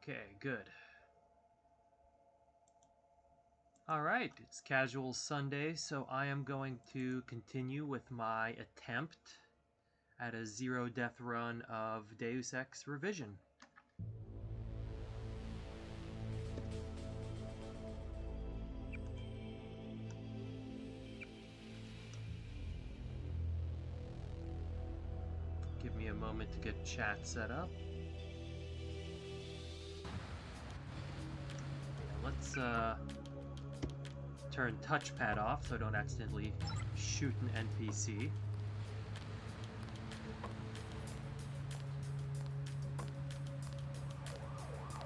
Okay, good. Alright, it's Casual Sunday, so I am going to continue with my attempt at a zero-death run of Deus Ex Revision. Give me a moment to get chat set up. Yeah, let's turn touchpad off so I don't accidentally shoot an NPC.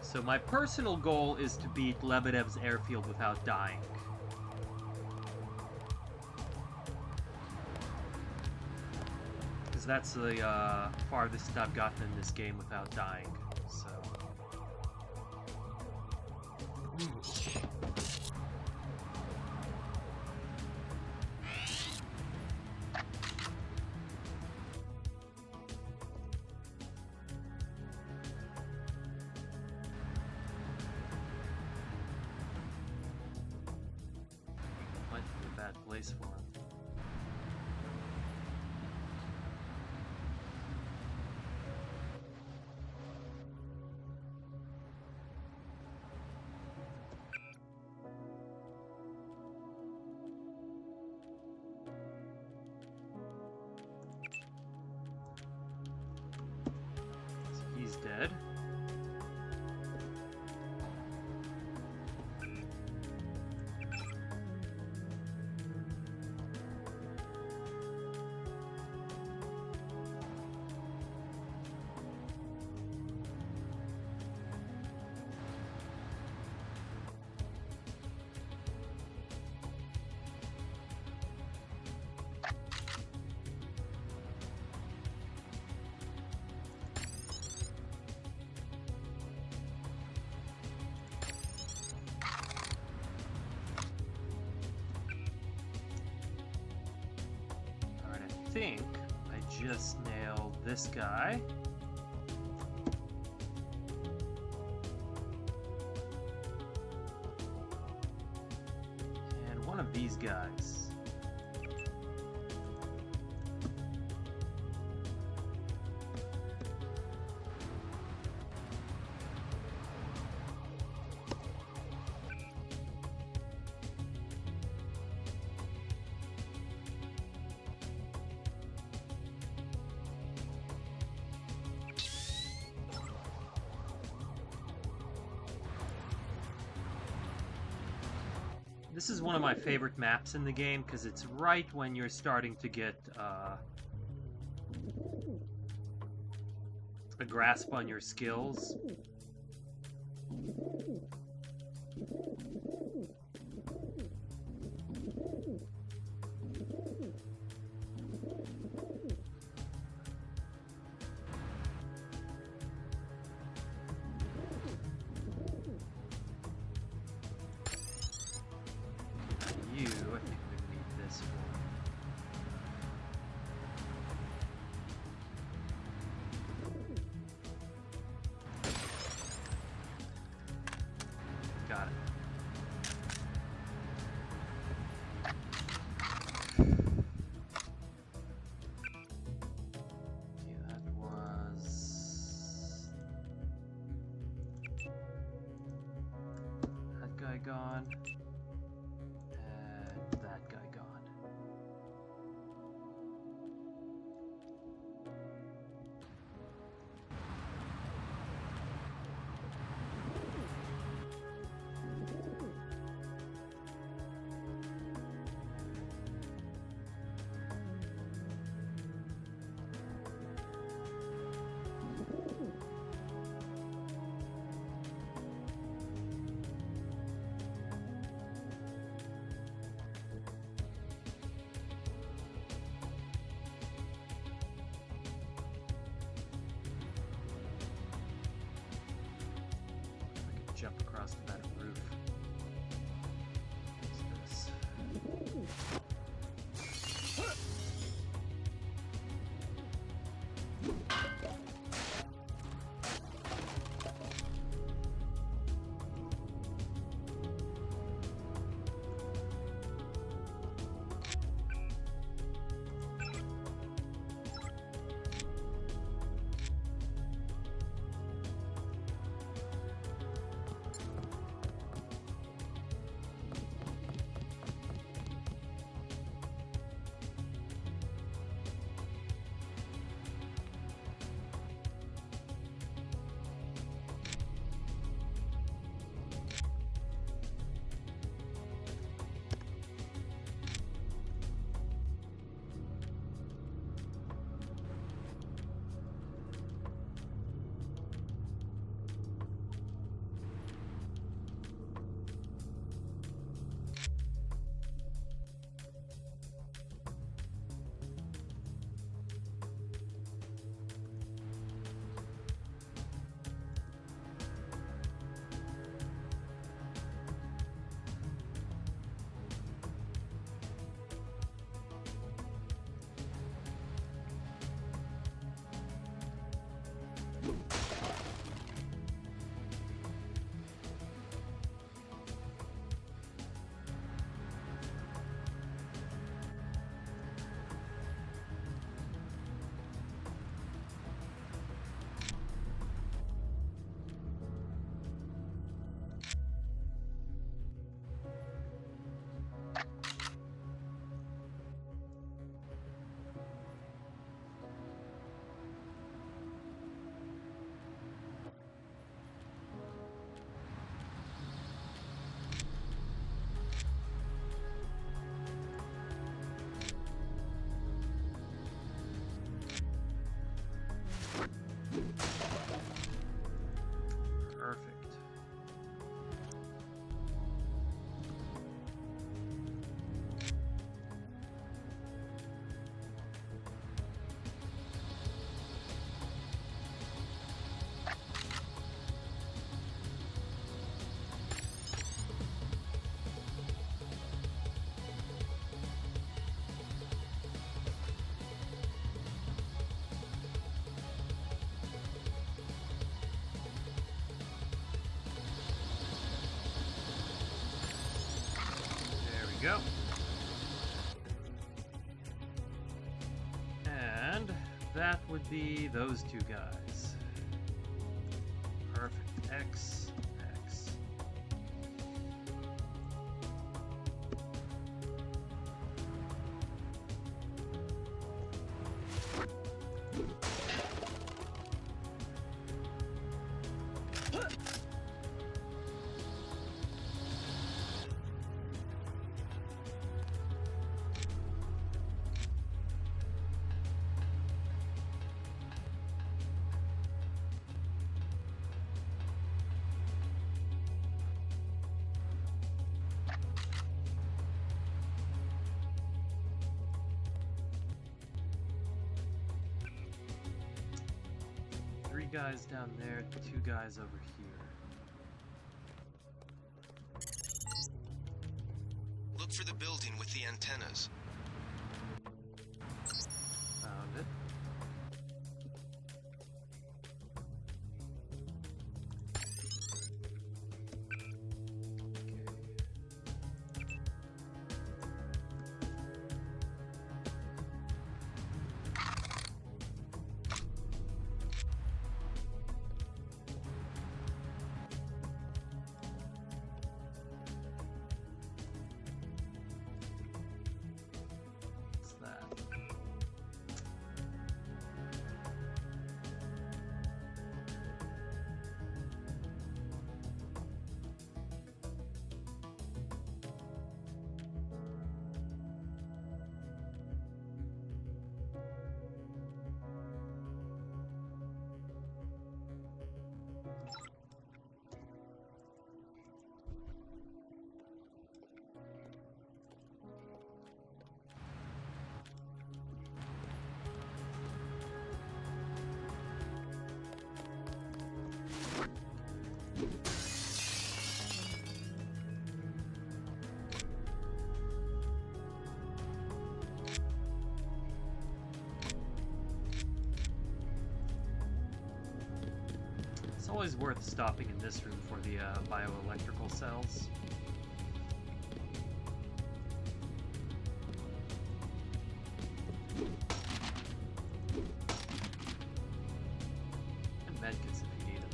So my personal goal is to beat Lebedev's airfield without dying. Because that's the farthest I've gotten in this game without dying, so... Might be a bad place for him. He's dead. I think I just nailed this guy. And one of these guys. This is one of my favorite maps in the game because it's right when you're starting to get a grasp on your skills. I think we need this one. Got it. Okay, that was... that guy gone. That guy gone. Jump across that roof. What's this? we go. And that would be those two guys. Perfect. X, X. Three guys down there, two guys over here. Look for the building with the antennas. Found it. What's that? It's always worth stopping in this room for the bioelectrical cells. And medkits if you need them.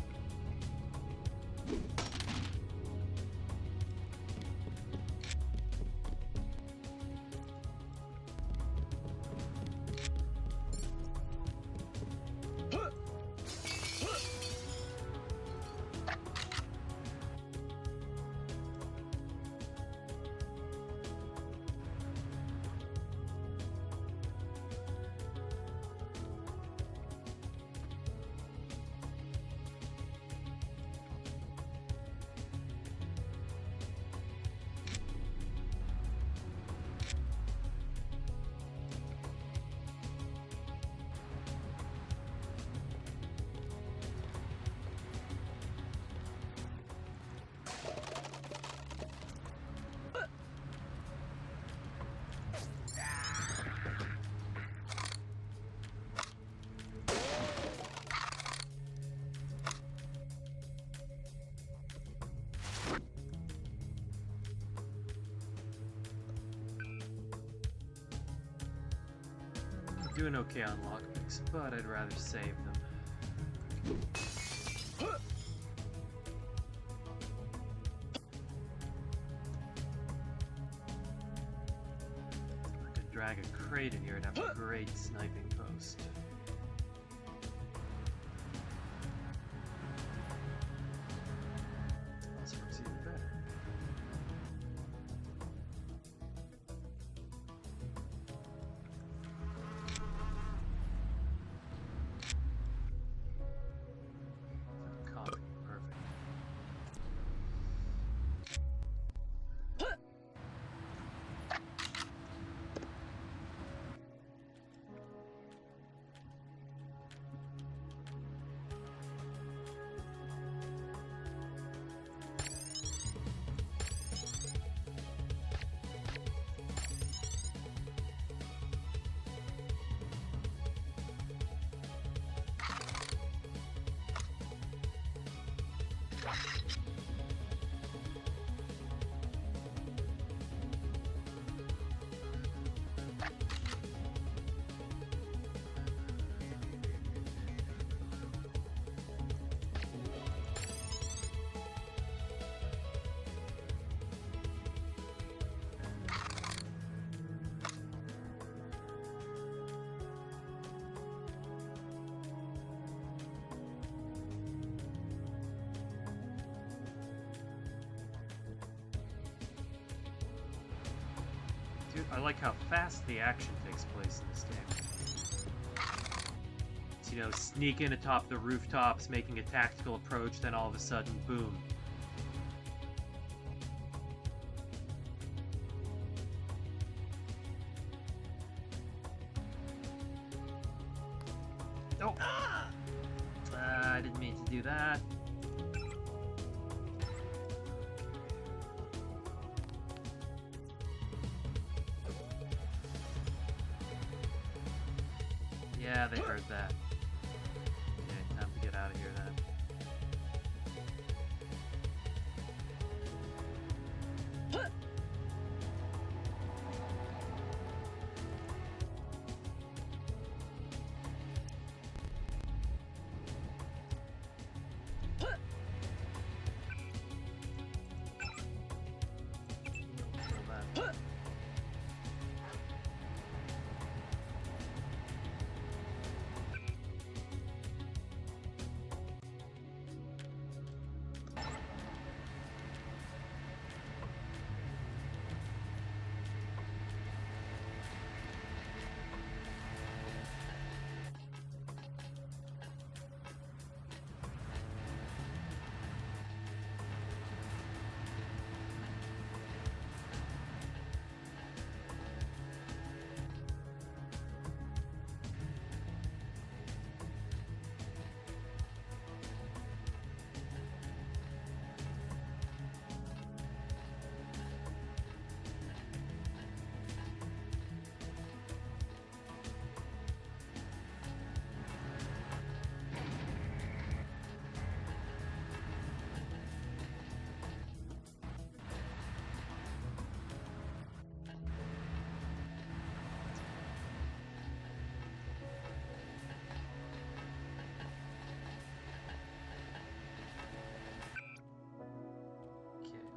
Doing okay on lockpicks, but I'd rather save them. I could drag a crate in here and have a great sniping post. This works even better. Copy. Perfect. Dude, I like how fast the action takes place in this game. So, you know, sneak in atop the rooftops, making a tactical approach, then all of a sudden, boom. Oh! I didn't mean to do that. Yeah, they heard that. Okay, time to get out of here then. Kill that.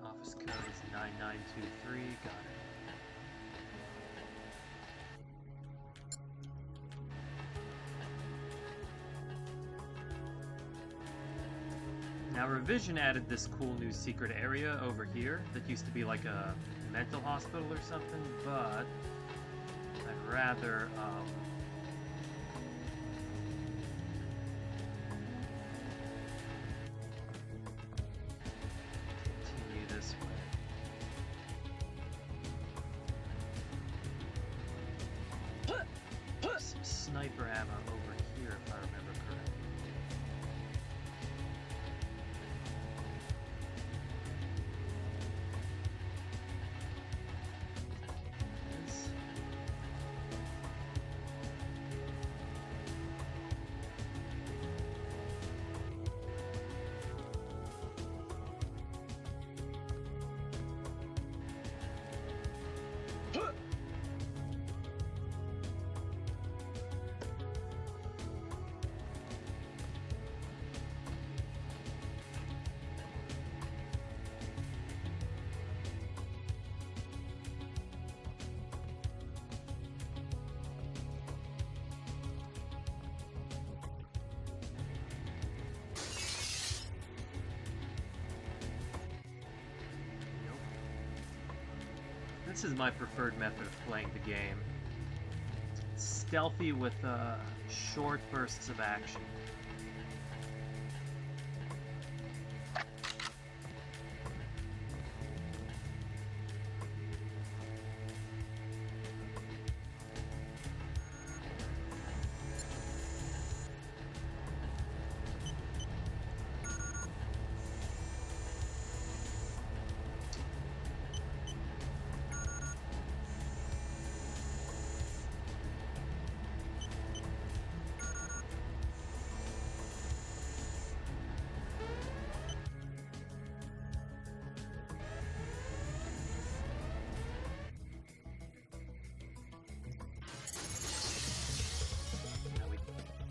Office code is 9923. Got it. Now, Revision added this cool new secret area over here that used to be like a mental hospital or something, but I'd rather, continue this way. Some sniper ammo over here, if I remember correctly. Yes. This is my preferred method of playing the game. It's stealthy with short bursts of action.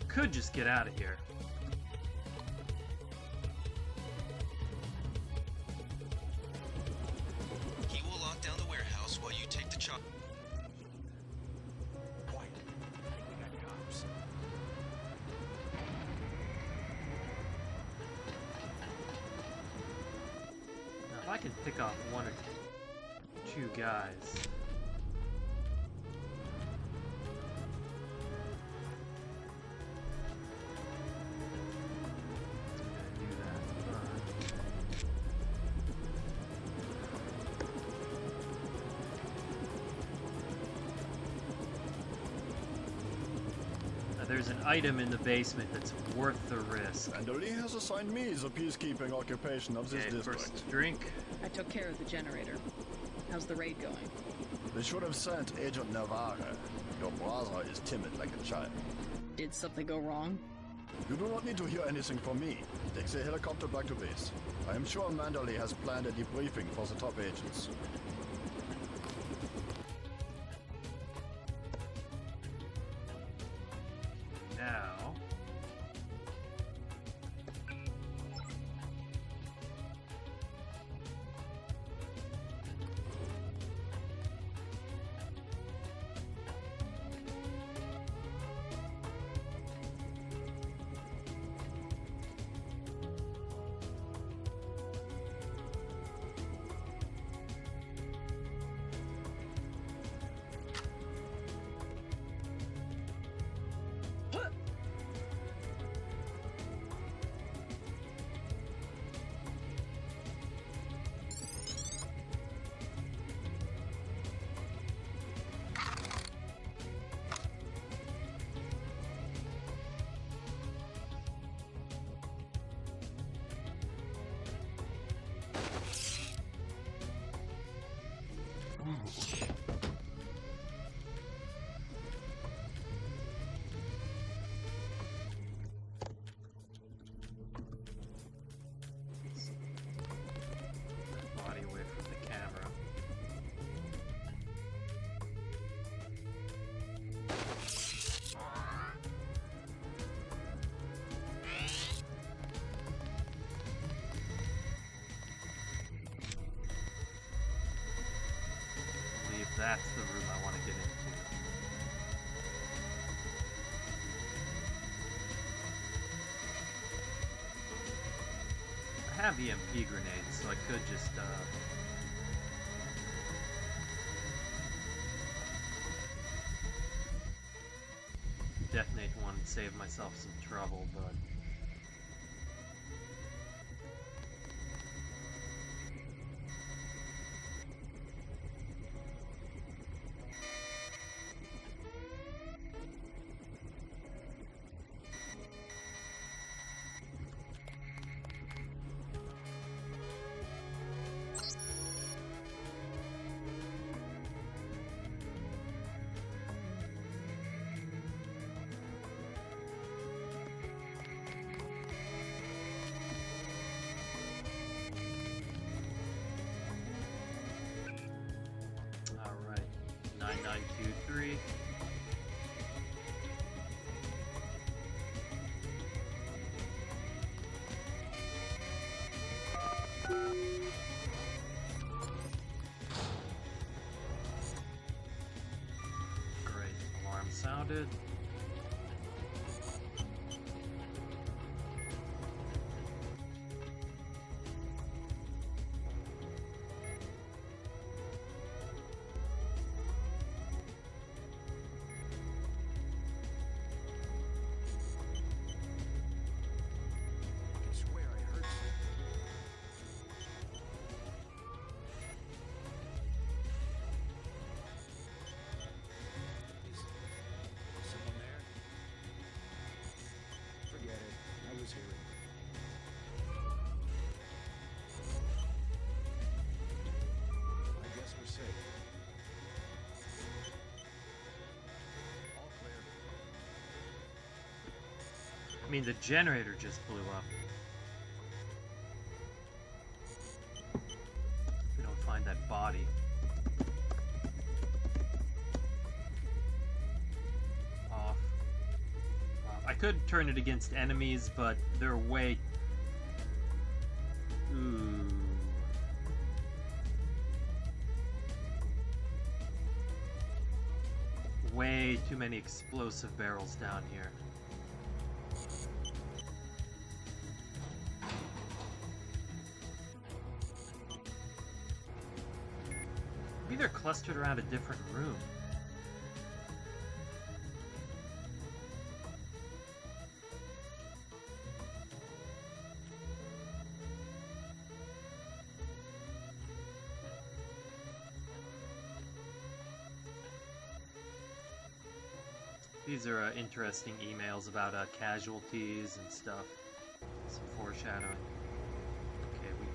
Could just get out of here. He will lock down the warehouse while you take the chop. Quiet. I think we got cops. Now, if I can pick off one or two guys. there's an item in the basement that's worth the risk. Manderly has assigned me the peacekeeping occupation of this Okay, district. first drink. I took care of the generator. How's the raid going? They should have sent Agent Navarre. Your brother is timid like a child. Did something go wrong? You do not need to hear anything from me. Take the helicopter back to base. I am sure Manderly has planned a debriefing for the top agents. Now... body away from the camera. I believe that's the room I want to get into. I have EMP grenades, so I could just detonate one and save myself some trouble, but alright. 9923. Great. Alarm sounded. I swear I heard Is someone there? Forget it. I was hearing. I guess we're safe. All clear. I mean, the generator just blew up. We don't find that body. Off. I could turn it against enemies, but they're way... Ooh. Way too many explosive barrels down here. Maybe they're clustered around a different room. These are interesting emails about casualties and stuff. Some foreshadowing. Okay, we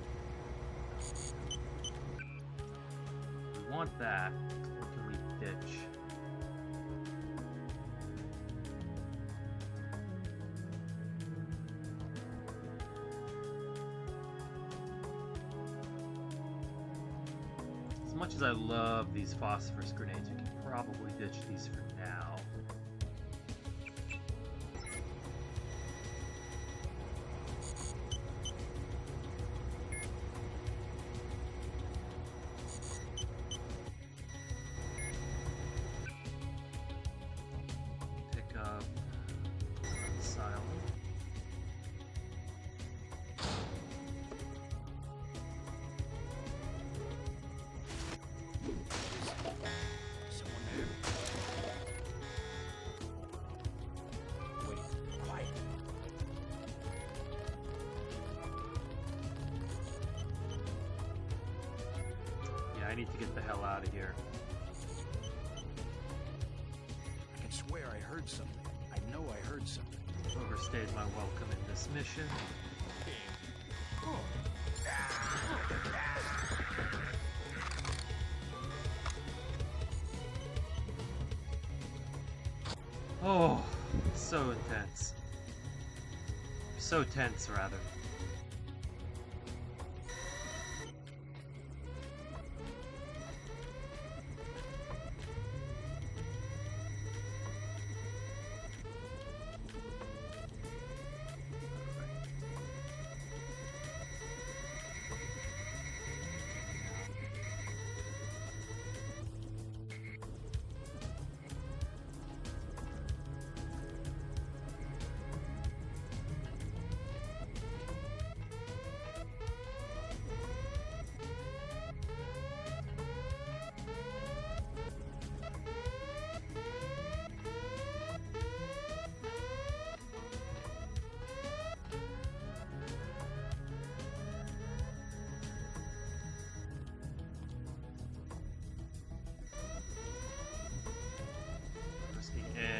want that. What can we ditch? As much as I love these phosphorus grenades, we can probably ditch these for now. Pick up Asylum. Someone there? Wait, quiet. Yeah, I need to get the hell out of here. I can swear I heard something. I know I heard something. Overstayed my welcome in this mission. Oh, so intense. So tense, rather.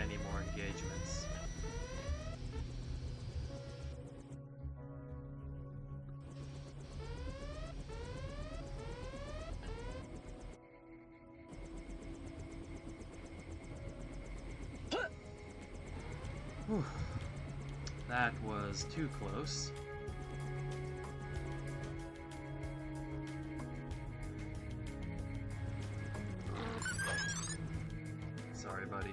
Any more engagements. Whew. That was too close. Sorry, buddy.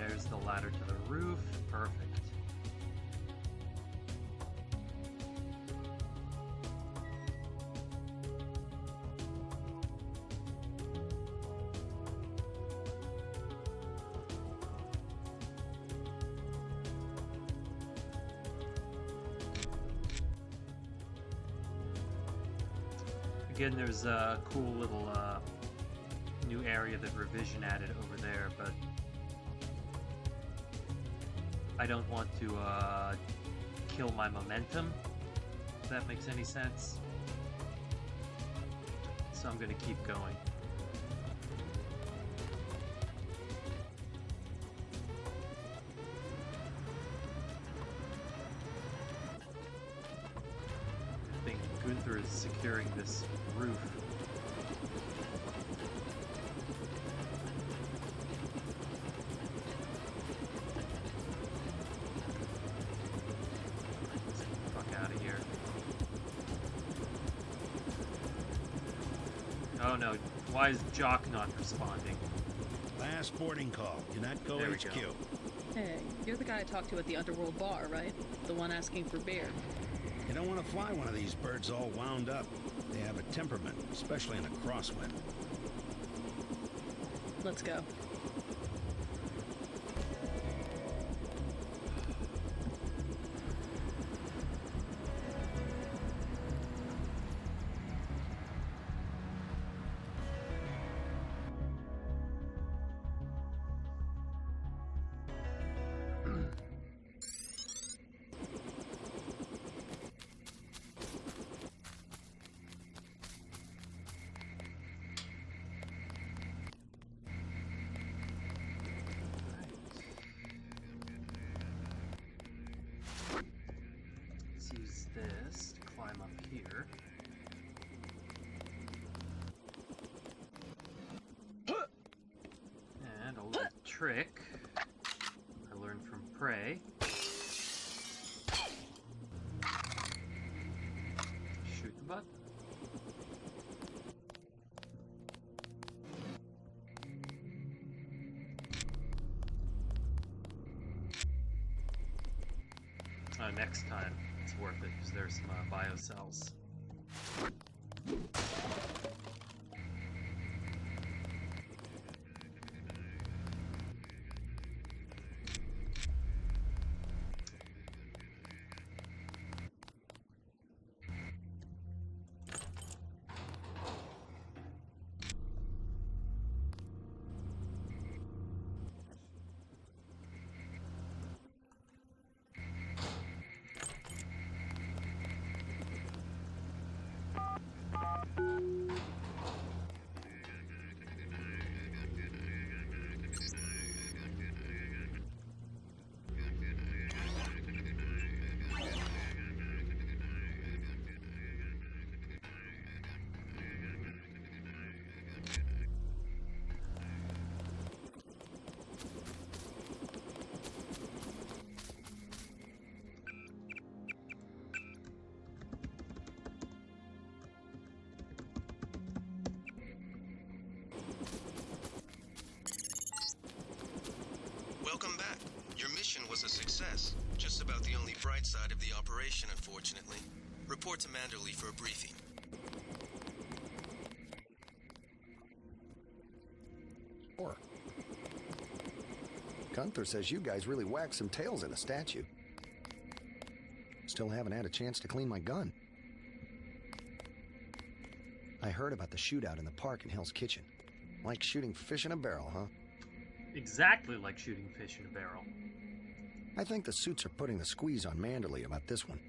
There's the ladder to the roof. Perfect. Again, there's a cool little new area that Revision added over there, but I don't want to kill my momentum, if that makes any sense. So I'm gonna keep going. I think Gunther is securing this roof. Oh no, why is Jock not responding? Last boarding call. Cannot go There we HQ. go. Hey, you're the guy I talked to at the Underworld bar, right? The one asking for beer. You don't want to fly one of these birds all wound up. They have a temperament, especially in a crosswind. Let's go. this to climb up here. And a little trick I learned from Prey. Shoot the button. Next time it's worth it because there's some biocells. Welcome back. Your mission was a success. Just about the only bright side of the operation, unfortunately. Report to Manderley for a briefing. Or Gunther says you guys really whacked some tails in a statue. Still haven't had a chance to clean my gun. I heard about the shootout in the park in Hell's Kitchen. Like shooting fish in a barrel, huh? Exactly like shooting fish in a barrel. I think the suits are putting the squeeze on Manderley about this one.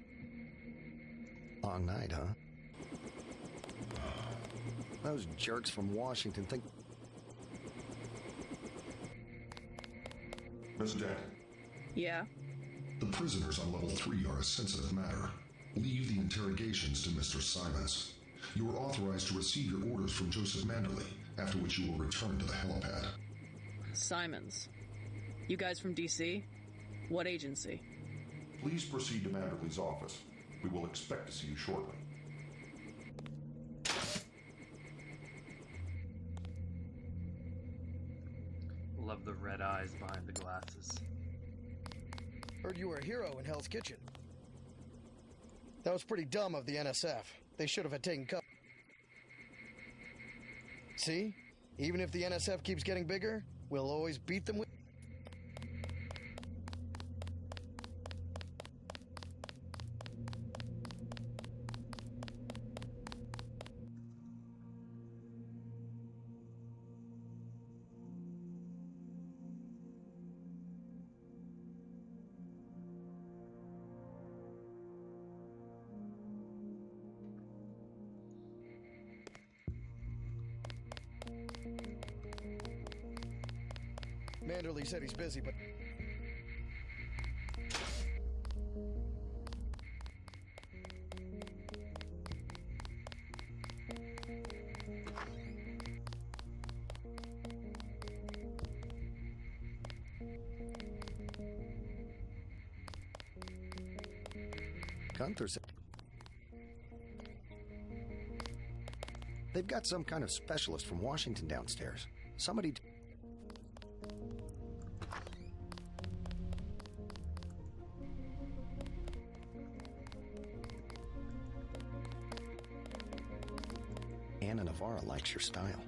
Long night, huh? Those jerks from Washington think... Ms. Dent, Yeah? the prisoners on level 3 are a sensitive matter. Leave the interrogations to Mr. Simons. You are authorized to receive your orders from Joseph Manderley, after which you will return to the helipad. Simons. You guys from DC? What agency? Please proceed to Manderley's office. We will expect to see you shortly. Love the red eyes behind the glasses. Heard you were a hero in Hell's Kitchen. That was pretty dumb of the NSF. They should have taken cover. See? Even if the NSF keeps getting bigger, we'll always beat them with... Manderley said he's busy, but... Gunther said... They've got some kind of specialist from Washington downstairs. Somebody... Anna Navarra likes your style.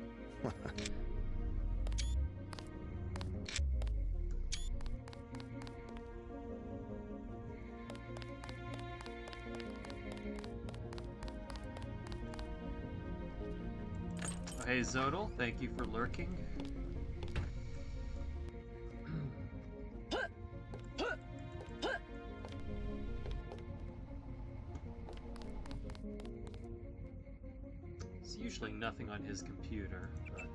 Hey Zodal, thank you for lurking. There's usually nothing on his computer, but...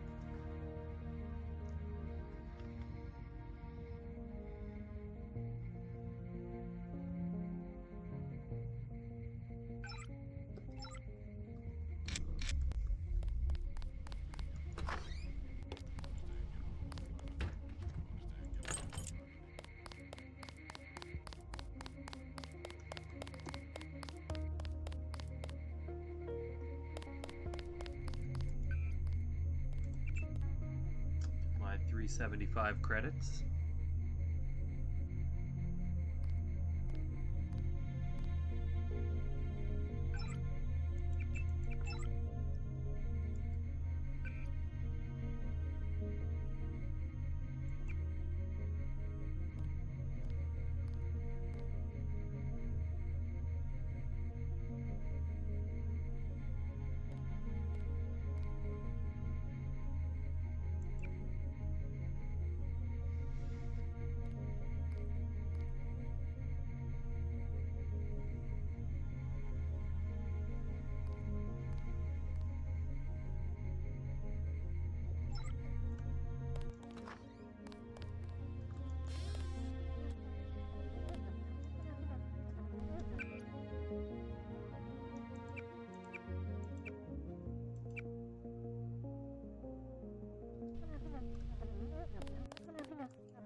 my 375 credits.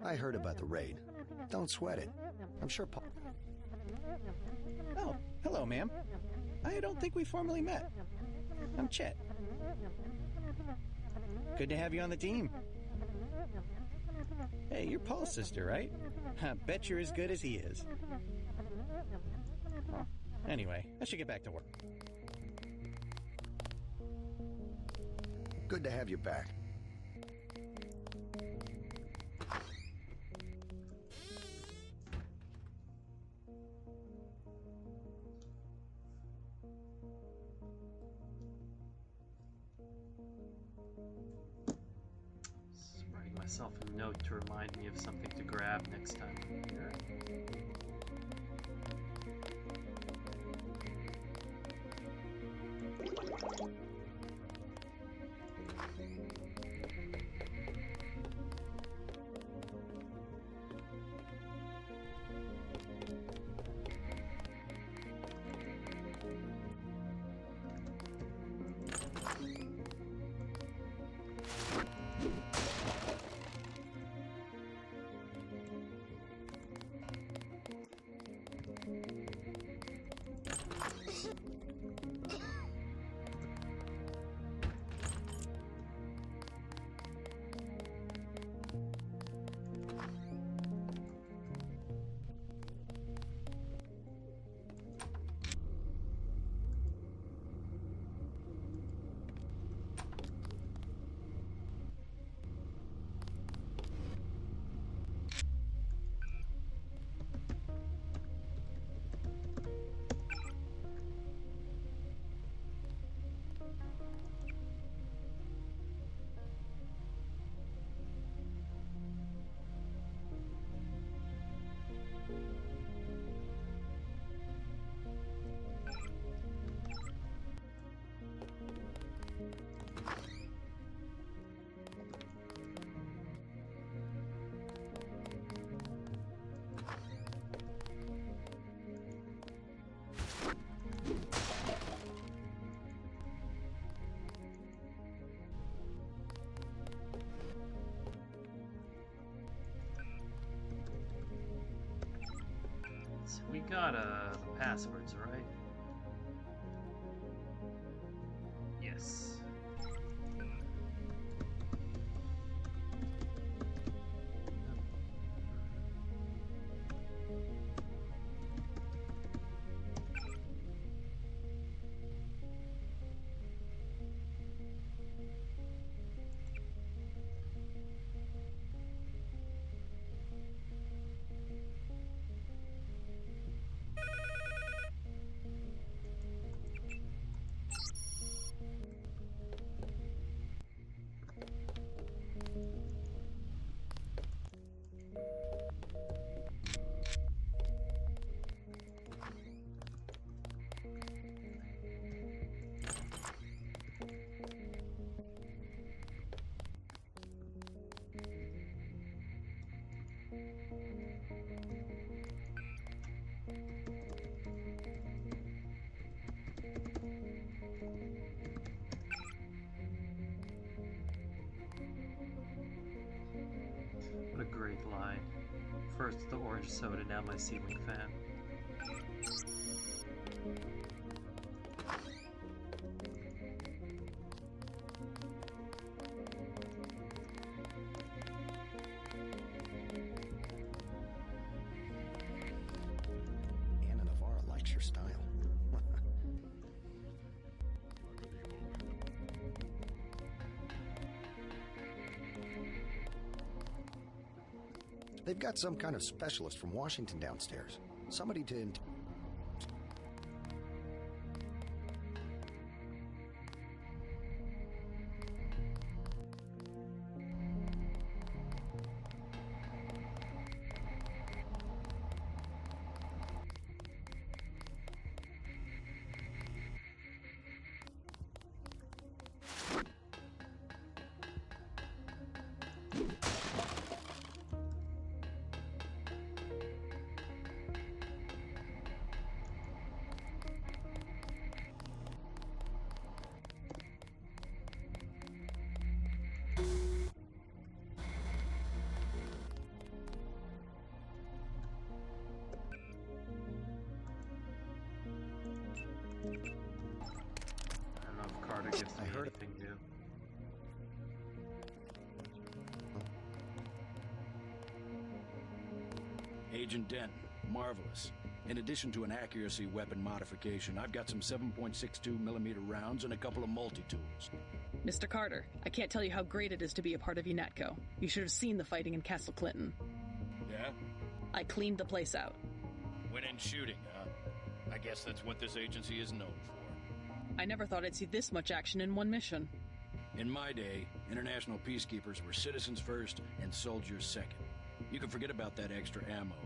I heard about the raid. Don't sweat it. I'm sure Paul... Oh, hello, ma'am. I don't think we formally met. I'm Chet. Good to have you on the team. Hey, you're Paul's sister, right? I bet you're as good as he is. Anyway, I should get back to work. Good to have you back. Just writing myself a note to remind me of something to grab next time I'm here. So we got the passwords, right? Yes. What a great line. First the orange soda, now my ceiling fan. They've got some kind of specialist from Washington downstairs. Somebody to... I don't know if Carter gives me anything new. Agent Denton, marvelous. In addition to an accuracy weapon modification, I've got some 7.62mm rounds and a couple of multi-tools. Mr. Carter, I can't tell you how great it is to be a part of UNATCO. You should have seen the fighting in Castle Clinton. Yeah? I cleaned the place out. Went in shooting, huh? I guess that's what this agency is known for. I never thought I'd see this much action in one mission. In my day, international peacekeepers were citizens first and soldiers second. You can forget about that extra ammo.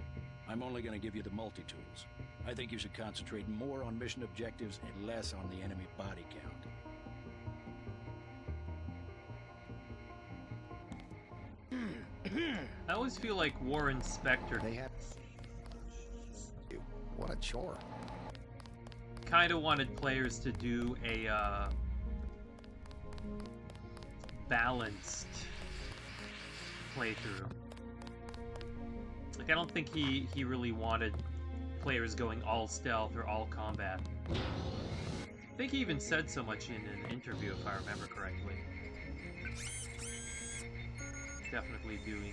I'm only going to give you the multi-tools. I think you should concentrate more on mission objectives and less on the enemy body count. I always feel like War Inspector They had... What a chore. kind of wanted players to do a balanced playthrough. Like, I don't think he really wanted players going all stealth or all combat. I think he even said so much in an interview, if I remember correctly. Definitely doing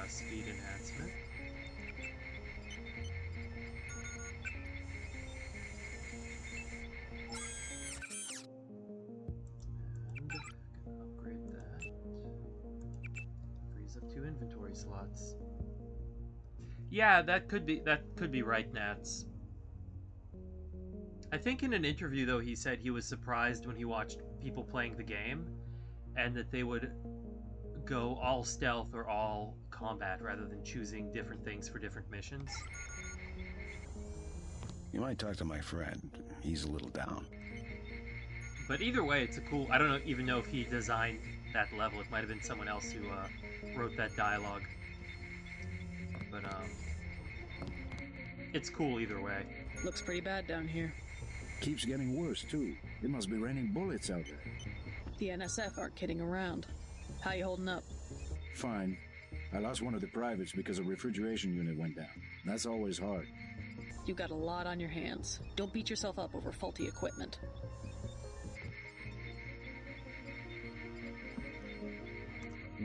speed enhancement. And gonna upgrade that. Frees up 2 inventory slots. Yeah, that could be right, Nats. I think in an interview though he said he was surprised when he watched people playing the game and that they would go all stealth or all combat rather than choosing different things for different missions. You might talk to my friend. He's a little down. But either way, it's a cool... I don't even know if he designed that level. It might have been someone else who wrote that dialogue. But, it's cool either way. Looks pretty bad down here. Keeps getting worse, too. It must be raining bullets out there. The NSF aren't kidding around. How you holding up? Fine. I lost one of the privates because a refrigeration unit went down. That's always hard. You got a lot on your hands. Don't beat yourself up over faulty equipment.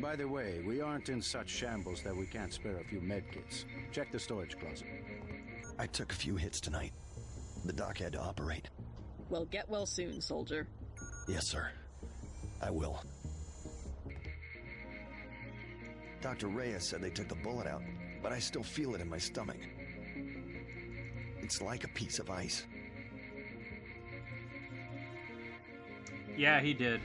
By the way, we aren't in such shambles that we can't spare a few medkits. Check the storage closet. I took a few hits tonight. The doc had to operate. Well, get well soon, soldier. Yes, sir. I will. Dr. Reyes said they took the bullet out, but I still feel it in my stomach. It's like a piece of ice. Yeah, he did.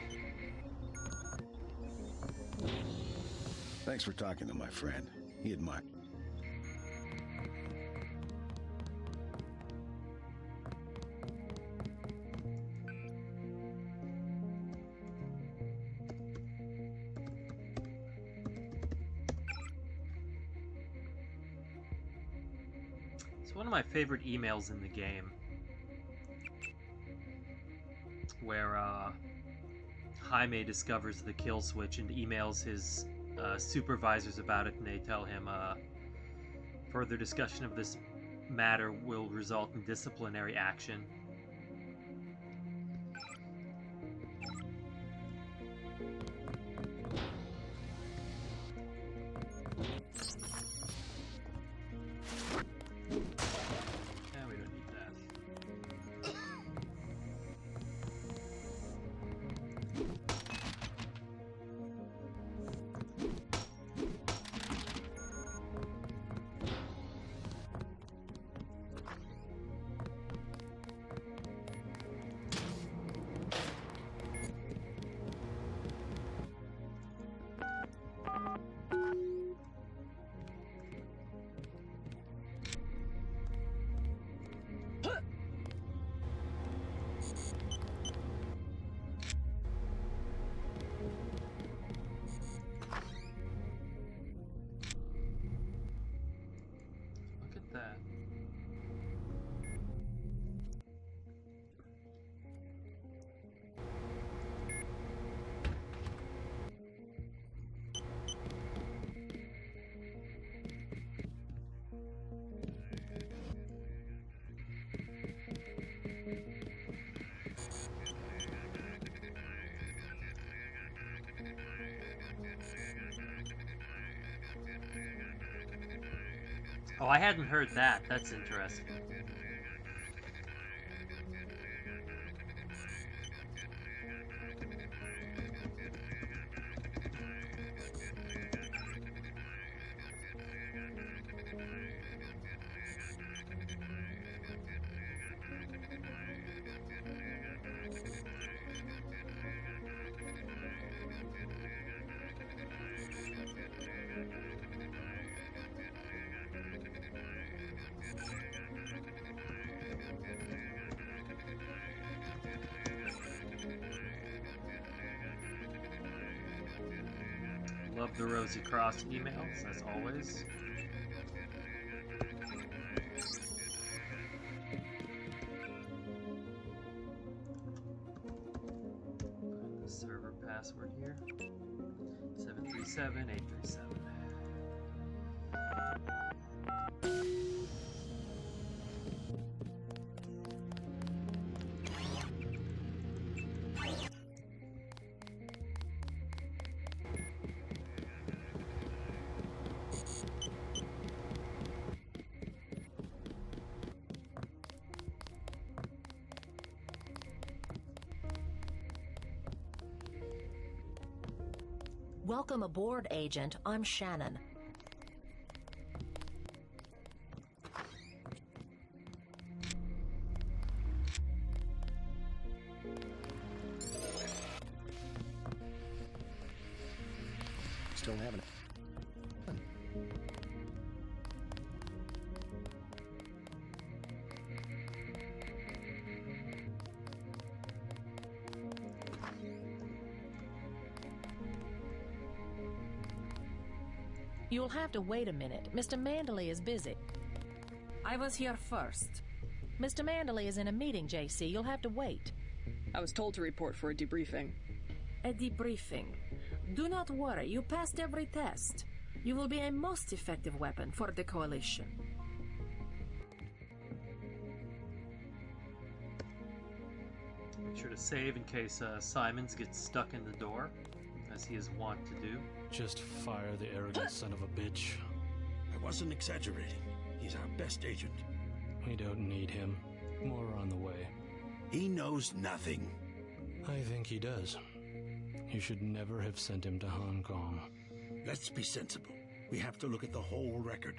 Thanks for talking to my friend. He admired. It's one of my favorite emails in the game, where Jaime discovers the kill switch and emails his supervisors about it, and they tell him further discussion of this matter will result in disciplinary action. Yeah, we don't need that. Oh, I hadn't heard that. That's interesting. Love the Rosie Cross emails, as always. Put the server password here. 737-837. Welcome aboard, Agent. I'm Shannon. Still having it. You'll have to wait a minute. Mr. Manderley is busy. I was here first. Mr. Manderley is in a meeting, JC. You'll have to wait. I was told to report for a debriefing. A debriefing. Do not worry. You passed every test. You will be a most effective weapon for the Coalition. Make sure to save in case Simons gets stuck in the door, as he is wont to do. Just fire the arrogant son of a bitch. I wasn't exaggerating. He's our best agent. We don't need him. More on the way. He knows nothing. I think he does. You should never have sent him to Hong Kong. Let's be sensible. We have to look at the whole record.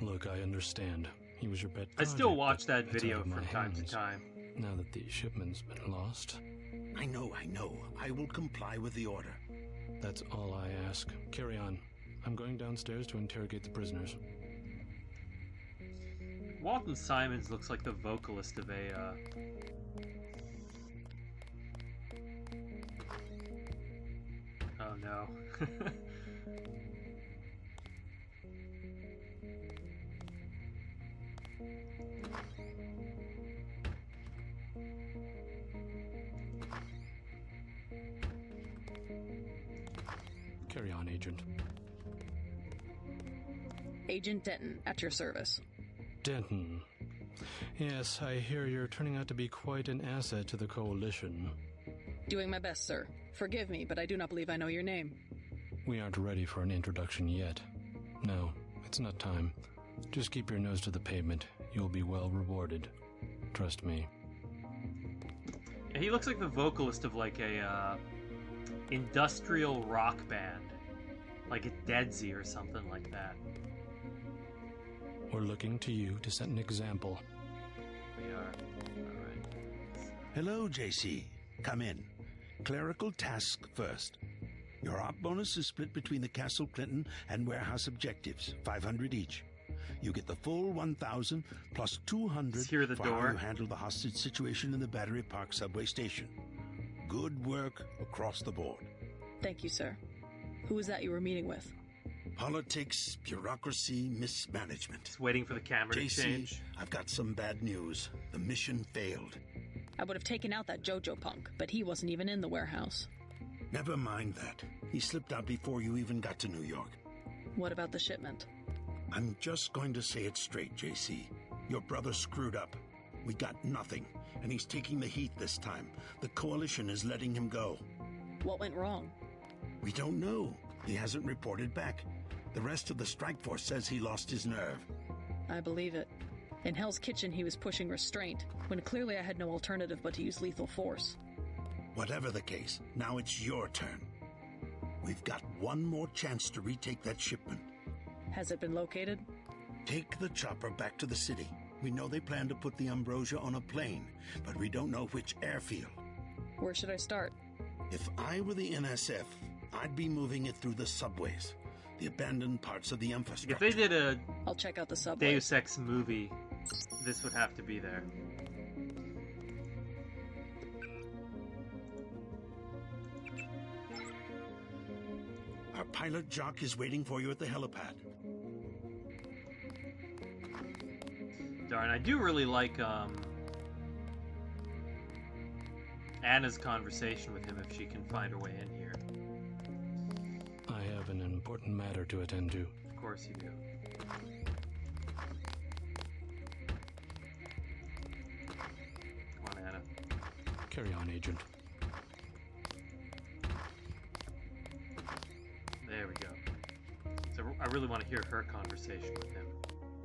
Look, I understand. He was your pet I still project, watch but that it's video out of my from time to hands. time. Now that the shipment's been lost. I know. I will comply with the order. That's all I ask. Carry on. I'm going downstairs to interrogate the prisoners. Walton Simons looks like the vocalist of a, Oh no. Carry on, Agent. Agent Denton, at your service. Denton. Yes, I hear you're turning out to be quite an asset to the Coalition. Doing my best, sir. Forgive me, but I do not believe I know your name. We aren't ready for an introduction yet. No, it's not time. Just keep your nose to the pavement. You'll be well rewarded. Trust me. Yeah, he looks like the vocalist of like a industrial rock band, like a Deadsy or something like that. We're looking to you to set an example. We are. All right. Hello, JC. Come in. Clerical task first. Your op bonus is split between the Castle Clinton and warehouse objectives, 500 each. You get the full 1,000 plus 200 Hear the for door. how you handle the hostage situation in the Battery Park subway station. Good work across the board. Thank you, sir. Who was that you were meeting with? Politics, bureaucracy, mismanagement. Just waiting for the camera to JC, change. I've got some bad news. The mission failed. I would have taken out that Jojo punk, but he wasn't even in the warehouse. Never mind that. He slipped out before you even got to New York. What about the shipment? I'm just going to say it straight, JC. Your brother screwed up. We got nothing, and he's taking the heat this time. The Coalition is letting him go. What went wrong? We don't know. He hasn't reported back. The rest of the strike force says he lost his nerve. I believe it. In Hell's Kitchen, he was pushing restraint, when clearly I had no alternative but to use lethal force. Whatever the case, now it's your turn. We've got one more chance to retake that shipment. Has it been located? Take the chopper back to the city. We know they plan to put the Ambrosia on a plane, but we don't know which airfield. Where should I start? If I were the NSF, I'd be moving it through the subways, the abandoned parts of the infrastructure. If they did I'll check out the subway. Deus Ex movie, this would have to be there. Our pilot Jock is waiting for you at the helipad. Darn, I do really like Anna's conversation with him if she can find her way in here. I have an important matter to attend to. Of course you do. Come on, Anna. Carry on, Agent. There we go. So I really want to hear her conversation with him.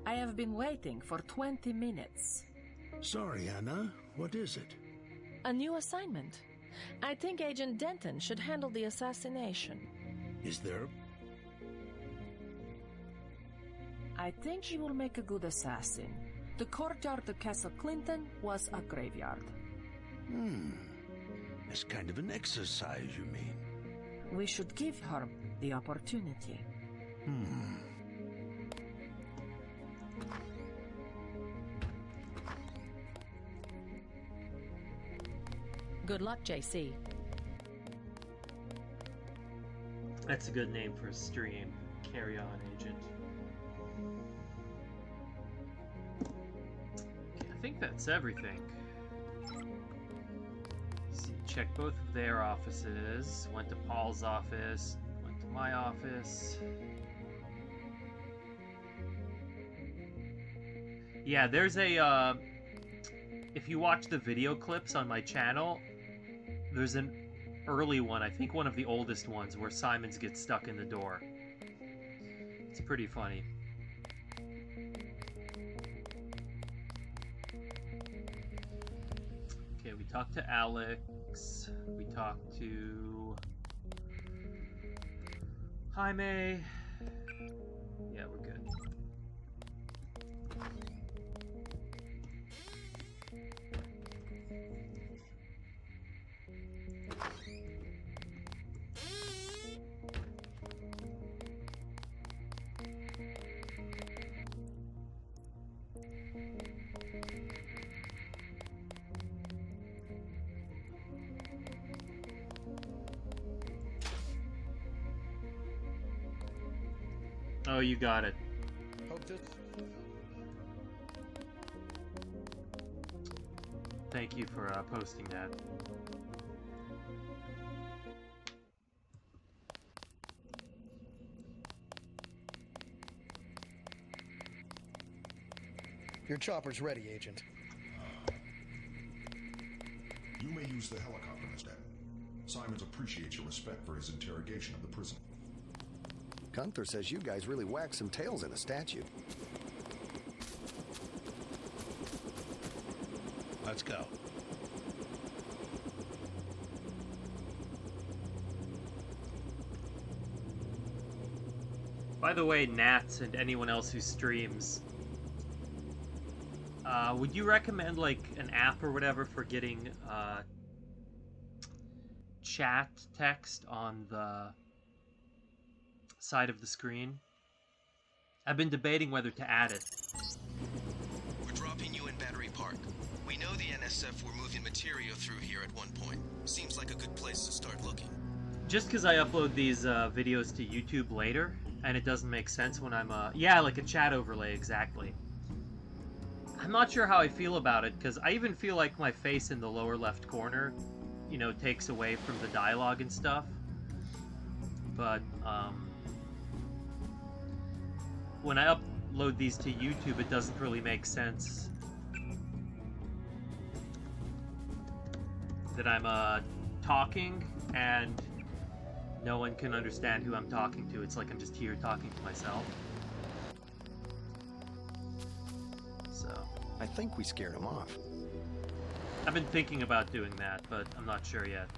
I have been waiting for 20 minutes. Sorry, Anna. What is it? A new assignment. I think Agent Denton should handle the assassination. Is there? I think he will make a good assassin. The courtyard of Castle Clinton was a graveyard. It's kind of an exercise, you mean? We should give her the opportunity. Good luck, JC. That's a good name for a stream. Carry on, Agent. Okay, I think that's everything. So check both of their offices. Went to Paul's office. Went to my office. Yeah, there's a, if you watch the video clips on my channel, there's an early one, I think one of the oldest ones, where Simons gets stuck in the door. It's pretty funny. Okay, we talked to Alex. We talked to Jaime. Yeah, we're good. Oh, you got it. Thank you for posting that. Your chopper's ready, Agent. You may use the helicopter, Miss Denton. Simons appreciates your respect for his interrogation of the prison. Gunther says you guys really whacked some tails in a statue. Let's go. By the way, Nats and anyone else who streams, would you recommend like an app or whatever for getting chat text on the side of the screen? I've been debating whether to add it. We're dropping you in Battery Park. We know the NSF were moving material through here at one point. Seems like a good place to start looking. Just because I upload these videos to YouTube later, and it doesn't make sense when I'm, yeah, like a chat overlay, exactly. I'm not sure how I feel about it, because I even feel like my face in the lower left corner, you know, takes away from the dialogue and stuff. But, when I upload these to YouTube, it doesn't really make sense that I'm, talking, and no one can understand who I'm talking to. It's like I'm just here talking to myself. So I think we scared him off. I've been thinking about doing that, but I'm not sure yet.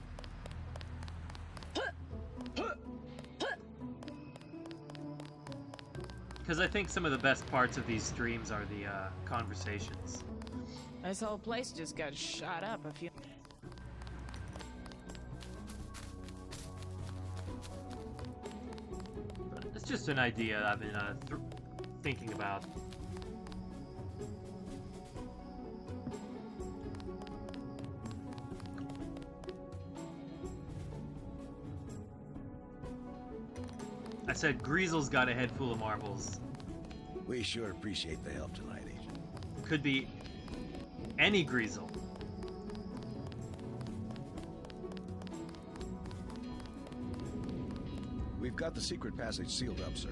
Because I think some of the best parts of these streams are the conversations. This whole place just got shot up a few... But it's just an idea I've been thinking about. I said Griezel's got a head full of marbles. We sure appreciate the help tonight, Agent. Could be any Griezel. We've got the secret passage sealed up, sir.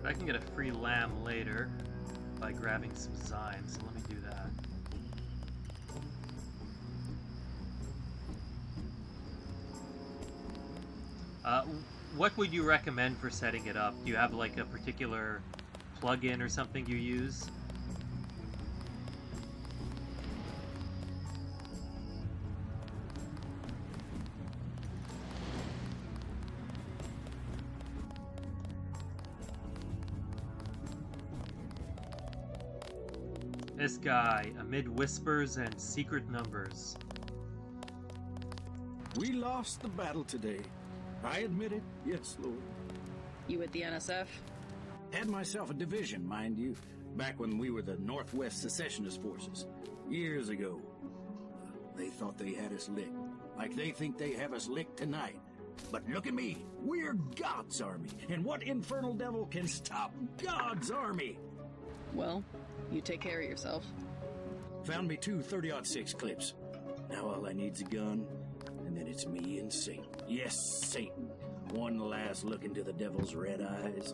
I can get a free lamb later by grabbing some Zyme, so let me do that. What would you recommend for setting it up? Do you have like a particular plugin or something you use? This guy, amid whispers and secret numbers. We lost the battle today. I admit it. Yes, Lord. You with the NSF? Had myself a division, mind you, back when we were the Northwest Secessionist Forces. Years ago. They thought they had us licked. Like they think they have us licked tonight. But look at me. We're God's army. And what infernal devil can stop God's army? Well, you take care of yourself. Found me two 30-06 clips. Now all I need's a gun, and then it's me and Satan. Yes, Satan. One last look into the devil's red eyes.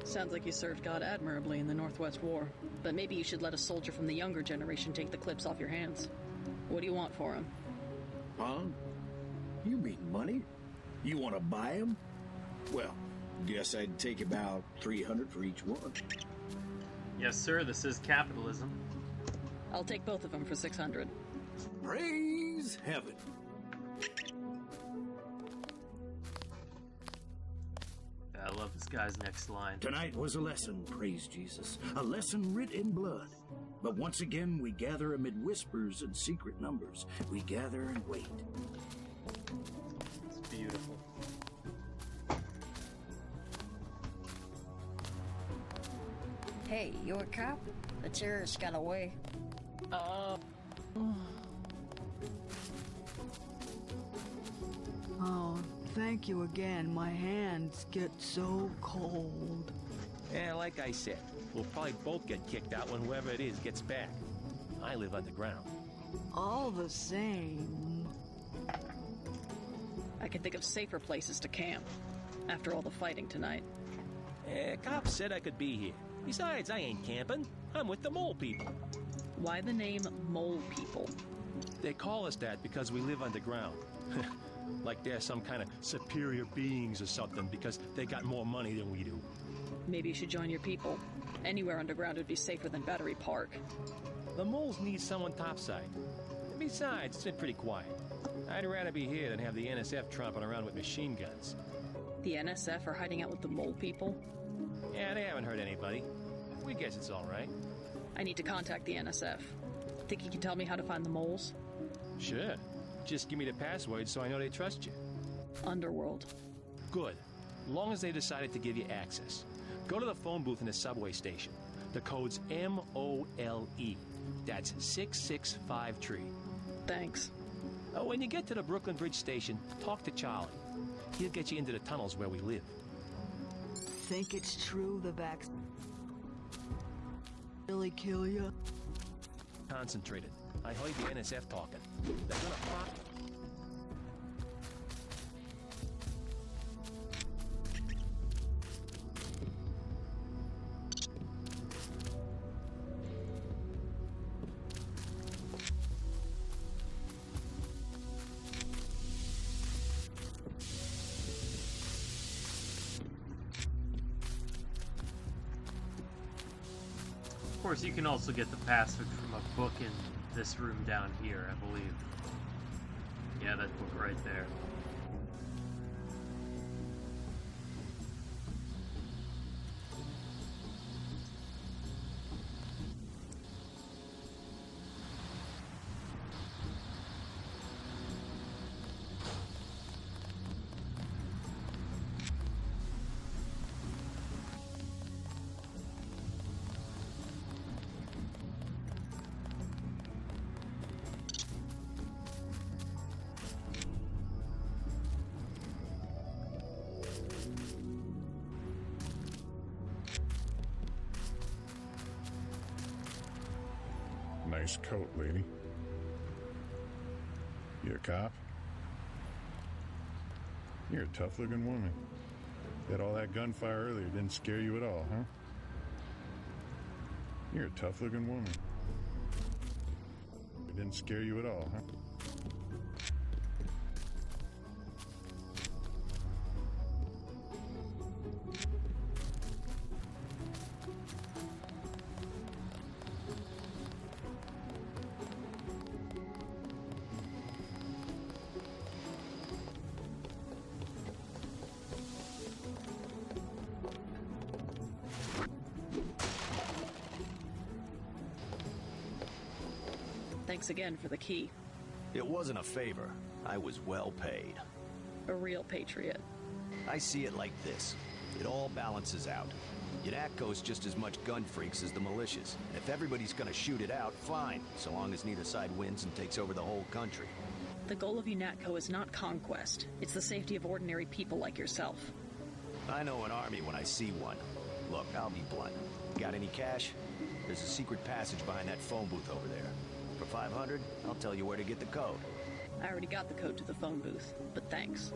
Sounds like you served God admirably in the Northwest War. But maybe you should let a soldier from the younger generation take the clips off your hands. What do you want for him? Huh? You mean money? You want to buy him? Well, guess I'd take about 300 for each one. Yes, sir, this is capitalism. I'll take both of them for 600. Praise heaven. I love this guy's next line. Tonight was a lesson, praise Jesus. A lesson writ in blood. But once again, we gather amid whispers and secret numbers. We gather and wait. It's beautiful. Hey, you a cop? The terrorist got away. Oh, thank you again. My hands get so cold. Yeah, like I said, we'll probably both get kicked out when whoever it is gets back. I live underground. All the same. I can think of safer places to camp. After all the fighting tonight. Cops said I could be here. Besides, I ain't camping. I'm with the mole people. Why the name Mole People? They call us that because we live underground. Like they're some kind of superior beings or something because they got more money than we do. Maybe you should join your people. Anywhere underground would be safer than Battery Park. The moles need someone topside. Besides, it's been pretty quiet. I'd rather be here than have the NSF tromping around with machine guns. The NSF are hiding out with the Mole People? Yeah, they haven't hurt anybody. We guess it's all right. I need to contact the NSF. Think you can tell me how to find the moles? Sure. Just give me the password so I know they trust you. Underworld. Good. Long as they decided to give you access. Go to the phone booth in the subway station. The code's MOLE. That's 665 tree. Thanks. When you get to the Brooklyn Bridge station, talk to Charlie. He'll get you into the tunnels where we live. think it's true the vaccine really kill you? Concentrated. I heard the NSF talking. They're gonna pop. Of course, you can also get the password from a book in this room down here, I believe. Yeah, that book right there. Nice coat, lady. You a cop? You're a tough-looking woman. That all that gunfire earlier didn't scare you at all, huh? You're a tough-looking woman. It didn't scare you at all, huh? Thanks again for the key. It wasn't a favor. I was well paid. A real patriot. I see it like this. It all balances out. UNATCO's just as much gun freaks as the militias. And if everybody's gonna shoot it out, fine. So long as neither side wins and takes over the whole country. The goal of UNATCO is not conquest. It's the safety of ordinary people like yourself. I know an army when I see one. Look, I'll be blunt. Got any cash? There's a secret passage behind that phone booth over there. For 500, I'll tell you where to get the code. I already got the code to the phone booth, but thanks.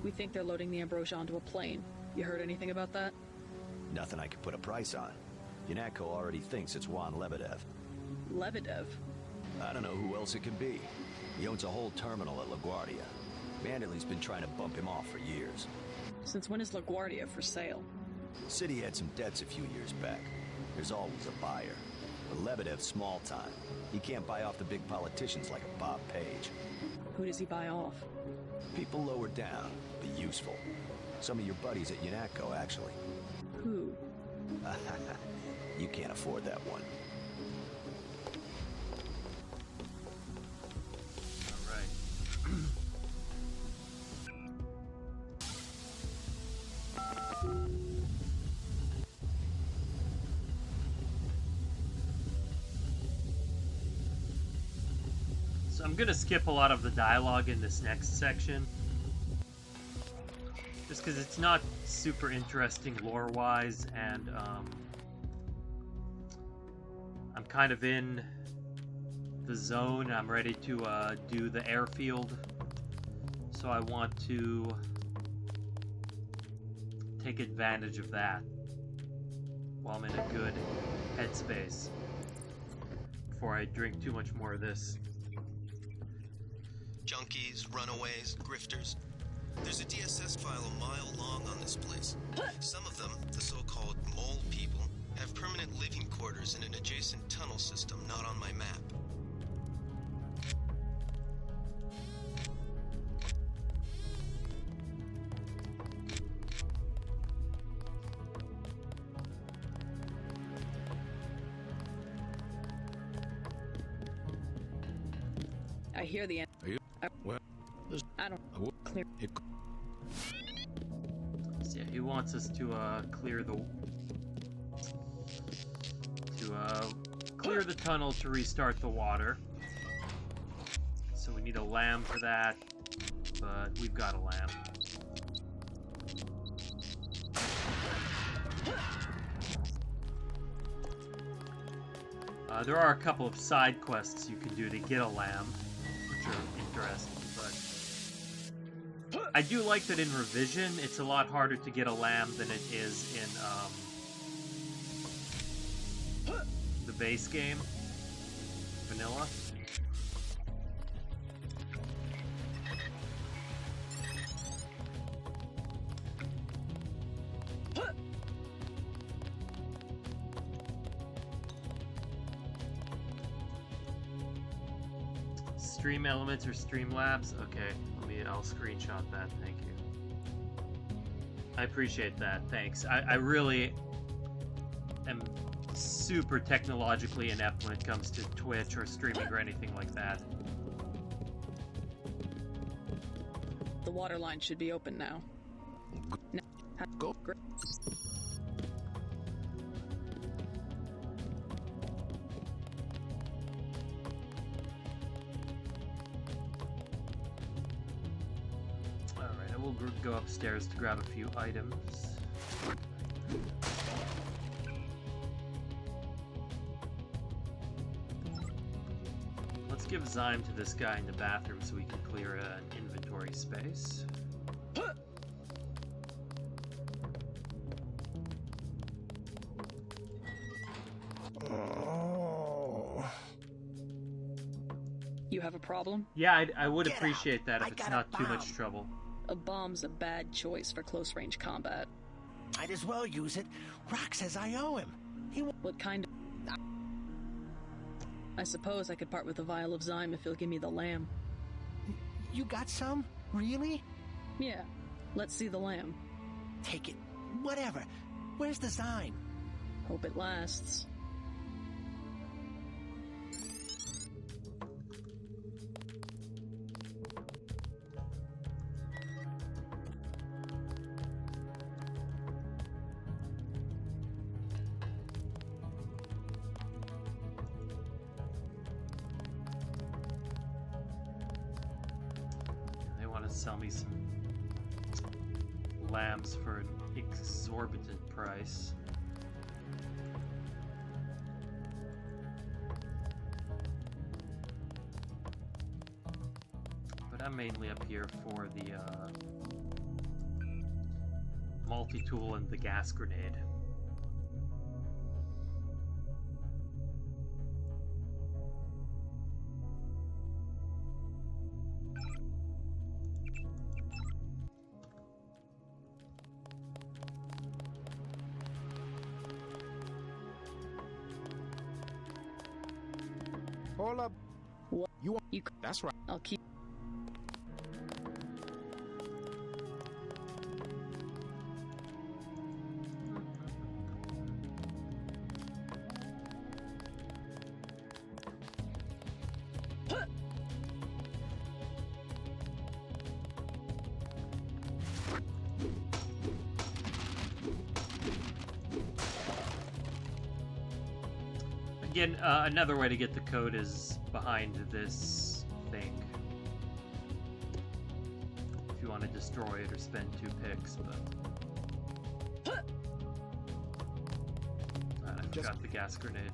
We think they're loading the Ambrosia onto a plane. You heard anything about that? Nothing I can put a price on. UNATCO already thinks it's Juan Lebedev. Lebedev? I don't know who else it can be. He owns a whole terminal at LaGuardia. Manderley's been trying to bump him off for years. Since when is LaGuardia for sale? The city had some debts a few years back. There's always a buyer. But Lebedev's small time. He can't buy off the big politicians like a Bob Page. Who does he buy off? People lower down, but useful. Some of your buddies at UNATCO, actually. Who? You can't afford that one. I'm gonna skip a lot of the dialogue in this next section, just because it's not super interesting lore-wise, and I'm kind of in the zone. I'm ready to do the airfield, so I want to take advantage of that while I'm in a good headspace before I drink too much more of this. Junkies, runaways, grifters. There's a DSS file a mile long on this place. Some of them, the so-called mole people, have permanent living quarters in an adjacent tunnel system not on my map. I hear the end. Well, I don't clear. So yeah, he wants us to clear the tunnel to restart the water. So we need a lamb for that, but we've got a lamb. There are a couple of side quests you can do to get a lamb, which are interesting, but I do like that in Revision, it's a lot harder to get a lamb than it is in the base game, vanilla. Stream elements or Streamlabs? Okay, I'll screenshot that, thank you. I appreciate that, thanks. I really am super technologically inept when it comes to Twitch or streaming or anything like that. The water line should be open now. Go. Go upstairs to grab a few items. Let's give Zyme to this guy in the bathroom so we can clear an inventory space. You have a problem? Yeah, I would appreciate that if it's not too much trouble. A bomb's a bad choice for close-range combat. Might as well use it. Rock says I owe him. What kind of... I suppose I could part with a vial of Zyme if you'll give me the lamb. You got some? Really? Yeah. Let's see the lamb. Take it. Whatever. Where's the Zyme? Hope it lasts. Sell me some lambs for an exorbitant price. But I'm mainly up here for the multi-tool and the gas grenade. Hold up. What? You that's right. I'll keep... Again, another way to get the code is behind this thing. If you want to destroy it or spend 2 picks, but... I forgot the gas grenade.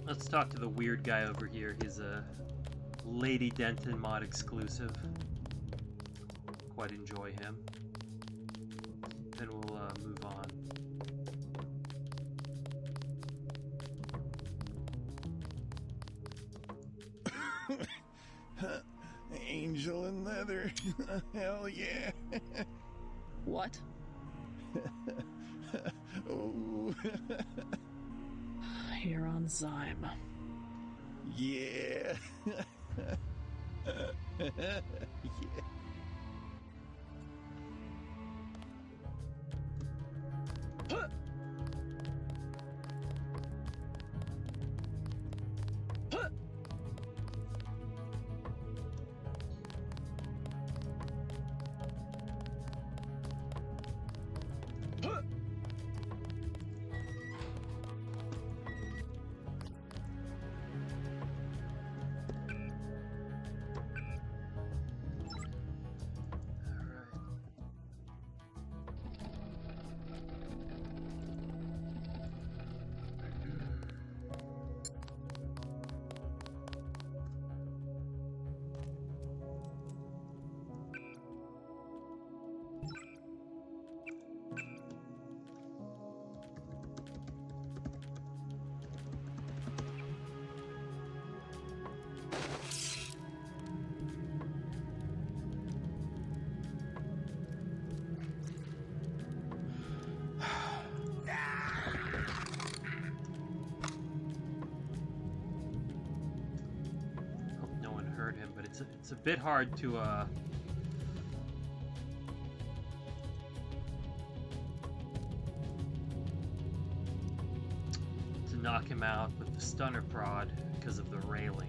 Let's talk to the weird guy over here. He's a Lady Denton mod exclusive. Quite enjoy him. Then we'll move on. Angel in leather. Hell yeah. What? Oh. Here on Zyme. Yeah. It's a bit hard to knock him out with the stunner prod because of the railing.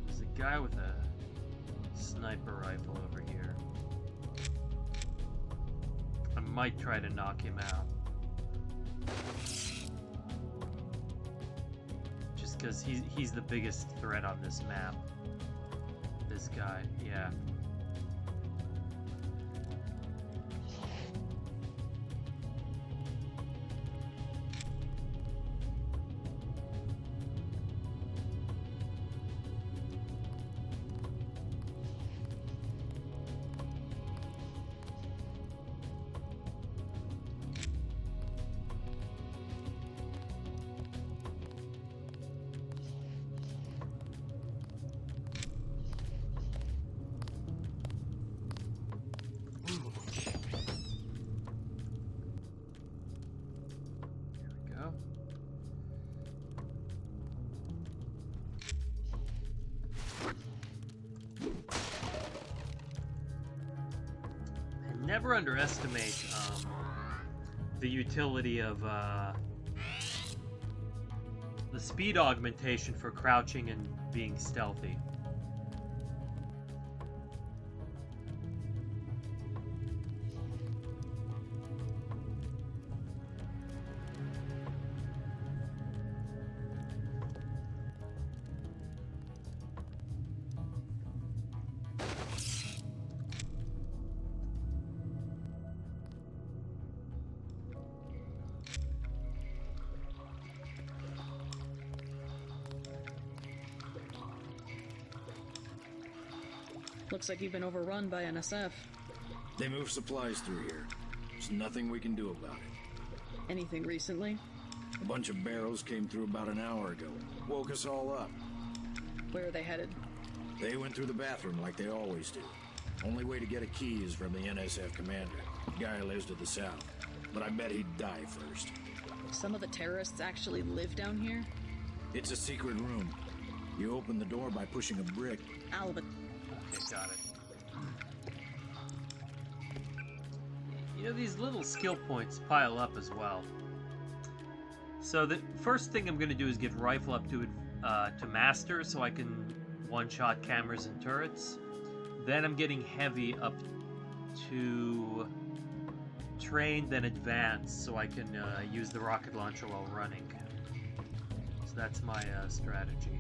There's a guy with a sniper rifle over here. I might try to knock him out. Because he's the biggest threat on this map. This guy, yeah. Never underestimate the utility of the speed augmentation for crouching and being stealthy. Looks like you've been overrun by NSF. They move supplies through here. There's nothing we can do about it. Anything recently? A bunch of barrels came through about an hour ago. Woke us all up. Where are they headed? They went through the bathroom like they always do. Only way to get a key is from the NSF commander. Guy lives to the south. But I bet he'd die first. Some of the terrorists actually live down here? It's a secret room. You open the door by pushing a brick. Albert. Okay, got it. You know, these little skill points pile up as well. So the first thing I'm going to do is get rifle up to master so I can one-shot cameras and turrets. Then I'm getting heavy up to train, then advanced so I can use the rocket launcher while running. So that's my strategy.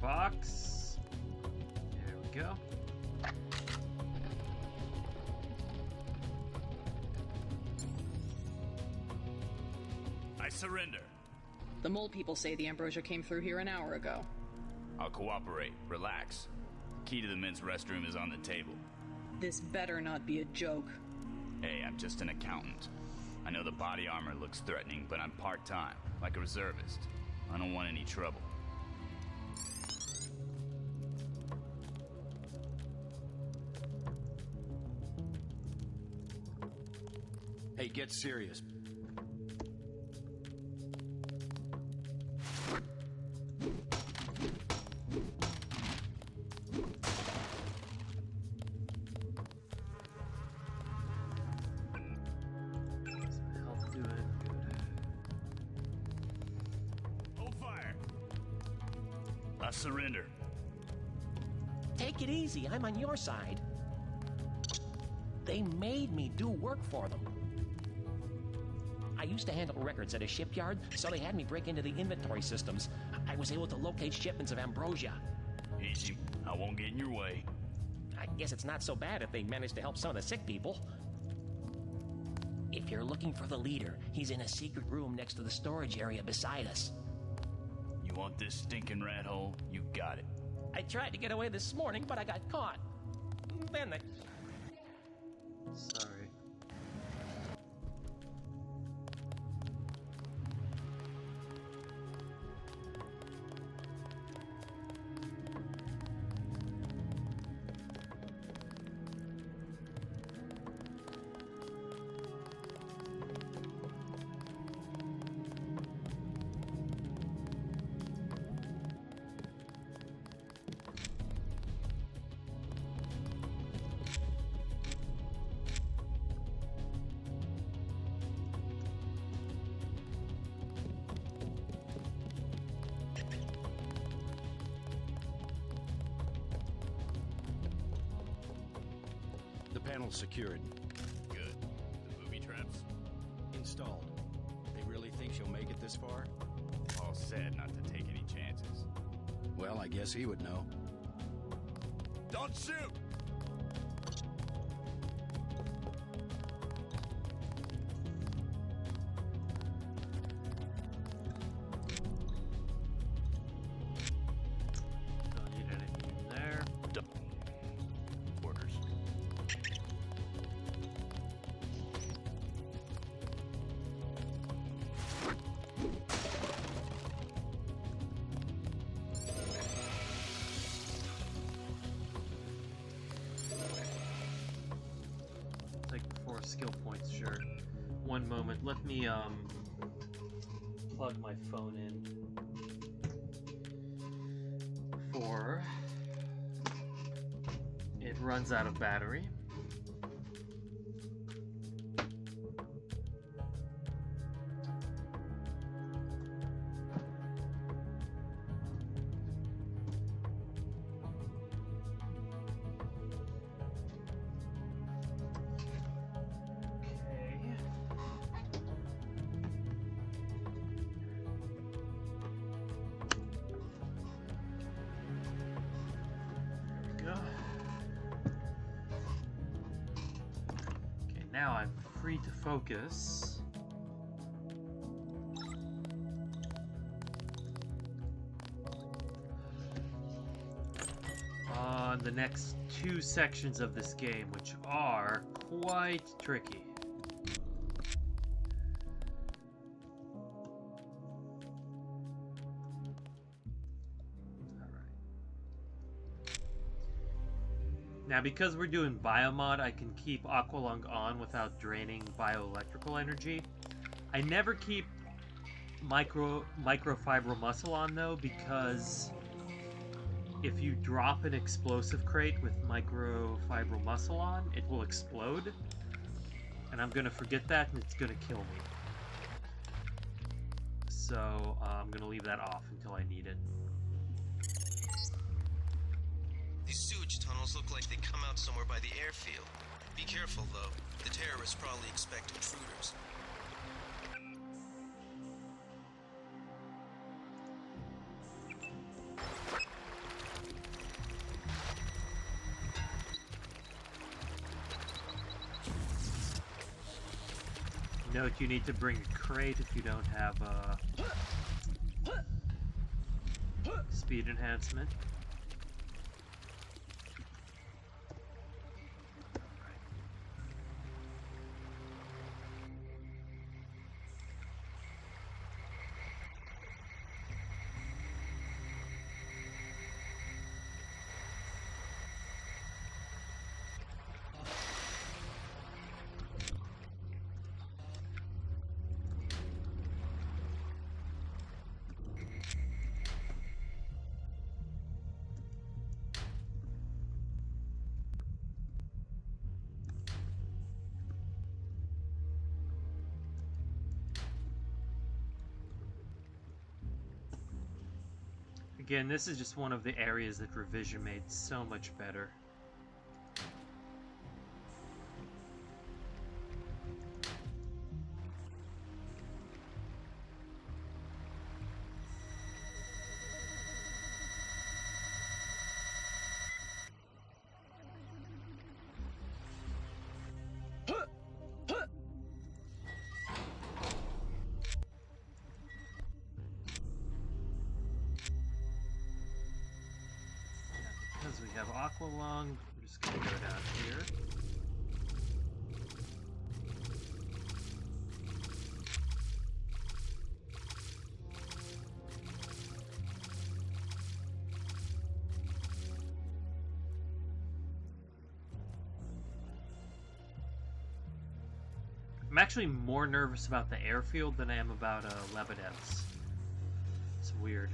box. There we go. I surrender. The mole people say the ambrosia came through here an hour ago. I'll cooperate. Relax. Key to the men's restroom is on the table. This better not be a joke. Hey, I'm just an accountant. I know the body armor looks threatening, but I'm part-time, like a reservist. I don't want any trouble. Hey, get serious. Hold fire. I surrender. Take it easy. I'm on your side. They made me do work for them. I used to handle records at a shipyard, so they had me break into the inventory systems. I was able to locate shipments of ambrosia. Easy. I won't get in your way. I guess it's not so bad if they managed to help some of the sick people. If you're looking for the leader, he's in a secret room next to the storage area beside us. You want this stinking rat hole? You got it. I tried to get away this morning, but I got caught. Then they... Sorry. The panel's secured. Good. The booby traps? Installed. They really think she'll make it this far? All said not to take any chances. Well, I guess he would know. Don't shoot! Don't need anything in there. Orders. Take 4 skill points, sure. One moment, let me plug my phone in before it runs out of battery. Now I'm free to focus on the next 2 sections of this game, which are quite tricky. Now, because we're doing biomod, I can keep Aqualung on without draining bioelectrical energy. I never keep microfibril muscle on, though, because if you drop an explosive crate with microfibril muscle on, it will explode. And I'm gonna forget that, and it's gonna kill me. So, I'm gonna leave that off until I need it. These sewage tunnels look like they come out somewhere by the airfield. Be careful, though. The terrorists probably expect intruders. Note you need to bring a crate if you don't have speed enhancement. Again, this is just one of the areas that Revision made so much better. Because we have Aqualung, we're just going to go down here. I'm actually more nervous about the airfield than I am about Lebedev's. It's weird.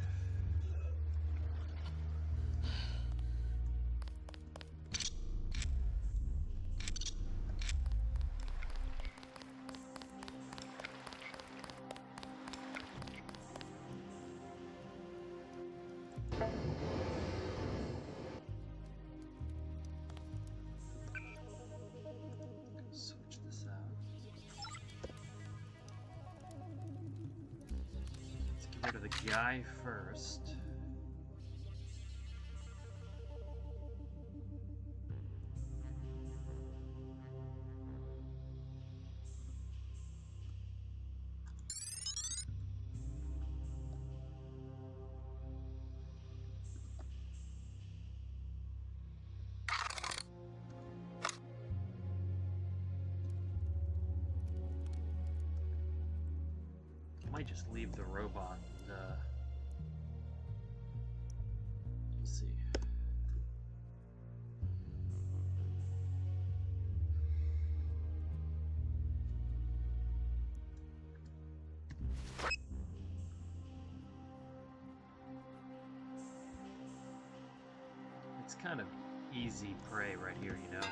Switch this out. Let's get rid of the guy first. Might just leave the robot and we'll see. It's kind of easy prey right here, you know.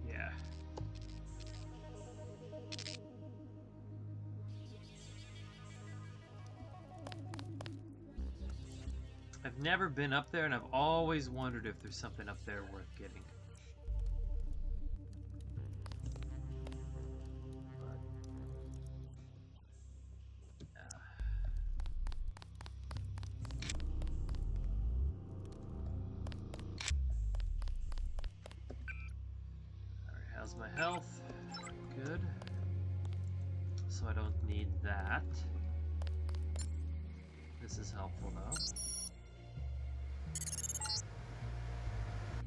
Yeah. I've never been up there, and I've always wondered if there's something up there worth getting. Alright, how's my health? Good. So I don't need that. This is helpful though.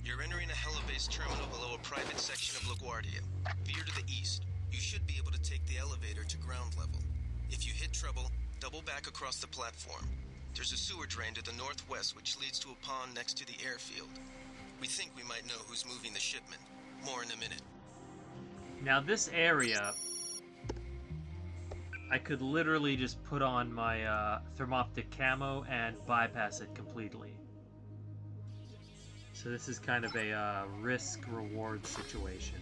You're entering a helibase terminal below a private section of LaGuardia. Veer to the east. You should be able to take the elevator to ground level. If you hit trouble, double back across the platform. There's a sewer drain to the northwest which leads to a pond next to the airfield. We think we might know who's moving the shipment. More in a minute. Now this area, I could literally just put on my thermoptic camo and bypass it completely. So this is kind of a risk-reward situation.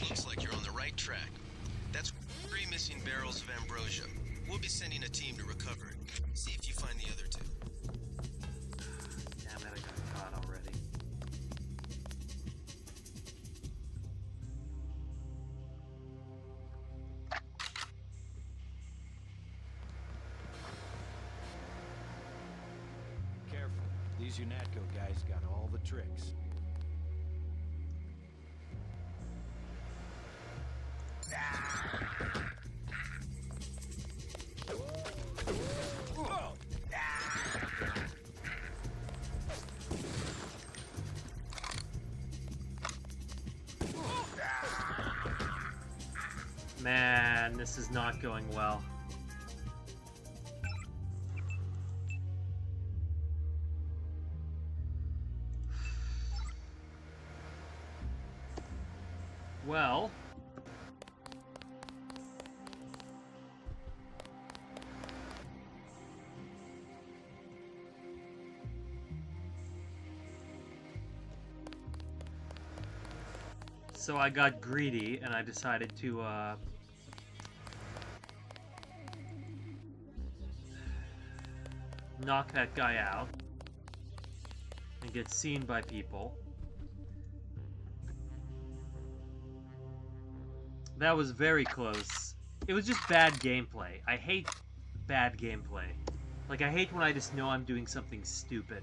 Looks like you're on the right track. That's 3 missing barrels of ambrosia. We'll be sending a team to recover it. See if you find the other 2. Damn it, I got caught already. These UNATCO guys got all the tricks. Man, this is not going well. Well, so I got greedy and I decided to knock that guy out and get seen by people. That was very close. It was just bad gameplay. I hate bad gameplay. Like, I hate when I just know I'm doing something stupid.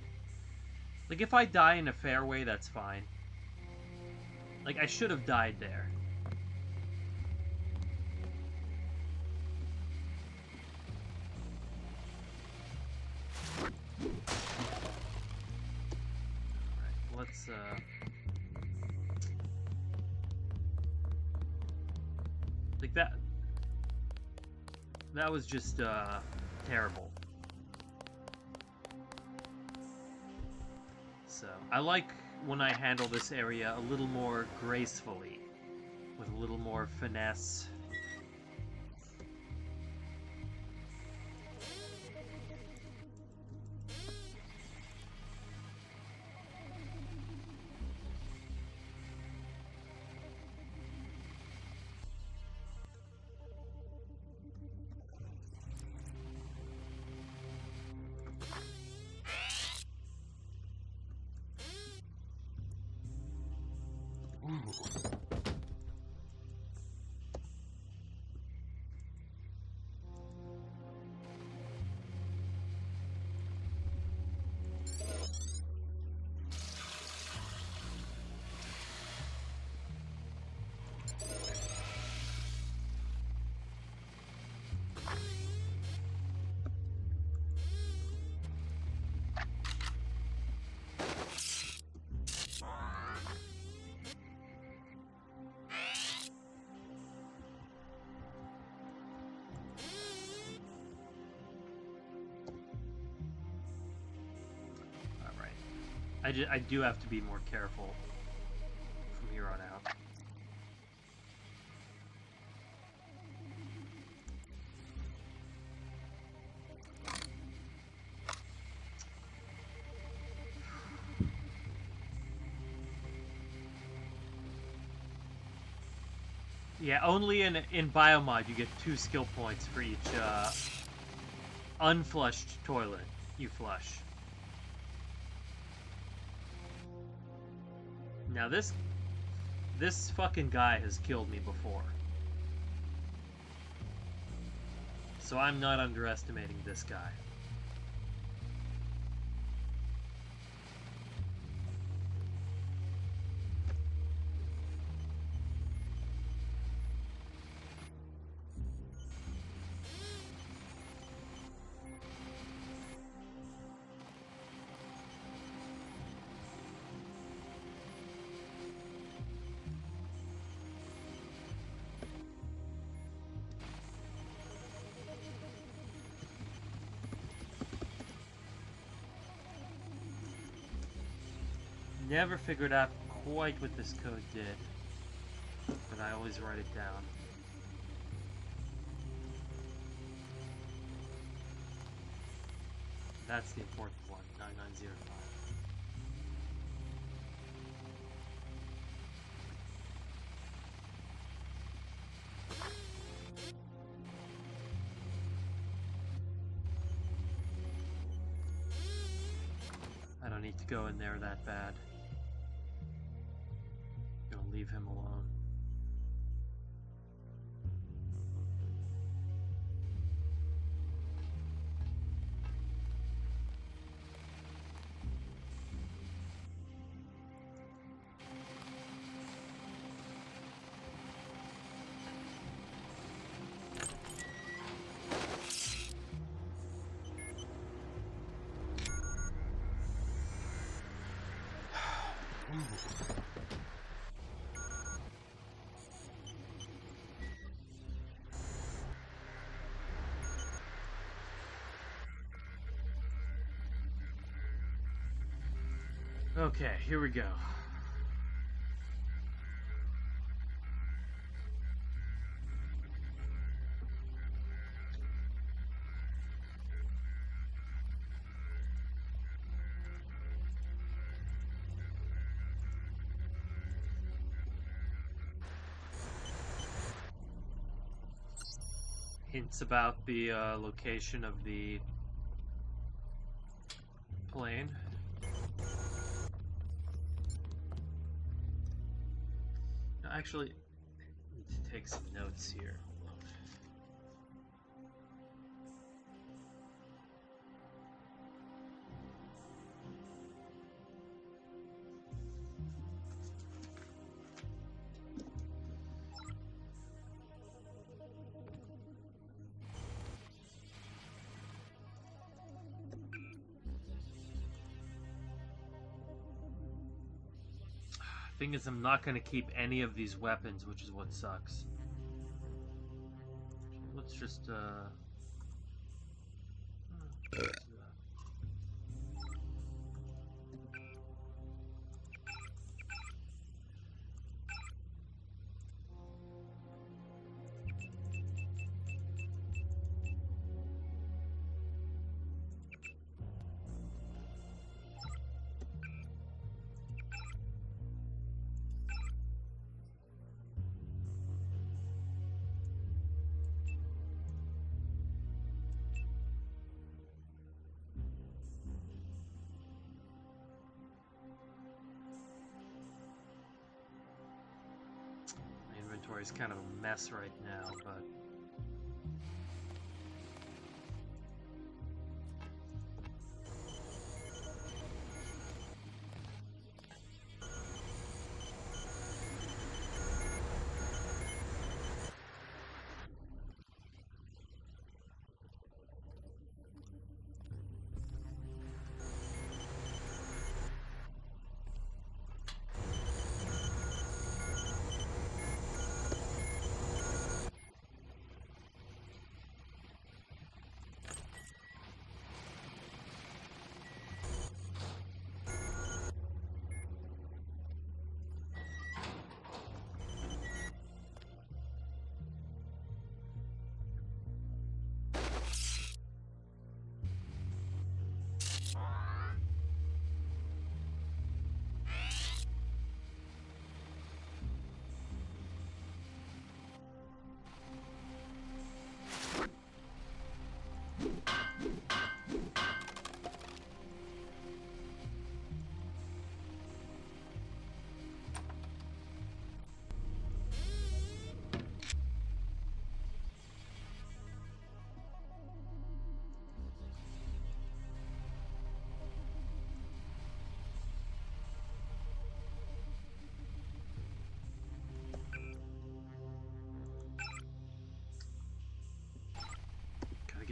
Like, if I die in a fair way, that's fine. Like, I should have died there. Alright, let's, like, that was just, terrible. So, I like when I handle this area a little more gracefully, with a little more finesse. I do have to be more careful from here on out. Yeah, only in Biomod you get 2 skill points for each unflushed toilet you flush. Now this fucking guy has killed me before. So I'm not underestimating this guy. Never figured out quite what this code did, but I always write it down. That's the important one, 9905. I don't need to go in there that bad. Gonna leave him alone. Okay, here we go. Hints about the location of the plane. No, actually, I need to take some notes here. Thing is, I'm not going to keep any of these weapons, which is what sucks. Let's just, inventory is kind of a mess right now, but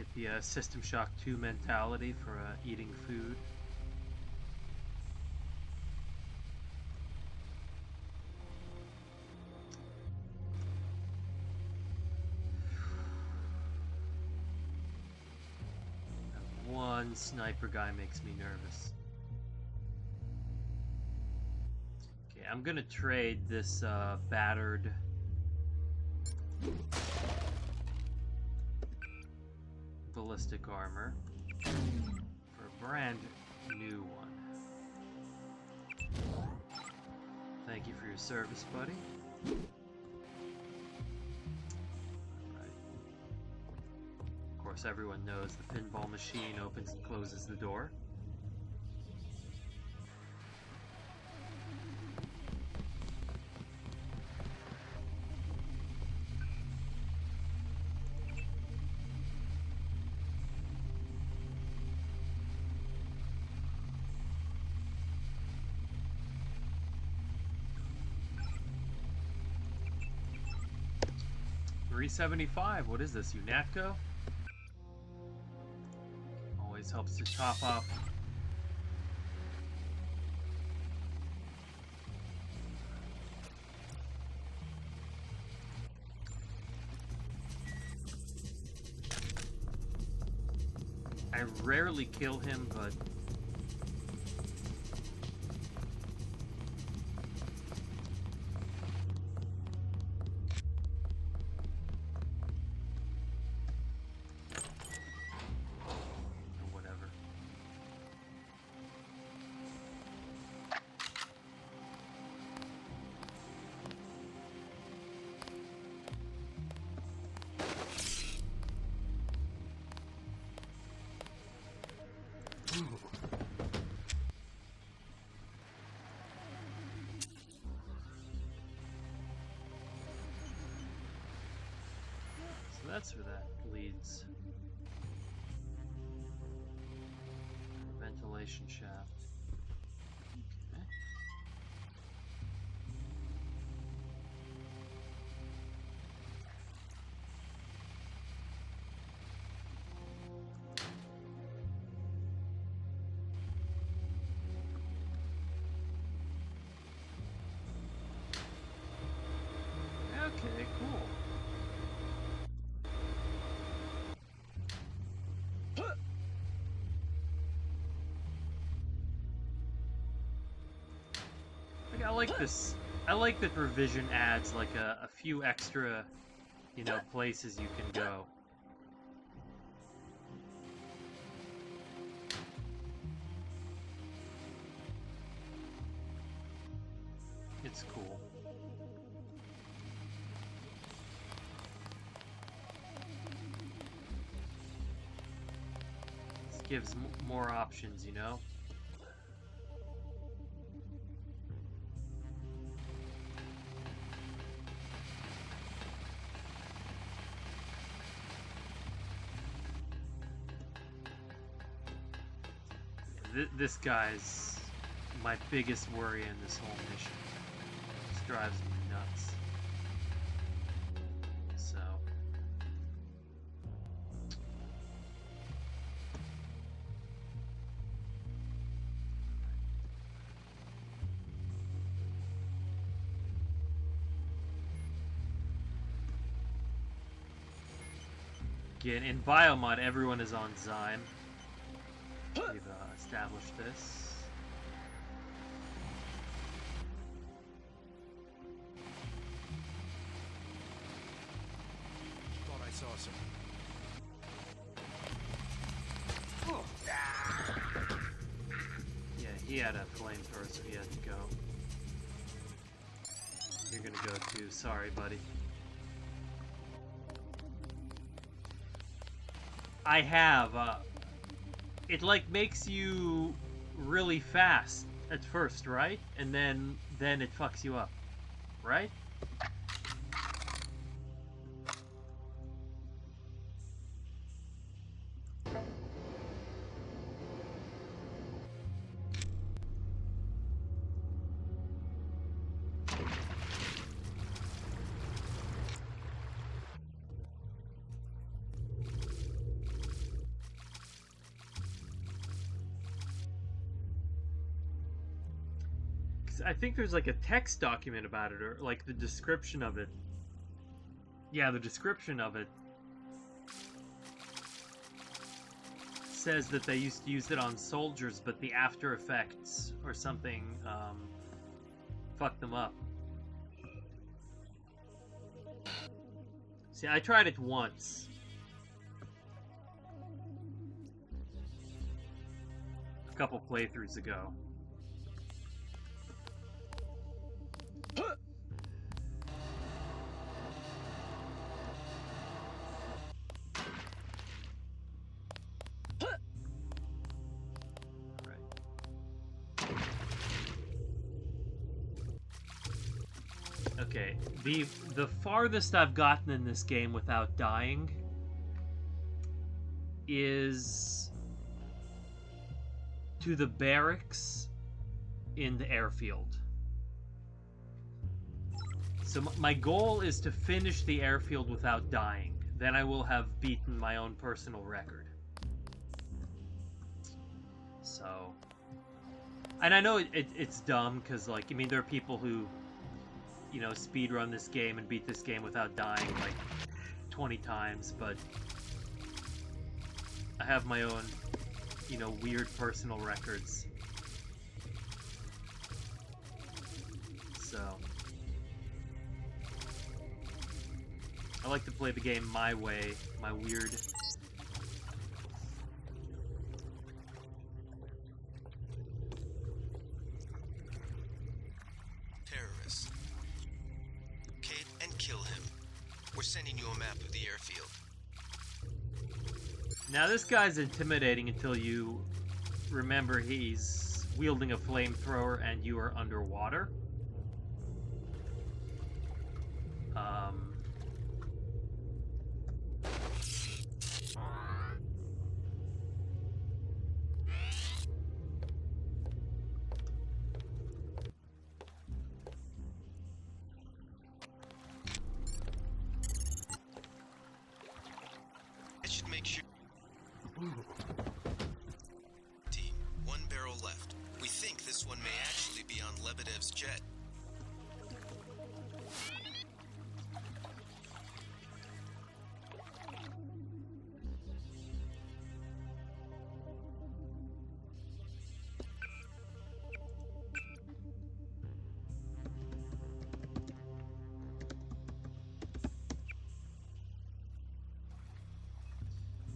get the System Shock 2 mentality for eating food. That one sniper guy makes me nervous. Okay, I'm gonna trade this battered ballistic armor for a brand new one. Thank you for your service, buddy. Alright. Of course, everyone knows the pinball machine opens and closes the door. $375. What is this, UNATCO? Always helps to top off. I rarely kill him, but So that's where that leads. Ventilation shaft. Okay. Okay, cool. Like, I like this. I like that Revision adds like a few extra, you know, places you can go. It's cool. This gives more options, you know? This guy's my biggest worry in this whole mission. This drives me nuts. So. Again, in Biomod, everyone is on Zyme. We've established this. Thought I saw some. Yeah, he had a flamethrower, so he had to go. You're gonna go too. Sorry, buddy. I have, it like makes you really fast at first, right? And then it fucks you up, right? I think there's like a text document about it, or like the description of it. Yeah, the description of it says that they used to use it on soldiers, but the after effects or something fucked them up. See, I tried it once. A couple playthroughs ago. Okay, the farthest I've gotten in this game without dying is to the barracks in the airfield. So my goal is to finish the airfield without dying. Then I will have beaten my own personal record. So... And I know it's dumb, because, like, I mean, there are people who, you know, speedrun this game and beat this game without dying, like, 20 times, but I have my own, you know, weird personal records. So... I like to play the game my way, my weird... Terrorists. Locate and kill him. We're sending you a map of the airfield. Now this guy's intimidating until you remember he's wielding a flamethrower and you are underwater. I should make sure. Team, one barrel left. We think this one may actually be on Lebedev's jet.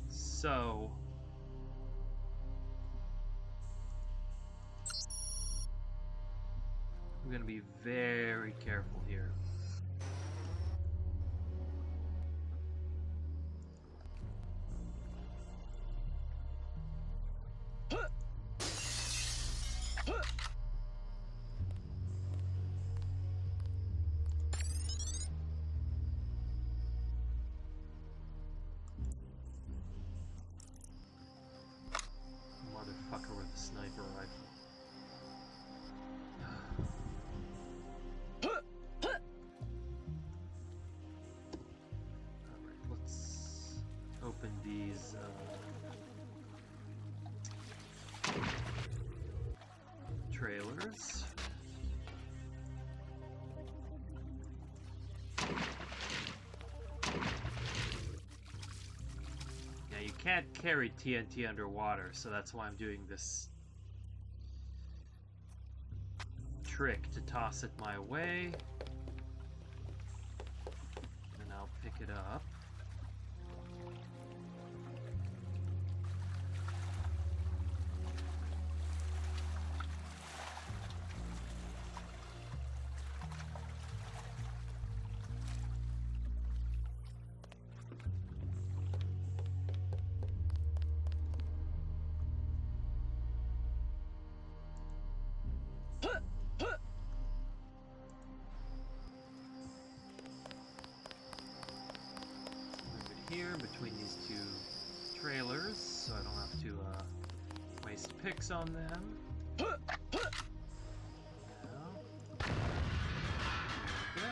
So, I'm going to be very careful here. Motherfucker with a sniper rifle. Alright, let's open these trailers. Now you can't carry TNT underwater, so that's why I'm doing this trick to toss it my way. And I'll pick it up. Here between these two trailers, so I don't have to waste picks on them. Now, there we go.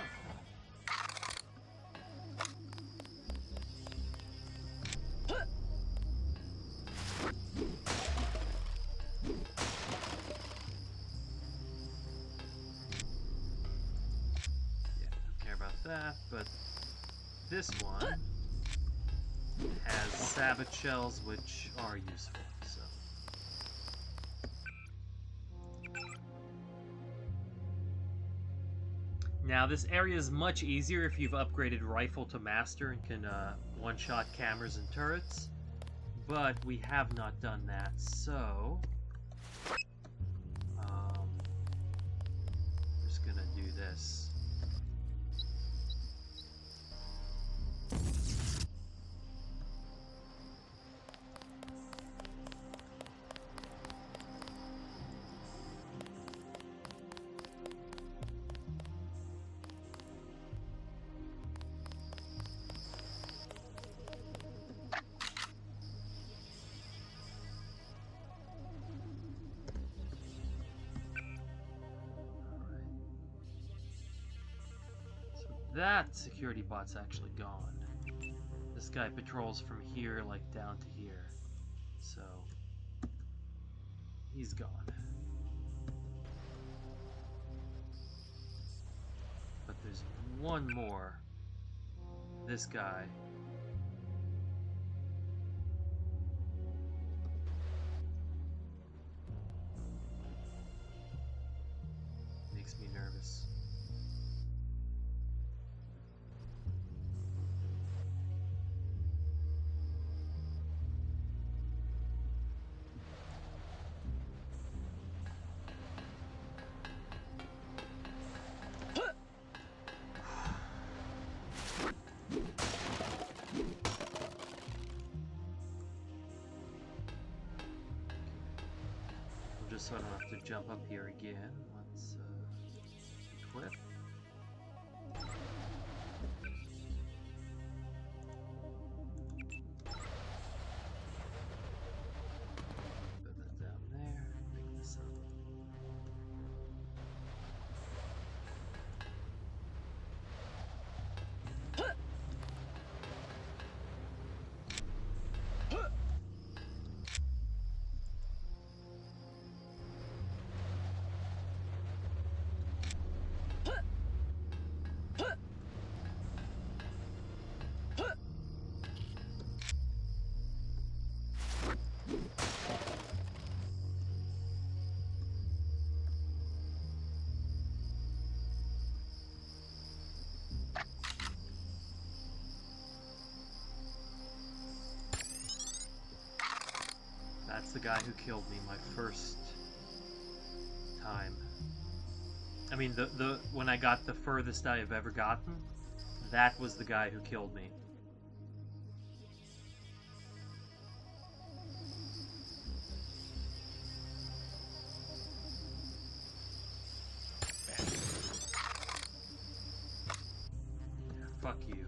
Yeah, don't care about that, but this one has sabot shells, which are useful. So, now this area is much easier if you've upgraded rifle to master and can one-shot cameras and turrets, but we have not done that. So, I'm just gonna do this. That security bot's actually gone. This guy patrols from here, like, down to here. So, he's gone. But there's one more. This guy. Makes me nervous. just so I don't have to jump up here again. Let's equip. Put that down there. Pick this up. That's the guy who killed me my first time. I mean, the when I got the furthest I have ever gotten, that was the guy who killed me. Fuck you.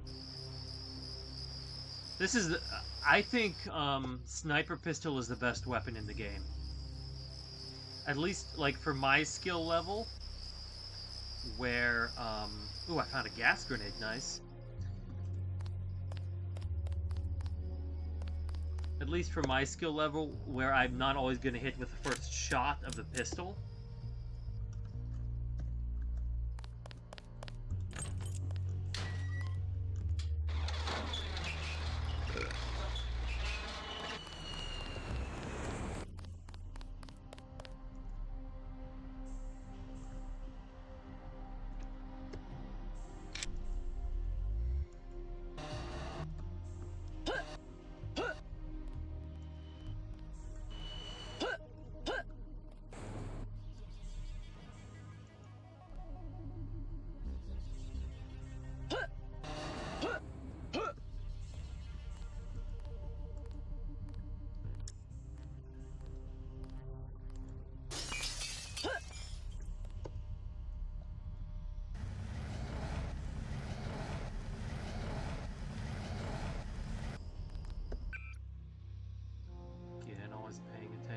This is the, I think sniper pistol is the best weapon in the game. At least, like, for my skill level, where, ooh, I found a gas grenade, nice. At least for my skill level, where I'm not always going to hit with the first shot of the pistol.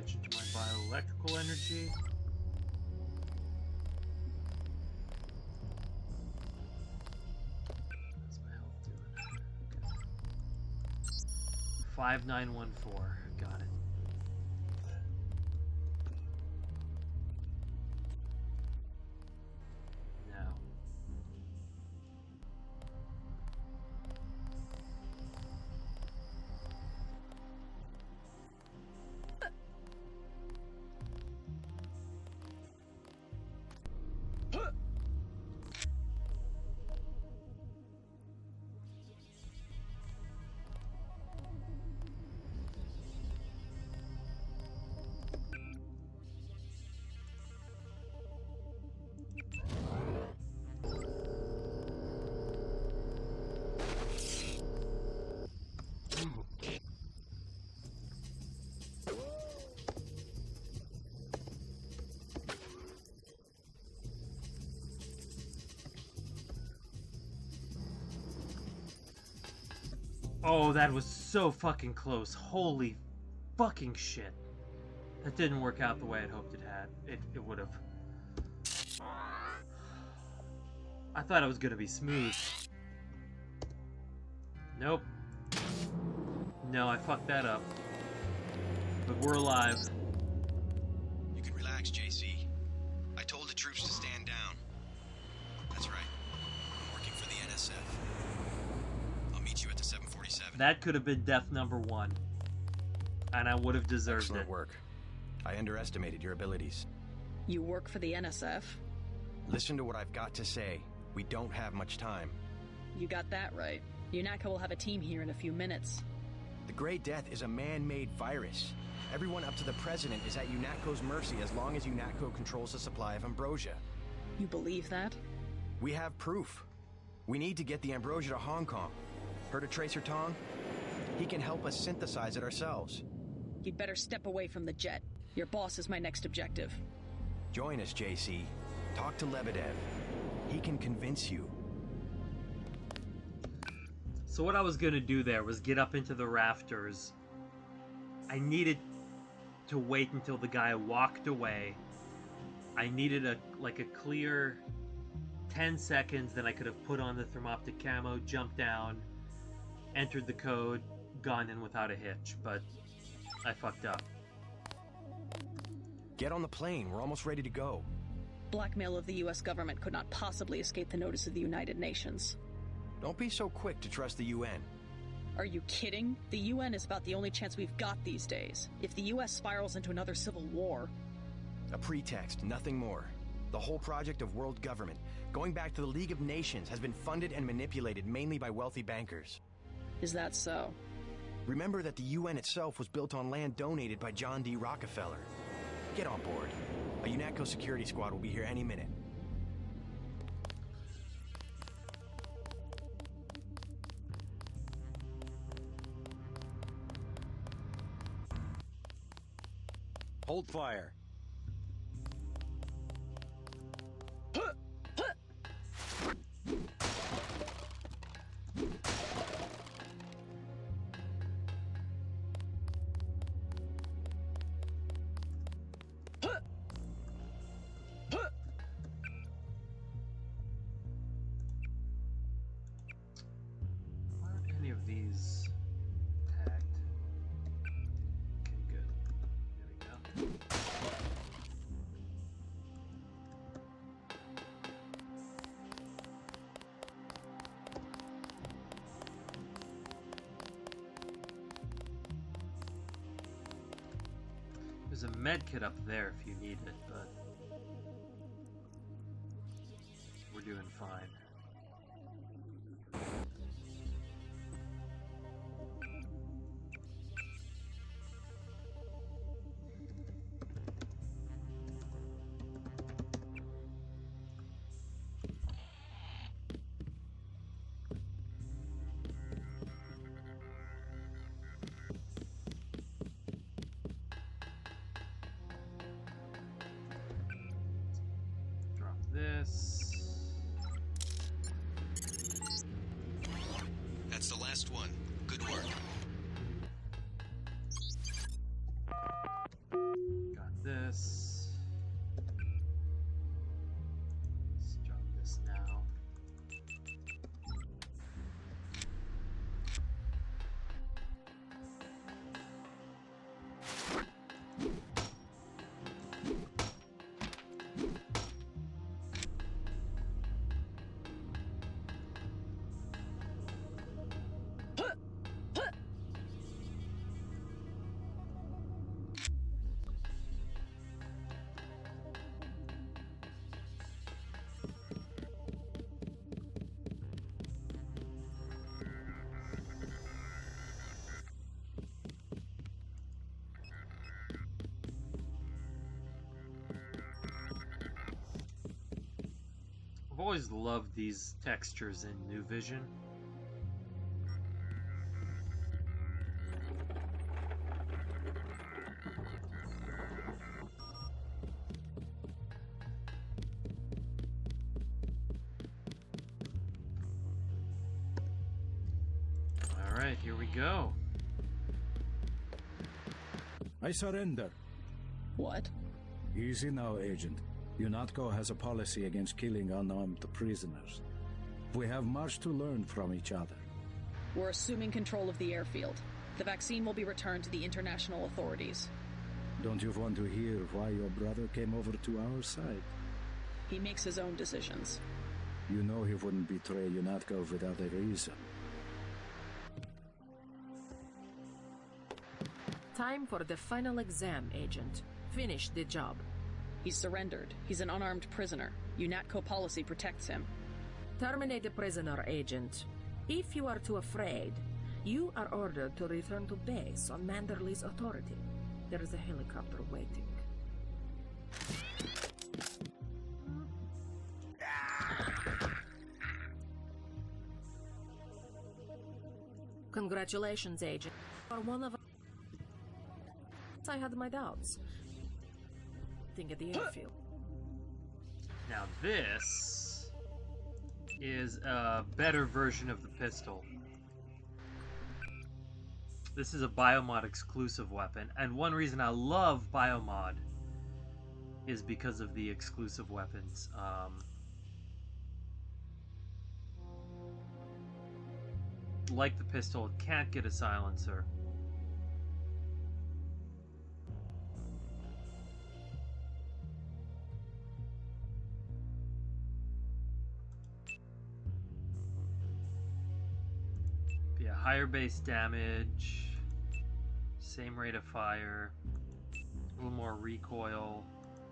To my bioelectrical energy. What's my health doing? Okay. 5914. Got it. Now. Oh, that was so fucking close. Holy fucking shit. That didn't work out the way I'd hoped it had. It would have. I thought it was gonna be smooth. Nope. No, I fucked that up. But we're alive. You can relax, JC. I told the troops to stand down. That's right. I'm working for the NSF. I'll meet you at the 747. That could have been death number 1. And I would have deserved Excellent it. work. I underestimated your abilities. You work for the NSF? Listen to what I've got to say. We don't have much time. You got that right. UNATCO will have a team here in a few minutes. The Grey Death is a man-made virus. Everyone up to the President is at UNATCO's mercy as long as UNATCO controls the supply of ambrosia. You believe that? We have proof. We need to get the ambrosia to Hong Kong. Heard of Tracer Tong? He can help us synthesize it ourselves. You'd better step away from the jet. Your boss is my next objective. Join us, JC. Talk to Lebedev. He can convince you. So what I was gonna do there was get up into the rafters. I needed to wait until the guy walked away. I needed a clear 10 seconds, then I could have put on the thermoptic camo, jumped down, entered the code, gone in without a hitch, but I fucked up. Get on the plane. We're almost ready to go. Blackmail of the US government could not possibly escape the notice of the United Nations. Don't be so quick to trust the UN. Are you kidding? The UN is about the only chance we've got these days. If the US spirals into another civil war... A pretext, nothing more. The whole project of world government, going back to the League of Nations, has been funded and manipulated mainly by wealthy bankers. Is that so? Remember that the UN itself was built on land donated by John D. Rockefeller. Get on board. A UNATCO security squad will be here any minute. Hold fire. Aren't any of these tagged? Okay, good. There we go. There's a med kit up there if you need it, but we're doing fine. Drop this. That's the last one. Good work. Got this. Let's drop this now. I've always loved these textures in New Vision. Alright, here we go. I surrender. What? Easy now, Agent. UNATCO has a policy against killing unarmed prisoners. We have much to learn from each other. We're assuming control of the airfield. The vaccine will be returned to the international authorities. Don't you want to hear why your brother came over to our side? He makes his own decisions. You know he wouldn't betray UNATCO without a reason. Time for the final exam, Agent. Finish the job. He's surrendered. He's an unarmed prisoner. UNATCO policy protects him. Terminate the prisoner, Agent. If you are too afraid, you are ordered to return to base on Manderley's authority. There is a helicopter waiting. Congratulations, Agent. You are one of us. I had my doubts. meeting at the airfield. Now this is a better version of the pistol. This is a Biomod exclusive weapon, and one reason I love Biomod is because of the exclusive weapons. Like the pistol, it can't get a silencer. Yeah, higher base damage, same rate of fire, a little more recoil,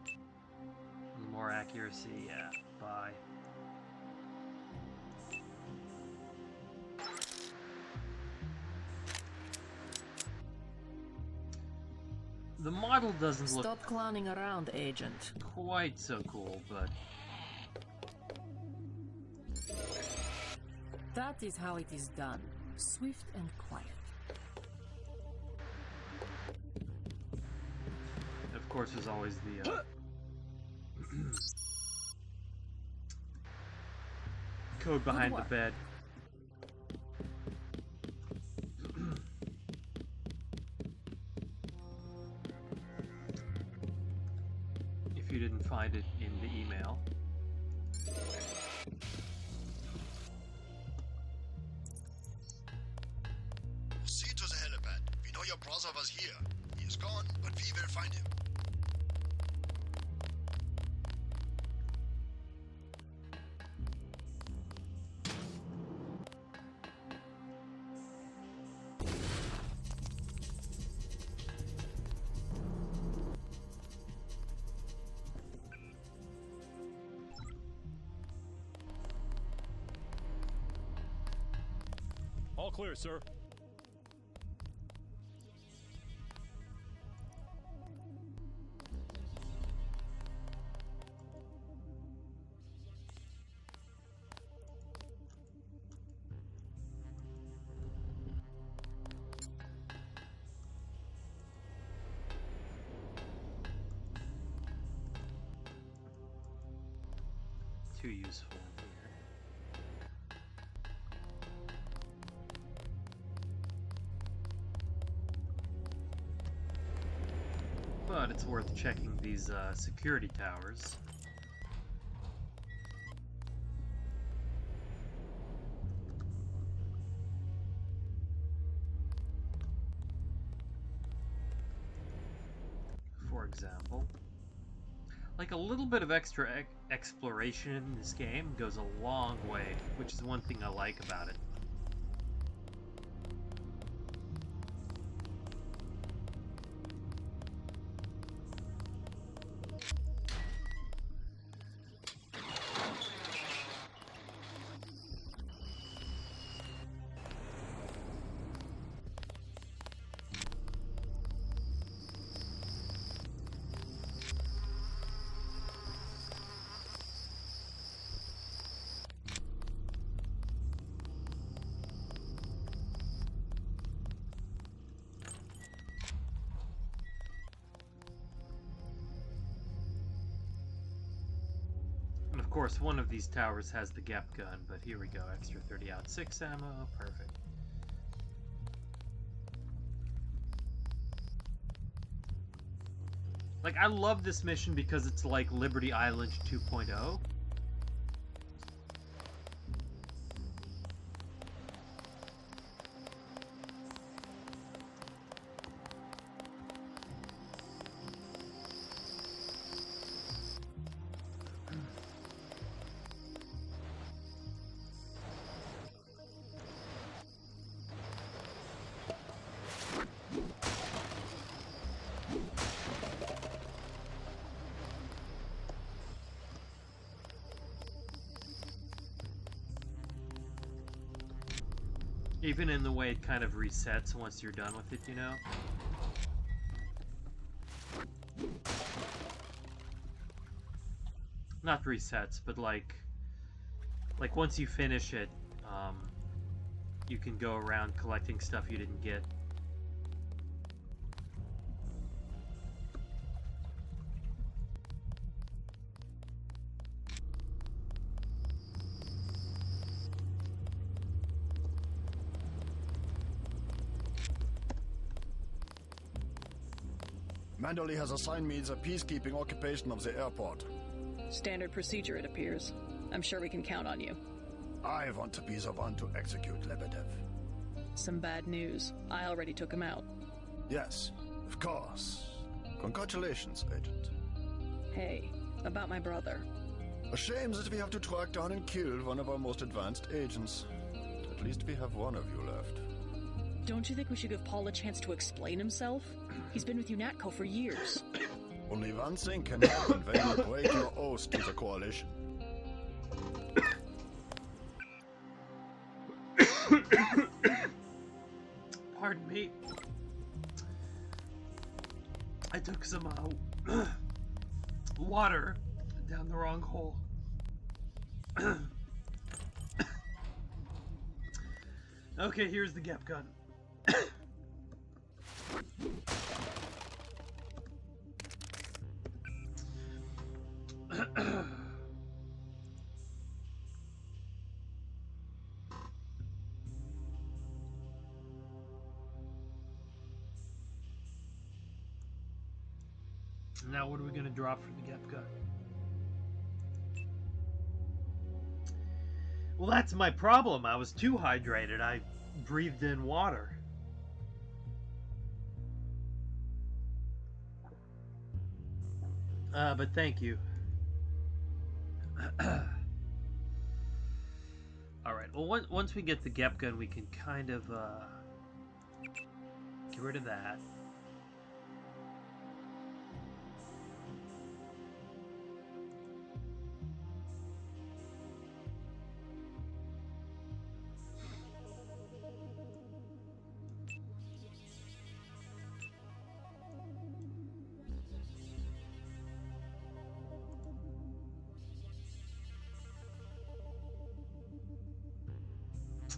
a little more accuracy. Yeah, bye. The model doesn't look Stop clowning around, Agent. quite so cool, but That is how it is done. Swift and quiet. of course there's always the code behind the bed. If you didn't find it in the email. See to the helipad. We know your brother was here. He is gone, but we will find him. All clear, sir. Too useful here. But it's worth checking these security towers. For example, like a little bit of extra exploration in this game goes a long way, which is one thing I like about it. And of course, one of these towers has the gap gun, but here we go, extra 30-06 ammo, perfect. Like, I love this mission because it's like Liberty Island 2.0. Even in the way it kind of resets once you're done with it, you know? Not resets, but like once you finish it, you can go around collecting stuff you didn't get. Manderley has assigned me the peacekeeping occupation of the airport. Standard procedure, it appears. I'm sure we can count on you. I want to be the one to execute Lebedev. Some bad news. I already took him out. Yes, of course. Congratulations, Agent. Hey, about my brother. A shame that we have to track down and kill one of our most advanced agents. At least we have one of you left. Don't you think we should give Paul a chance to explain himself? He's been with UNATCO for years. Only one thing can happen when you break your oath to the Coalition. Pardon me. I took some water down the wrong hole. Okay, here's the Gep gun. Now what are we going to drop from the Gep gun? Well, that's my problem. I was too hydrated. I breathed in water. But thank you. Alright, well, once we get the Gep gun, we can kind of, get rid of that.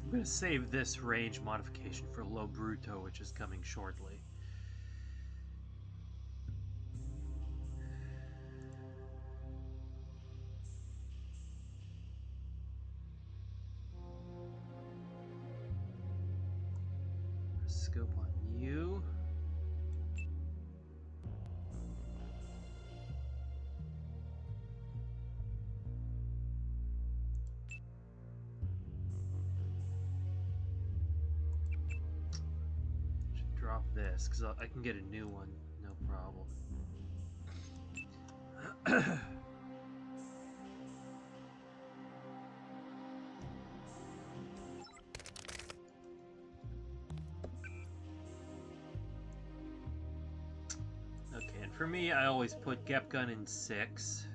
I'm going to save this range modification for low Bruto, which is coming shortly. Scope on you. Drop this, because I can get a new one, no problem. Okay, and for me, I always put Gep gun in 6.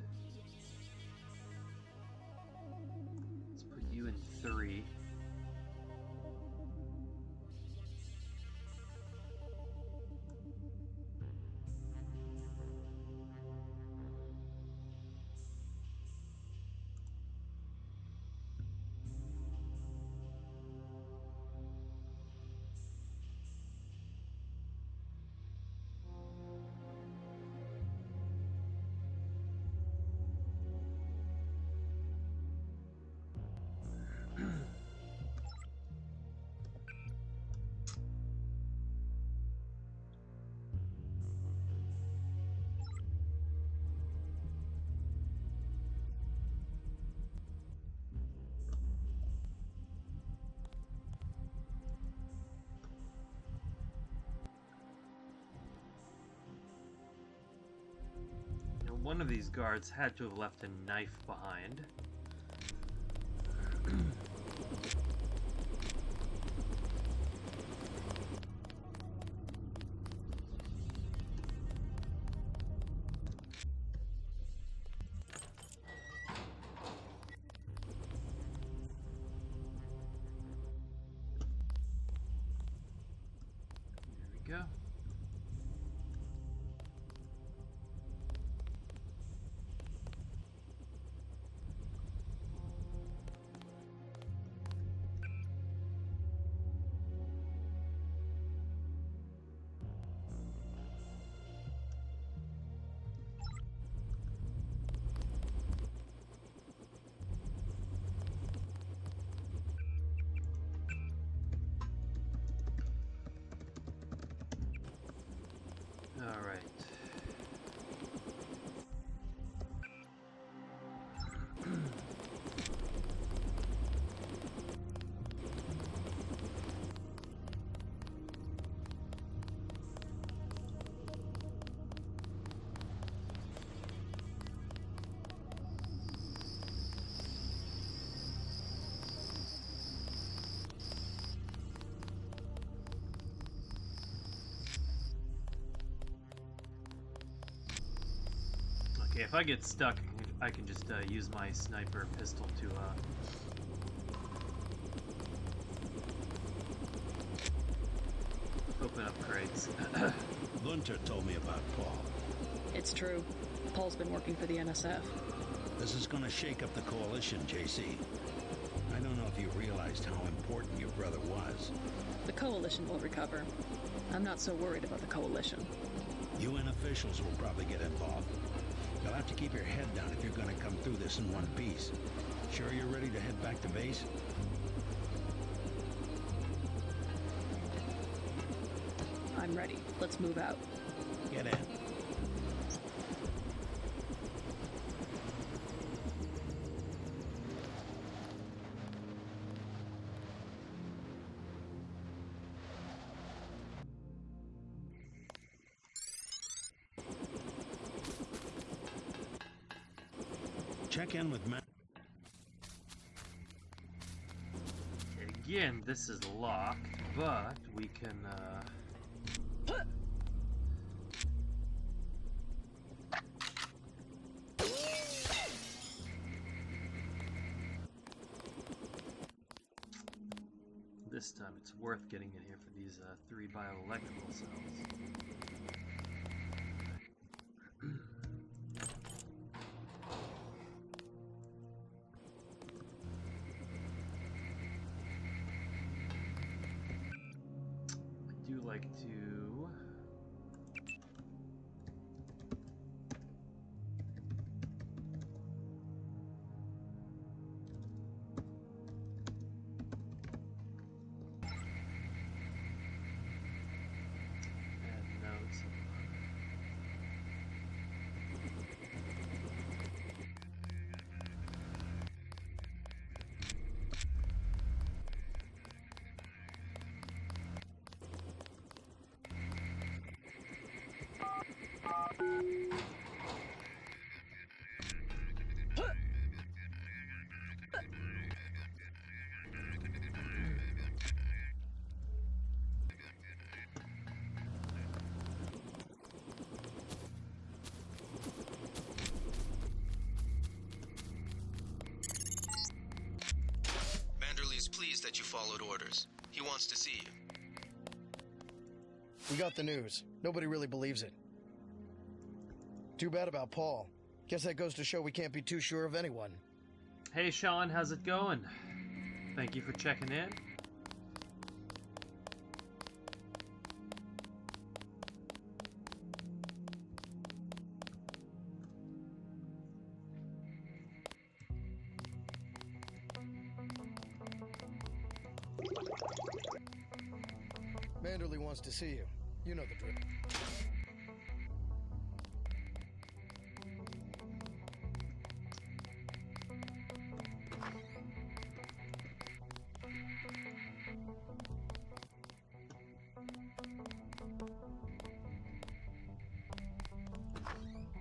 Let's put you in 3. One of these guards had to have left a knife behind. There we go. All right. Okay, if I get stuck, I can just use my sniper pistol to open up crates. Gunter told me about Paul. It's true. Paul's been working for the NSF. This is gonna shake up the coalition, JC. I don't know if you realized how important your brother was. The coalition will recover. I'm not so worried about the coalition. UN officials will probably get involved. You'll have to keep your head down if you're gonna come through this in one piece. Sure you're ready to head back to base? I'm ready. Let's move out. Get in. Check in with Matt. Again, this is locked, but we can, this time it's worth getting in here for these 3 bioelectrical cells. I do like to add notes. Vanderlee's pleased that you followed orders. He wants to see you. We got the news. Nobody really believes it. Too bad about Paul. Guess that goes to show we can't be too sure of anyone. Hey Sean, how's it going? Thank you for checking in. Manderley wants to see you. You know the drill.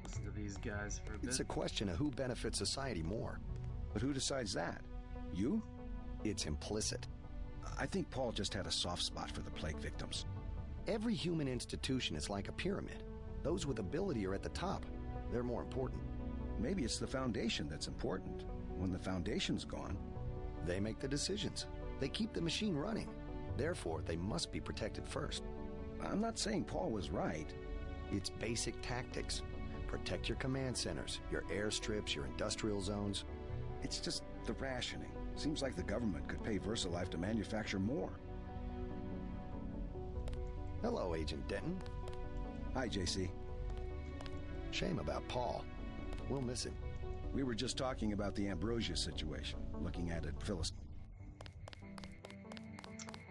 Listen to these guys for a bit. It's a question of who benefits society more. But who decides that? You? It's implicit. I think Paul just had a soft spot for the plague victims. Every human institution is like a pyramid. Those with ability are at the top. They're more important. Maybe it's the Foundation that's important. When the Foundation's gone... They make the decisions. They keep the machine running. Therefore, they must be protected first. I'm not saying Paul was right. It's basic tactics. Protect your command centers, your airstrips, your industrial zones. It's just the rationing. Seems like the government could pay VersaLife to manufacture more. Hello, Agent Denton. Hi, JC. Shame about Paul. We'll miss him. We were just talking about the Ambrosia situation, looking at it philosophically.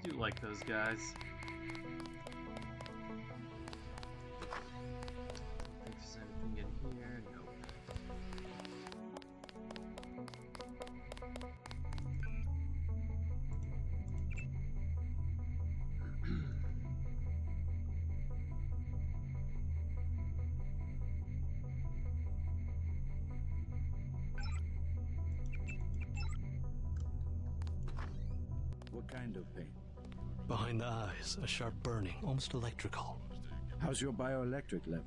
Do like those guys. Think there's anything in here? Nope. What kind of pain? Behind the eyes, a sharp burning, almost electrical. How's your bioelectric level?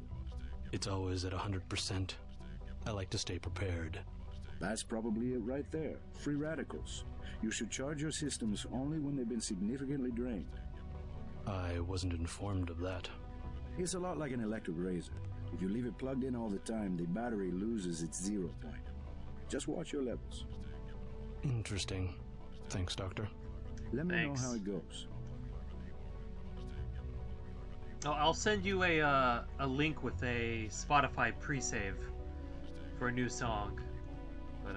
It's always at 100%. I like to stay prepared. That's probably it right there. Free radicals. You should charge your systems only when they've been significantly drained. I wasn't informed of that. It's a lot like an electric razor. If you leave it plugged in all the time, the battery loses its 0 point. Just watch your levels. Interesting. Thanks, Doctor. Let me know how it goes. I'll send you a link with a Spotify pre-save for a new song. But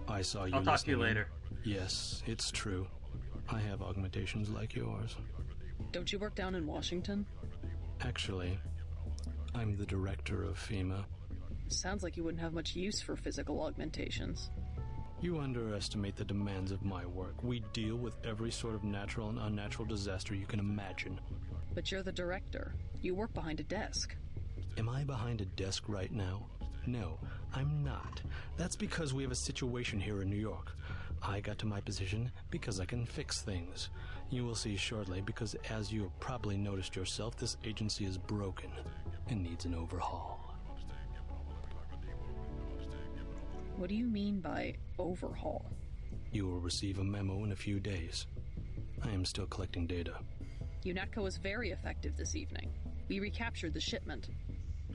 I saw you. I'll talk to you listening in. later. Yes, it's true. I have augmentations like yours. Don't you work down in Washington? Actually, I'm the director of FEMA. Sounds like you wouldn't have much use for physical augmentations. You underestimate the demands of my work. We deal with every sort of natural and unnatural disaster you can imagine. But you're the director. You work behind a desk. Am I behind a desk right now? No, I'm not. That's because we have a situation here in New York. I got to my position because I can fix things. You will see shortly because, as you have probably noticed yourself, this agency is broken and needs an overhaul. What do you mean by overhaul? You will receive a memo in a few days. I am still collecting data. UNATCO was very effective this evening. We recaptured the shipment.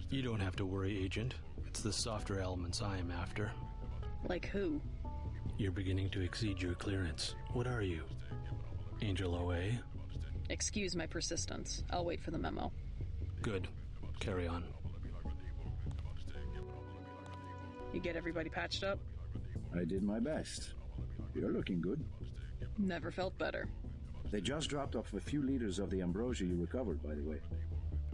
You don't have to worry, Agent. It's the softer elements I am after. Like who? You're beginning to exceed your clearance. What are you? Angel OA? Excuse my persistence. I'll wait for the memo. Good. Carry on. You get everybody patched up? I did my best. You're looking good. Never felt better. They just dropped off a few liters of the ambrosia you recovered, by the way.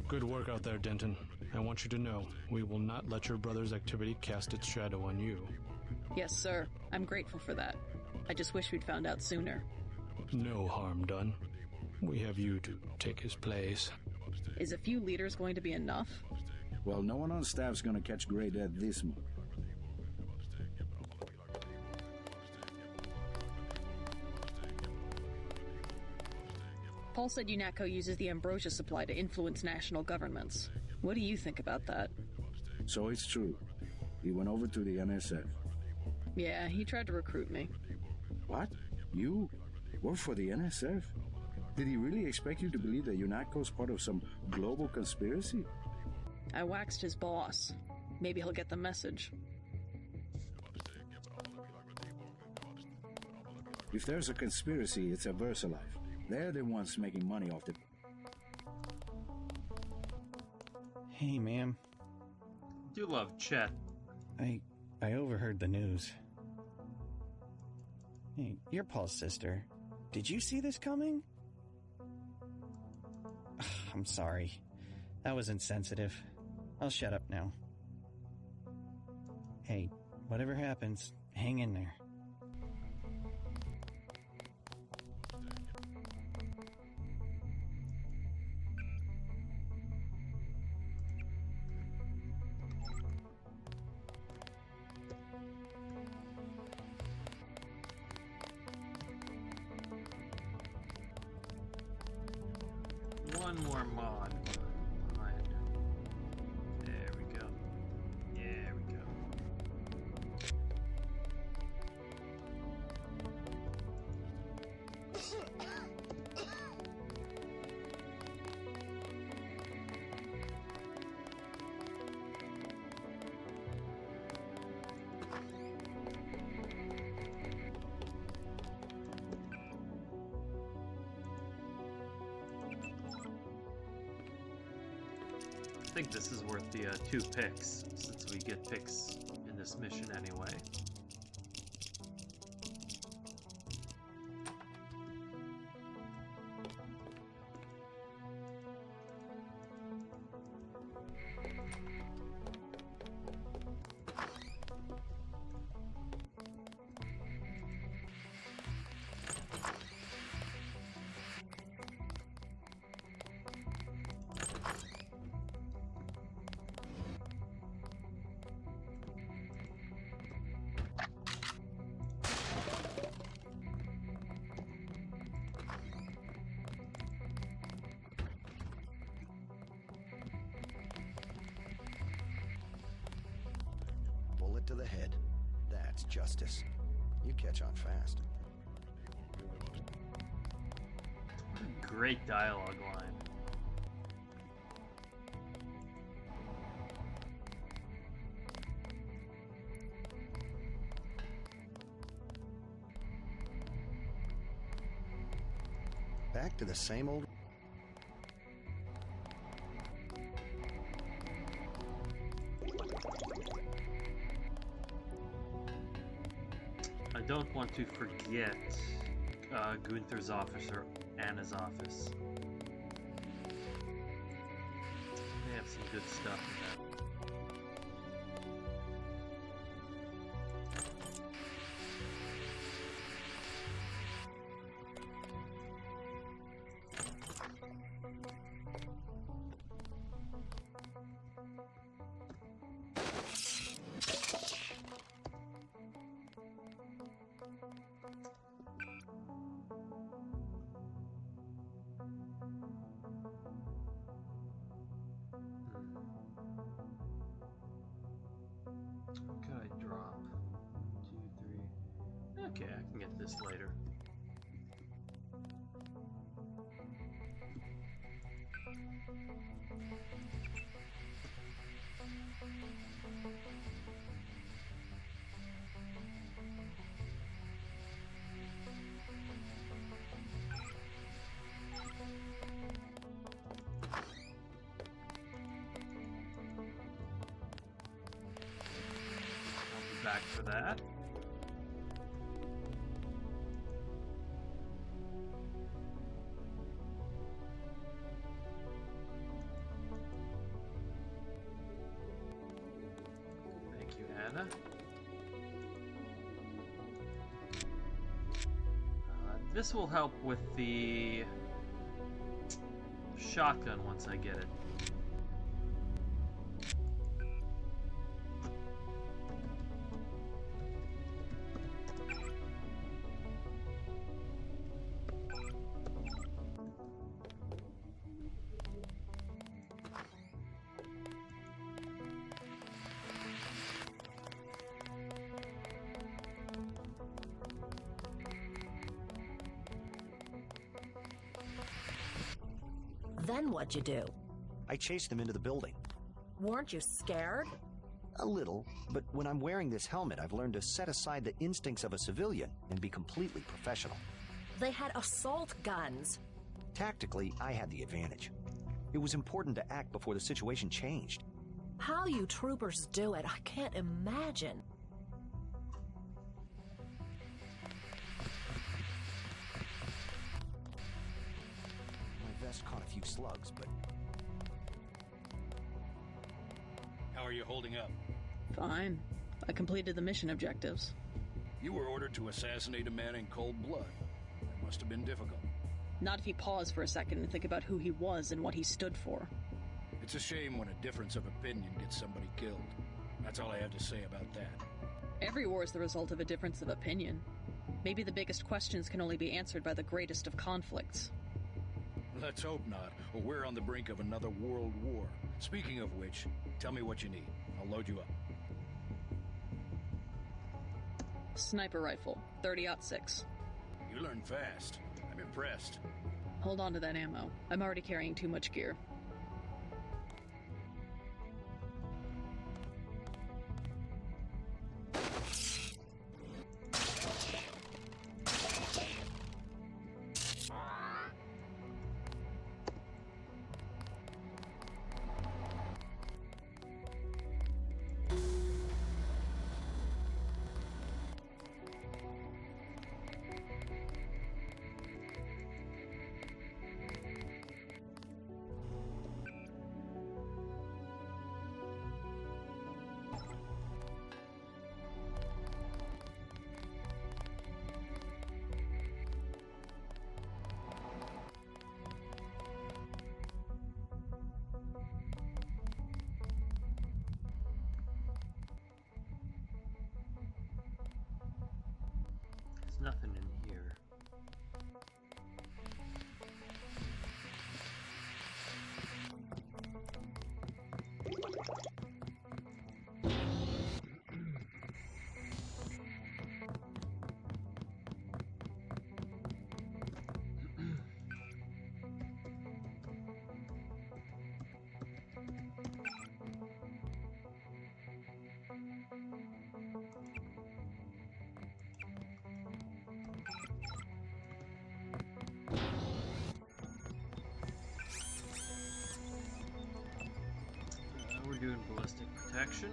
Good work out there, Denton. I want you to know, we will not let your brother's activity cast its shadow on you. Yes, sir. I'm grateful for that. I just wish we'd found out sooner. No harm done. We have you to take his place. Is a few liters going to be enough? Well, no one on staff's gonna catch Grey Death this month. Paul said UNATCO uses the ambrosia supply to influence national governments. What do you think about that? So it's true. He went over to the NSF. Yeah, he tried to recruit me. What? You? Work for the NSF? Did he really expect you to believe that UNATCO's part of some global conspiracy? I waxed his boss. Maybe he'll get the message. If there's a conspiracy, it's a VersaLife. They're the ones making money off it. Hey, ma'am. Do love Chet. I overheard the news. Hey, you're Paul's sister. Did you see this coming? I'm sorry. That was insensitive. I'll shut up now. Hey, whatever happens, hang in there. One more mod behind. There we go. There we go. I think this is worth the 2 picks, since we get picks in this mission anyway. head. That's justice. You catch on fast. Great dialogue line. Back to the same old... I don't want to forget Gunther's office or Anna's office. They have some good stuff in that. Could I drop 2, 3? Okay, I can get this later. Back for that. Thank you, Anna. This will help with the shotgun once I get it. Then what'd you do? I chased them into the building. Weren't you scared? A little, but when I'm wearing this helmet, I've learned to set aside the instincts of a civilian and be completely professional. They had assault guns. Tactically, I had the advantage. It was important to act before the situation changed. How you troopers do it, I can't imagine. My vest caught a few slugs, but... How are you holding up? Fine. I completed the mission objectives. You were ordered to assassinate a man in cold blood. That must have been difficult. Not if you pause for a second and think about who he was and what he stood for. It's a shame when a difference of opinion gets somebody killed. That's all I have to say about that. Every war is the result of a difference of opinion. Maybe the biggest questions can only be answered by the greatest of conflicts. Let's hope not, or we're on the brink of another world war. Speaking of which, tell me what you need. I'll load you up. Sniper rifle, 30-06. You learn fast. I'm impressed. Hold on to that ammo. I'm already carrying too much gear. Dragoon ballistic protection.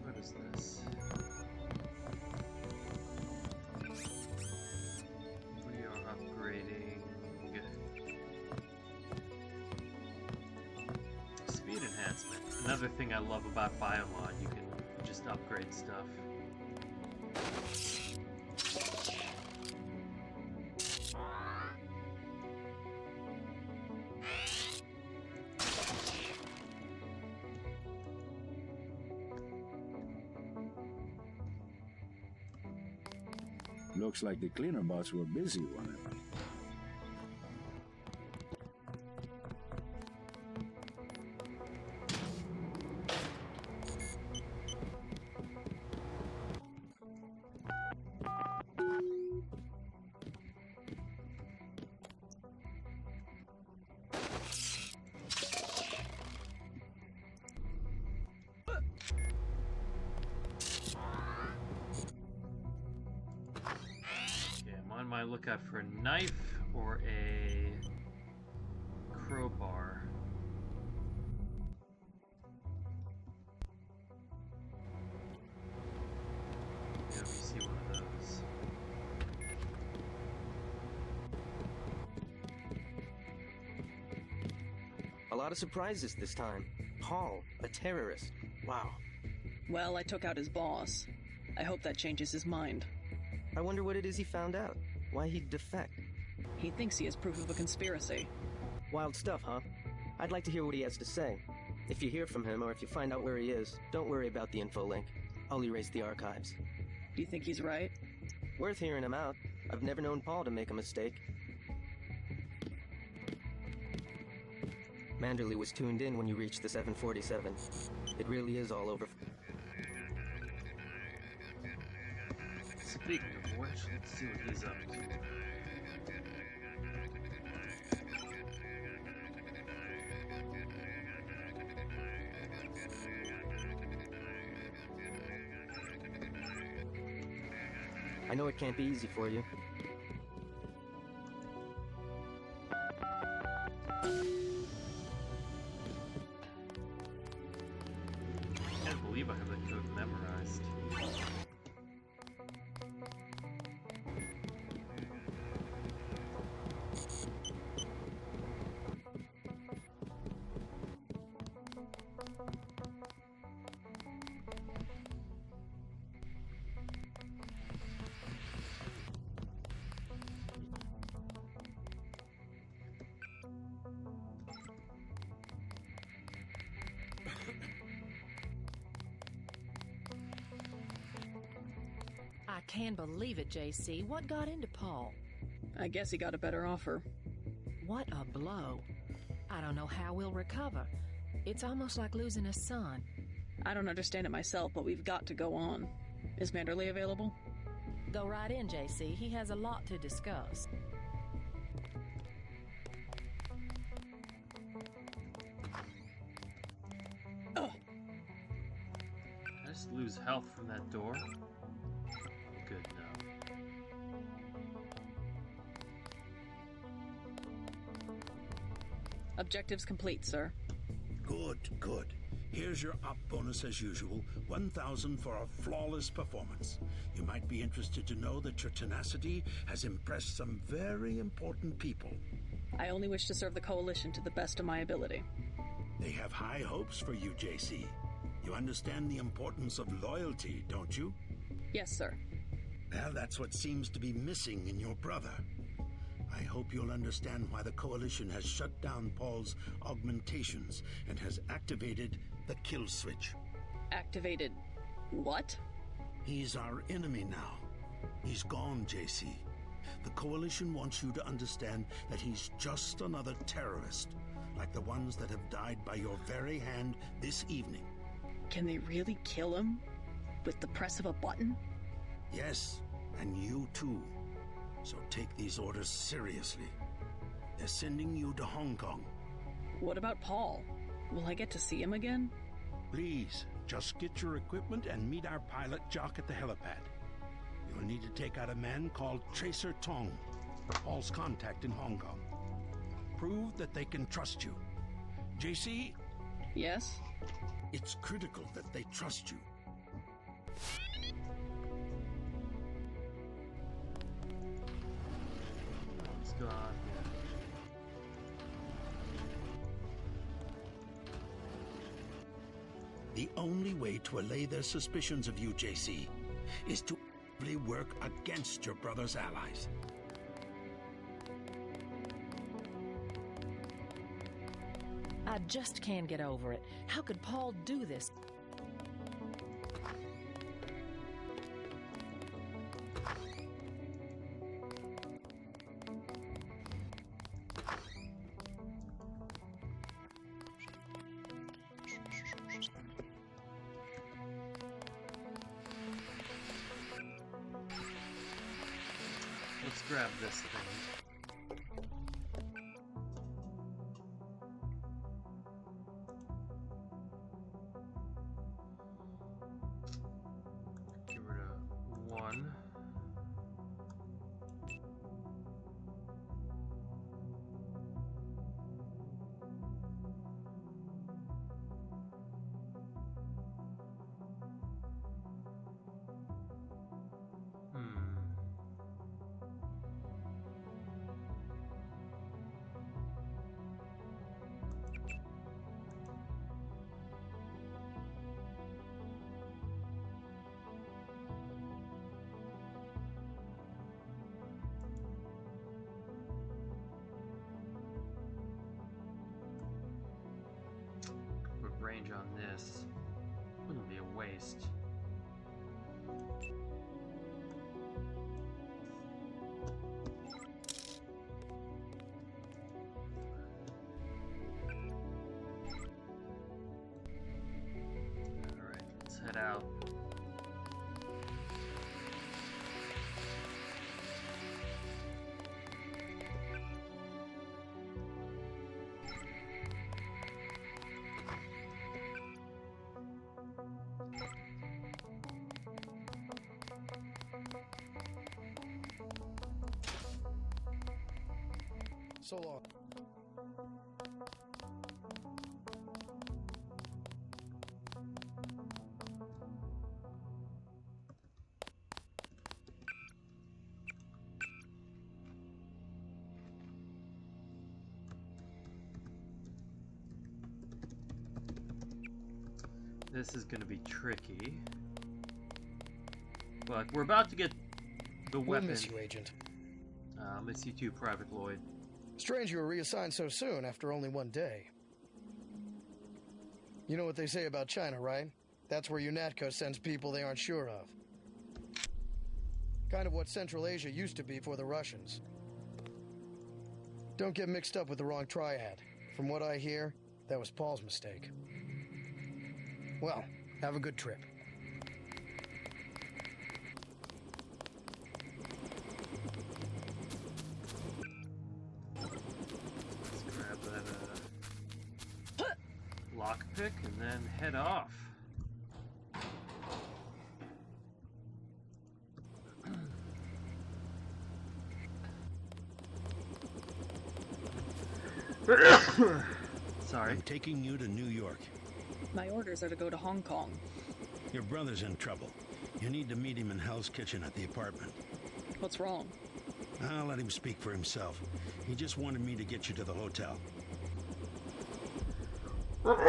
What is this? We are upgrading speed enhancement. Another thing I love about Biomod, you can just upgrade stuff. Looks like the cleaner bots were busy, wasn't it? Look out for a knife or a crowbar. Yeah, we see one of those. A lot of surprises this time. Paul, a terrorist. Wow. Well, I took out his boss. I hope that changes his mind. I wonder what it is he found out. Why he'd defect. He thinks he has proof of a conspiracy. Wild stuff, huh? I'd like to hear what he has to say. If you hear from him, or if you find out where he is, don't worry about the info link. I'll erase the archives. Do you think he's right? Worth hearing him out. I've never known Paul to make a mistake. Manderley was tuned in when you reached the 747. It really is all over. Speaking of which, let's see what he's up to. I know it can't be easy for you. I can't believe I have that code memorized. I can't believe it, JC. What got into Paul? I guess he got a better offer. What a blow. I don't know how we'll recover. It's almost like losing a son. I don't understand it myself, but we've got to go on. Is Manderley available? Go right in, JC. He has a lot to discuss. Oh. Did I just lose health from that door? Good, no. Objectives complete, sir. Good, good. Here's your op bonus as usual, 1,000 for a flawless performance. You might be interested to know that your tenacity has impressed some very important people. I only wish to serve the Coalition to the best of my ability. They have high hopes for you, JC. You understand the importance of loyalty, don't you? Yes, sir. Well, that's what seems to be missing in your brother. I hope you'll understand why the Coalition has shut down Paul's augmentations and has activated the kill switch. Activated what? He's our enemy now. He's gone, JC. The Coalition wants you to understand that he's just another terrorist, like the ones that have died by your very hand this evening. Can they really kill him? With the press of a button? Yes, and you too. So take these orders seriously. They're sending you to Hong Kong. What about Paul? Will I get to see him again? Please, just get your equipment and meet our pilot Jock at the helipad. You'll need to take out a man called Tracer Tong, Paul's contact in Hong Kong. Prove that they can trust you. JC? Yes? It's critical that they trust you. What's going on here? The only way to allay their suspicions of you, JC, is to actively work against your brother's allies. I just can't get over it. How could Paul do this? Let's grab this thing. Get rid of one. Put range on this. Wouldn't be a waste. Alright, let's head out. So long. This is going to be tricky. But we're about to get the weapon. We'll miss you, Agent. Miss you too, Private Lloyd. Strange you were reassigned so soon after only one day. You know what they say about China, right? That's where UNATCO sends people they aren't sure of. Kind of what Central Asia used to be for the Russians. Don't get mixed up with the wrong triad. From what I hear, that was Paul's mistake. Well, have a good trip. Let's grab that lockpick and then head off. Sorry. I'm taking you to New York. My orders are to go to Hong Kong. Your brother's in trouble. You need to meet him in Hell's Kitchen at the apartment. What's wrong? I'll let him speak for himself. He just wanted me to get you to the hotel. Your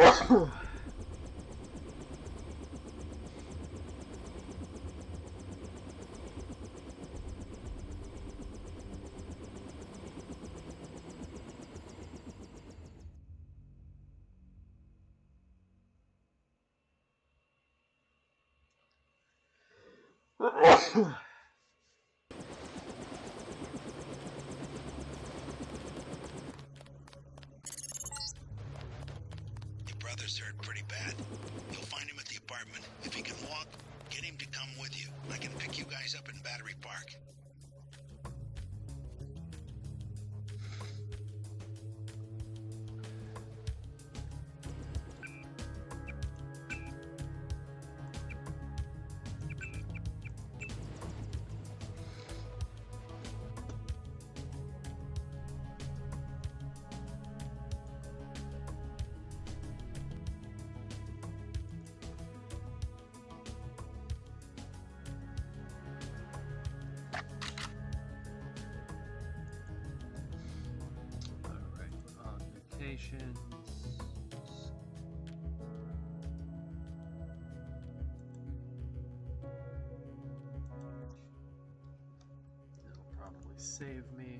brother's hurt pretty bad. You'll find him at the apartment. If he can walk, get him to come with you. I can pick you guys up in Battery Park. Save me.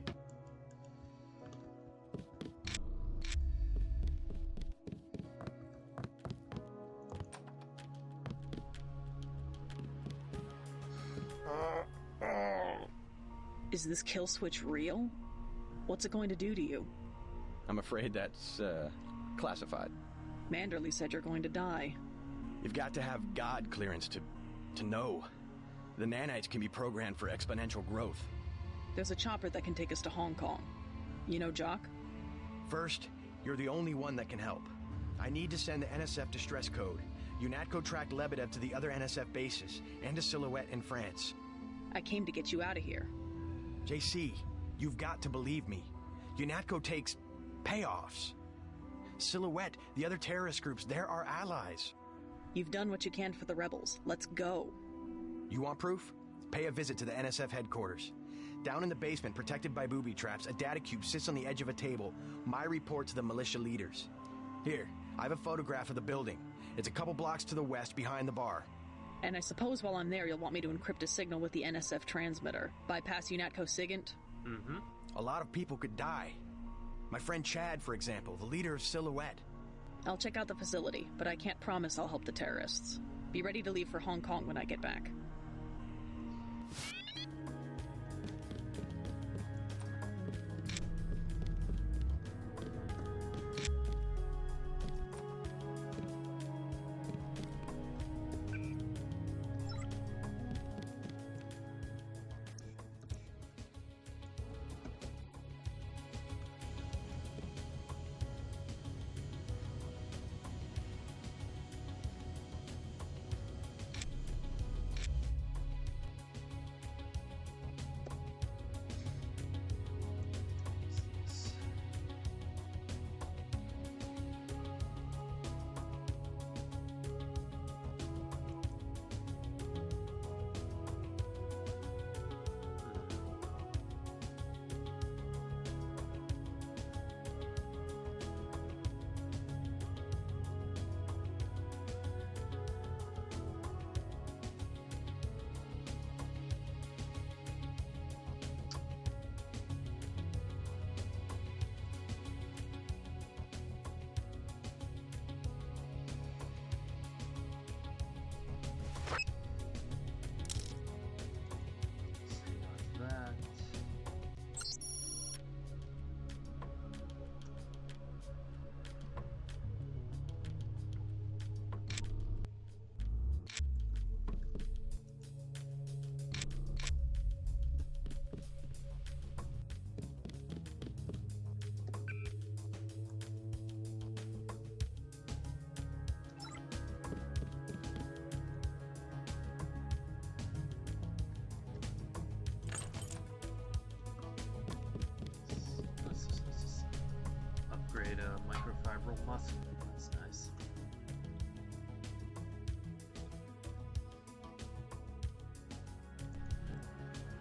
Is this kill switch real? What's it going to do to you? I'm afraid that's, classified. Manderley said you're going to die. You've got to have God clearance to know. The nanites can be programmed for exponential growth. There's a chopper that can take us to Hong Kong. You know Jock? First, you're the only one that can help. I need to send the NSF distress code. UNATCO tracked Lebedev to the other NSF bases, and to Silhouette in France. I came to get you out of here. JC, you've got to believe me. UNATCO takes payoffs. Silhouette, the other terrorist groups, they're our allies. You've done what you can for the rebels. Let's go. You want proof? Pay a visit to the NSF headquarters. Down in the basement, protected by booby traps, a data cube sits on the edge of a table. My report to the militia leaders. Here, I have a photograph of the building. It's a couple blocks to the west, behind the bar. And I suppose while I'm there, you'll want me to encrypt a signal with the NSF transmitter. Bypass UNATCO SIGINT? Mm-hmm. A lot of people could die. My friend Chad, for example, the leader of Silhouette. I'll check out the facility, but I can't promise I'll help the terrorists. Be ready to leave for Hong Kong when I get back. Upgrade a microfibril muscle. That's nice.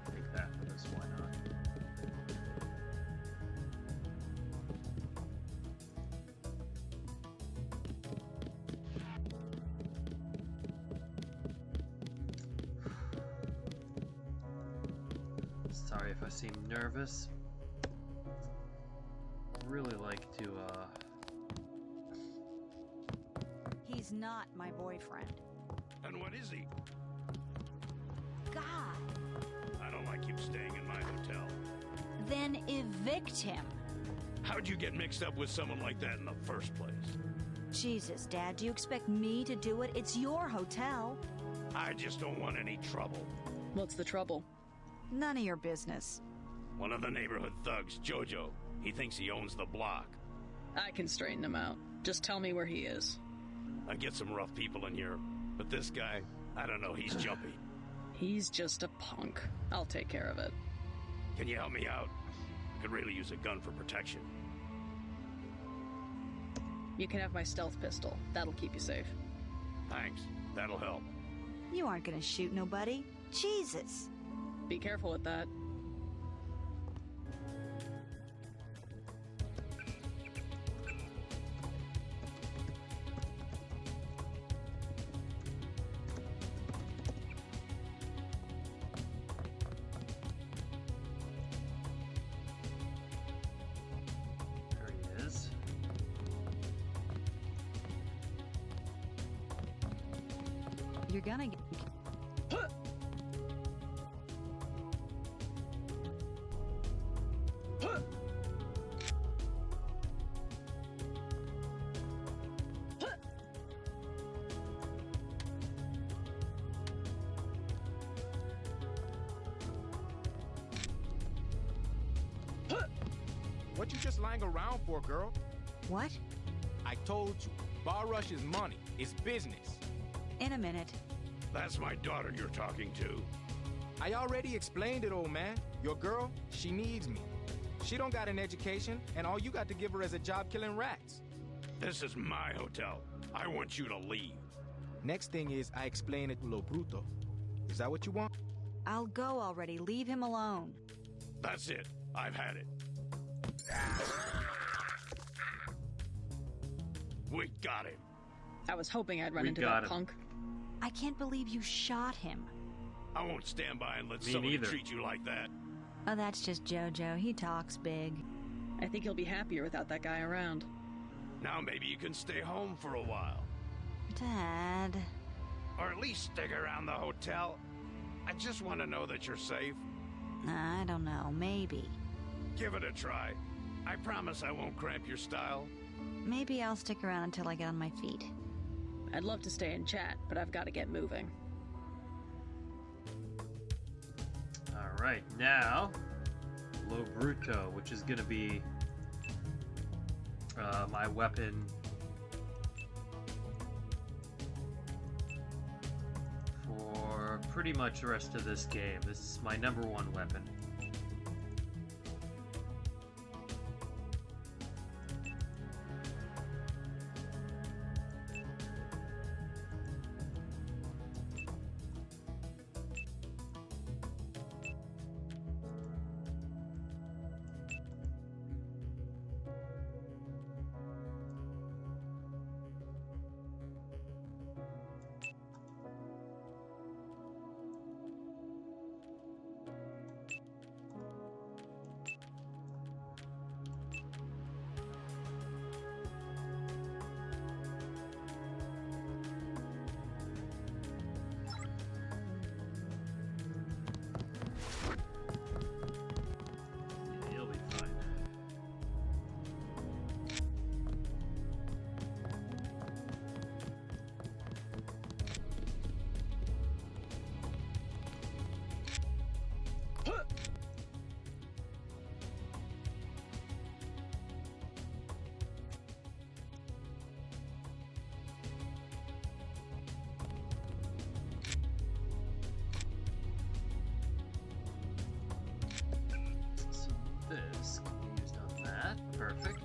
Take that for this, why not? Sorry if I seem nervous. Really like to, He's not my boyfriend. And what is he? God. I don't like him staying in my hotel. Then evict him. How'd you get mixed up with someone like that in the first place? Jesus, Dad, do you expect me to do it? It's your hotel. I just don't want any trouble. What's the trouble? None of your business. One of the neighborhood thugs, Jojo. He thinks he owns the block. I can straighten him out. Just tell me where he is. I get some rough people in here, but this guy, I don't know, he's jumpy. He's just a punk. I'll take care of it. Can you help me out? Could really use a gun for protection. You can have my stealth pistol. That'll keep you safe. Thanks. That'll help. You aren't gonna shoot nobody. Jesus. Be careful with that. You're gonna get... What you just lying around for, girl? What? I told you, Bar Rush is money. It's business. In a minute. That's my daughter you're talking to. I already explained it, old man. Your girl, she needs me. She don't got an education, and all you got to give her is a job killing rats. This is my hotel. I want you to leave. Next thing is I explain it to Lo Bruto. Is that what you want? I'll go already. Leave him alone. That's it. I've had it. We got him. I was hoping I'd run into that punk. I can't believe you shot him. I won't stand by and let Me somebody neither. treat you like that. Oh, that's just Jojo. He talks big. I think he'll be happier without that guy around. Now maybe you can stay home for a while. Dad. Or at least stick around the hotel. I just want to know that you're safe. I don't know. Maybe. Give it a try. I promise I won't cramp your style. Maybe I'll stick around until I get on my feet. I'd love to stay and chat, but I've got to get moving. Alright, now Lo Bruto, which is going to be my weapon for pretty much the rest of this game. This is my #1 weapon. You'll be fine. So this can be used on that. Perfect.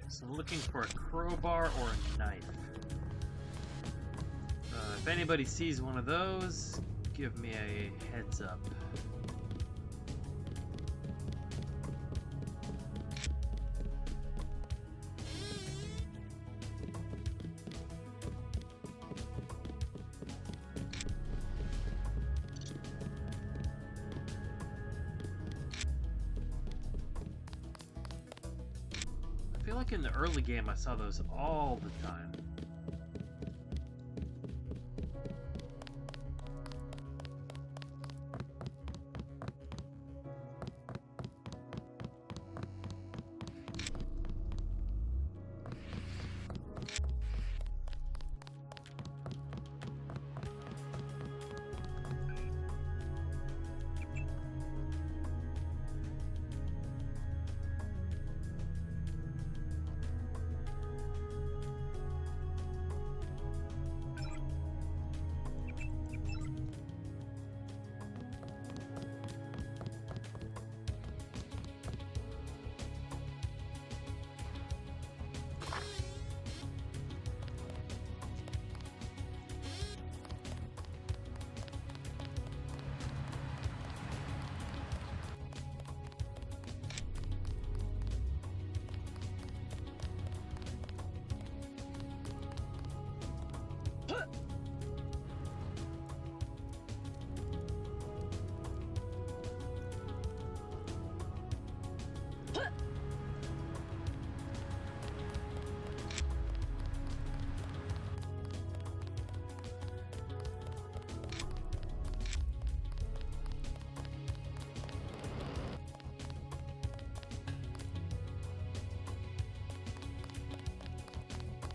So I'm looking for a crowbar or a knife. If anybody sees one of those, give me a heads up. I feel like in the early game I saw those all the time.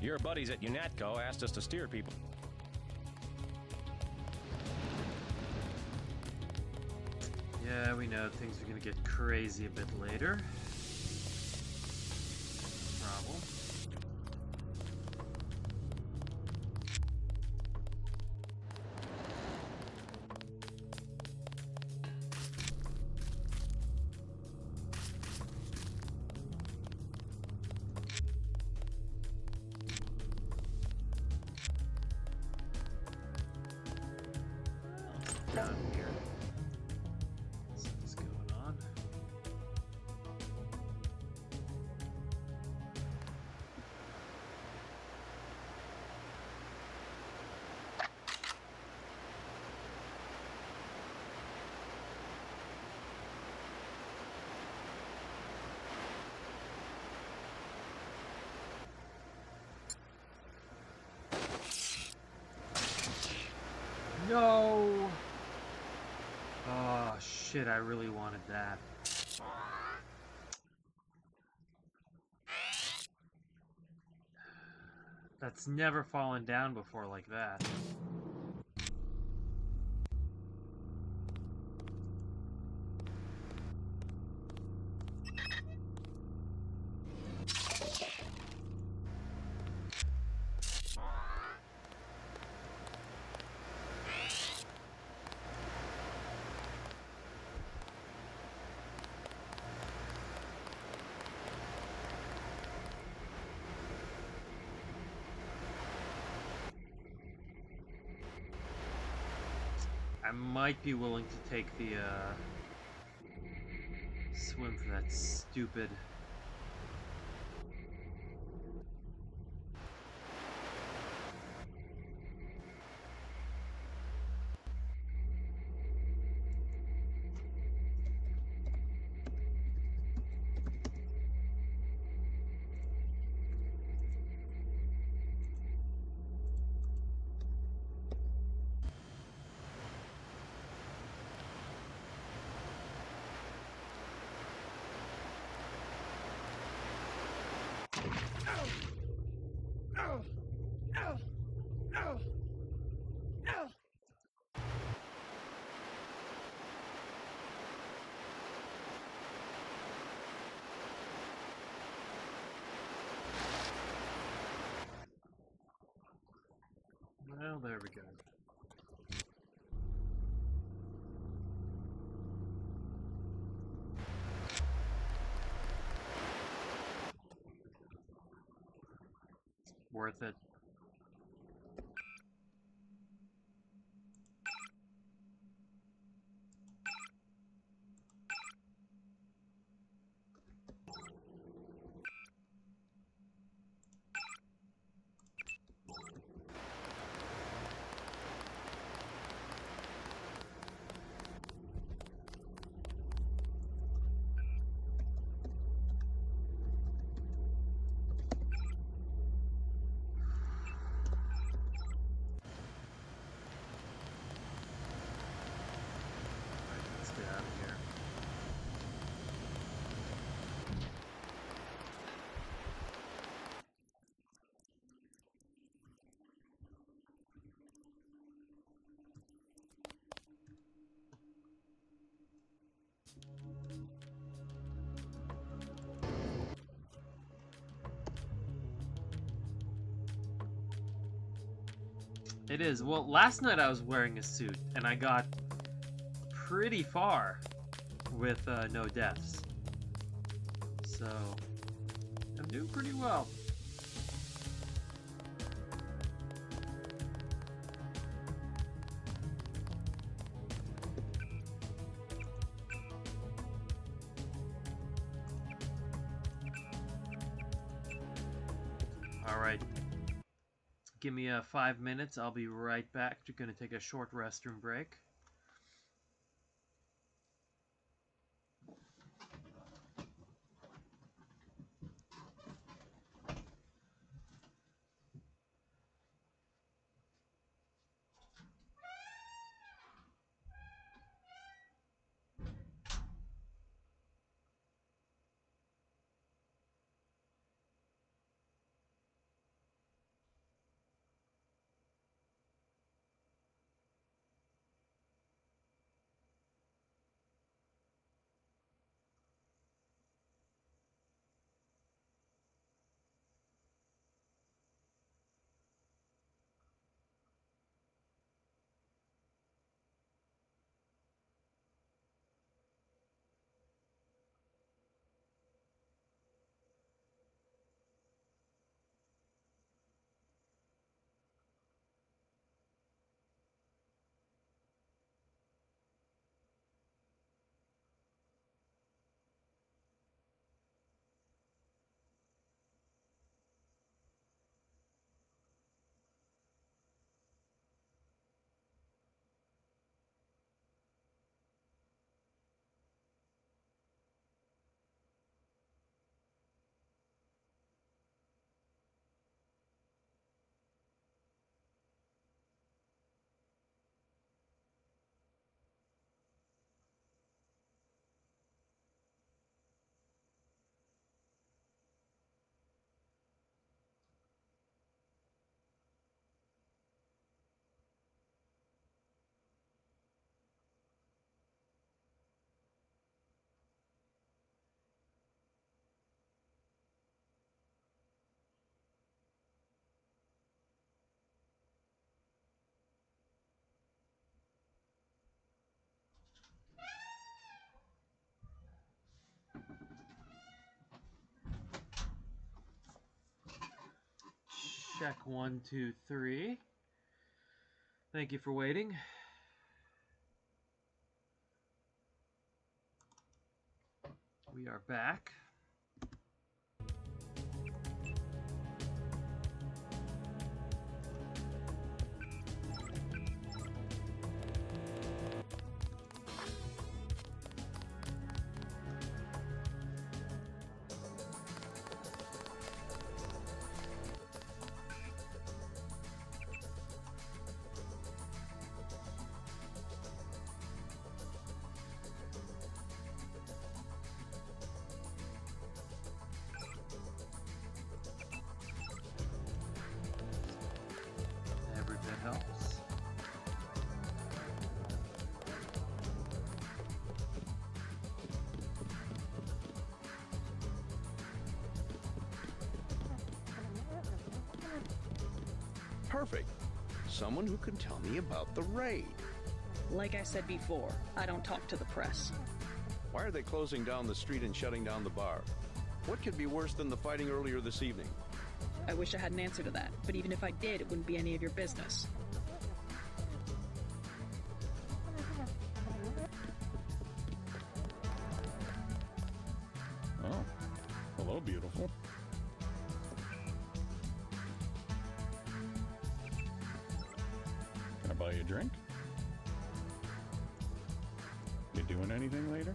Your buddies at UNATCO asked us to steer people. Yeah, we know things are gonna get crazy a bit later. Problem. Down here. What's going on? No! Oh shit, I really wanted that. That's never fallen down before like that. I might be willing to take the swim for that stupid. Well, there we go. Worth it. Let's get out of here. It is. Well, last night I was wearing a suit, and I got pretty far with no deaths. So, I'm doing pretty well. Alright. Give me 5 minutes. I'll be right back. You're going to take a short restroom break. Check 1, 2, 3. Thank you for waiting. We are back. Every bit helps. Perfect. Someone who can tell me about the raid. Like I said before, I don't talk to the press. Why are they closing down the street and shutting down the bar? What could be worse than the fighting earlier this evening? I wish I had an answer to that, but even if I did, it wouldn't be any of your business. Oh, hello, beautiful. Can I buy you a drink? You doing anything later?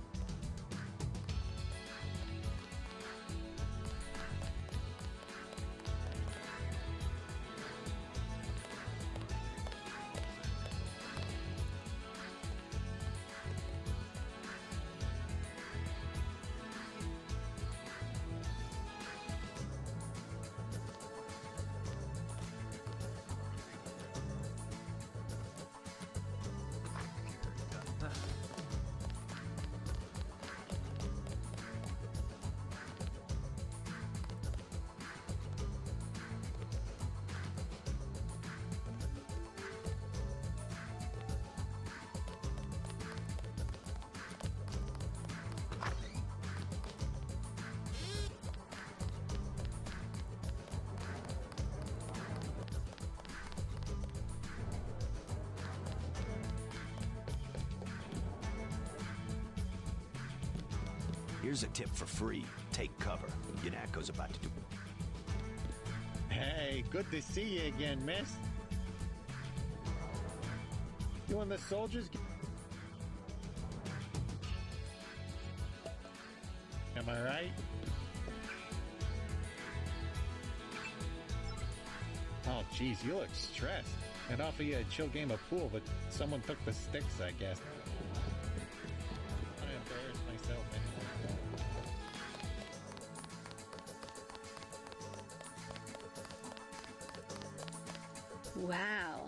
Here's a tip for free. Take cover. Yunatko's about to do... Hey, good to see you again, miss. You and the soldiers... Am I right? Oh, geez, you look stressed. I'd offer you a chill game of pool, but someone took the sticks, I guess. I embarrassed myself anyway. Wow.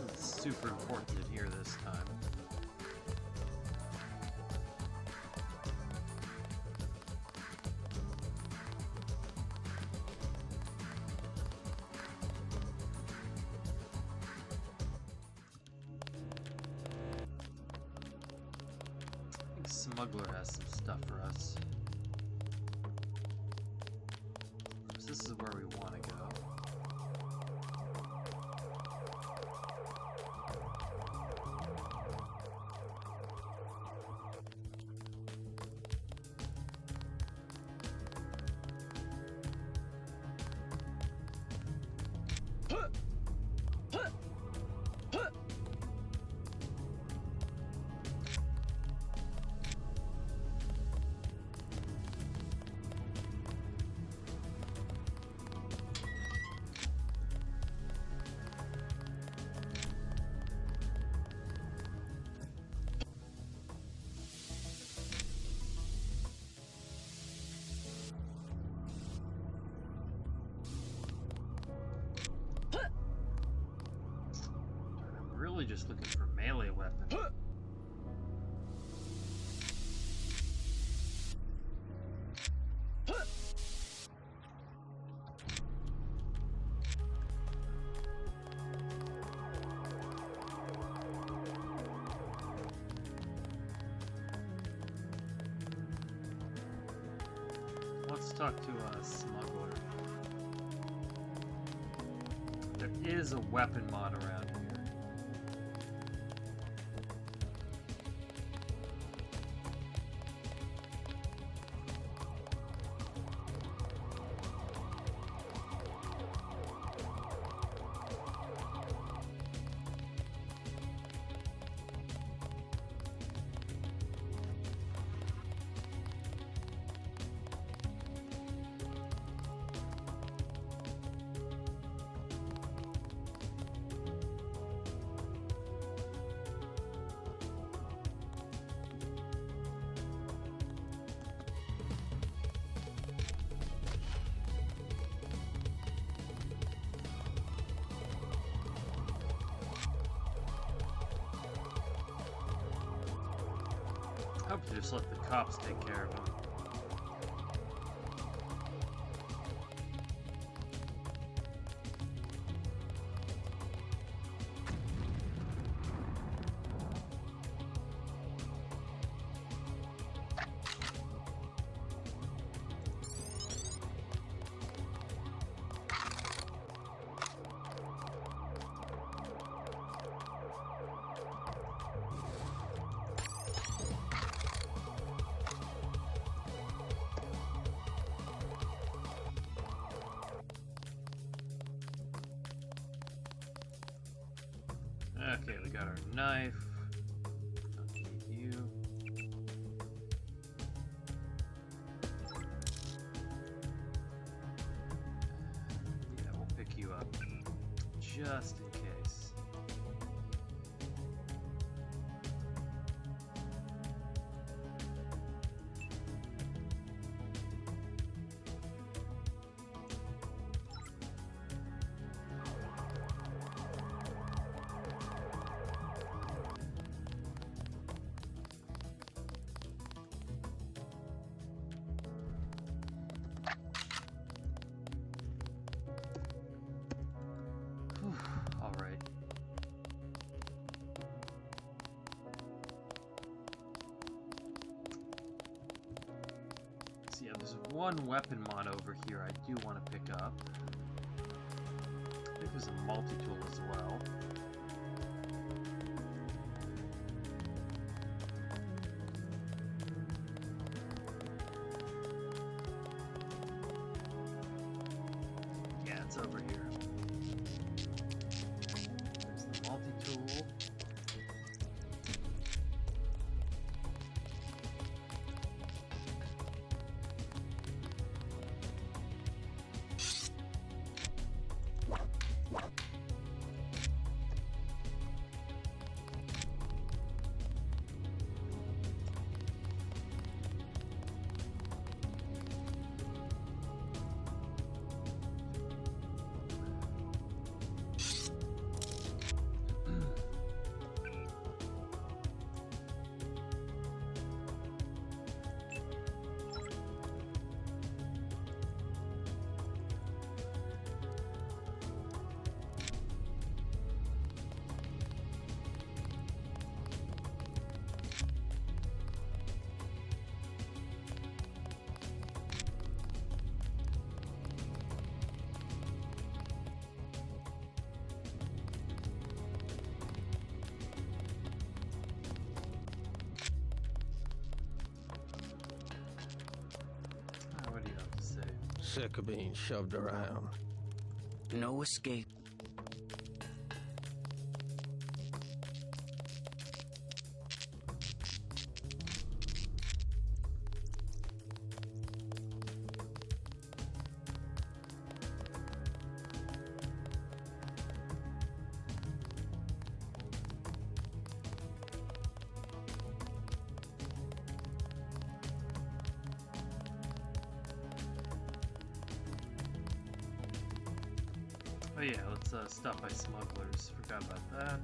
It's super important to hear this time. Smuggler has some stuff for us. So this is where we want to go. Really just looking for melee weapons. let's talk to a smuggler. There is a weapon mod around here. I hope to just let the cops take care of him. Okay, we got our knife. Don't need you. Yeah, we'll pick you up just in case. All right. So yeah, there's one weapon mod over here I do want to pick up. I think there's a multi-tool as well. Yeah, it's over here. There's the multi-tool. What do you have to say? Sick of being shoved around. No escape. Oh yeah, let's stop by smugglers. Forgot about that.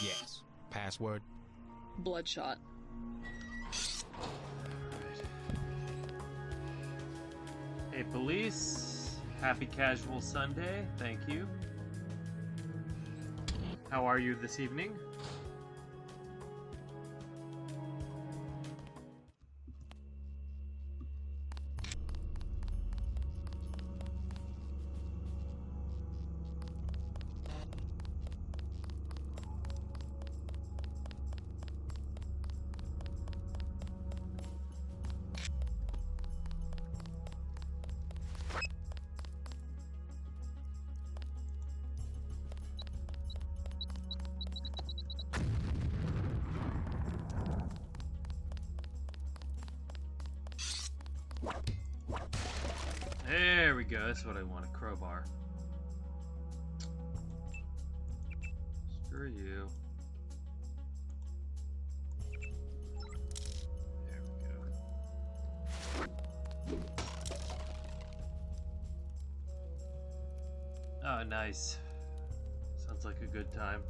Yes. Password? Bloodshot. Hey, police. Happy casual Sunday. Thank you. How are you this evening? There we go. That's what I want, a crowbar. Screw you. There we go. Oh, nice. Sounds like a good time.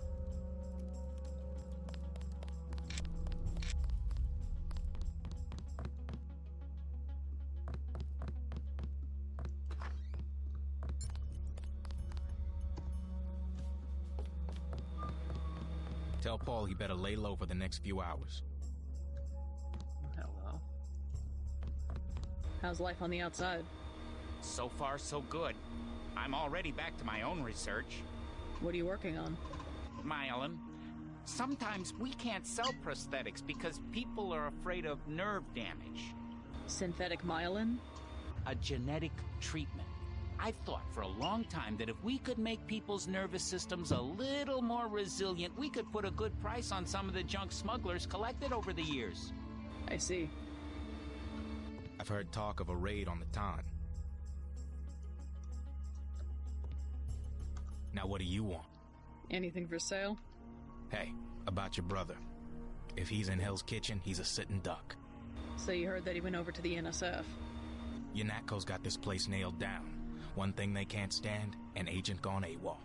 Tell Paul he better lay low for the next few hours. Hello. How's life on the outside? So far, so good. I'm already back to my own research. What are you working on? Myelin. Sometimes we can't sell prosthetics because people are afraid of nerve damage. Synthetic myelin? A genetic treatment. I've thought for a long time that if we could make people's nervous systems a little more resilient, we could put a good price on some of the junk smugglers collected over the years. I see. I've heard talk of a raid on the Ton. Now what do you want? Anything for sale? Hey, about your brother. If he's in Hell's Kitchen, he's a sitting duck. So you heard that he went over to the NSF? Unatco's got this place nailed down. One thing they can't stand, an agent gone AWOL.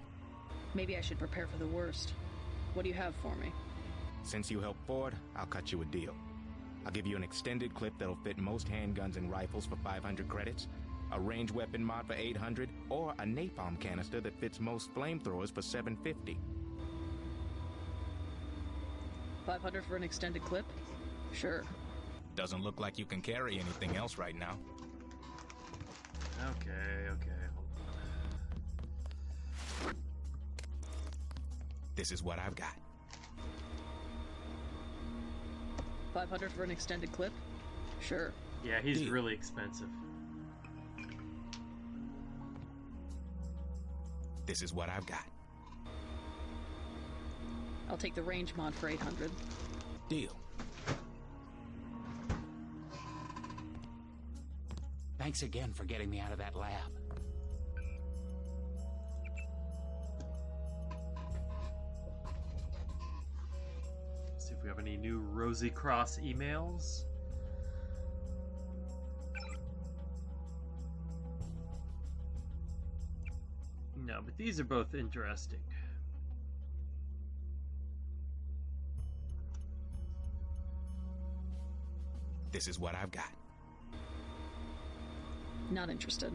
Maybe I should prepare for the worst. What do you have for me? Since you helped Ford, I'll cut you a deal. I'll give you an extended clip that'll fit most handguns and rifles for 500 credits, a range weapon mod for 800, or a napalm canister that fits most flamethrowers for 750. 500 for an extended clip? Sure. Doesn't look like you can carry anything else right now. Okay, hold on. This is what I've got. 500 for an extended clip? Sure. Yeah, he's really expensive. This is what I've got. I'll take the range mod for 800. Deal. Thanks again for getting me out of that lab. Let's see if we have any new Rosy Cross emails. No, but these are both interesting. This is what I've got. Not interested.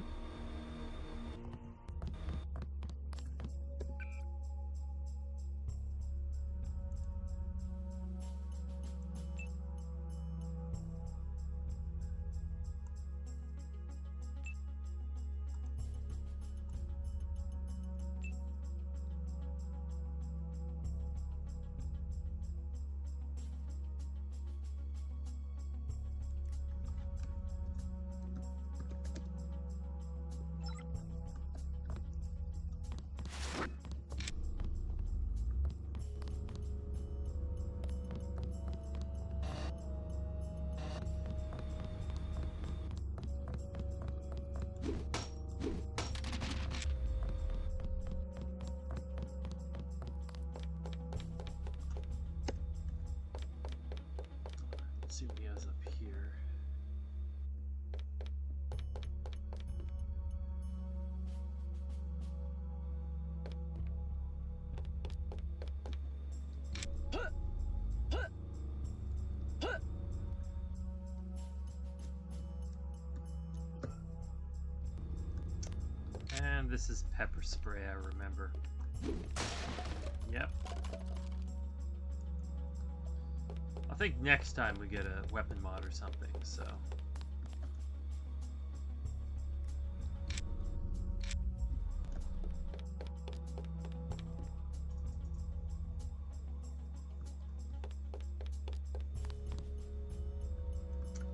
Let's see what he has up here. this is pepper spray, I remember. Yep. I think next time we get a weapon mod or something, so...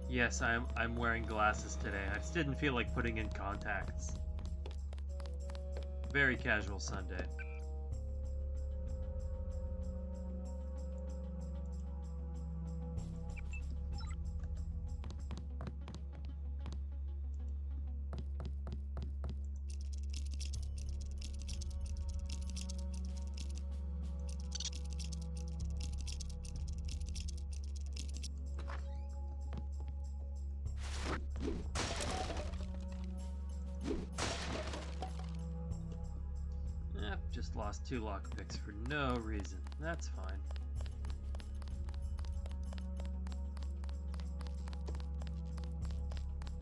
Yes, I'm wearing glasses today. I just didn't feel like putting in contacts. Very casual Sunday. Just lost 2 lockpicks for no reason. That's fine.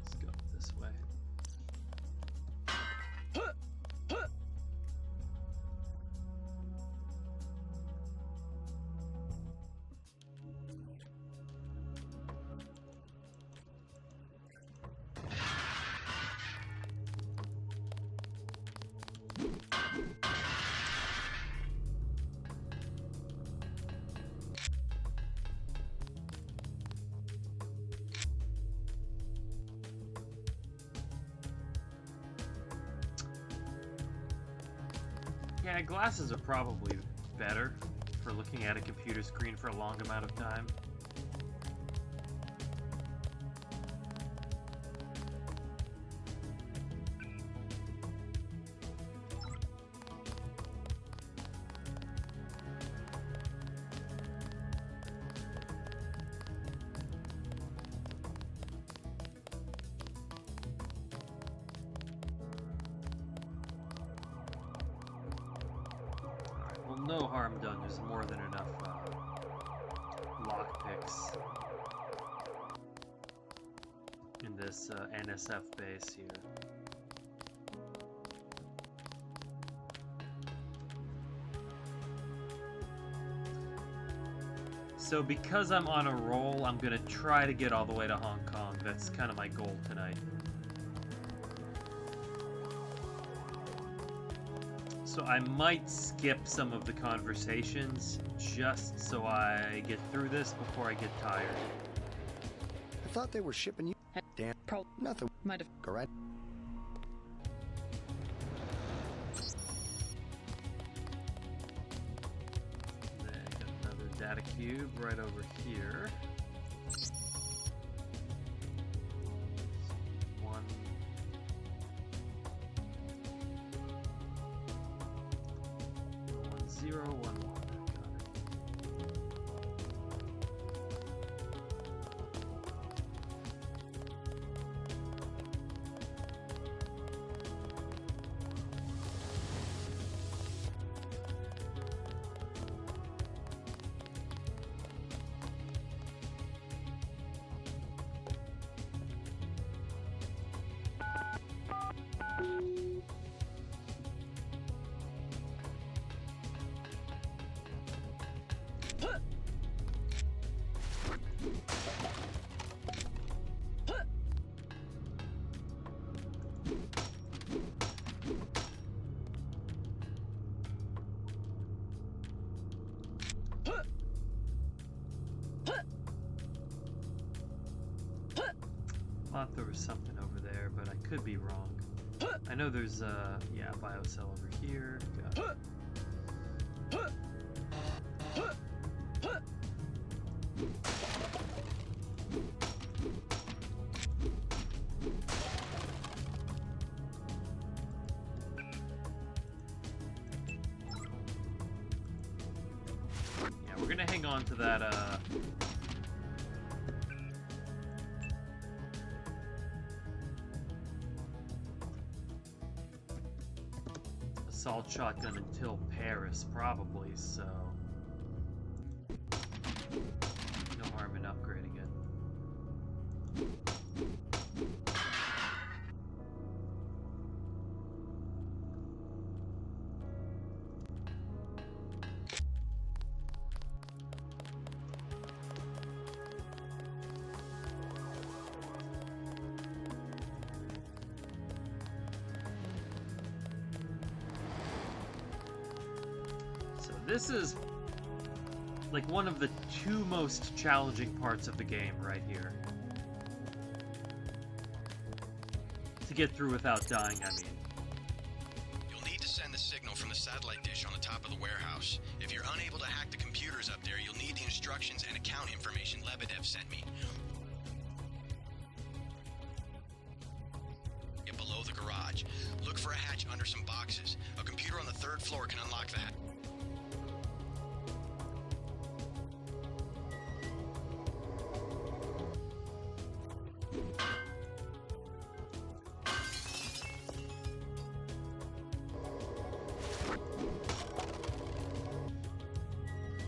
Let's go this way. Yeah, glasses are probably better for looking at a computer screen for a long amount of time. No harm done. There's more than enough lockpicks in this NSF base here. So because I'm on a roll, I'm gonna try to get all the way to Hong Kong. That's kind of my goal tonight. So I might skip some of the conversations just so I get through this before I get tired. I thought they were shipping you. Damn. Nothing. Might have. Go right. Then I got another data cube right over here. One. 011. Got it. Thought there was something over there, but I could be wrong. I know there's yeah, biocell over here. Got it. Yeah, we're gonna hang on to that assault shotgun until Paris, probably, so no harm in upgrading it. This is like one of the two most challenging parts of the game right here. To get through without dying, I mean. You'll need to send the signal from the satellite dish on the top of the warehouse. If you're unable to hack the computers up there, you'll need the instructions and account information Lebedev sent me. Get below the garage. Look for a hatch under some boxes. A computer on the 3rd floor can unlock the hatch.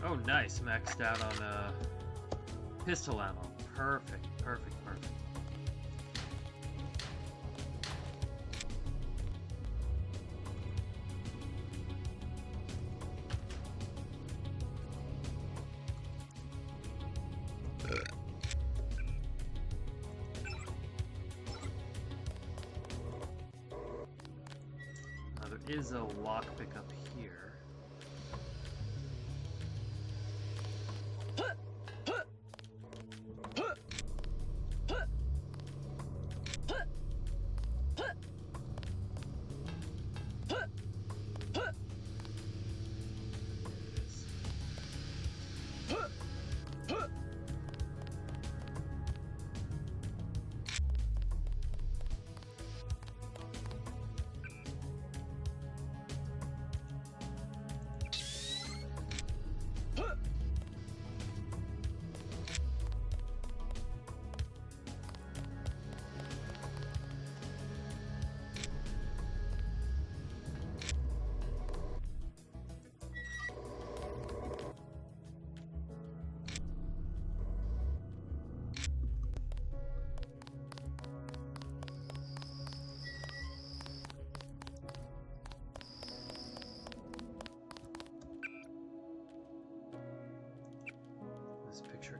Oh, nice. Maxed out on pistol ammo. Perfect, perfect, perfect. Now there is a lockpick up here.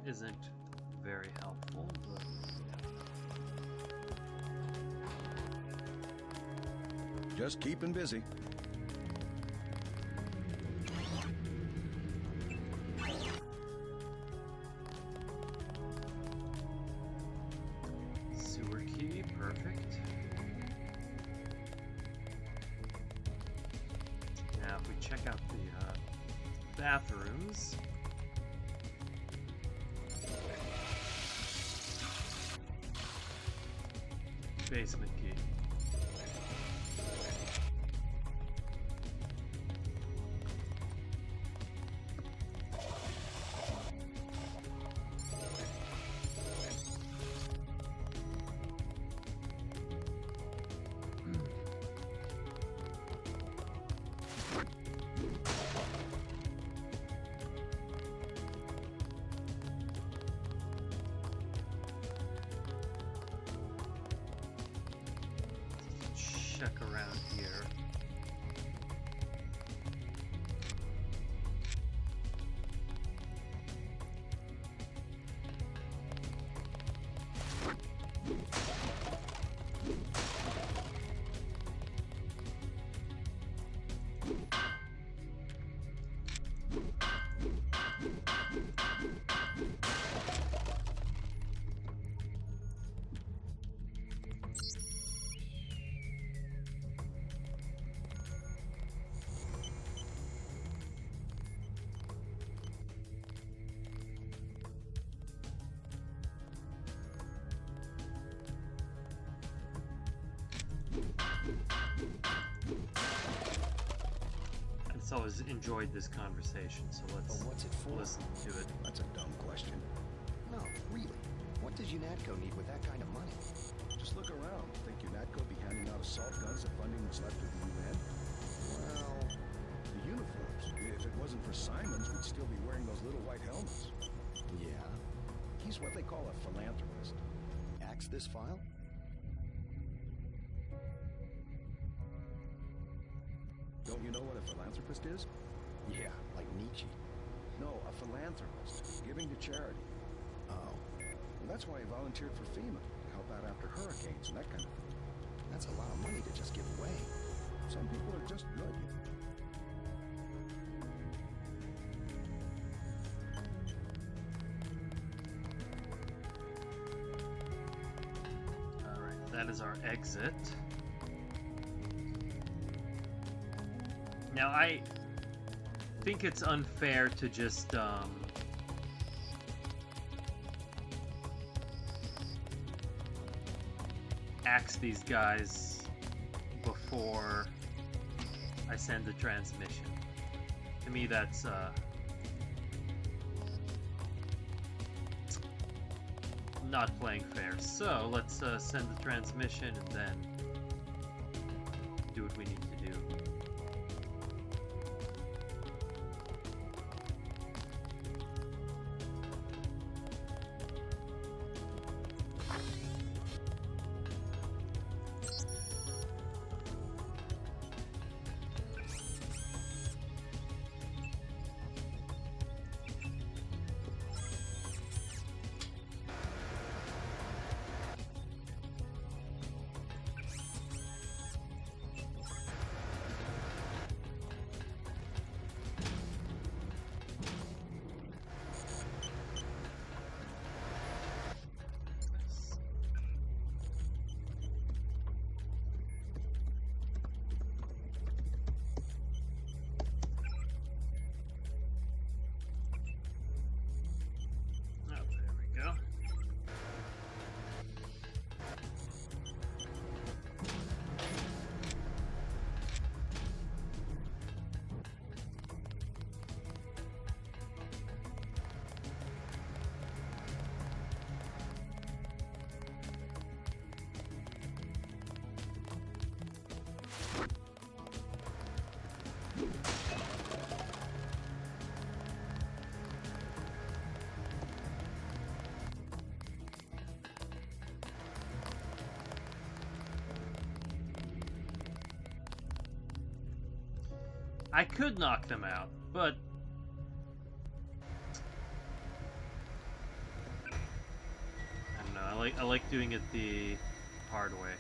Isn't very helpful, but just keeping busy. sewer key, perfect. Now if we check out the bathrooms. Basement key. Check around here. Always enjoyed this conversation, so let's what's it for? listen to it. That's a dumb question. No, really. What does UNATCO need with that kind of money? Just look around. Think UNATCO be handing out assault guns to funding what's left of the UN? Well, the uniforms. If it wasn't for Simons, we'd still be wearing those little white helmets. Yeah. He's what they call a philanthropist. Axe this file? Don't you know what a philanthropist is? Yeah, like Nietzsche. No, a philanthropist. Giving to charity. Oh. Well, that's why he volunteered for FEMA, to help out after hurricanes and that kind of thing. That's a lot of money to just give away. Some people are just good, you know. that is our exit. Now, I think it's unfair to just, axe these guys before I send the transmission. To me, that's, not playing fair. So, let's, send the transmission and then do what we need to do. I could knock them out, but I don't know. I like doing it the hard way.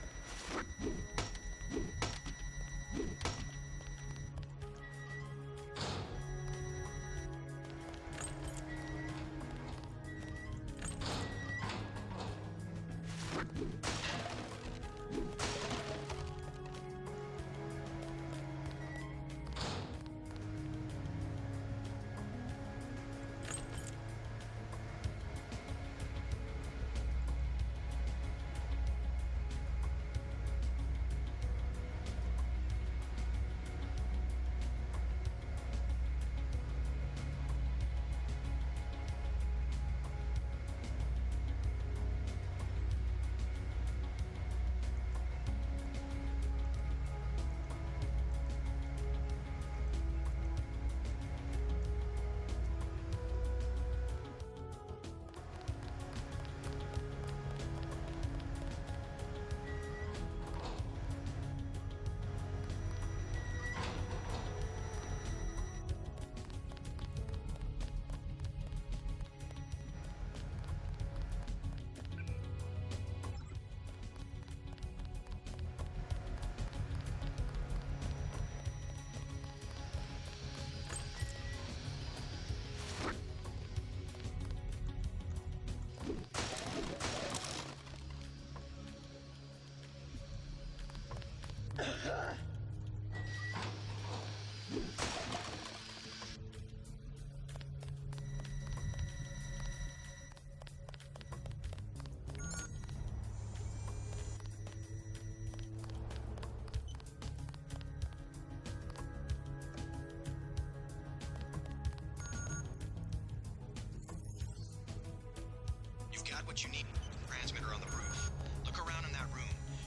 You've got what you need. Transmitter on the roof. Look around in that room.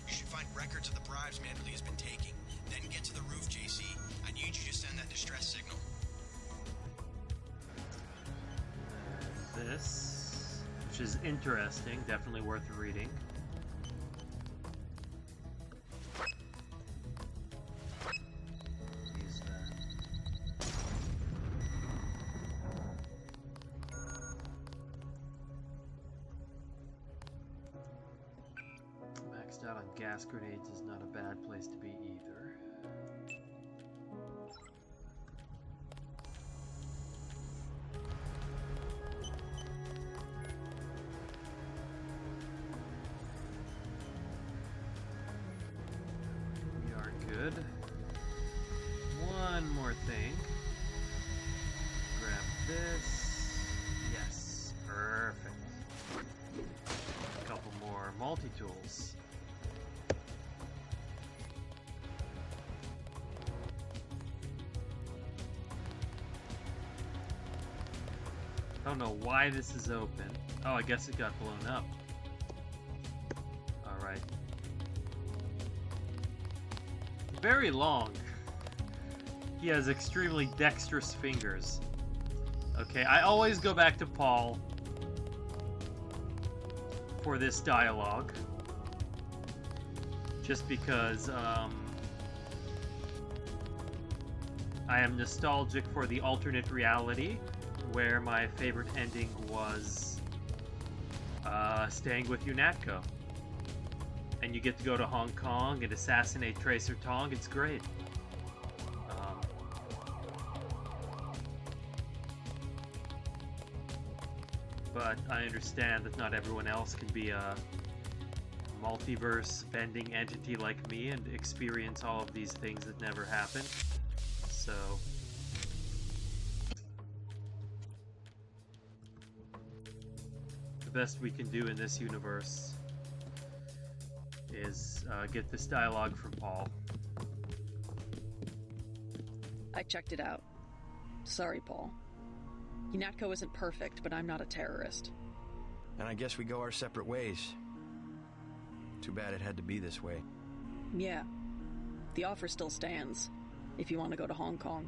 You should find records of the bribes Manderley has been taking. Then get to the roof, JC. I need you to send that distress signal. This, which is interesting, definitely worth reading. Use that. Maxed out on gas grenades is not a bad place to be either. tunnels. I don't know why this is open. Oh, I guess it got blown up. Alright. Very long. He has extremely dexterous fingers. Okay, I always go back to Paul for this dialogue. Just because, I am nostalgic for the alternate reality where my favorite ending was staying with UNATCO. And you get to go to Hong Kong and assassinate Tracer Tong. It's great. But I understand that not everyone else can be a multiverse bending entity like me and experience all of these things that never happened. So the best we can do in this universe is get this dialogue from Paul. I checked it out. Sorry, Paul. UNATCO isn't perfect, but I'm not a terrorist. And I guess we go our separate ways. Too bad it had to be this way. Yeah. The offer still stands, if you want to go to Hong Kong.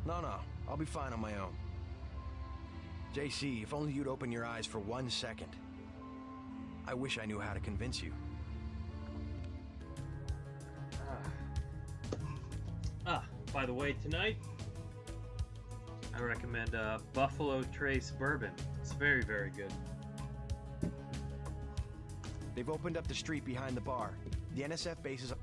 No, I'll be fine on my own. JC, if only you'd open your eyes for 1 second. I wish I knew how to convince you. By the way, tonight I recommend Buffalo Trace Bourbon. It's very, very good. They've opened up the street behind the bar. The NSF base is...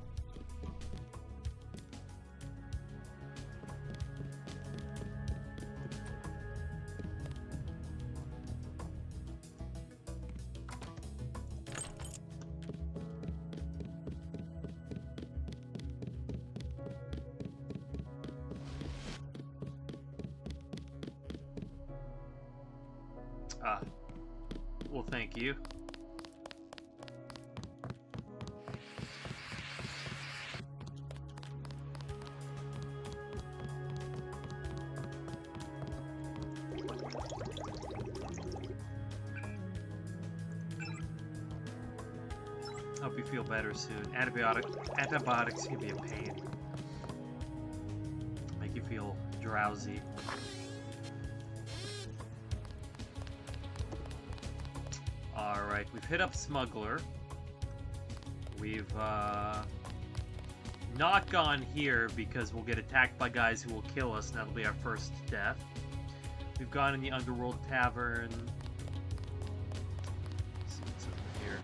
Well, thank you. Hope you feel better soon. Antibiotics can be a pain. Make you feel drowsy. Alright, we've hit up Smuggler. We've not gone here because we'll get attacked by guys who will kill us, and that'll be our first death. We've gone in the Underworld Tavern. Let's see what's over here.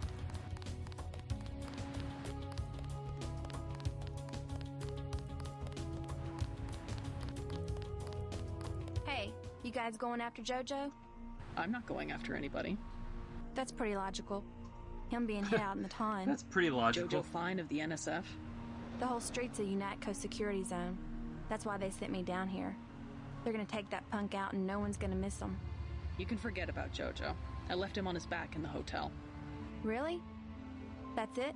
Hey, you guys going after JoJo? I'm not going after anybody. That's pretty logical. Him being hit out in the ton. That's pretty logical. JoJo Fine of the NSF? The whole street's a UNATCO security zone. That's why they sent me down here. They're gonna take that punk out and no one's gonna miss him. You can forget about JoJo. I left him on his back in the hotel. Really? That's it?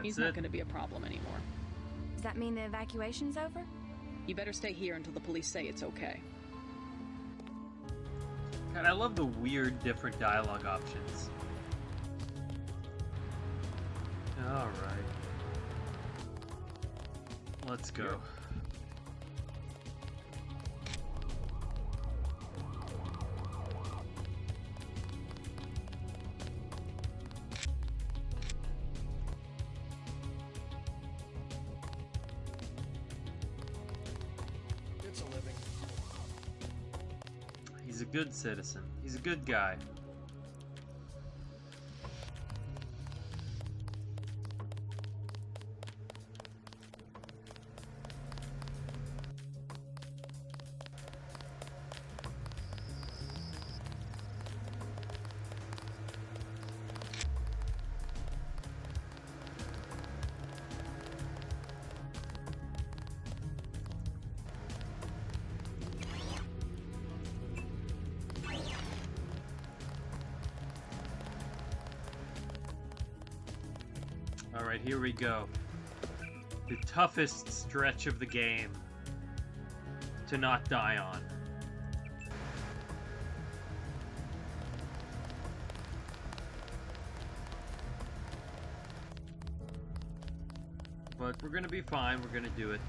He's not gonna be a problem anymore. Does that mean the evacuation's over? You better stay here until the police say it's okay. God, I love the weird, different dialogue options. Alright. Let's go. It's a living. He's a good citizen. He's a good guy. Alright, here we go. The toughest stretch of the game to not die on. But we're gonna be fine, we're gonna do it.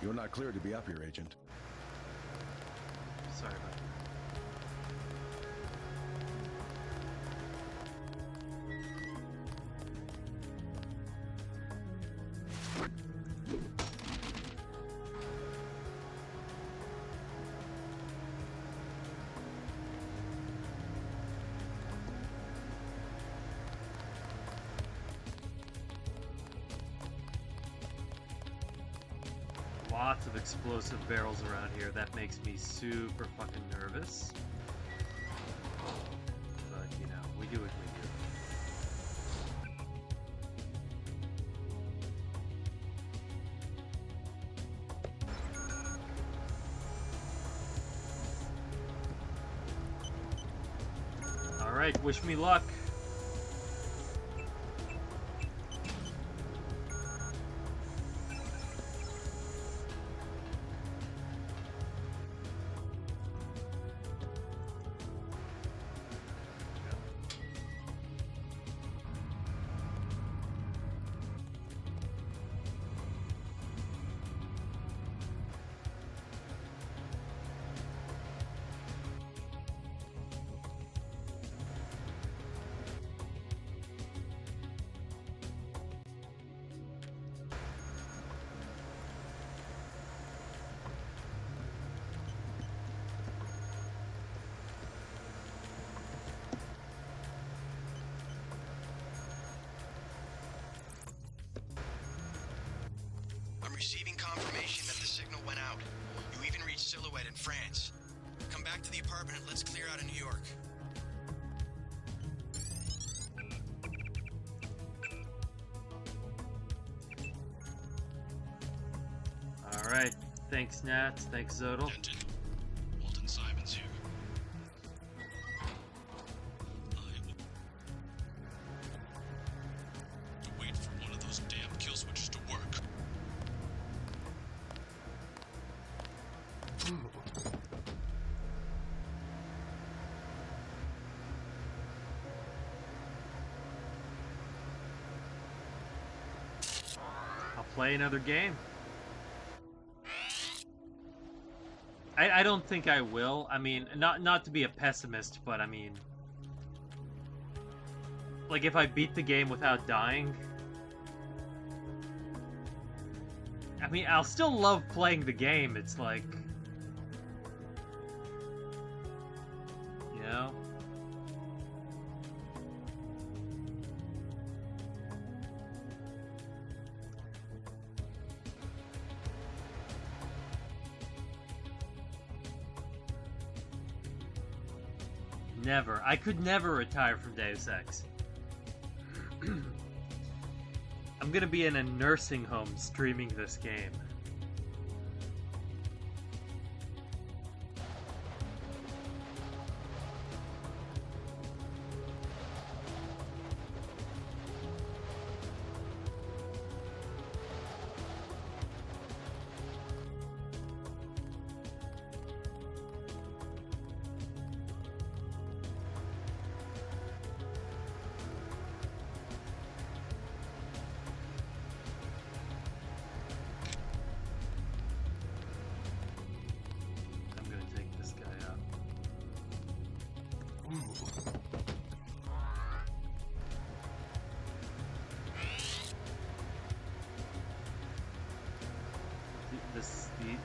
You're not cleared to be up here, Agent. Sorry about that. Lots of explosive barrels around here. That makes me super fucking nervous. But, you know, we do what we do. Alright, wish me luck. I'm receiving confirmation that the signal went out. You even reached Silhouette in France. Come back to the apartment and let's clear out of New York. Alright, thanks Nats, thanks Zodal. Denton, Walton Simons here. Wait for one of those damn kill switches to work. I'll play another game. I don't think I will. I mean, not to be a pessimist, but I mean, like if I beat the game without dying, I mean, I'll still love playing the game. It's like, you know? Never. I could never retire from Deus Ex. I'm gonna be in a nursing home streaming this game.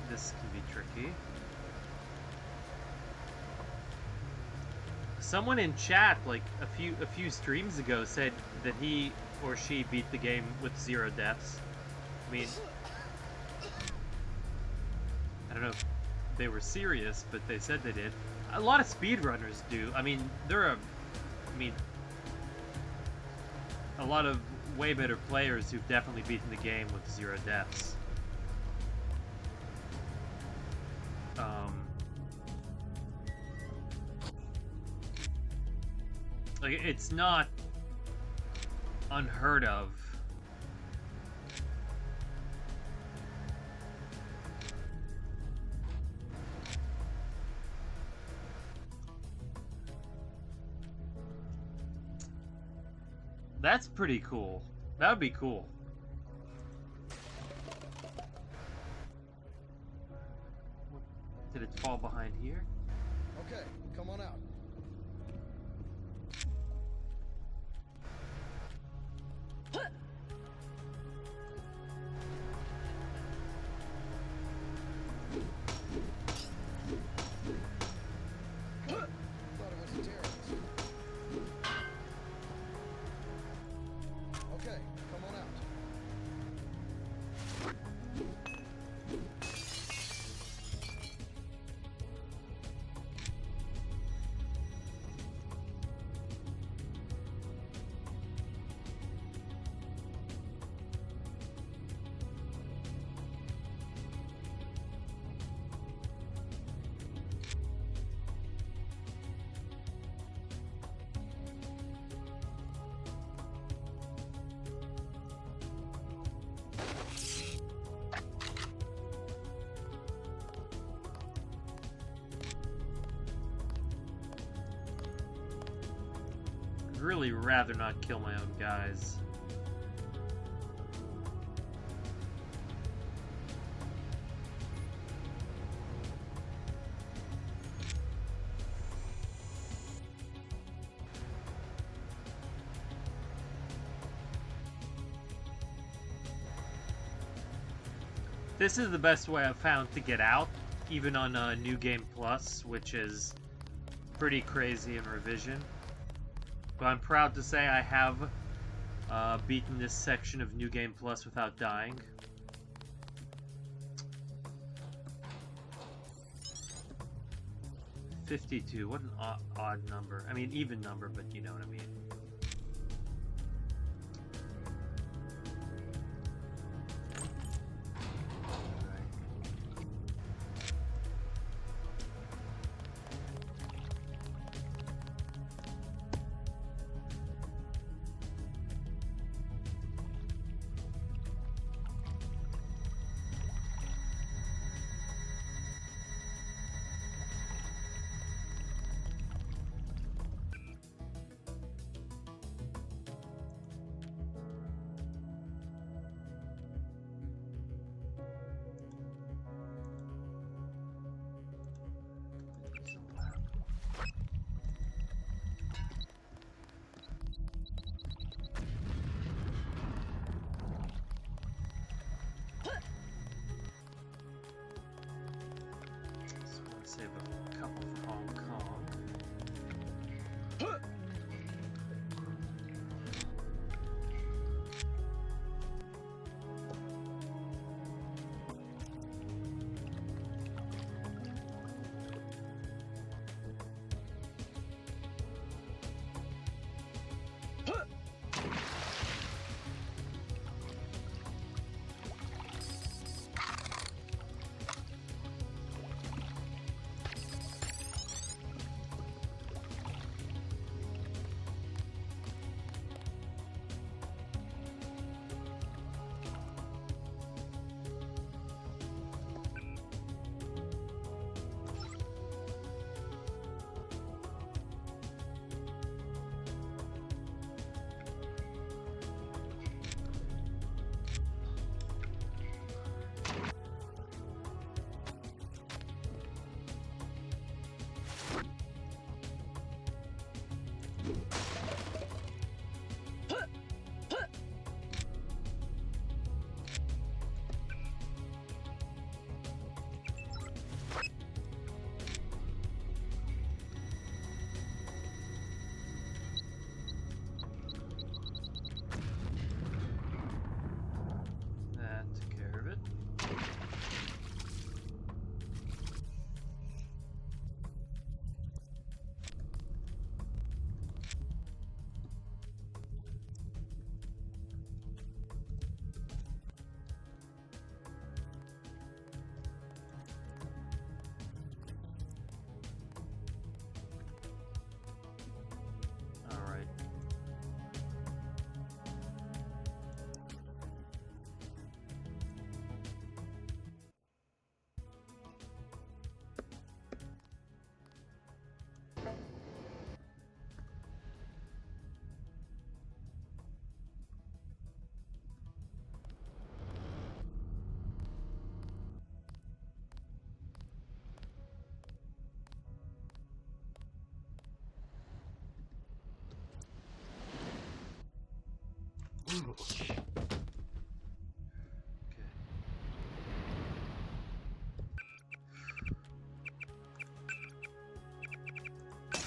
This can be tricky. Someone in chat, like a few streams ago, said that he or she beat the game with 0 deaths. I mean, I don't know if they were serious, but they said they did. A lot of speedrunners do. I mean, a lot of way better players who've definitely beaten the game with 0 deaths. Like, it's not unheard of. That's pretty cool. That would be cool. Did it fall behind here? Okay, come on out. Thought it was a terrorist. Okay, come on out. I'd really rather not kill my own guys. This is the best way I've found to get out, even on New Game Plus, which is pretty crazy in Revision. But I'm proud to say I have beaten this section of New Game Plus without dying. $52, what an odd number. I mean, even number, but you know what I mean.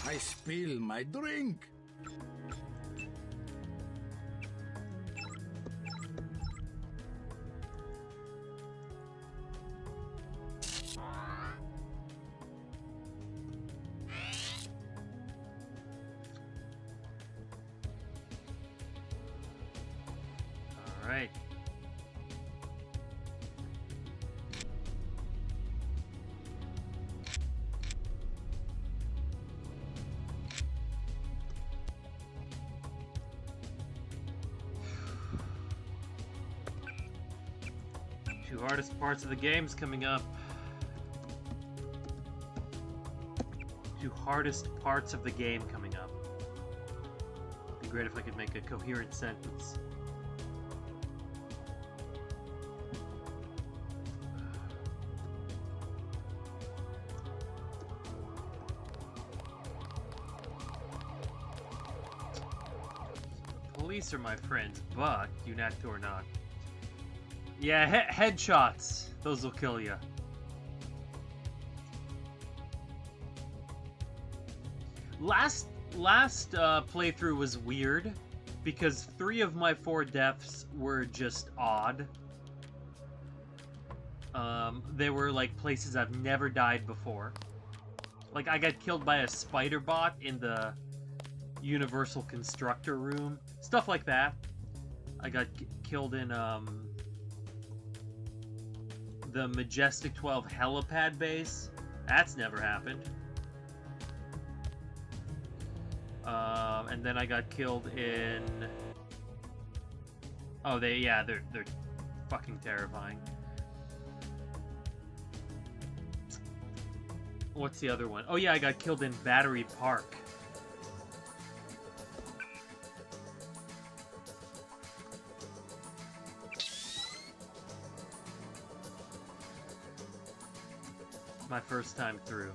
I spill my drink. All right. Two hardest parts of the game's coming up. Two hardest parts of the game coming up. Be great if I could make a coherent sentence. Police are my friends, but UNATCO or not. Yeah, headshots. Those will kill you. Last playthrough was weird because 3 of my 4 deaths were just odd. They were like places I've never died before. Like I got killed by a spider bot in the Universal Constructor room, stuff like that. I got killed in the Majestic 12 helipad base. That's never happened. And then I got killed in... Oh, they're fucking terrifying. What's the other one? Oh yeah, I got killed in Battery Park. My first time through.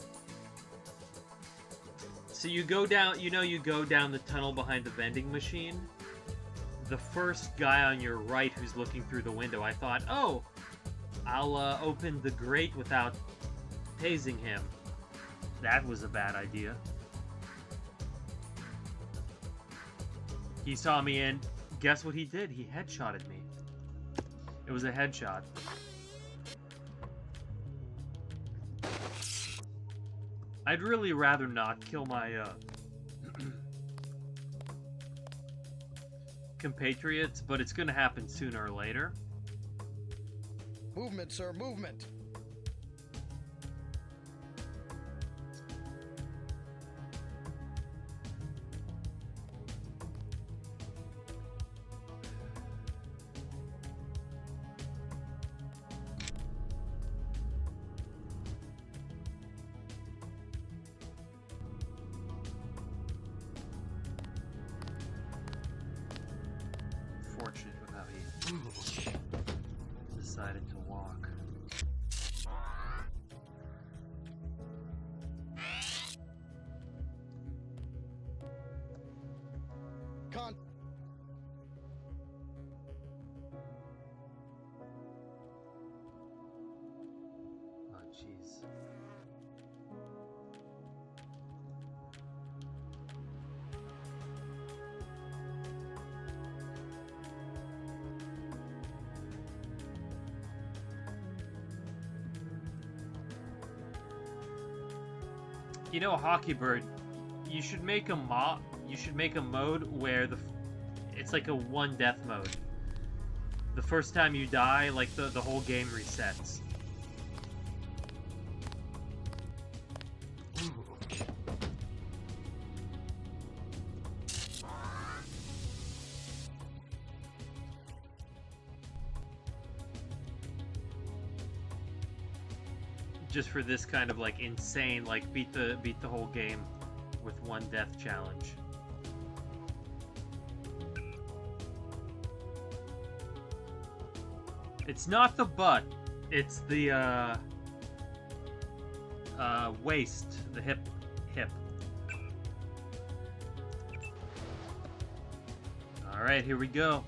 So you go down, you go down the tunnel behind the vending machine. The first guy on your right who's looking through the window, I thought, oh, I'll open the grate without tasing him. That was a bad idea. He saw me and guess what he did? He headshotted me. It was a headshot. I'd really rather not kill my compatriots, but it's gonna happen sooner or later. Movement, sir, movement. Fortunate with how he decided to walk. Con. Oh, jeez. You know, Hockey Bird, you should make a mode where it's like a one death mode. The first time you die, like the whole game resets. Just for this kind of like insane, like beat the whole game with one death challenge. It's not the butt, it's the waist, the hip. All right, here we go.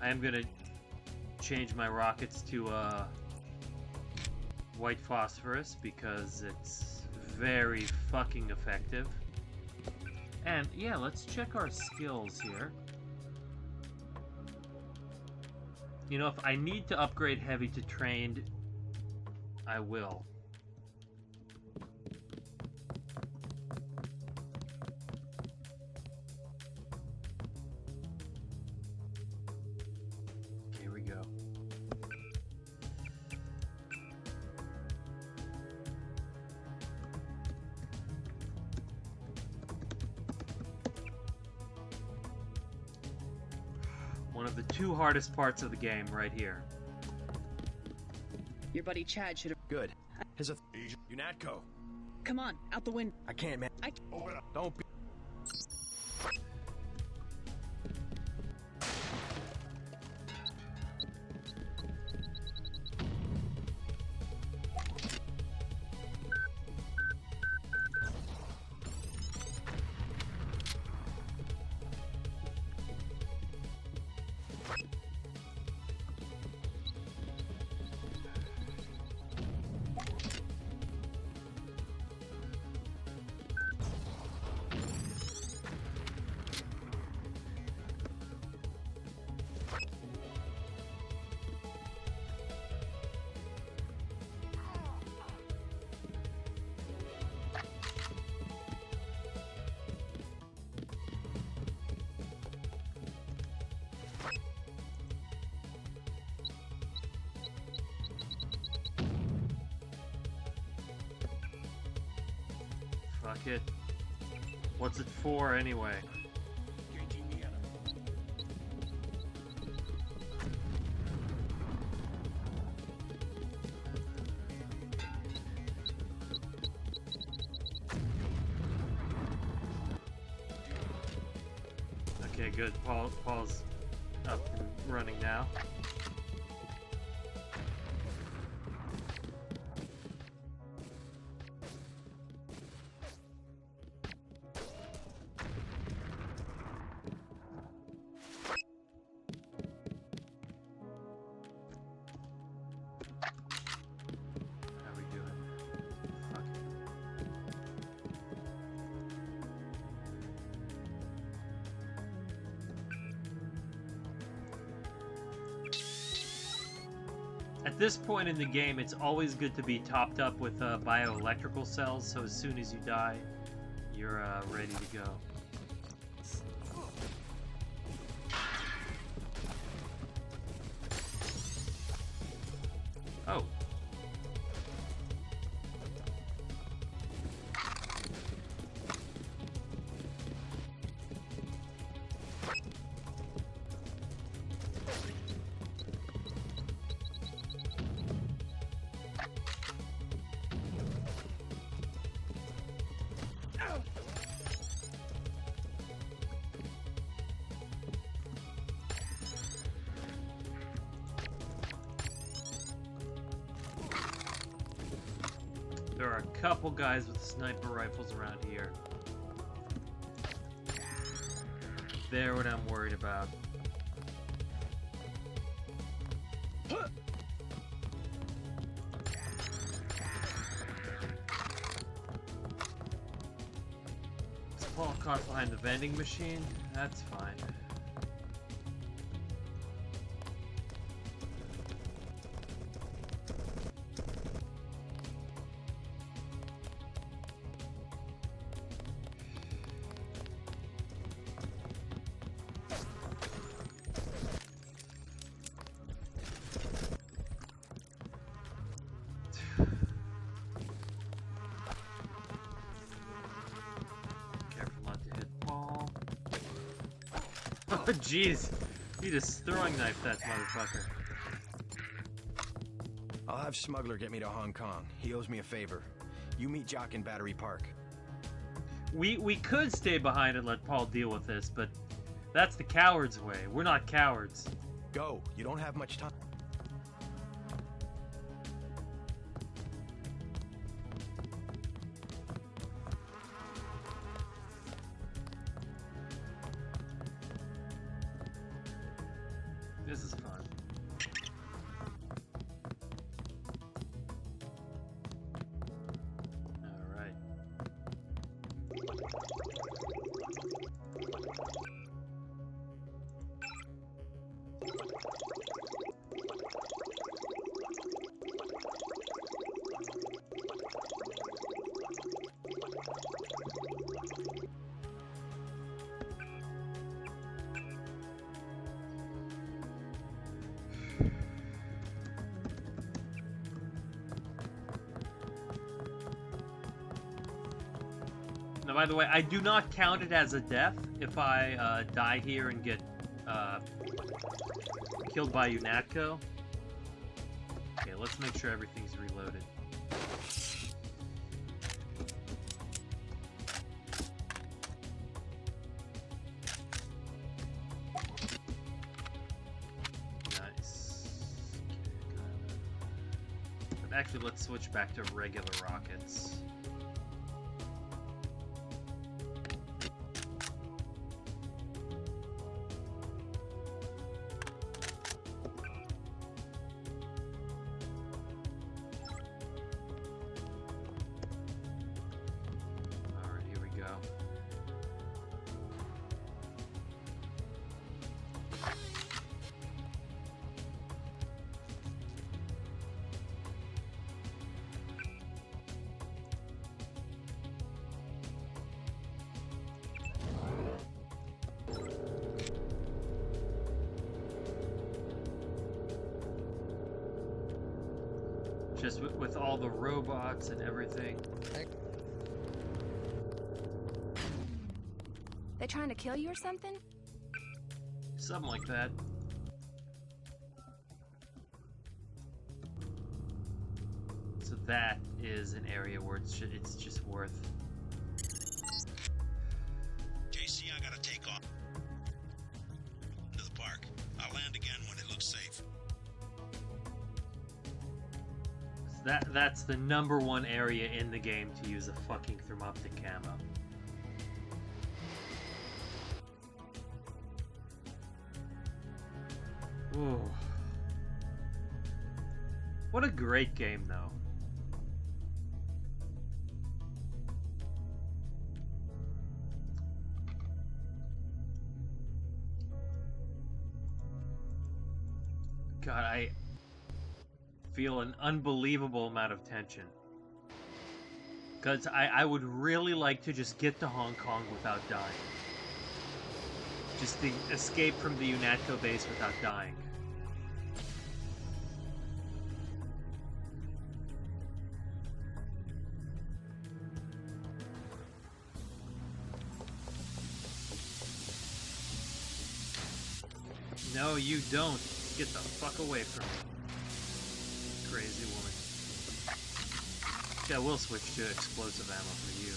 I am gonna change my rockets to white phosphorus because it's very fucking effective. And yeah, let's check our skills here. You know, if I need to upgrade heavy to trained, I will. Here we go. One of the two hardest parts of the game right here. Your buddy Chad should have. Good. His UNATCO. Come on, out the window. I can't, man. Don't be. Fuck it. What's it for anyway? Okay, good. Paul's up and running now. At this point in the game, it's always good to be topped up with bioelectrical cells, so as soon as you die, you're ready to go. Oh. There are a couple guys with sniper rifles around here. They're what I'm worried about. Is Paul caught behind the vending machine? That's fine. Oh jeez, he just throwing knifed that motherfucker. I'll have Smuggler get me to Hong Kong. He owes me a favor. You meet Jock in Battery Park. We could stay behind and let Paul deal with this, but that's the coward's way. We're not cowards. Go. You don't have much time. This is fun. Alright. Now, by the way, I do not count it as a death if I die here and get killed by UNATCO. Okay, let's make sure everything's reloaded. Nice. But actually, let's switch back to regular rockets. Just with all the robots and everything. They trying to kill you or something? Something like that. So that is an area where it's just worth. JC, I gotta take off to the park. I'll land again when it looks safe. That's the #1 area in the game to use a fucking thermoptic camo. Ooh. What a great game, though. God, I feel an unbelievable amount of tension. Because I would really like to just get to Hong Kong without dying. Just to escape from the UNATCO base without dying. No, you don't. Get the fuck away from me. Crazy woman. Yeah, we'll switch to explosive ammo for you.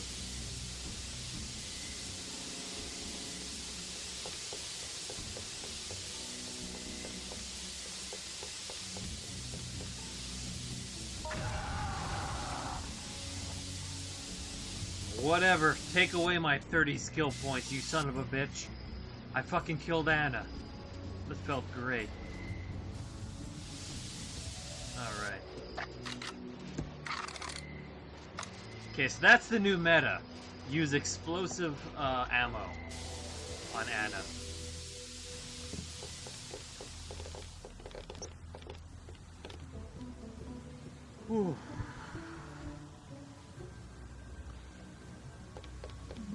Whatever. Take away my 30 skill points, you son of a bitch. I fucking killed Anna. That felt great. Alright. Okay, so that's the new meta. Use explosive ammo on Anna. Whew.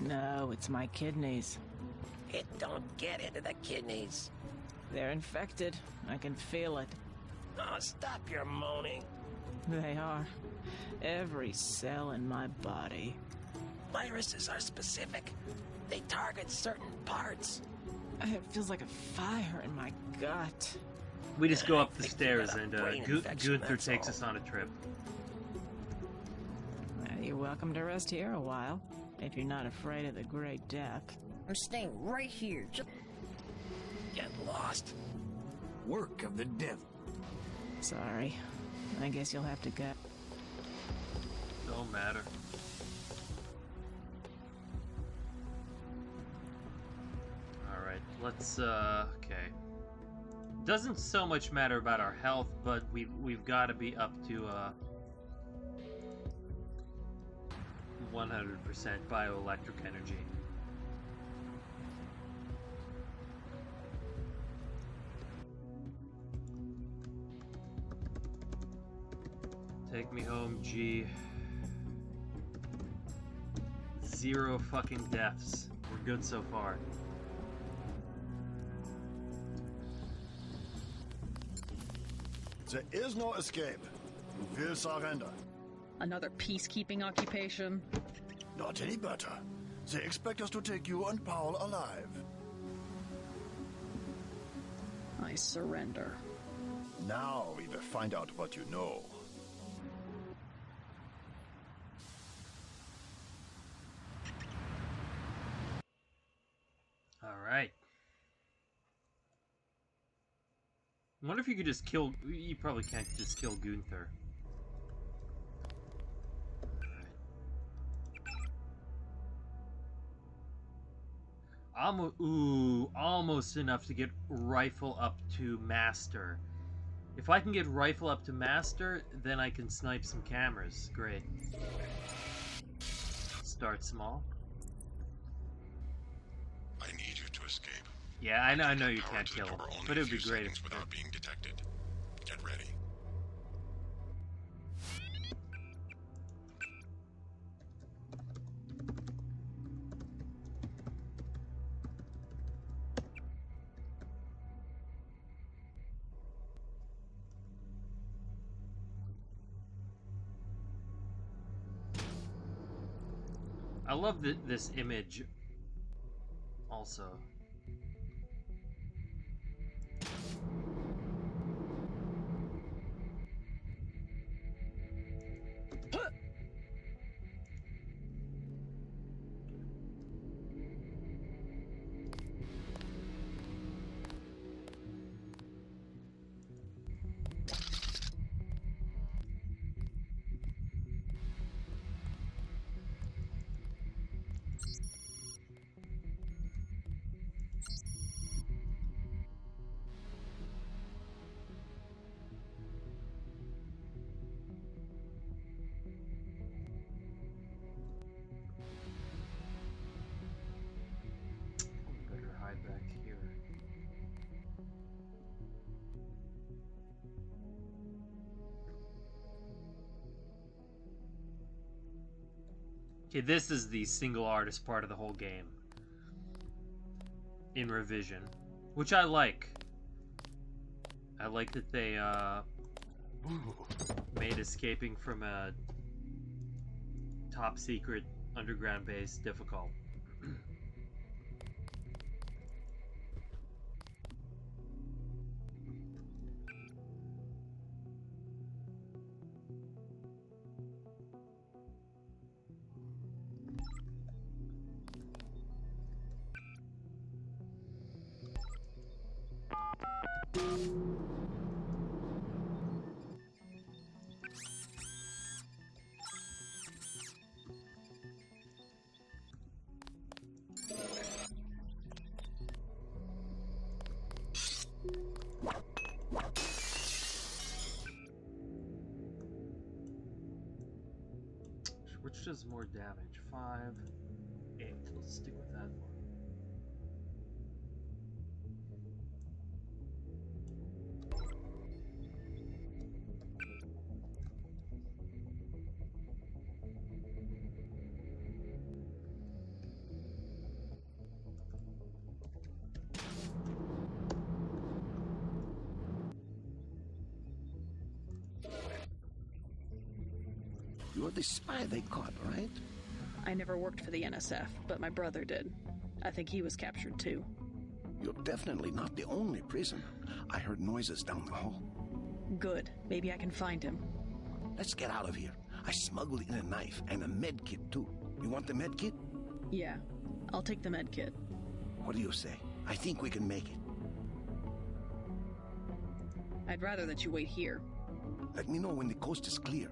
No, it's my kidneys. It don't get into the kidneys. They're infected. I can feel it. Oh, stop your moaning. They are. Every cell in my body. Viruses are specific. They target certain parts. It feels like a fire in my gut. We just go up the stairs and Gunther takes us on a trip. You're welcome to rest here a while, if you're not afraid of the Great Death. I'm staying right here. Just get lost. Work of the devil. Sorry. I guess you'll have to go. Don't matter. Alright, let's, okay. Doesn't so much matter about our health, but we've got to be up to 100% bioelectric energy. Take me home, G. 0 fucking deaths. We're good so far. There is no escape. You will surrender. Another peacekeeping occupation? Not any better. They expect us to take you and Paul alive. I surrender. Now we will find out what you know. Alright. I wonder if you could just kill... You probably can't just kill Gunther. Almost enough to get rifle up to master. If I can get rifle up to master, then I can snipe some cameras. Great. Start small. I need you to escape. Yeah, I know you can't kill him, but it would be great if... without being detected. Get ready. I love this image also. Better hide back here. Okay, this is the single artist part of the whole game. In Revision. Which I like. I like that they made escaping from a top secret underground base difficult. Which does more damage? 5, 8. Let's stick with that one. You're the spy they caught, right? I never worked for the NSF, but my brother did. I think he was captured too. You're definitely not the only prisoner. I heard noises down the hall. Good. Maybe I can find him. Let's get out of here. I smuggled in a knife and a med kit too. You want the med kit? Yeah. I'll take the med kit. What do you say? I think we can make it. I'd rather that you wait here. Let me know when the coast is clear.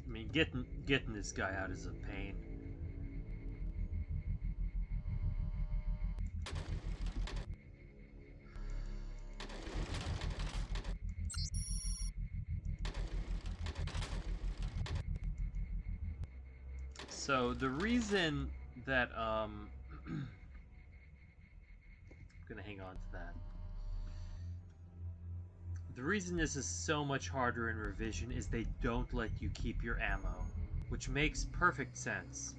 I mean, getting this guy out is a pain. So the reason that I'm gonna hang on to that. The reason this is so much harder in Revision is they don't let you keep your ammo, which makes perfect sense.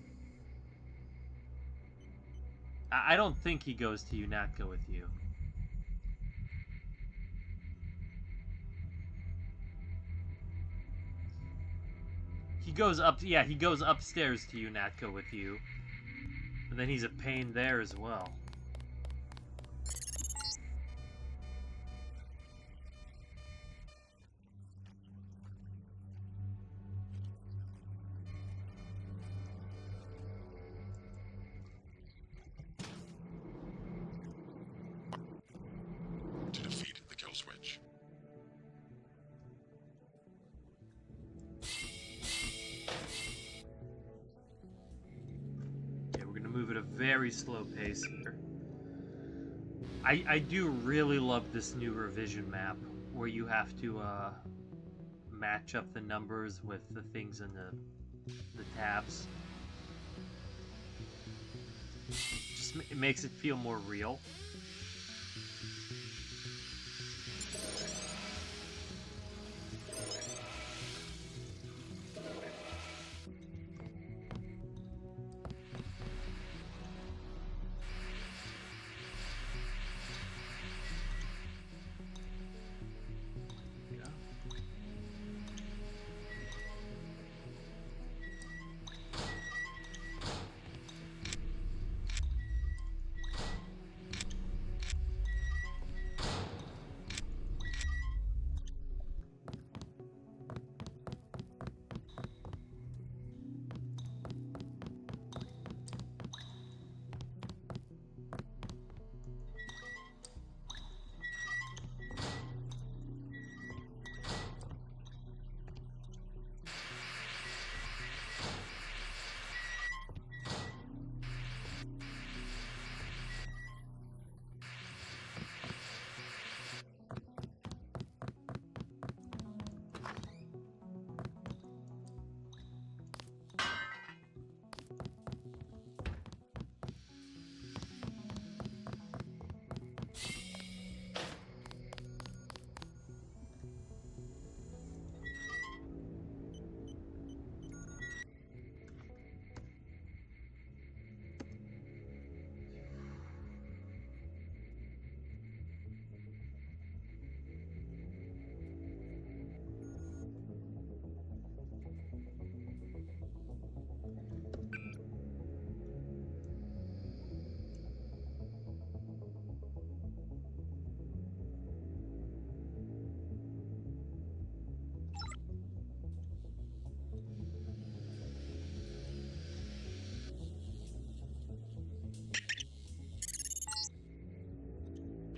I don't think he goes to UNATCO with you. He goes up, yeah, he goes upstairs to UNATCO with you. And then he's a pain there as well. To defeat the kill switch. Okay, we're gonna move at a very slow pace here. I do really love this new Revision map where you have to match up the numbers with the things in the tabs. Just it makes it feel more real.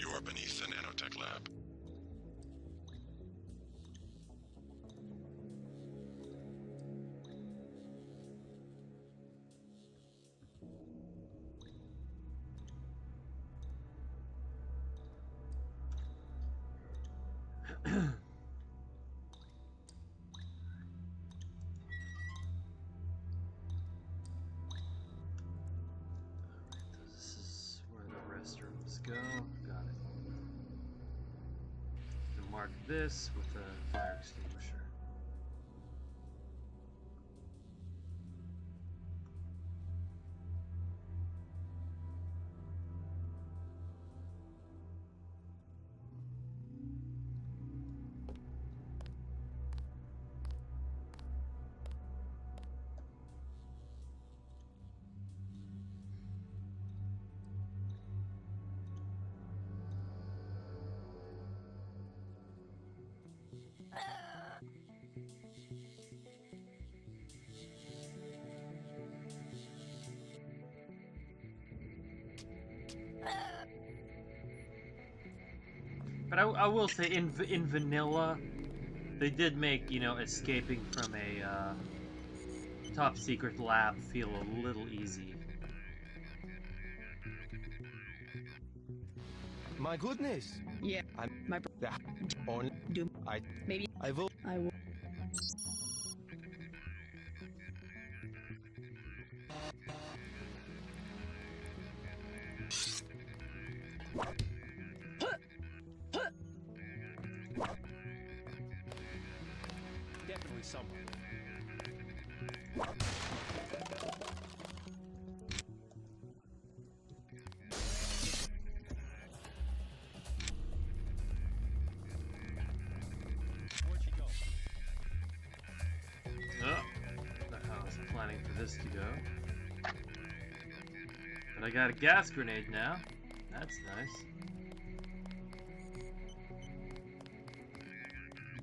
You are beneath the nanotech lab. This is where the restrooms go. Got it. And mark this with a fire extinguisher. But I will say, in vanilla, they did make, you know, escaping from a top secret lab feel a little easy. My goodness. Yeah. My on. Do maybe I will. I will. Definitely someone. Where'd she go? Oh, not how I was planning for this to go. But I got a gas grenade now. That's nice.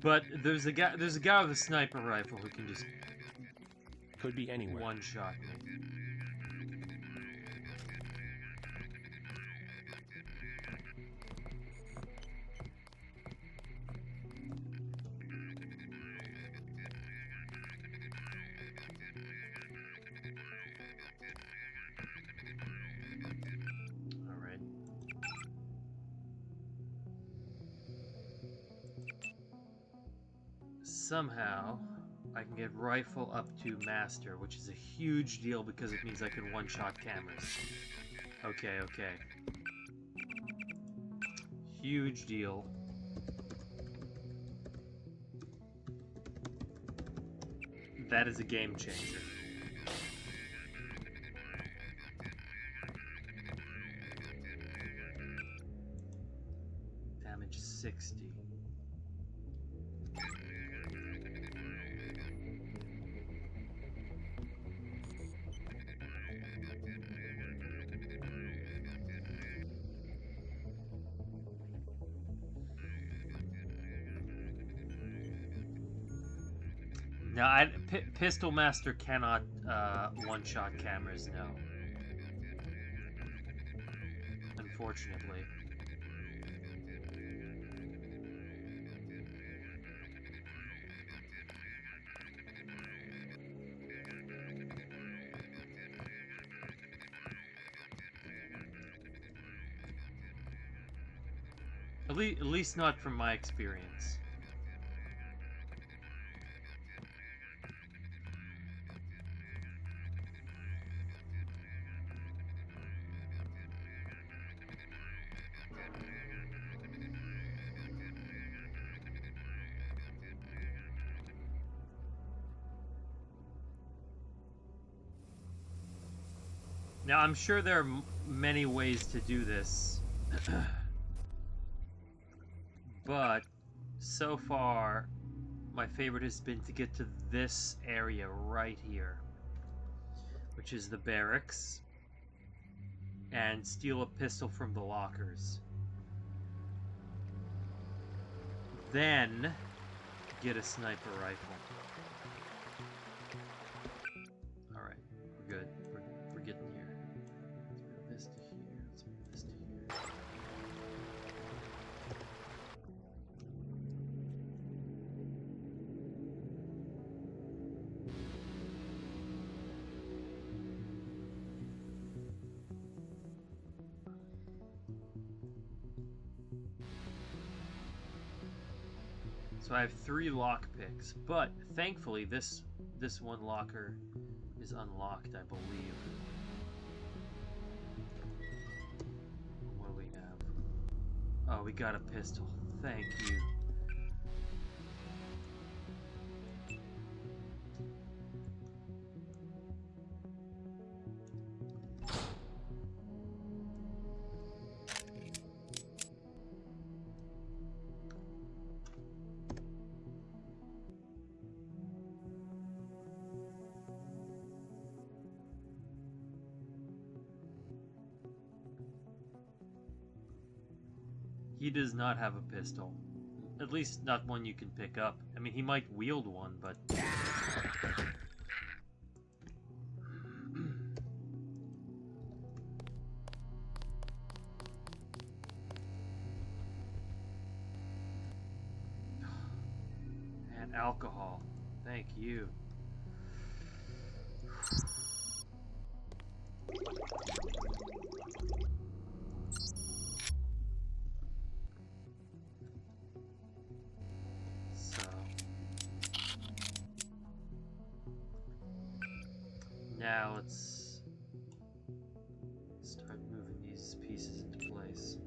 But there's a guy with a sniper rifle who can just Could be anywhere. one-shot me. Alright. Somehow, I can get rifle up to master, which is a huge deal because it means I can one-shot cameras. Okay, okay. Huge deal. That is a game changer. Damage 60. No, Pistol Master cannot one-shot cameras, no. Unfortunately. At least not from my experience. Now, I'm sure there are many ways to do this, but so far, my favorite has been to get to this area right here, which is the barracks, and steal a pistol from the lockers. Then, get a sniper rifle. Alright, we're good. We're getting here. Let's move this to here. Let's move this to here. So I have 3 lockpicks, but thankfully this one locker is unlocked, I believe. What do we have? Oh, we got a pistol. Thank you. He does not have a pistol. At least not one you can pick up. I mean, he might wield one, but... And alcohol. Thank you. Now let's start moving these pieces into place.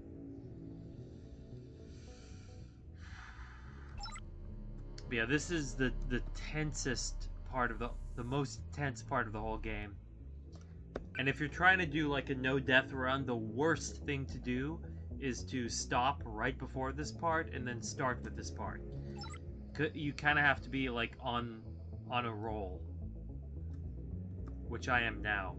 But yeah, this is the tensest part of the most tense part of the whole game. And if you're trying to do like a no-death run, the worst thing to do is to stop right before this part and then start with this part. You kind of have to be like on a roll, which I am now.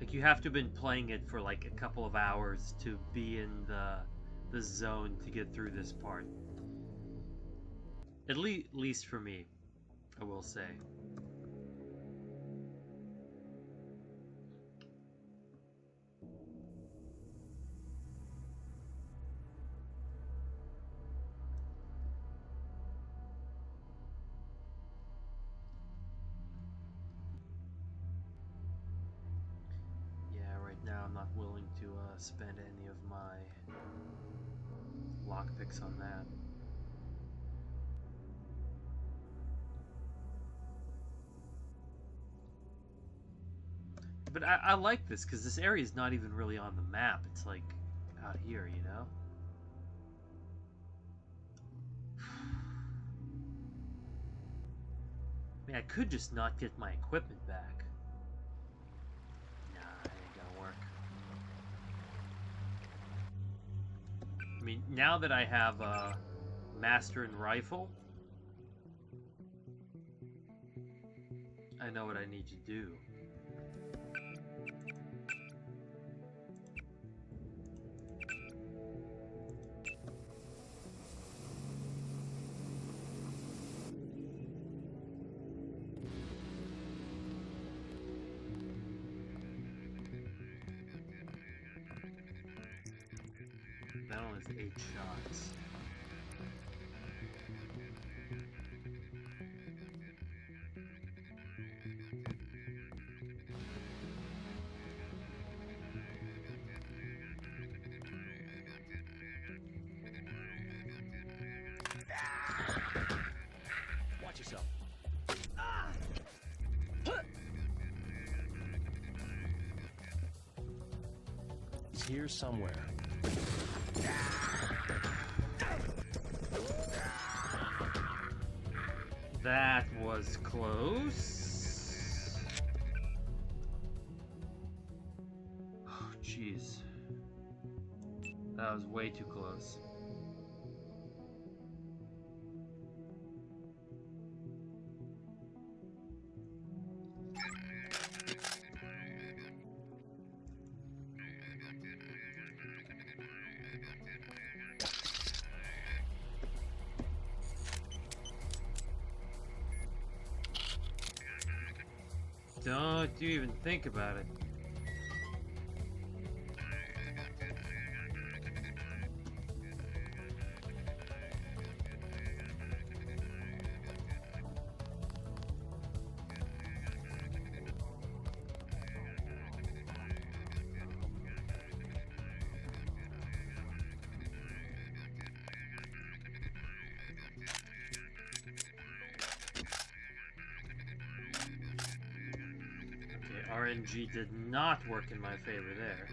Like, you have to have been playing it for like a couple of hours to be in the zone to get through this part. At least for me, I will say. Now I'm not willing to spend any of my lockpicks on that. But I like this because this area is not even really on the map. It's like out here, you know? I mean, I could just not get my equipment back. Nah, it ain't gonna work. I mean, now that I have a Master and Rifle, I know what I need to do. That only has 8 shots. Watch yourself. It's here somewhere. That was close. Oh, jeez. That was way too close. Don't you even think about it. RNG did not work in my favor there.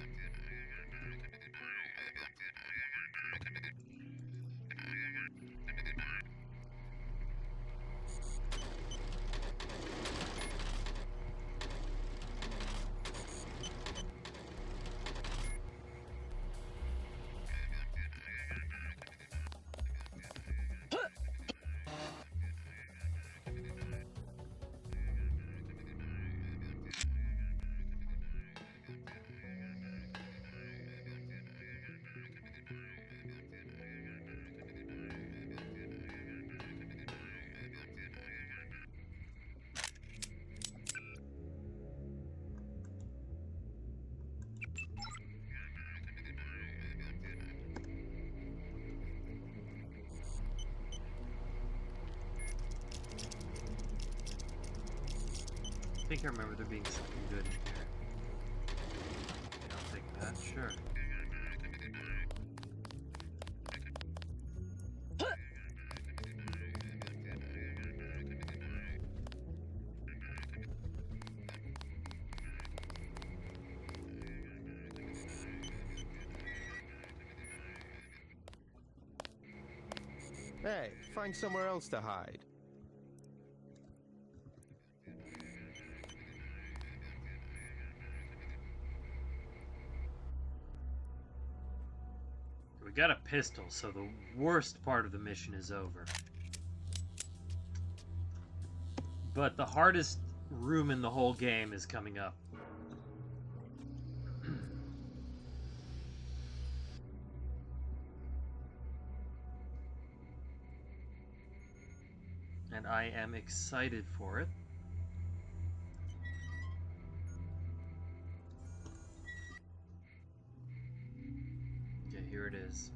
I think I remember there being something good in here. Okay, I'll take that, sure. Hey, find somewhere else to hide. We got a pistol, so the worst part of the mission is over. But the hardest room in the whole game is coming up. And I am excited for it. Okay, here it is.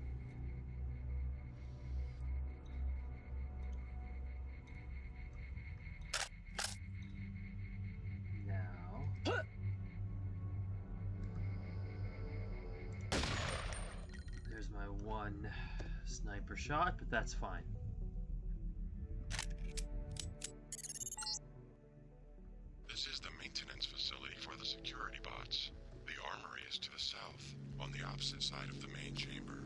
Now... There's my one sniper shot, but that's fine. This is the maintenance facility for the security bots. The armory is to the south, on the opposite side of the main chamber.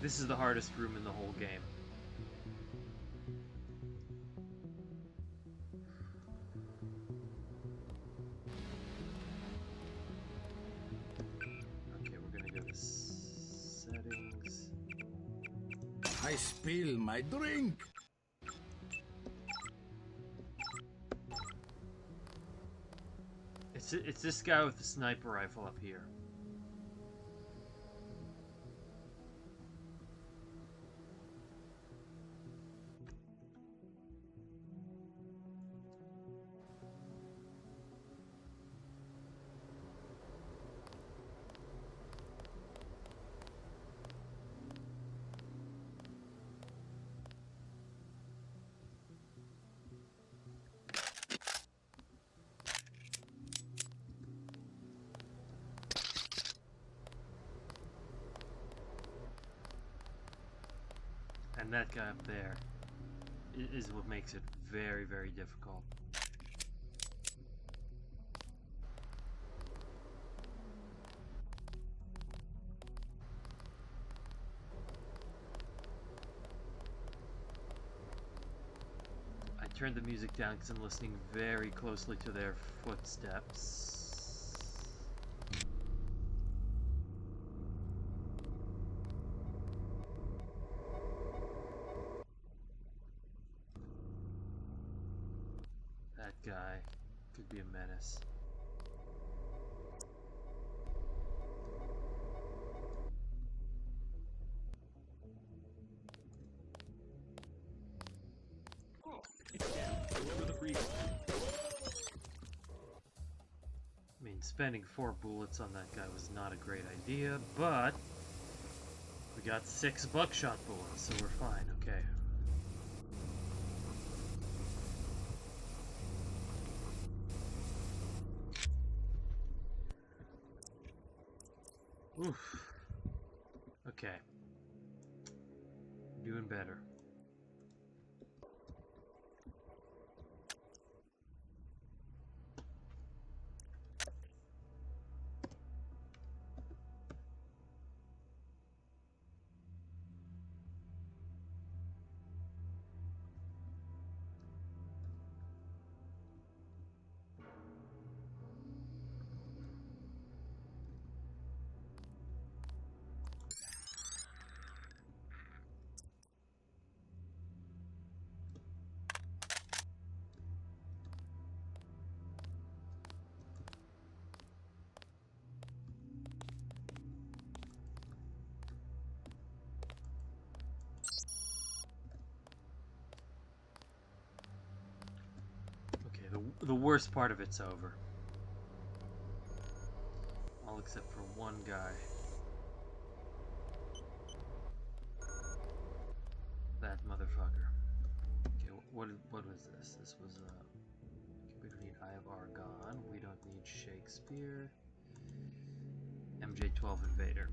This is the hardest room in the whole game. Okay, we're gonna go to settings. I spill my drink. It's this guy with the sniper rifle up here. And that guy up there is what makes it very, very difficult. I turned the music down because I'm listening very closely to their footsteps. That guy could be a menace. I mean, spending 4 bullets on that guy was not a great idea, but we got 6 buckshot bullets, so we're fine, okay. Oof. Okay. Doing better. The worst part of it's over. All except for one guy. That motherfucker. Okay, what was this? This was we don't need Eye of Argon. We don't need Shakespeare. MJ-12 Invader.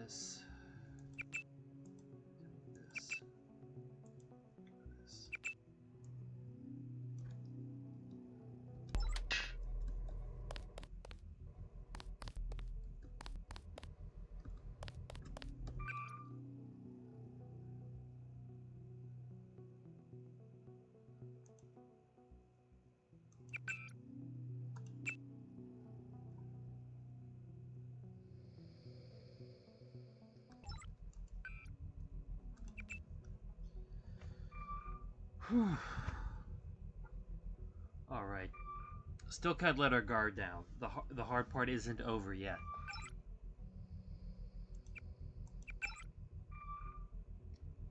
this. This. This. All right. Still can't let our guard down. The hard part isn't over yet.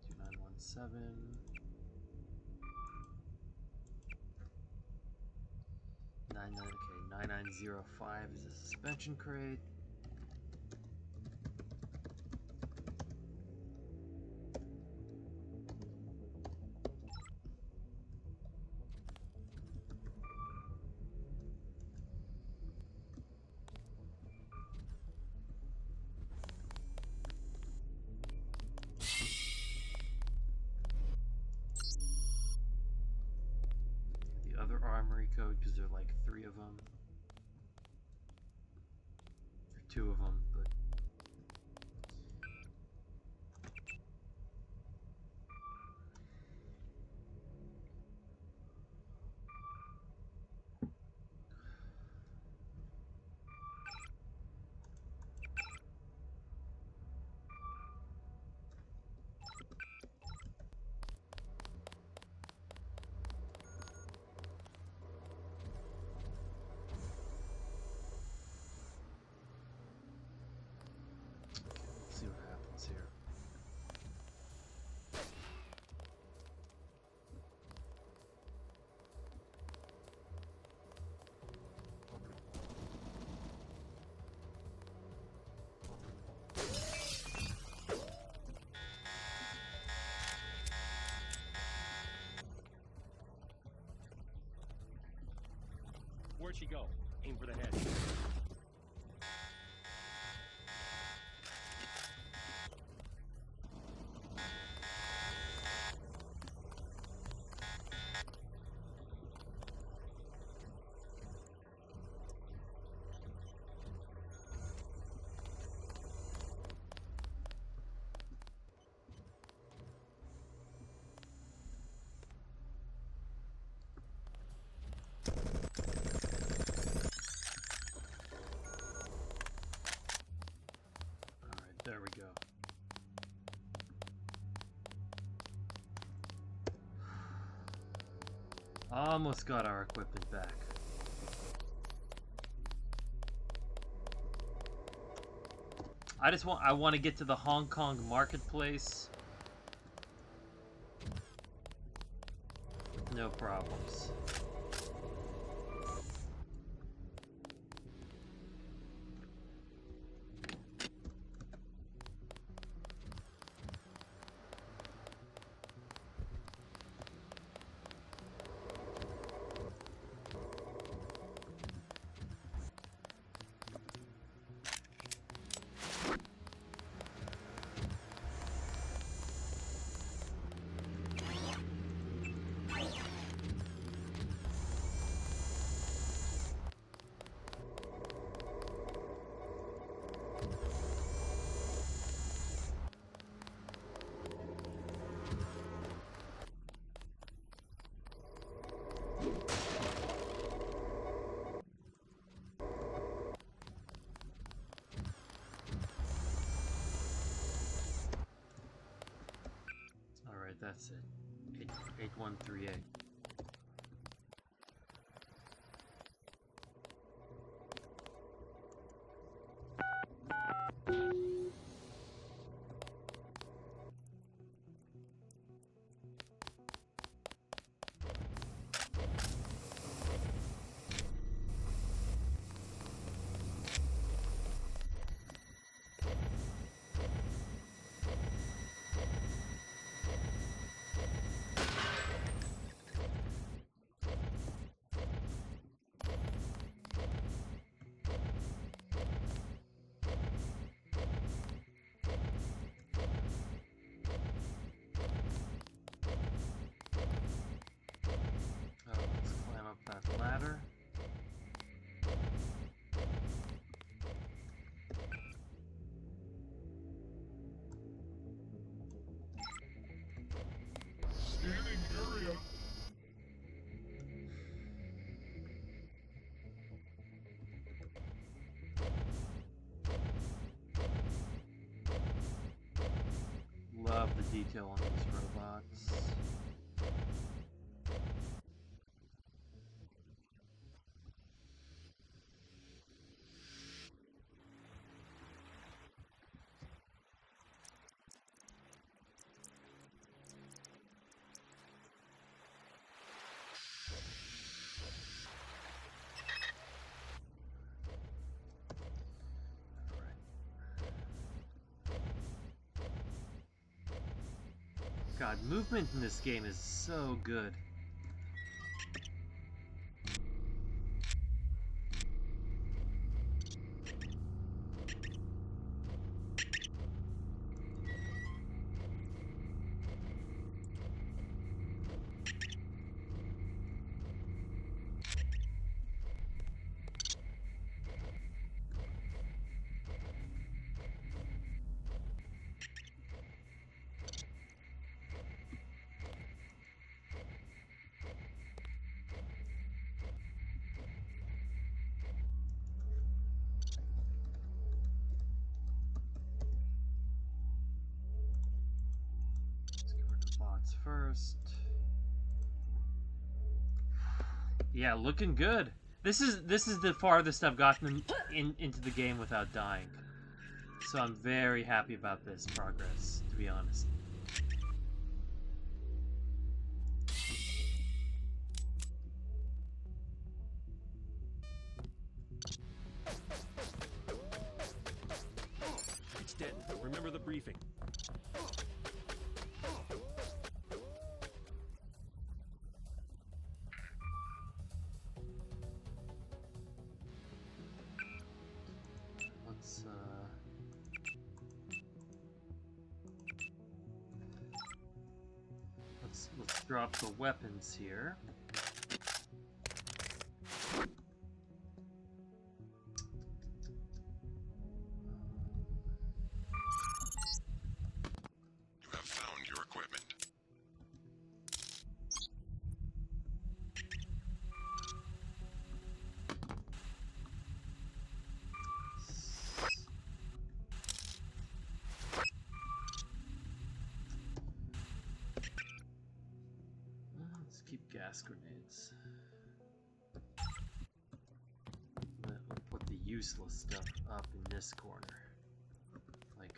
$2917. Okay, 9905 is a suspension crate. Armory code because there are like 3 of them or 2 of them, but see what happens here. Where'd she go? Aim for the head. There we go. Almost got our equipment back. I want to get to the Hong Kong marketplace. No problems. That's it. 8138. kill on these robots. God, movement in this game is so good. Bots first. Yeah, looking good. This is the farthest I've gotten into the game without dying. So I'm very happy about this progress, to be honest. It's Denton. Remember the briefing. Let's drop the weapons here. You have found your equipment. Let's keep gas grenades. We'll put the useless stuff up in this corner. Like,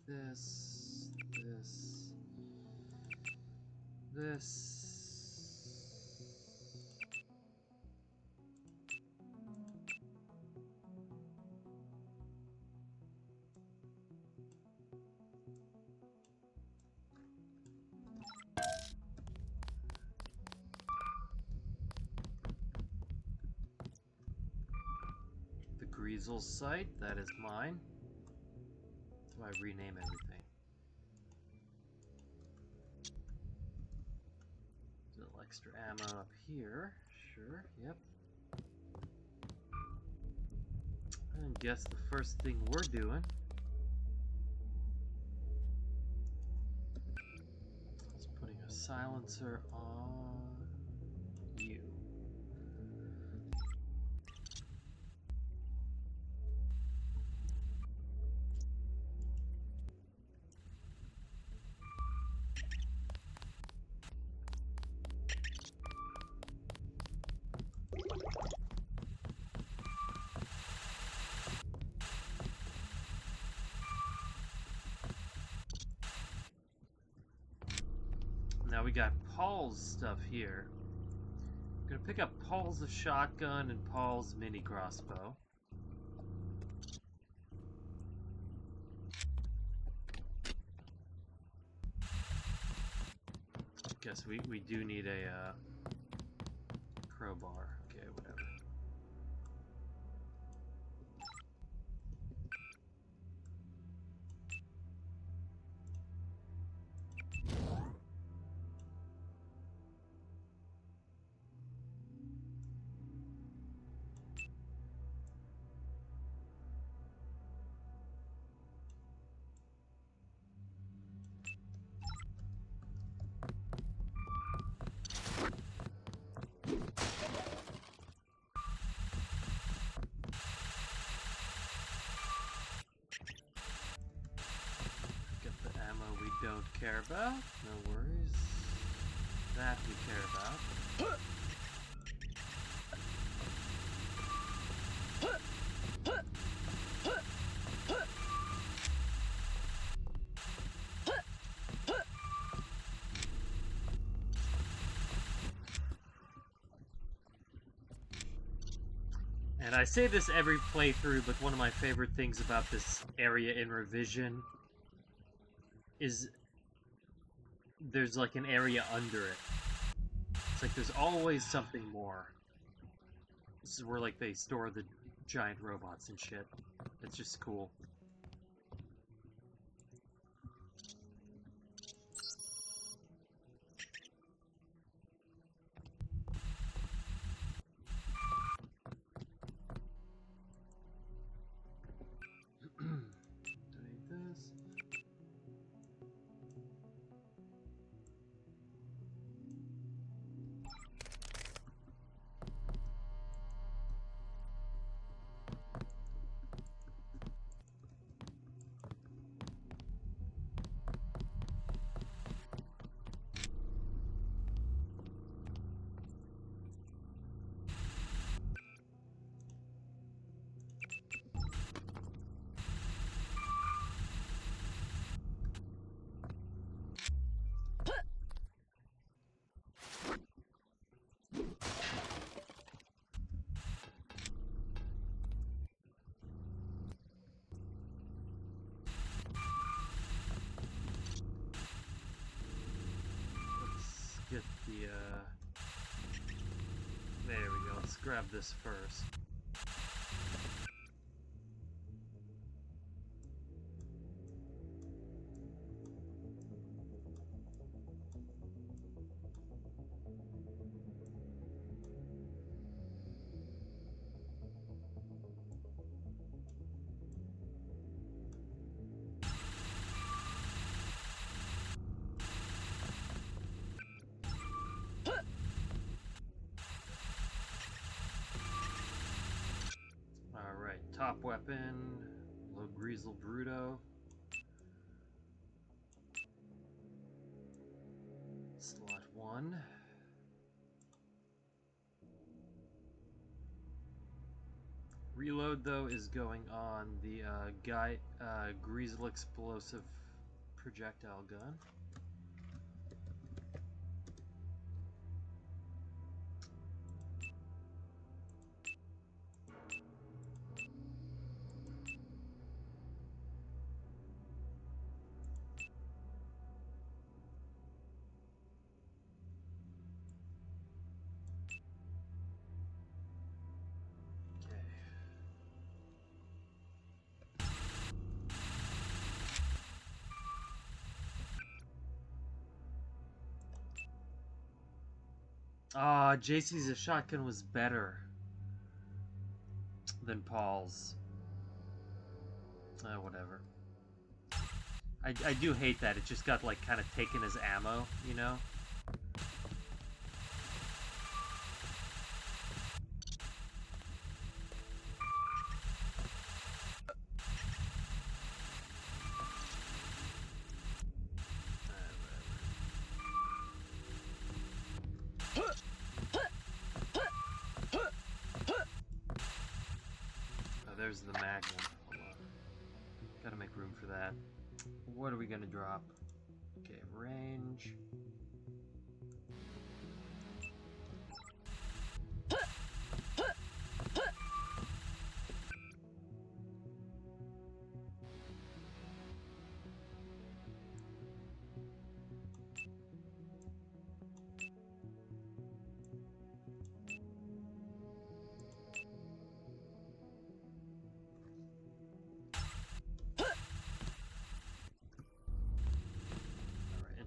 this. The Greasel site, that is mine. So I rename everything. A little extra ammo up here. Sure, yep. And guess the first thing we're doing is putting a silencer on you. Now we got Paul's stuff here. I'm gonna pick up Paul's shotgun and Paul's mini crossbow. Guess we do need a crowbar. Okay, whatever. care about. No worries. That we care about. And I say this every playthrough, but one of my favorite things about this area in Revision is there's like an area under it. It's like there's always something more. This is where like they store the giant robots and shit. It's just cool. Delete this. Get the, there we go, let's grab this first. Alright, top weapon, low Greasel Bruto. Slot 1. Reload, though, is going on the Greasel Explosive Projectile Gun. Ah, JC's shotgun was better than Paul's. Whatever. I do hate that. It just got, like, kind of taken as ammo, you know? There's the Magnum. Hold on. Gotta make room for that. What are we gonna drop? Okay, range.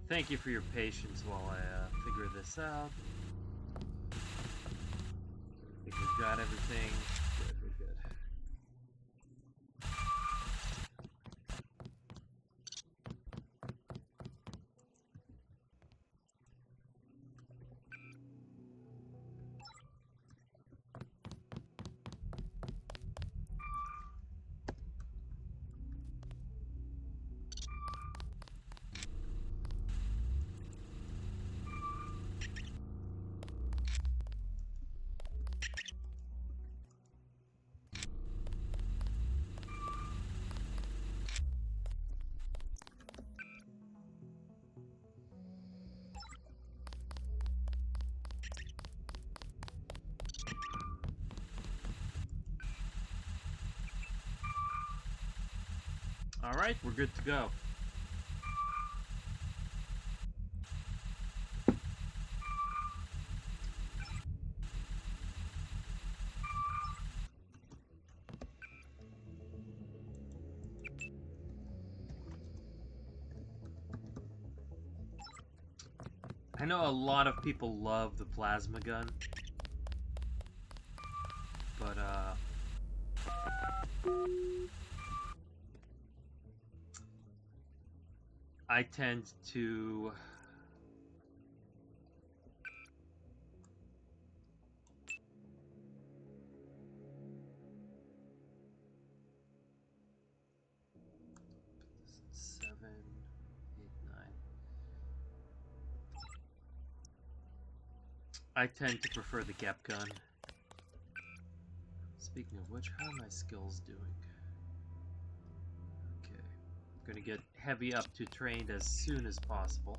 Thank you for your patience while I figure this out. I think we've got everything. Good, we're good. Alright, we're good to go. I know a lot of people love the plasma gun, but I tend to I tend to prefer the Gep gun. Speaking of which, how are my skills doing? Okay. I'm gonna get heavy up to trained as soon as possible.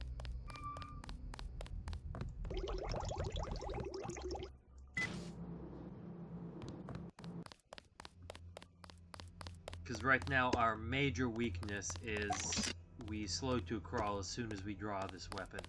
Because right now our major weakness is we slow to a crawl as soon as we draw this weapon.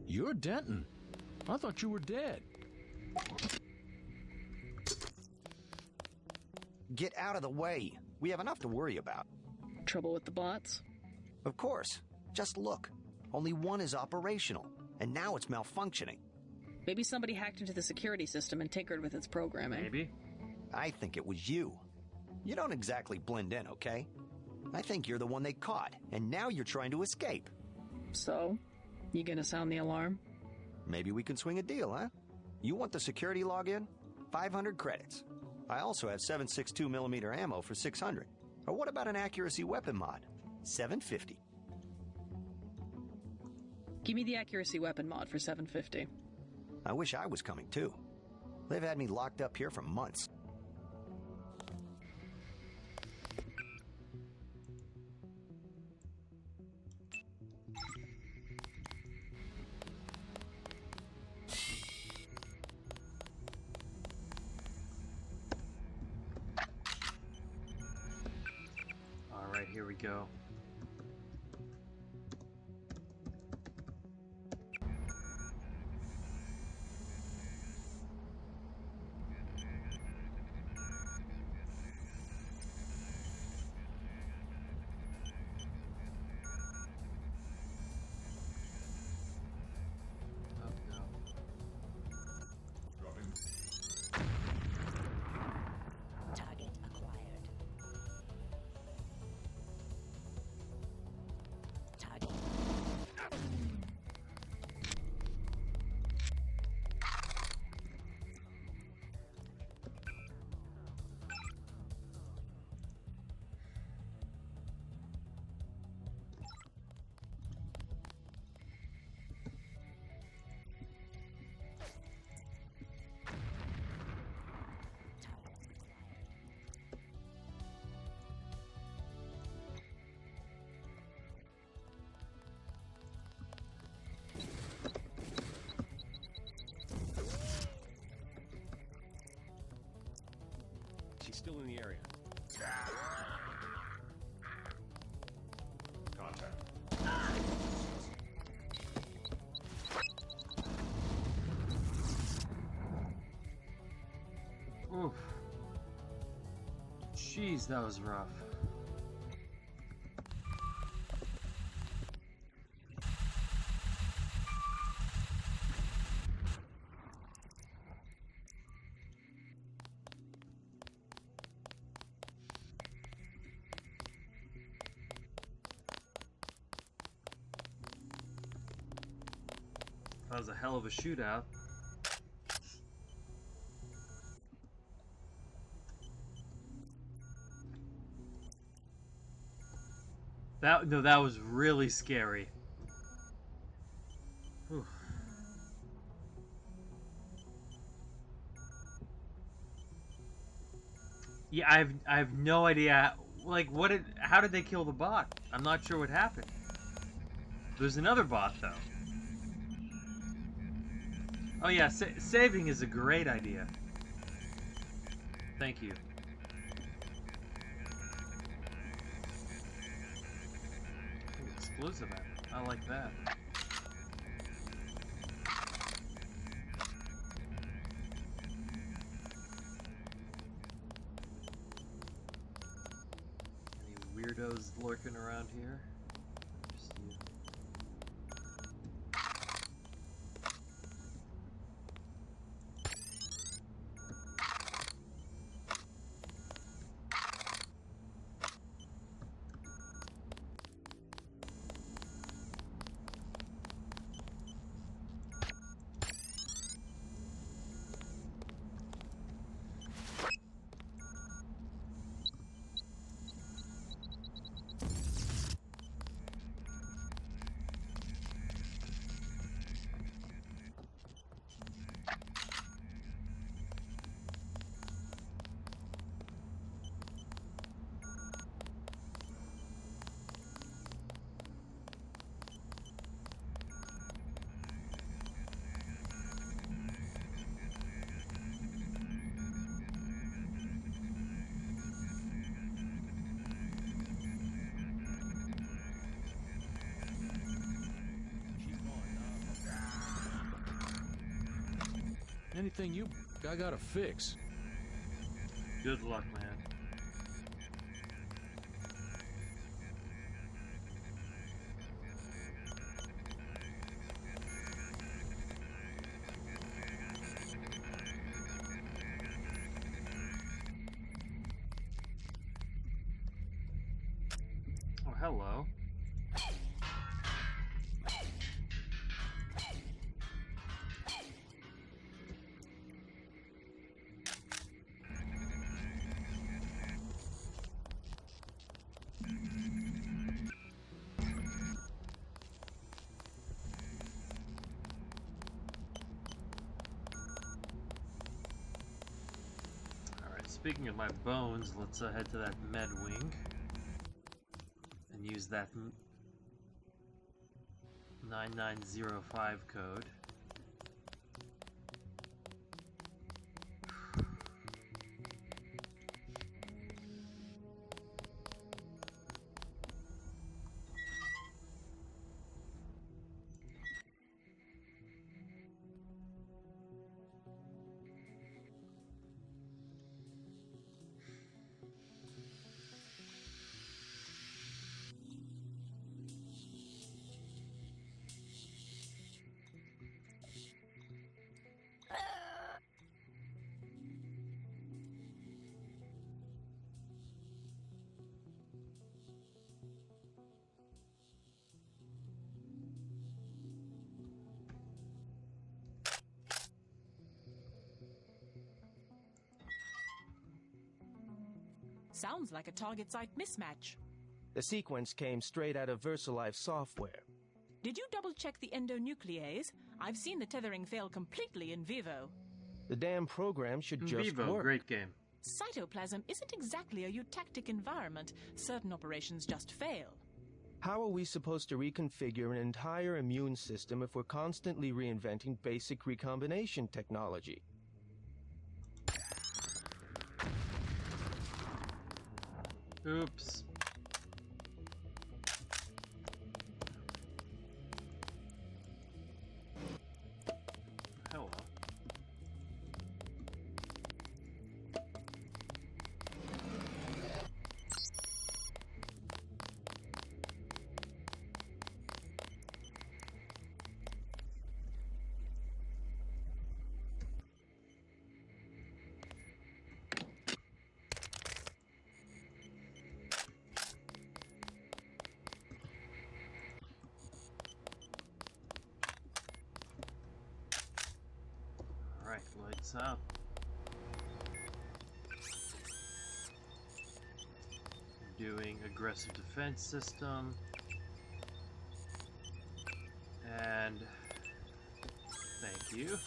You're Denton. I thought you were dead. Get out of the way. We have enough to worry about. Trouble with the bots? Of course. Just look. Only one is operational, and now it's malfunctioning. Maybe somebody hacked into the security system and tinkered with its programming. Maybe. I think it was you. You don't exactly blend in, okay? I think you're the one they caught, and now you're trying to escape. So? You gonna sound the alarm? Maybe we can swing a deal, huh? You want the security login? 500 credits. I also have 7.62mm ammo for 600. Or what about an accuracy weapon mod? 750. Give me the accuracy weapon mod for 750. I wish I was coming too. They've had me locked up here for months. Alright, here we go. Target acquired. Target. She's still in the area. Contact. Oof. Jeez, that was rough. That was a hell of a shootout. That was really scary. Whew. Yeah, I have no idea. Like, how did they kill the bot? I'm not sure what happened. There's another bot though. Oh yeah, saving is a great idea. Thank you. Ooh, explosive ammo. I like that. Any weirdos lurking around here? Just you. Anything you I gotta fix. Good luck, man. Oh, hello. Speaking of my bones, let's head to that med wing and use that 9905 code. Sounds like a target site mismatch. The sequence came straight out of VersaLife software. Did you double-check the endonuclease? I've seen the tethering fail completely in vivo. The damn program should In just vivo, work. great game. Cytoplasm isn't exactly a eutectic environment. Certain operations just fail. How are we supposed to reconfigure an entire immune system if we're constantly reinventing basic recombination technology? Oops. Hello. Alright, lights up. doing aggressive defense system. And thank you.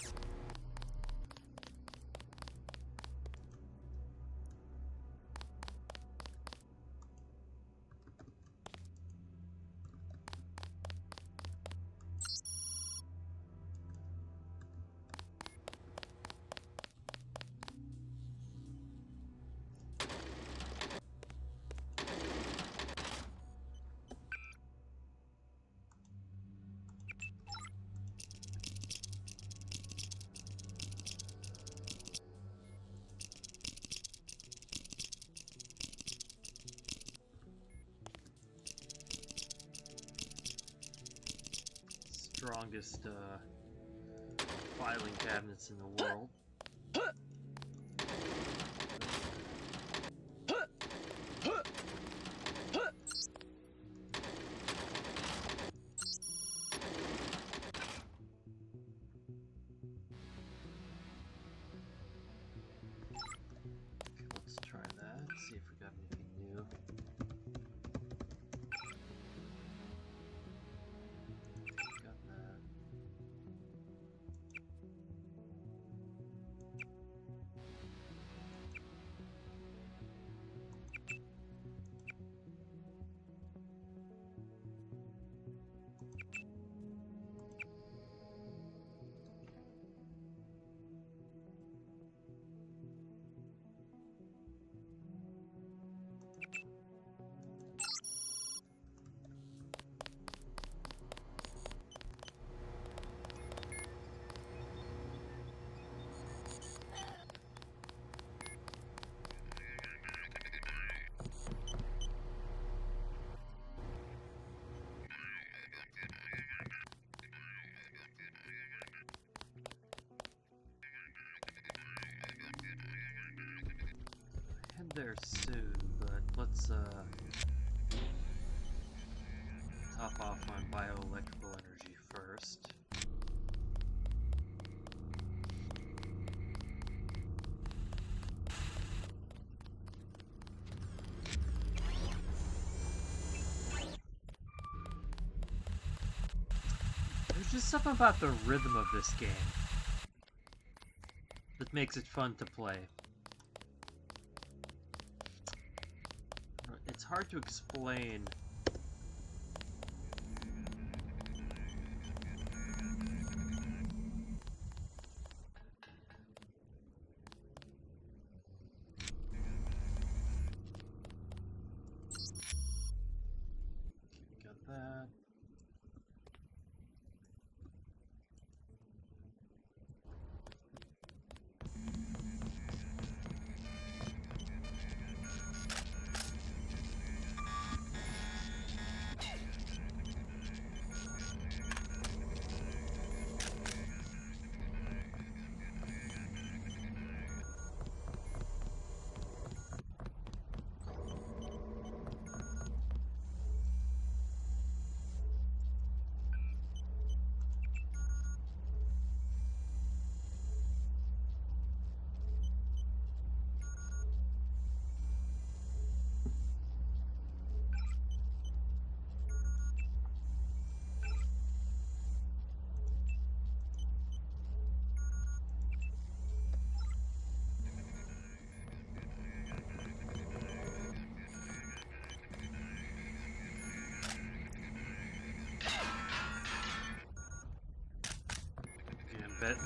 Strongest filing cabinets in the world. Let's try that, see if we got anything new. Got that. Head there soon, but let's top off my bioelectrical energy first. There's just something about the rhythm of this game that makes it fun to play. It's hard to explain. Got that.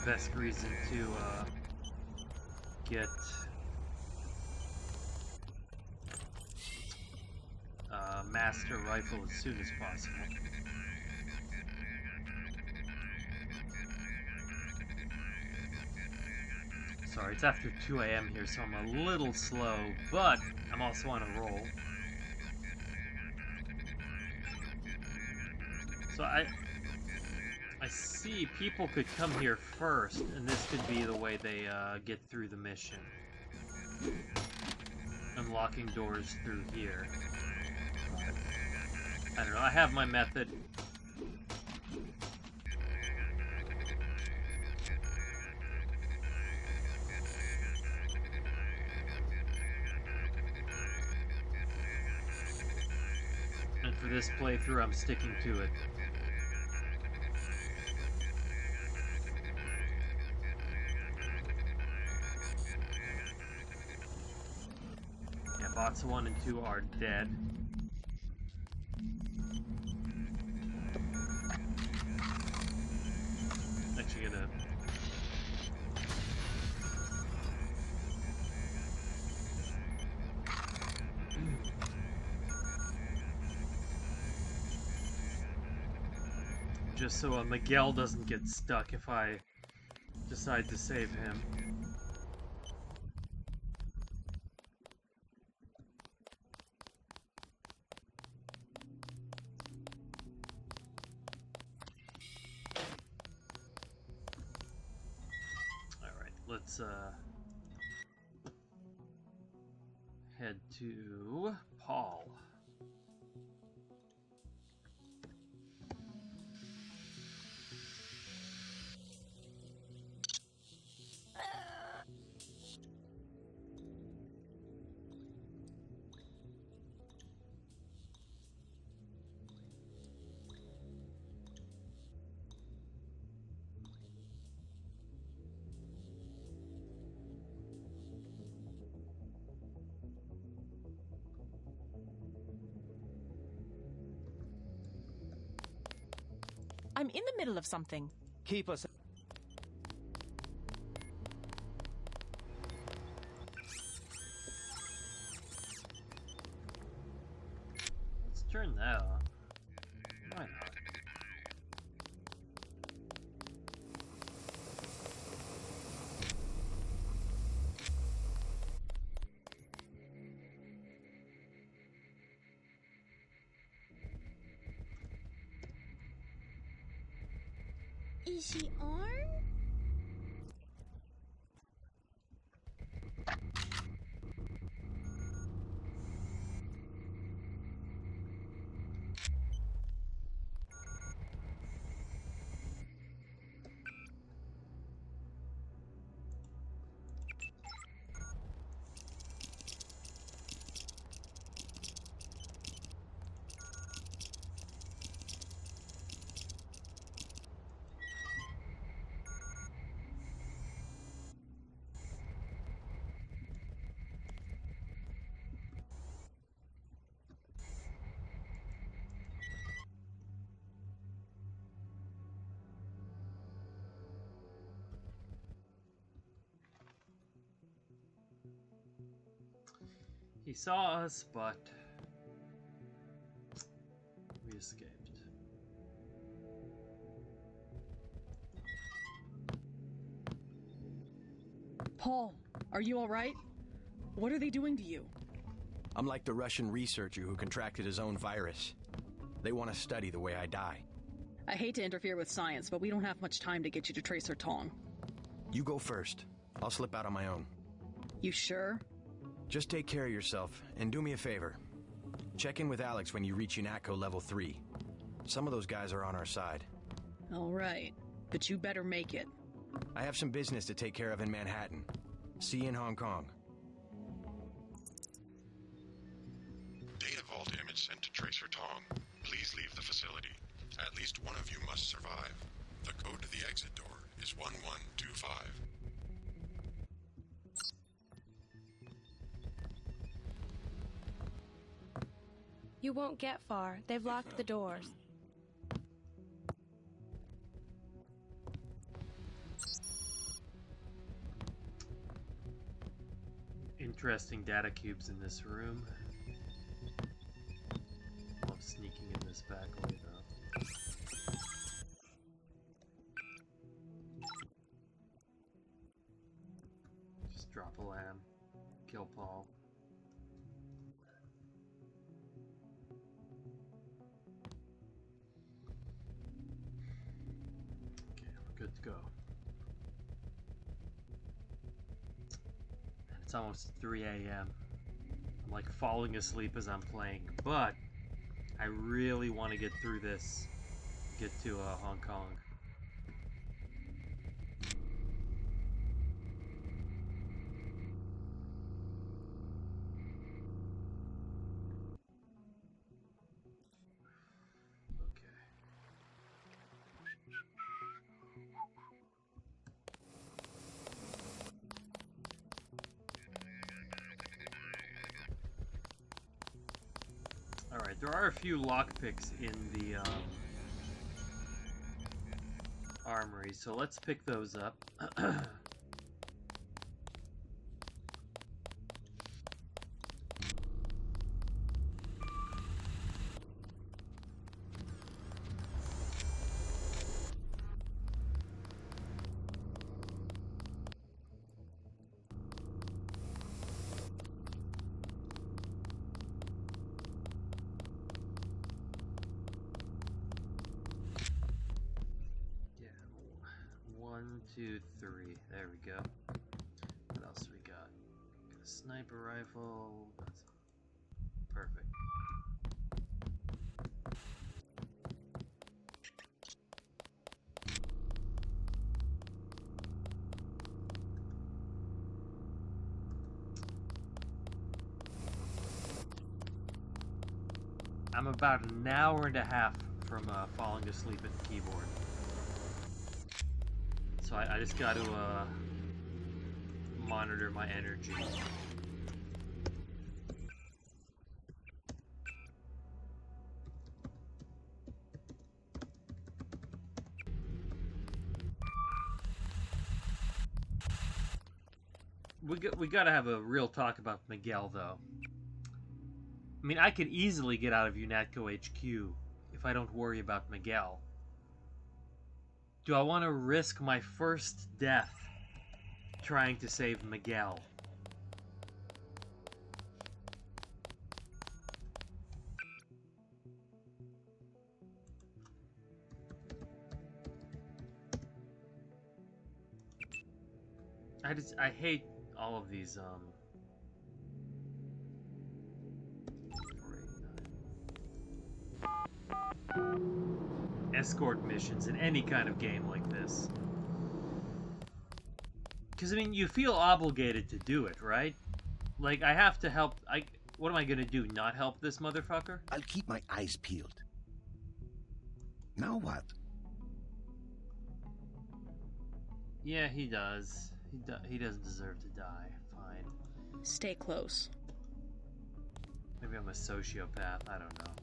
Best reason to get master rifle as soon as possible. Sorry, it's after 2 a.m. here, so I'm a little slow, but I'm also on a roll. So I see people could come here first, and this could be the way they get through the mission. Unlocking doors through here. I don't know, I have my method. this playthrough, I'm sticking to it. Yeah, bots 1 and 2 are dead. Actually gonna... just so Miguel doesn't get stuck if I decide to save him. Alright, let's head to Paul. I'm in the middle of something. Keep us... Let's turn that on. Why not? Is she on? He saw us, but we escaped. Paul, are you alright? What are they doing to you? I'm like the Russian researcher who contracted his own virus. They want to study the way I die. I hate to interfere with science, but we don't have much time to get you to Tracer Tong. You go first. I'll slip out on my own. You sure? Just take care of yourself, and do me a favor. Check in with Alex when you reach UNATCO level 3. Some of those guys are on our side. Alright, but you better make it. I have some business to take care of in Manhattan. See you in Hong Kong. Data vault image sent to Tracer Tong. Please leave the facility. At least one of you must survive. The code to the exit door is 1125. You won't get far. They've locked the doors. Interesting data cubes in this room. I'm sneaking in this back way though. Just drop a lamb. Kill Paul. Okay, we're good to go. It's almost 3 a.m. I'm like falling asleep as I'm playing, but I really want to get through this, get to Hong Kong. Alright, there are a few lockpicks in the armory, so let's pick those up. One, two, three. There we go. What else we got? Got a sniper rifle. That's perfect. I'm about an hour and a half from falling asleep at the keyboard. So I just got to monitor my energy. We got to have a real talk about Miguel, though. I mean, I could easily get out of UNATCO HQ if I don't worry about Miguel. Do I want to risk my first death trying to save Miguel? I hate all of these, escort missions in any kind of game like this. Because, I mean, you feel obligated to do it, right? Like, I have to help. What am I gonna do? Not help this motherfucker? I'll keep my eyes peeled. Now what? Yeah, he does. He doesn't deserve to die. Fine. Stay close. Maybe I'm a sociopath. I don't know.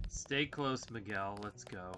Stay close, Miguel. Let's go.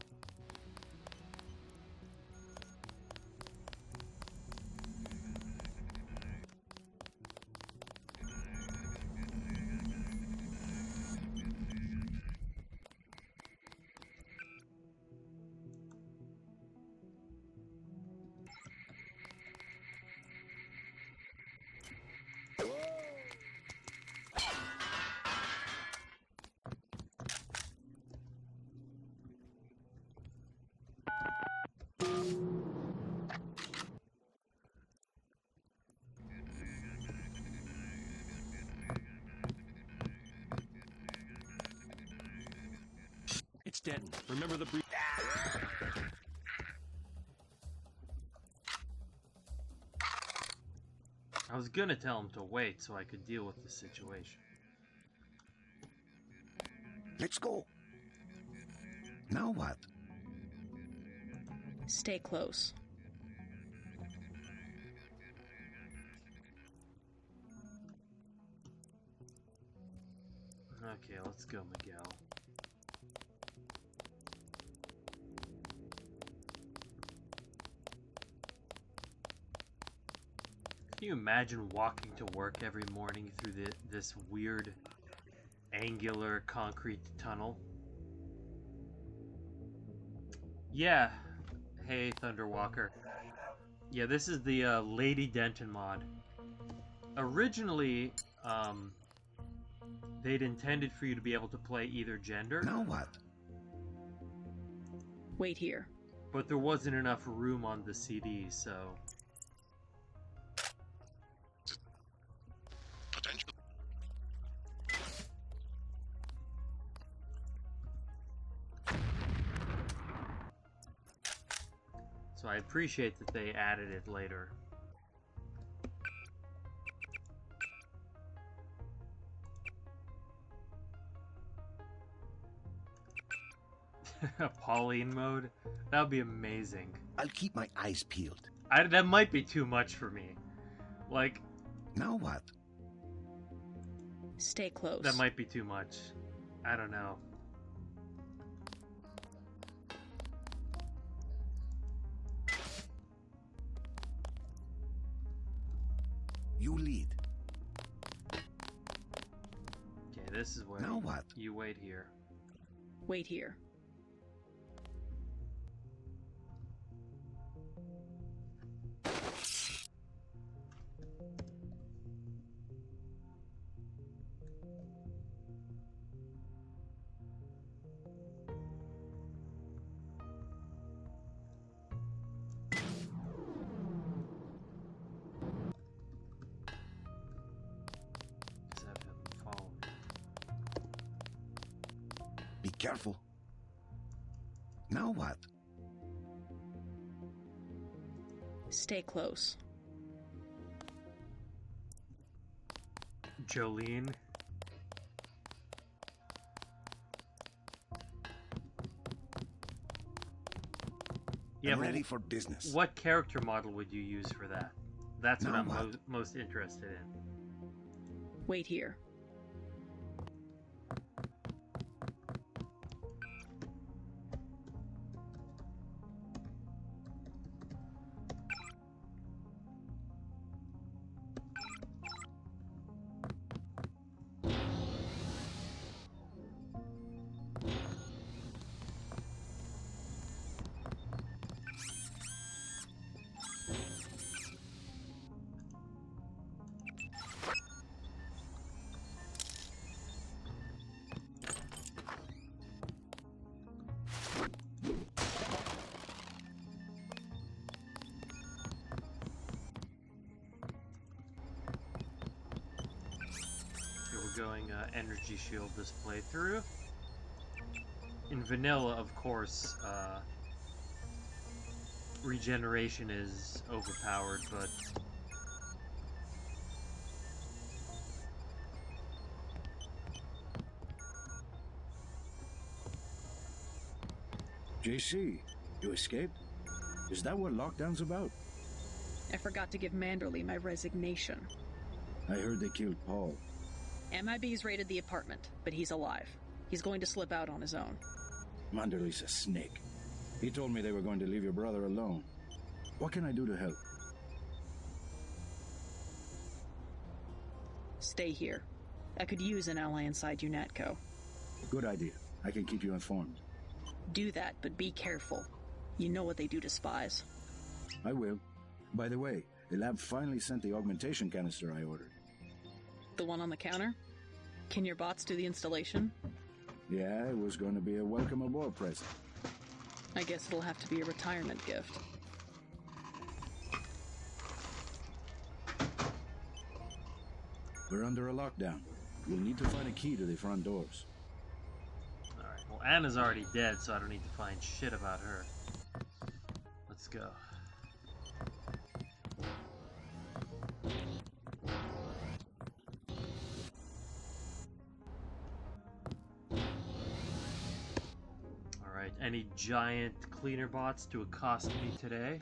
It's Denton. Remember the brief. I was gonna tell him to wait so I could deal with the situation. Let's go. Now what? Stay close. Okay, let's go, Miguel. Can you imagine walking to work every morning through this weird, angular concrete tunnel? Yeah. Hey, Thunderwalker. Yeah, this is the Lady Denton mod. Originally, they'd intended for you to be able to play either gender. Now what? Wait here. But there wasn't enough room on the CD, so... Potential. So I appreciate that they added it later. Pauline mode? That would be amazing. I'll keep my eyes peeled. That might be too much for me. Like... Now what? Stay close. That might be too much. I don't know. You lead. Okay, this is where Now what? You wait here. Wait here. Be careful. Now what? Stay close. Jolene. Yeah, I'm ready for business. What character model would you use for that? That's what Now I'm what? most interested in. Wait here. Going energy shield this playthrough. In vanilla, of course, regeneration is overpowered, but JC, you escaped? Is that what lockdown's about? I forgot to give Manderley my resignation. I heard they killed Paul. MIB's raided the apartment, but he's alive. He's going to slip out on his own. Manderley's a snake. He told me they were going to leave your brother alone. What can I do to help? Stay here. I could use an ally inside UNATCO. Good idea. I can keep you informed. Do that, but be careful. You know what they do to spies. I will. By the way, the lab finally sent the augmentation canister I ordered. The one on the counter? Can your bots do the installation? Yeah, it was going to be a welcome aboard present. I guess it'll have to be a retirement gift. We're under a lockdown. We'll need to find a key to the front doors. alright. Well, Anna's already dead, so I don't need to find shit about her. Let's go. Alright, any giant cleaner bots to accost me today?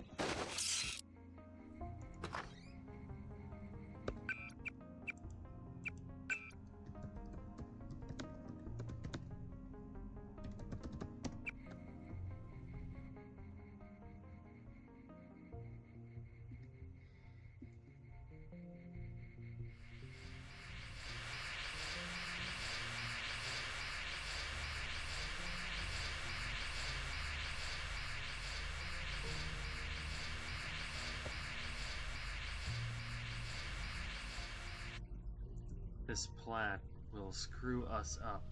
This plant will screw us up.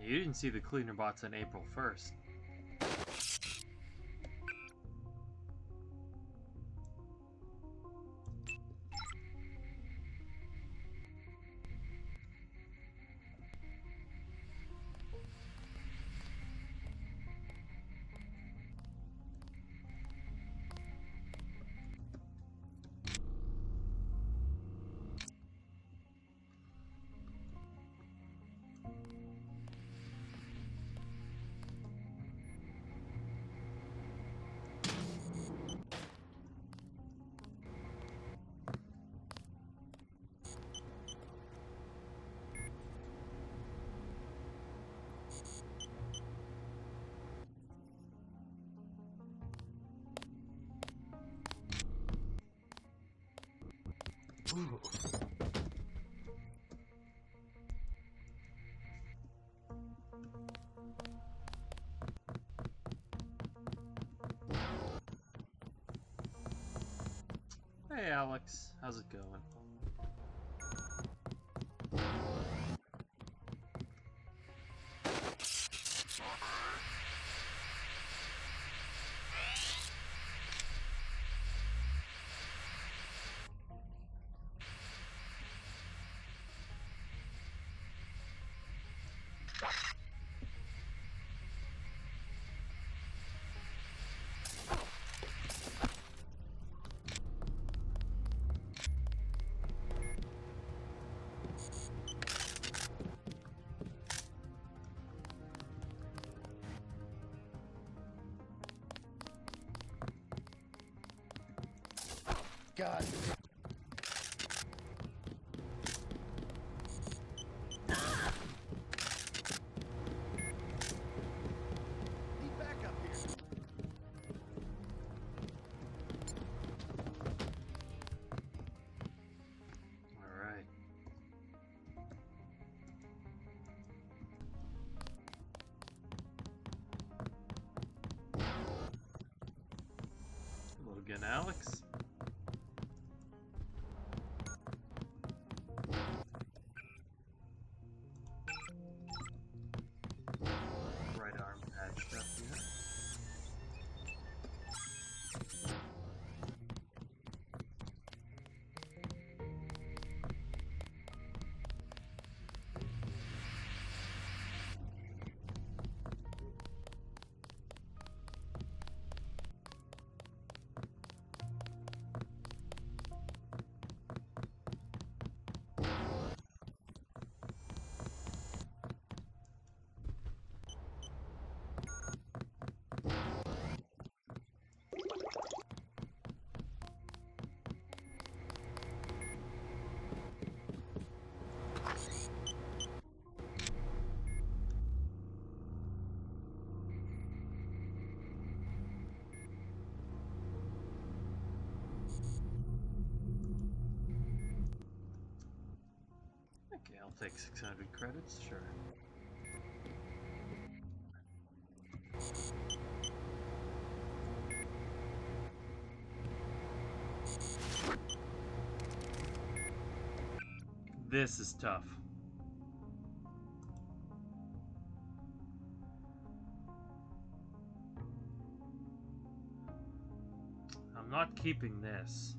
You didn't see the cleaner bots on April 1st. Hey Alex, how's it going? God. Need backup here. All right. Hello again, Alex. Right arm patched up here. Okay, I'll take 600 credits, sure. This is tough. I'm not keeping this.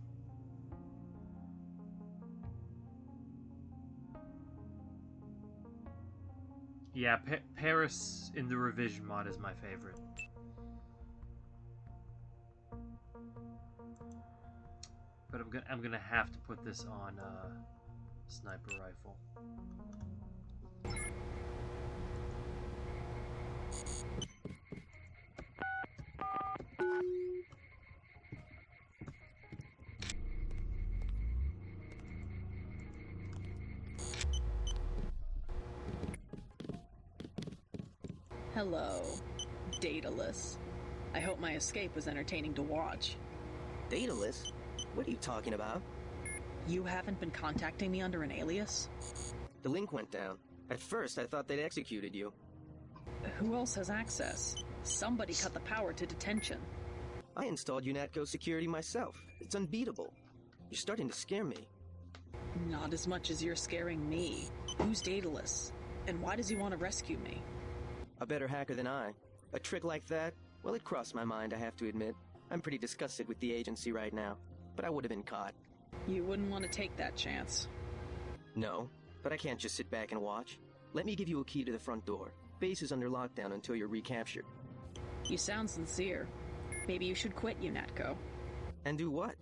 Yeah, Paris in the revision mod is my favorite. But I'm gonna have to put this on sniper rifle. Hello, Daedalus. I hope my escape was entertaining to watch. Daedalus? What are you talking about? You haven't been contacting me under an alias? The link went down. At first, I thought they'd executed you. Who else has access? Somebody cut the power to detention. I installed UNATCO security myself. It's unbeatable. You're starting to scare me. Not as much as you're scaring me. Who's Daedalus? And why does he want to rescue me? A better hacker than I. A trick like that? Well, it crossed my mind, I have to admit. I'm pretty disgusted with the agency right now. But I would have been caught. You wouldn't want to take that chance. No, but I can't just sit back and watch. Let me give you a key to the front door. Base is under lockdown until you're recaptured. You sound sincere. Maybe you should quit UNATCO. And do what?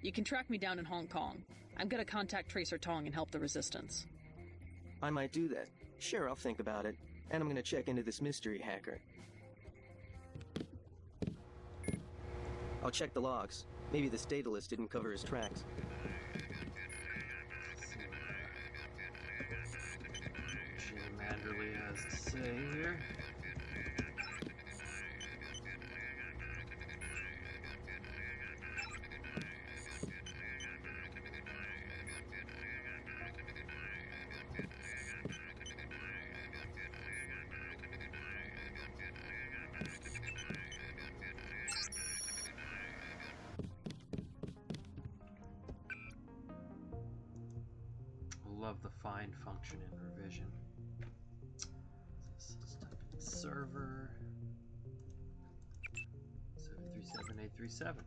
You can track me down in Hong Kong. I'm gonna contact Tracer Tong and help the Resistance. I might do that. Sure, I'll think about it. And I'm gonna check into this mystery hacker. I'll check the logs. Maybe this Daedalus didn't cover his tracks. Man really has to say here. love the find function in Revision. So let's type in server 737837.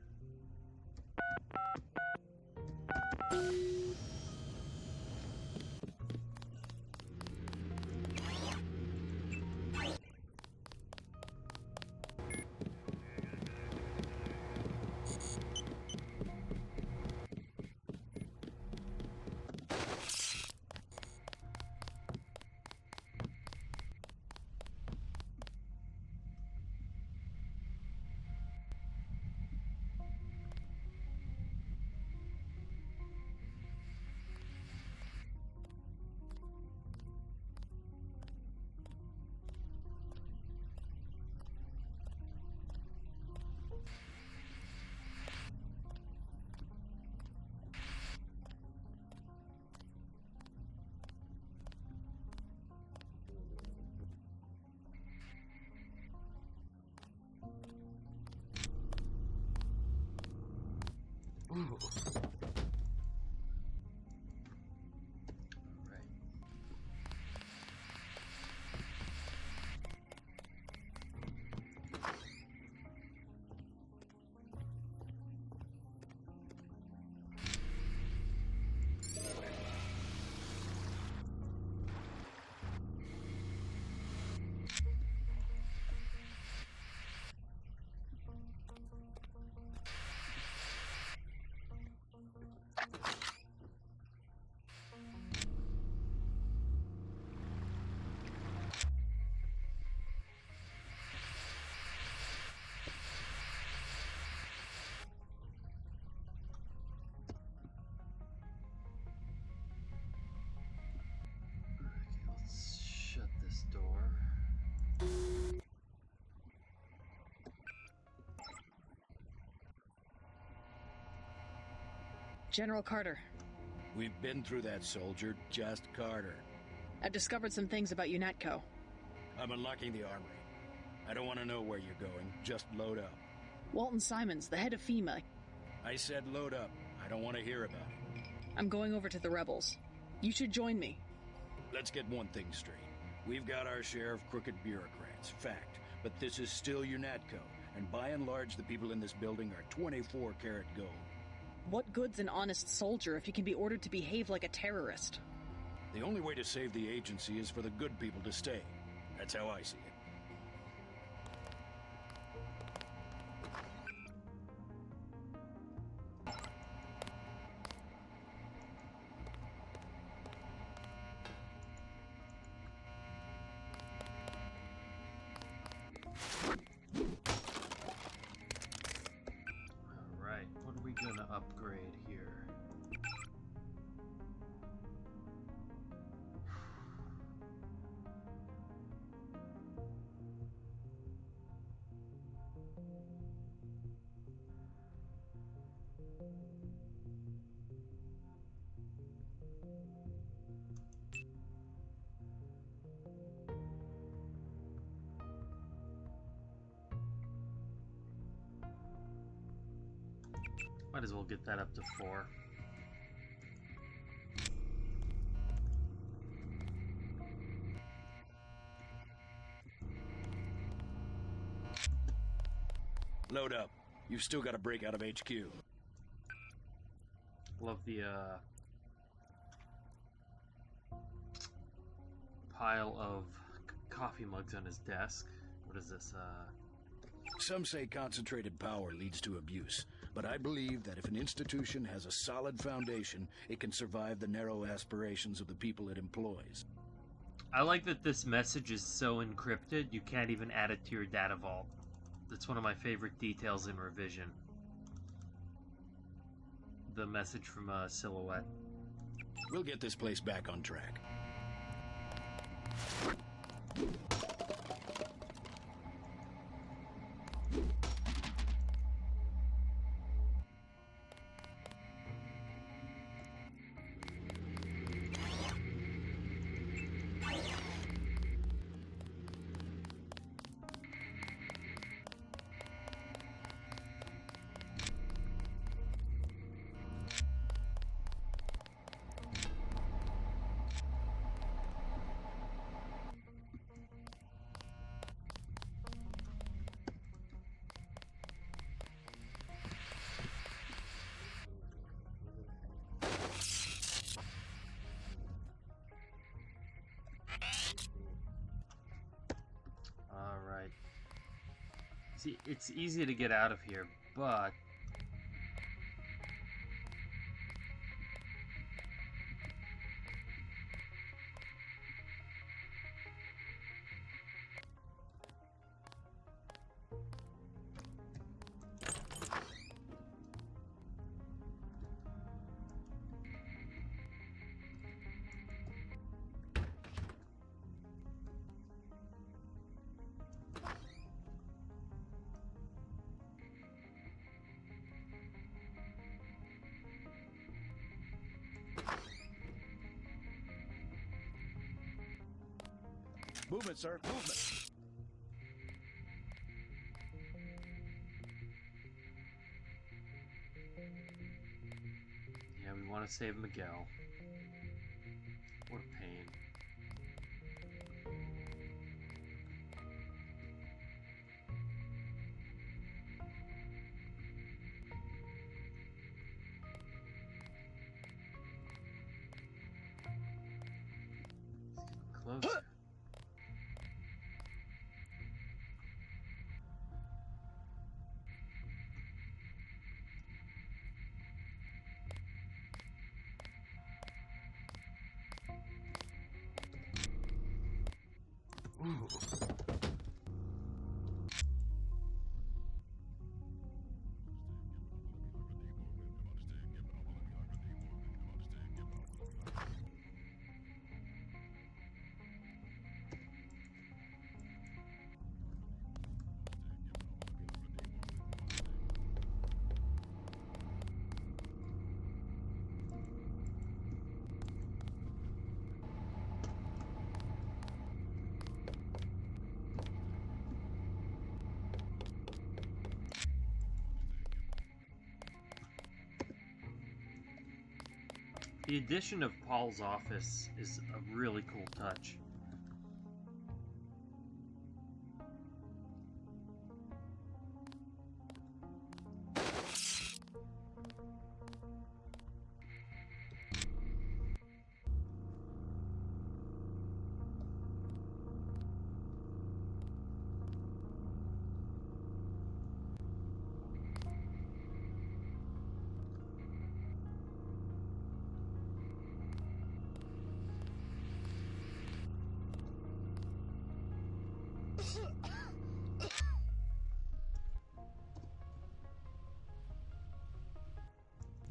Ooh. Shut this door. General Carter. We've been through that, soldier. Just Carter. I've discovered some things about UNATCO. I'm unlocking the armory. I don't want to know where you're going. Just load up. Walton Simons, the head of FEMA. I said load up. I don't want to hear about it. I'm going over to the rebels. You should join me. Let's get one thing straight. We've got our share of crooked bureaucrats, fact. But this is still UNATCO, and by and large the people in this building are 24-karat gold. What good's an honest soldier if he can be ordered to behave like a terrorist? The only way to save the agency is for the good people to stay. That's how I see it. Alright, what are we gonna upgrade here? Might as well get that up to 4. Load up. You've still got to break out of HQ. Love the pile of coffee mugs on his desk. What is this? Some say concentrated power leads to abuse, but I believe that if an institution has a solid foundation, it can survive the narrow aspirations of the people it employs. I like that this message is so encrypted you can't even add it to your data vault. That's one of my favorite details in Revision. The message from Silhouette. We'll get this place back on track. Alright. See, it's easy to get out of here, but... Movement, sir. Movement. Yeah, we want to save Miguel. What a pain. Closer. Ooh. The addition of Paul's office is a really cool touch.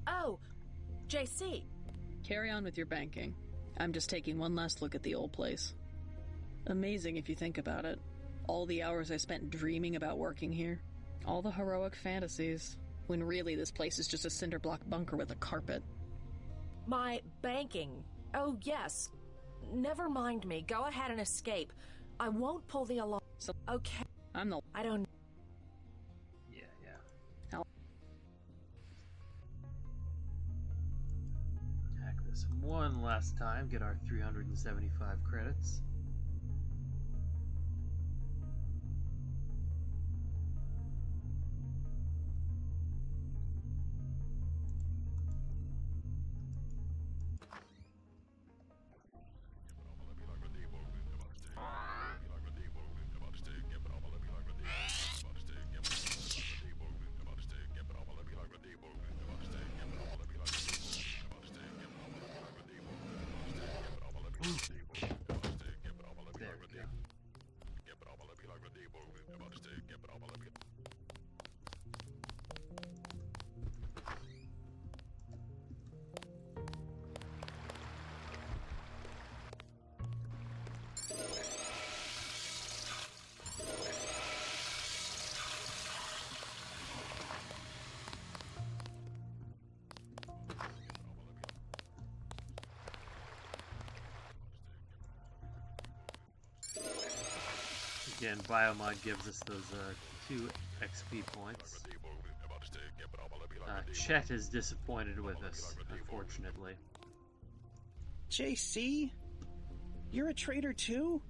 Oh, JC. Carry on with your banking. I'm just taking one last look at the old place. Amazing if you think about it. All the hours I spent dreaming about working here. All the heroic fantasies. When really this place is just a cinder block bunker with a carpet. My banking. Oh, yes. Never mind me. Go ahead and escape. I won't pull the alarm. So, okay. I don't... Yeah. Hack this one last time, get our 375 credits. There we go. Again, Biomod gives us those 2 XP points. Chet is disappointed with us, unfortunately. JC? You're a traitor too?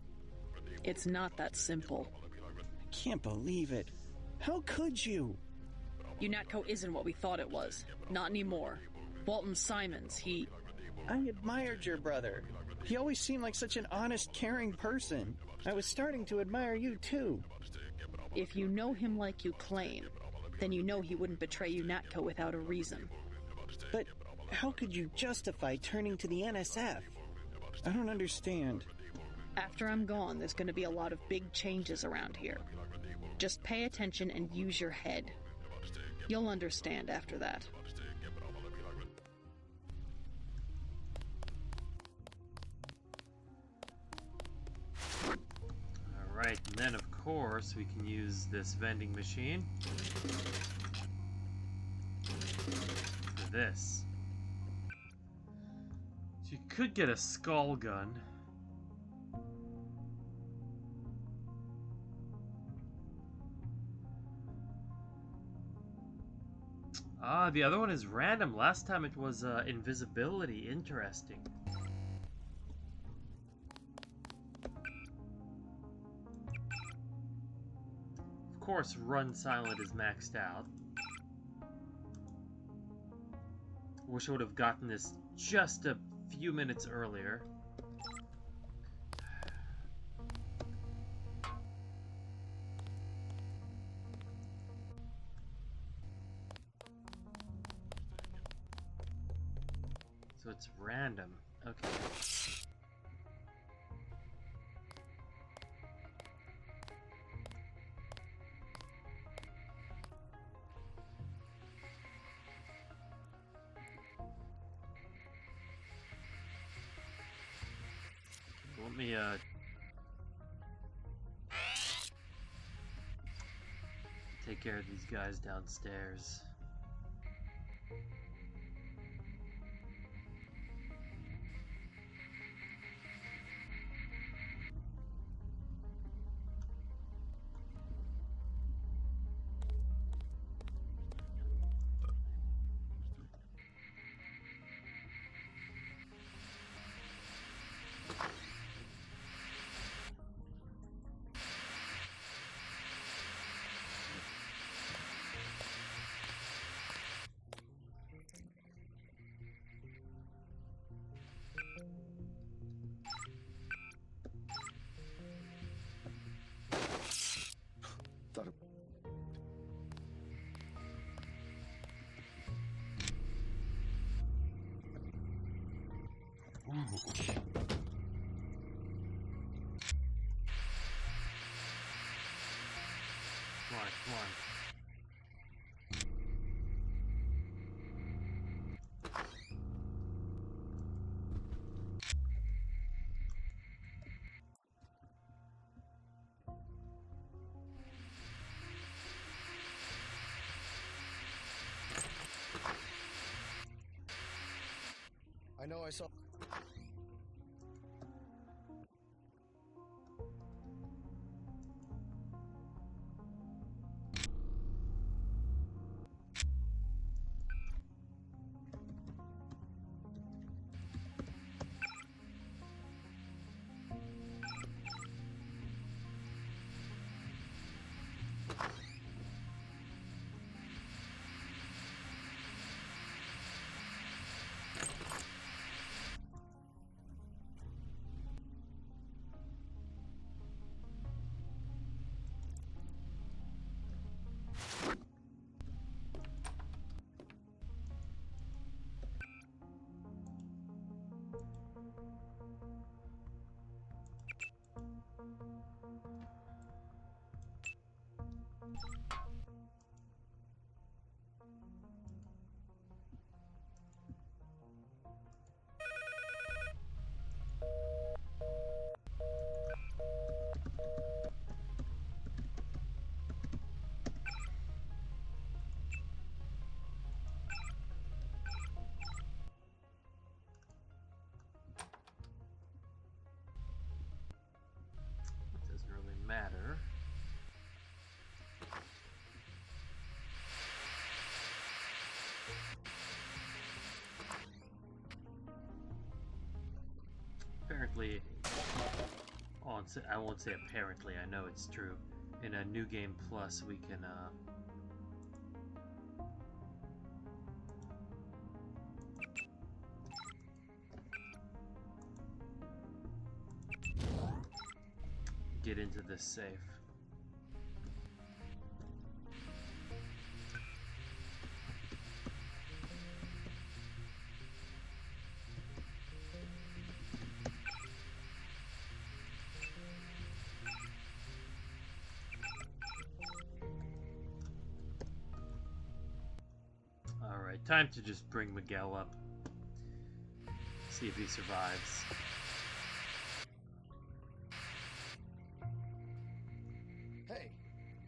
It's not that simple. I can't believe it. How could you? UNATCO isn't what we thought it was. Not anymore. Walton Simons, I admired your brother. He always seemed like such an honest, caring person. I was starting to admire you too. If you know him like you claim, then you know he wouldn't betray UNATCO without a reason. But how could you justify turning to the NSF? I don't understand. After I'm gone, there's going to be a lot of big changes around here. Just pay attention and use your head. You'll understand after that. Alright, and then of course we can use this vending machine for this. So you could get a skull gun. Ah, the other one is random. Last time it was invisibility. Interesting. Of course, Run Silent is maxed out. Wish I would have gotten this just a few minutes earlier. So it's random. Okay. Let me take care of these guys downstairs. Come on, come on. I know I saw... It doesn't really matter. Apparently, I won't say apparently, I know it's true. In a New Game Plus, we can, get into this safe. Alright, time to just bring Miguel up. See if he survives. Hey,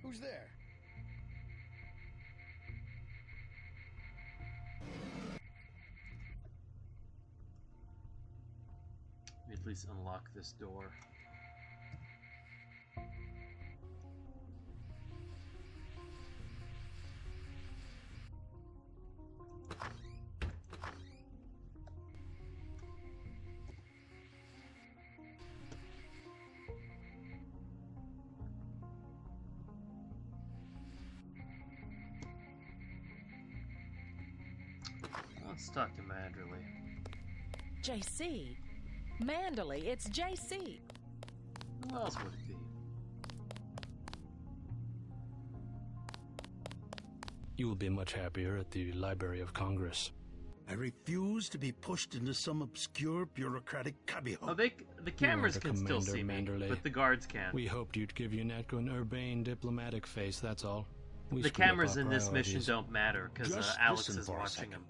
who's there? At least unlock this door. Let's talk to Manderley. JC? Manderley, it's JC. Who else would it be? You will be much happier at the Library of Congress. I refuse to be pushed into some obscure bureaucratic cubbyhole. Oh, the cameras can still see me, but the guards can't. We hoped you'd give UNATCO an urbane diplomatic face, that's all. The cameras in this mission don't matter, because Alex is watching them.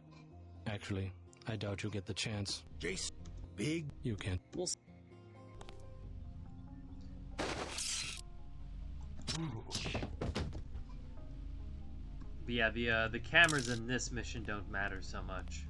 Actually, I doubt you'll get the chance. Jason, big. You can. But yeah, the cameras in this mission don't matter so much.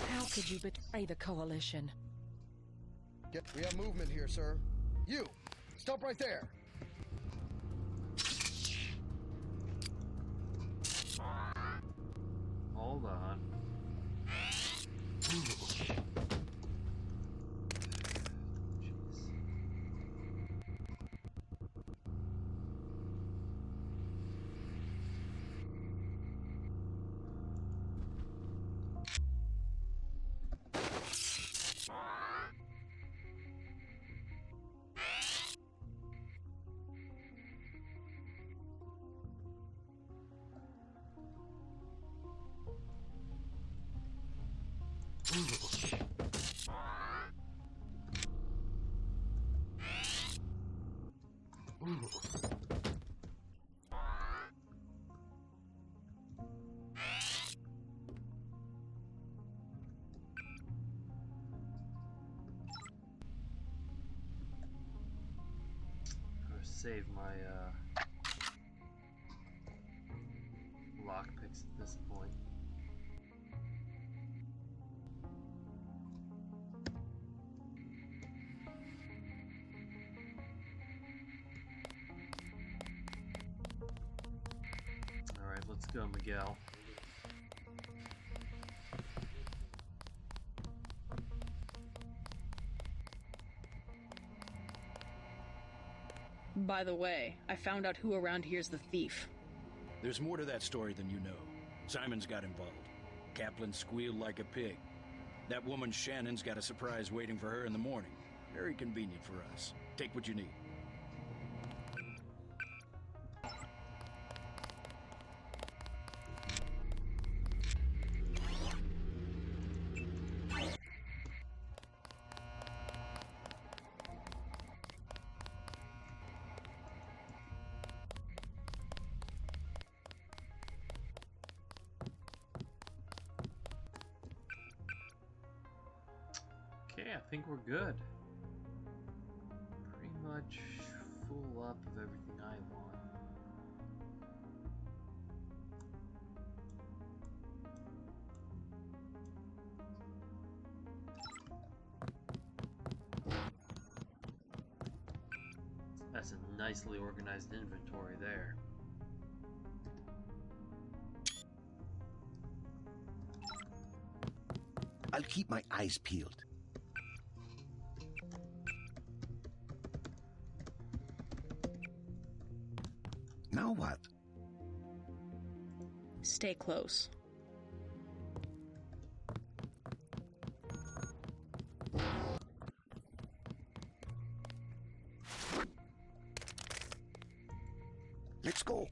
How could you betray the Coalition? Yep, we have movement here, sir. You! Stop right there! Hold on. Save my lockpicks at this point. Alright, let's go, Miguel. By the way, I found out who around here's the thief. There's more to that story than you know. Simon's got involved. Kaplan squealed like a pig. That woman Shannon's got a surprise waiting for her in the morning. Very convenient for us. Take what you need. Okay, I think we're good. Pretty much full up of everything I want. That's a nicely organized inventory there. I'll keep my eyes peeled. Now what? Stay close. Let's go.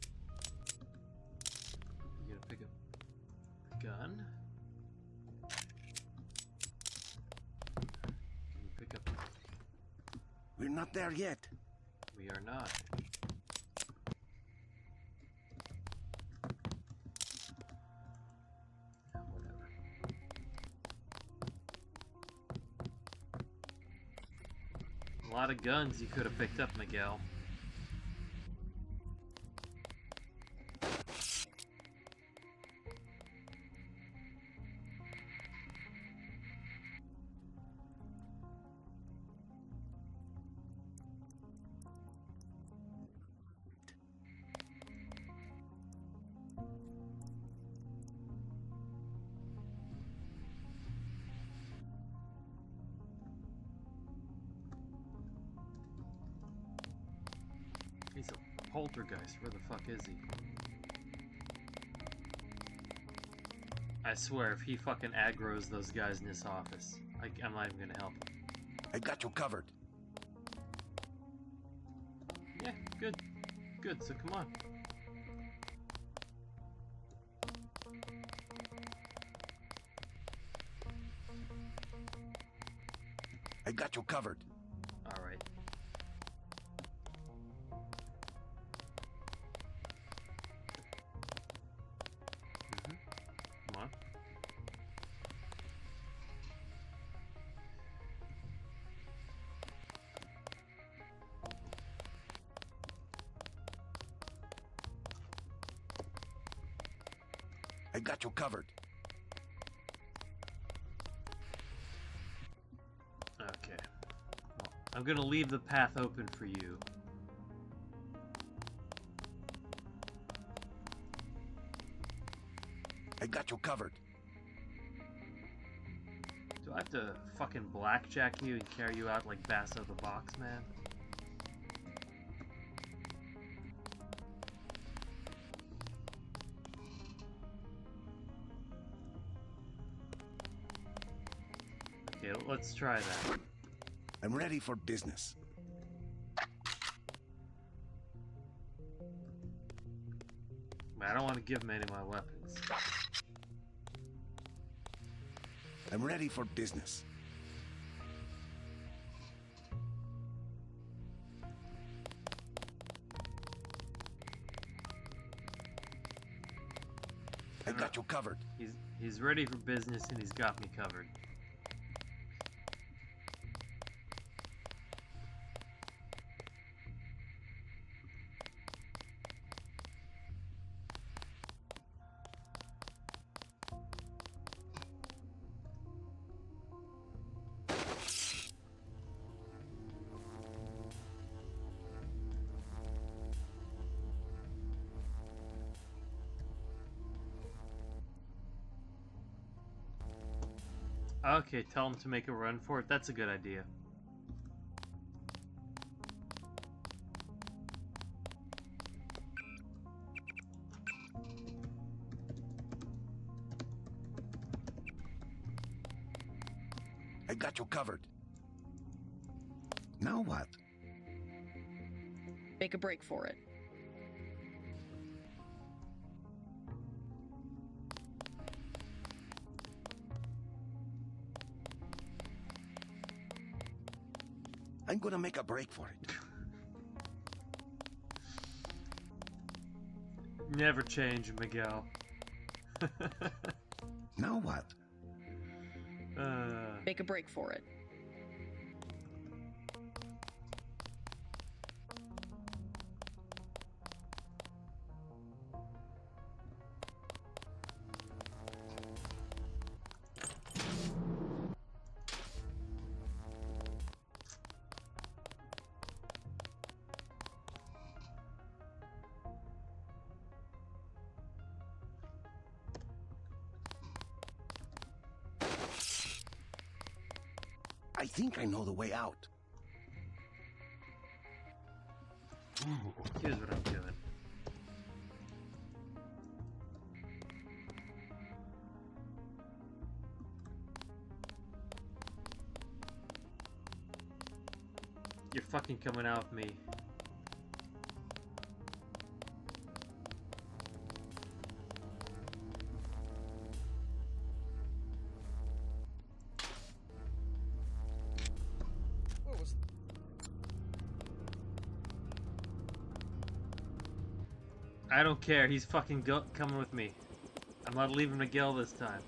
You gonna pick up the gun? Can you pick up? We're not there yet. We are not. Whatever. A lot of guns you could have picked up, Miguel. He's a poltergeist. Where the fuck is he? I swear, if he fucking aggroes those guys in this office, I'm not even gonna help him. I got you covered. Yeah, good. Good, so come on. I got you covered. Alright. Come on. I got you covered. Okay. Well, I'm gonna leave the path open for you. I got you covered. Do I have to fucking blackjack you and carry you out like Basso the Box Man? Okay, let's try that. I'm ready for business. I don't want to give him any of my weapons. I'm ready for business. I got you covered. He's ready for business and he's got me covered. Okay, tell him to make a run for it. That's a good idea. I got you covered. Now what? Make a break for it. I'm gonna make a break for it. Never change, Miguel. Now what? Make a break for it. I think I know the way out. Here's what I'm doing. You're fucking coming out with me. I don't care. He's fucking coming with me. I'm not leaving Miguel this time.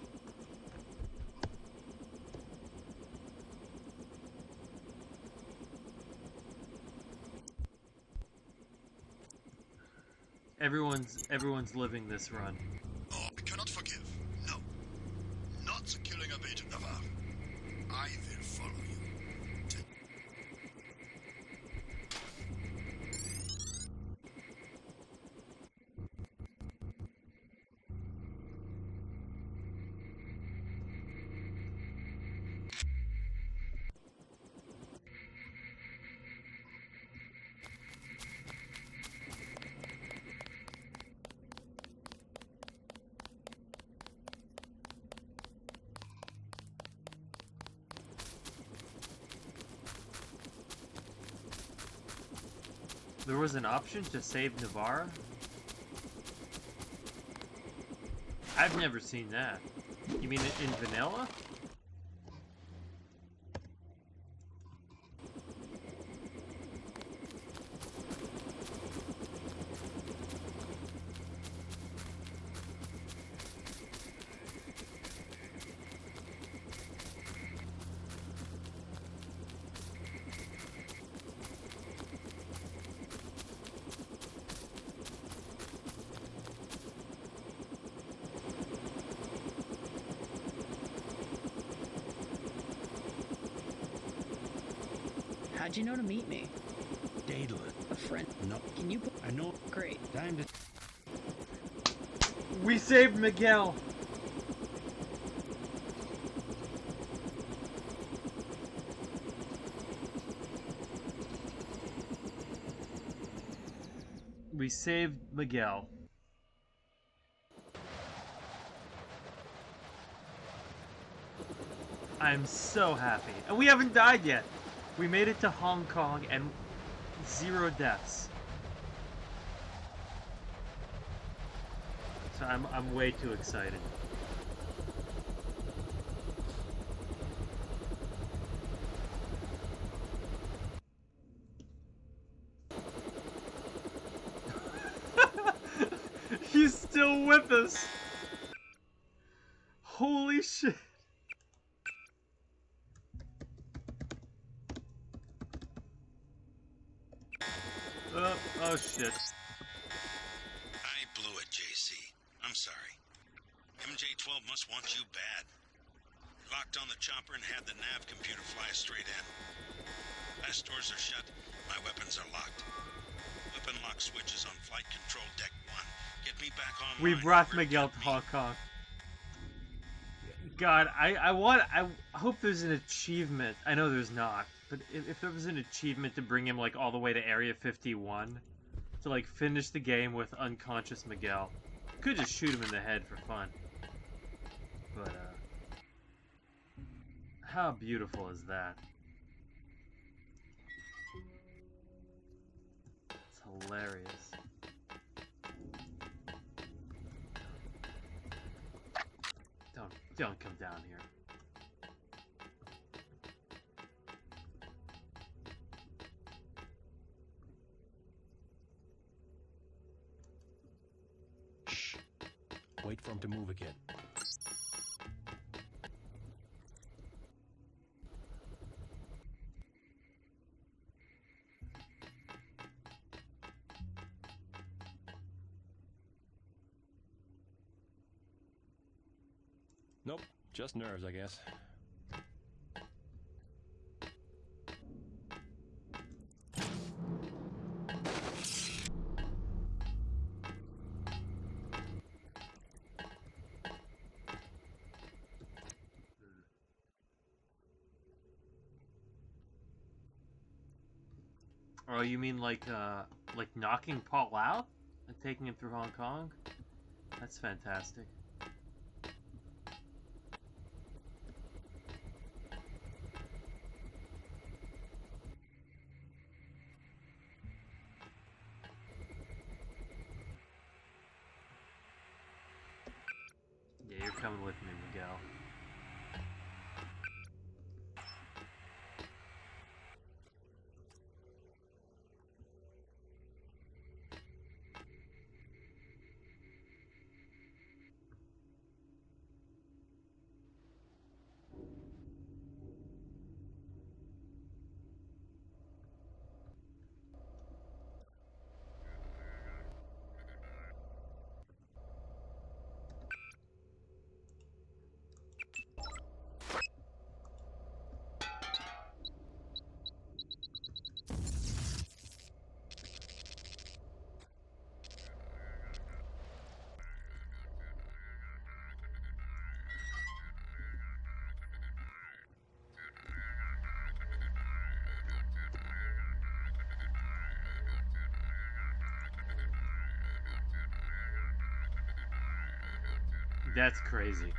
Everyone's living this run. Oh, I cannot forgive. No. Not the killing of Agent Navarre. I will follow you. There was an option to save Navarre? I've never seen that. You mean in vanilla? How'd you know to meet me? Daedalus. A friend? No. Can you I know. Great. Time to... We saved Miguel! We saved Miguel. I'm so happy. And we haven't died yet. We made it to Hong Kong and 0 deaths. So I'm way too excited. He's still with us. Holy shit. Oh shit. I blew it, JC. I'm sorry. MJ-12 must want you bad. Locked on the chopper and had the nav computer fly straight in. Blast doors are shut. My weapons are locked. Weapon lock switch is on flight control deck 1. Get me back online. We brought Miguel to Hong Kong. God, I hope there's an achievement. I know there's not, but if there was an achievement to bring him like all the way to Area 51 to like finish the game with unconscious Miguel. Could just shoot him in the head for fun. But How beautiful is that? It's hilarious. Don't come down here. Shh. Wait for him to move again. Nope, just nerves, I guess. Oh, you mean like knocking Paul out and taking him through Hong Kong? That's fantastic. Yeah, you're coming with me, Miguel. That's crazy.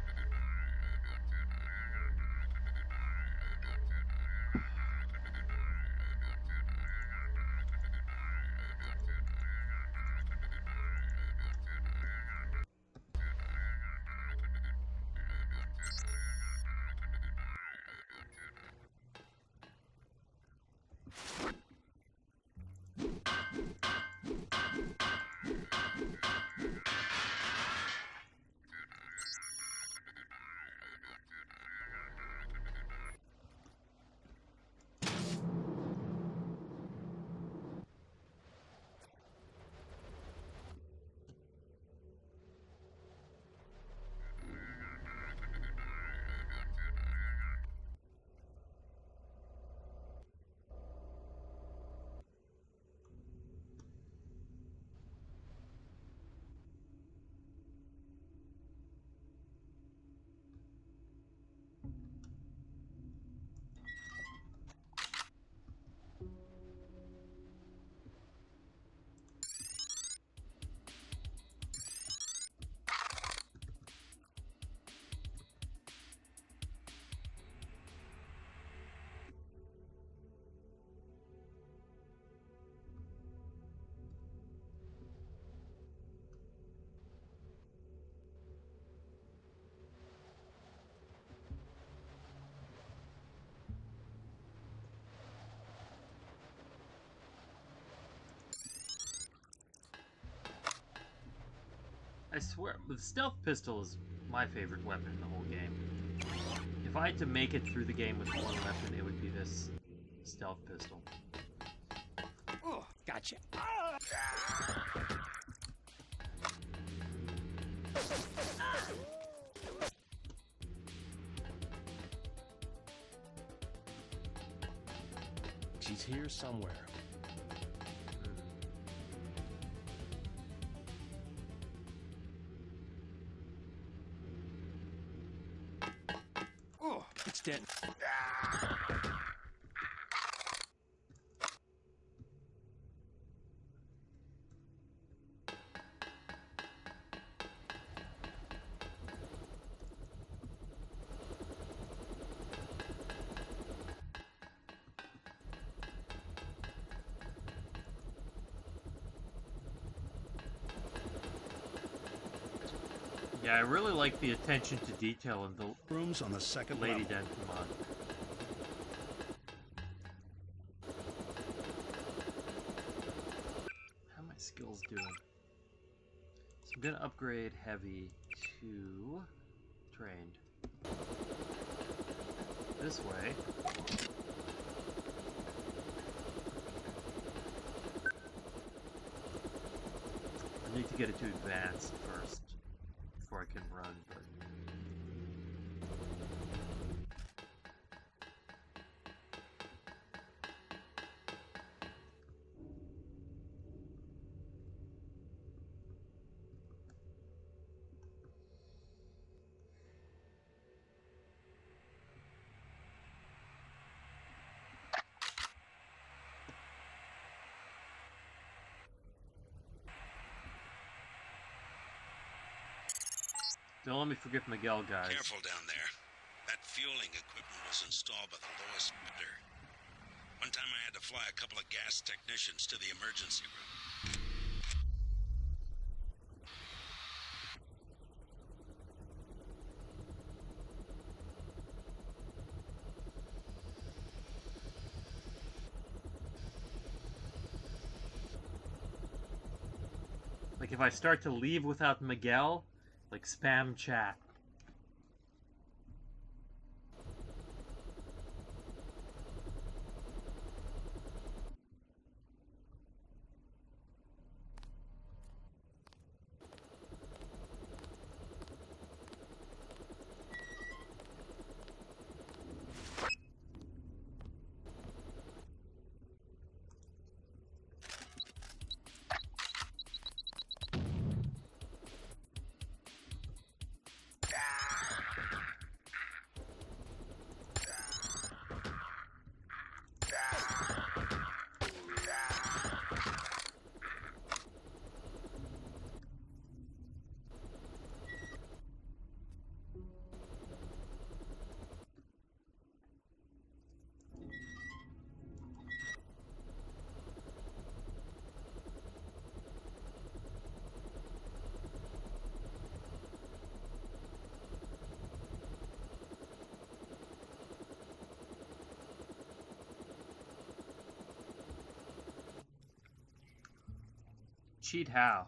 I swear, the stealth pistol is my favorite weapon in the whole game. If I had to make it through the game with one weapon, it would be this stealth pistol. Oh, gotcha. She's here somewhere. Oh, it's Denton. Yeah, I really like the attention to detail in the rooms on the second Lady level. Denton mod. How are my skills doing? So I'm gonna upgrade heavy to trained. This way. I need to get it to advanced first before I can run, but don't let me forget Miguel, guys. Careful down there. That fueling equipment was installed by the lowest bidder. One time I had to fly a couple of gas technicians to the emergency room. Like, if I start to leave without Miguel, like, spam chat. Cheat how?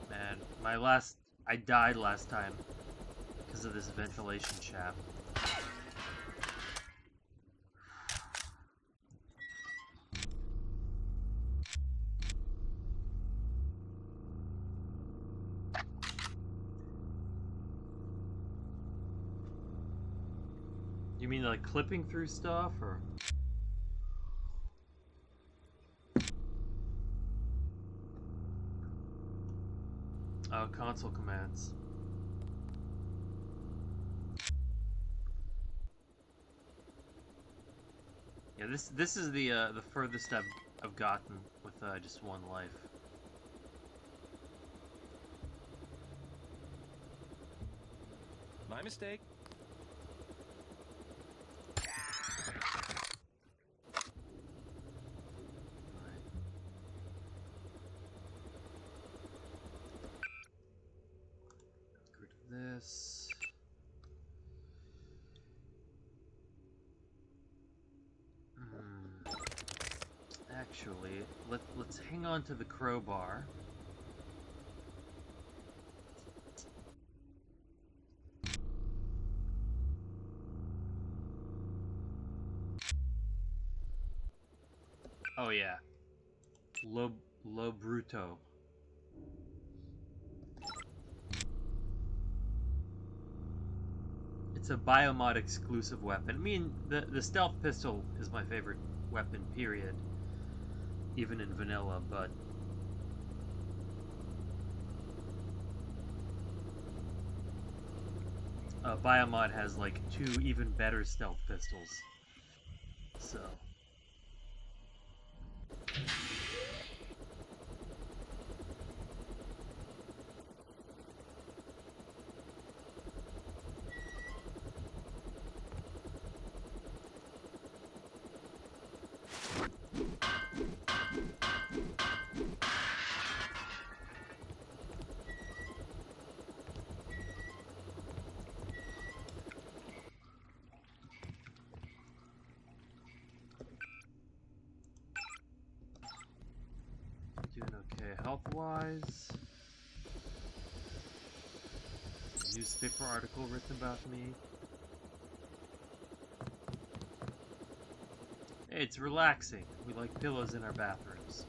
Man, I died last time because of this ventilation shaft. You mean like clipping through stuff, or? Oh, console commands. Yeah, this is the furthest I've gotten with just one life. My mistake. This. Actually, let's hang on to the crowbar. Oh yeah, Lo Bruto. It's a biomod exclusive weapon. I mean, the stealth pistol is my favorite weapon, period. Even in vanilla, but biomod has like 2 even better stealth pistols. So. health-wise. Newspaper article written about me. Hey, it's relaxing. We like pillows in our bathrooms.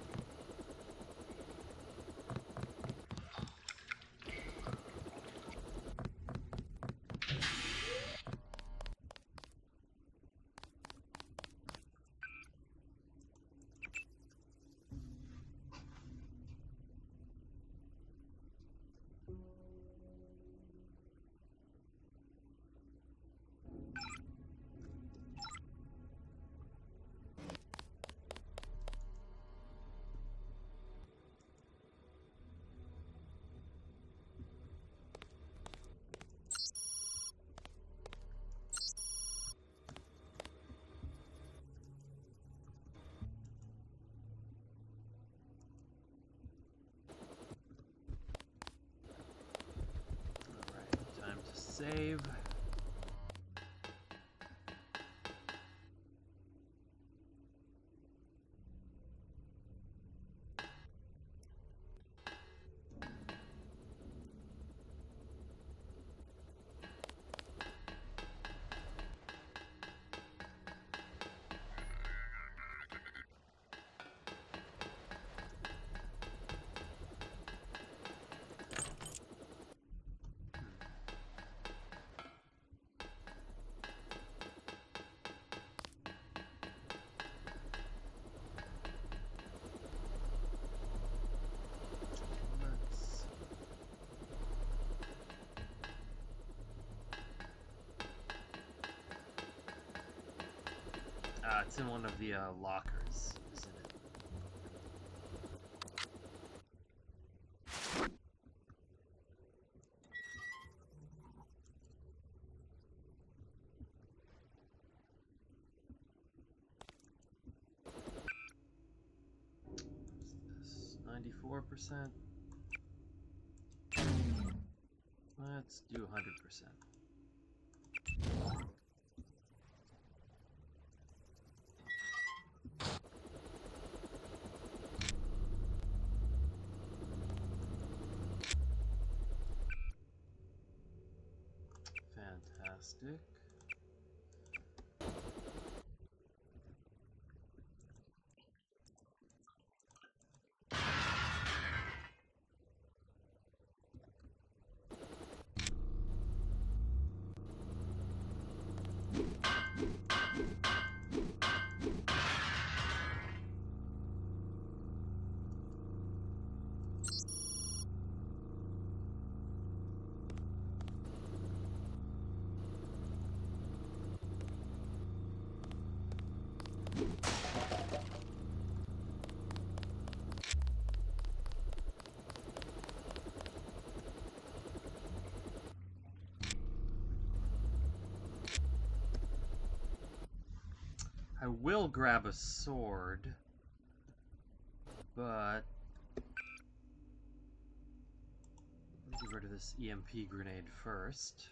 Save. It's in one of the lockers, isn't it? What's this? 94%. Let's do 100%. Fantastic. I will grab a sword, but let me get rid of this EMP grenade first.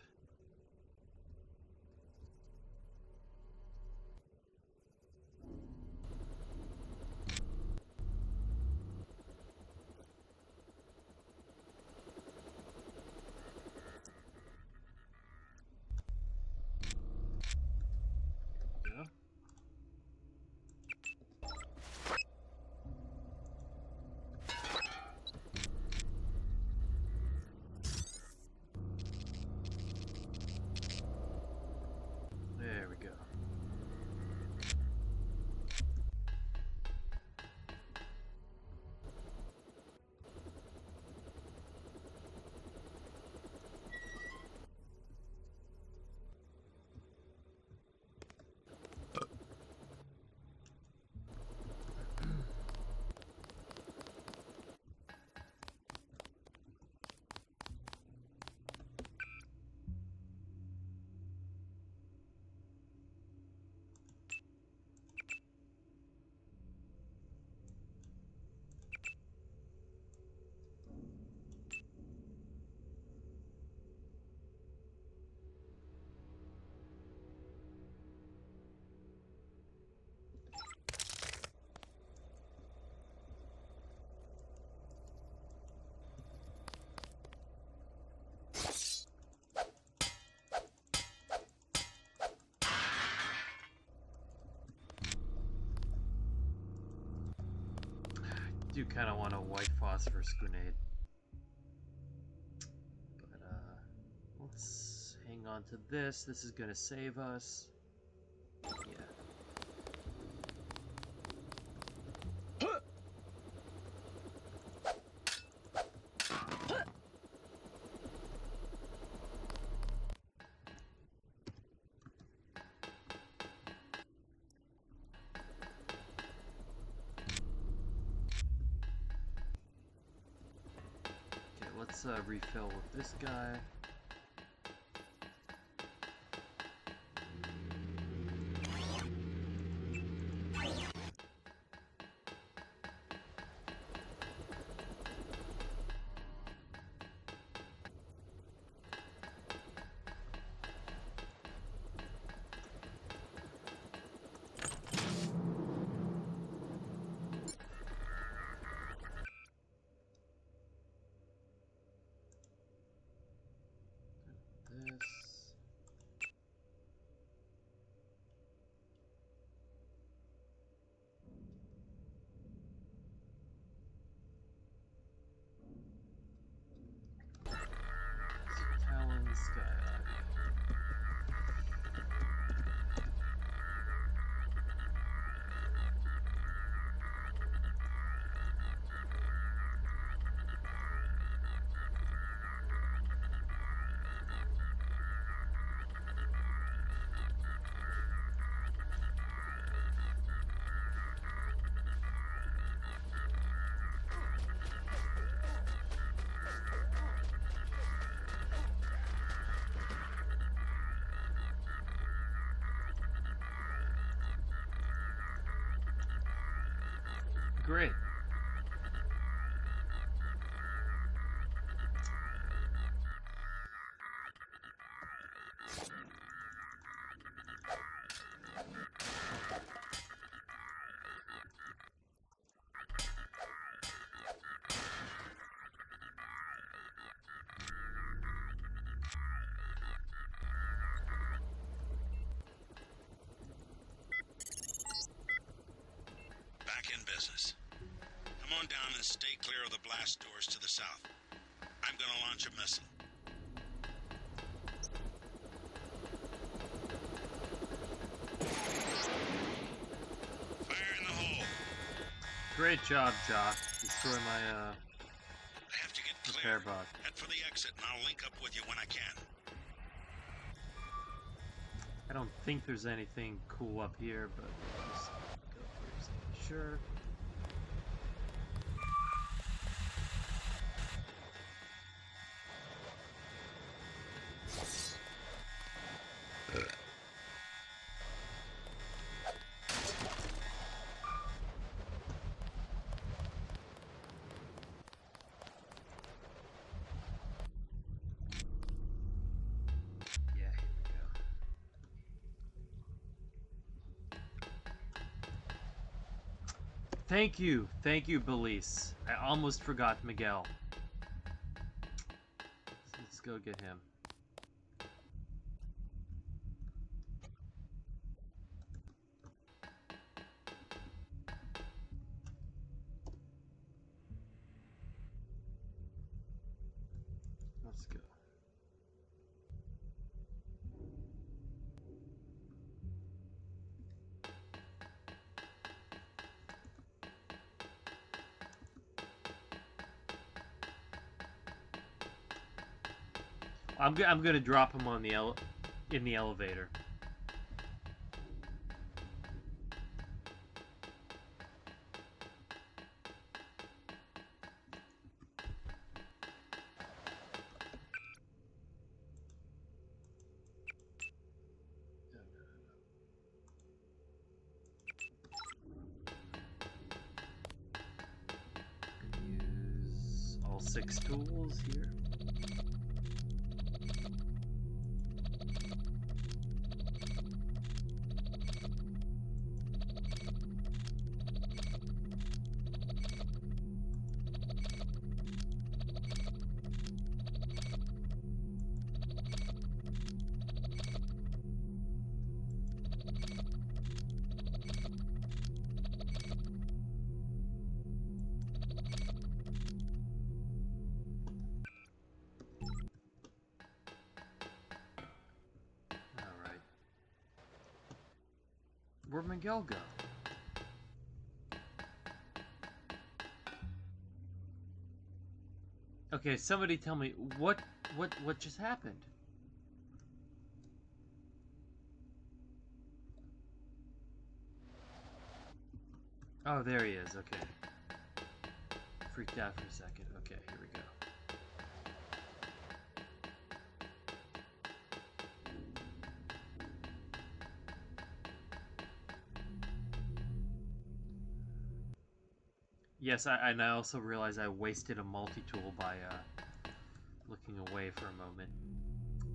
do kind of want a white phosphorus grenade. But, let's hang on to this. This is gonna save us. Yeah. Let's refill with this guy. Great. Back in business. Come on down and stay clear of the blast doors to the south. I'm gonna launch a missile. Fire in the hole. Great job, Jock. Destroy my I have to get repair clear. bot. Head for the exit and I'll link up with you when I can. I don't think there's anything cool up here, but just go for sure. Thank you, Belize. I almost forgot Miguel. Let's go get him. Let's go. I'm gonna drop him on the in the elevator. Use all 6 tools here. Where'd Miguel go? Okay, somebody tell me what just happened? Oh, there he is. Okay. Freaked out for a second. Okay, here we go. Yes, and I also realized I wasted a multi-tool by looking away for a moment.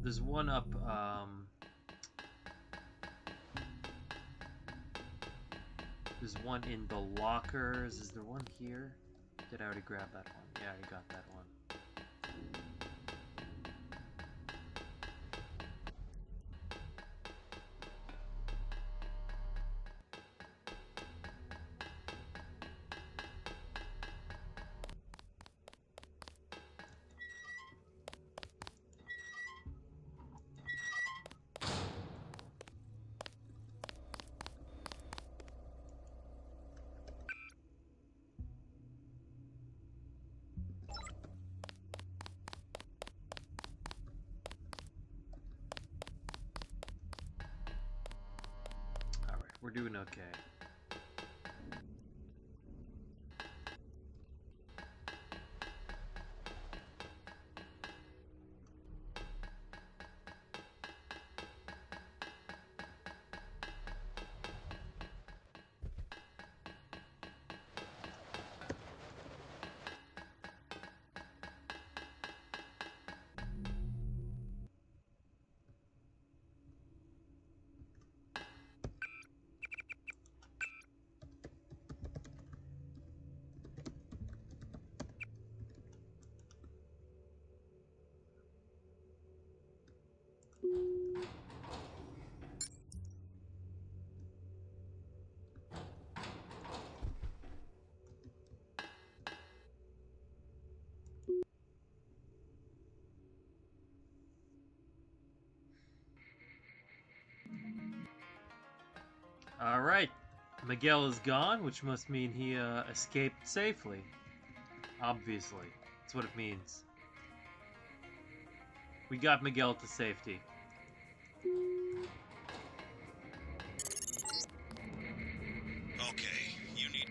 There's one up, there's one in the lockers. Is there one here? Did I already grab that one? Yeah, I already got that one. We're doing okay. All right, Miguel is gone, which must mean he escaped safely. Obviously, that's what it means. We got Miguel to safety. Okay, you need...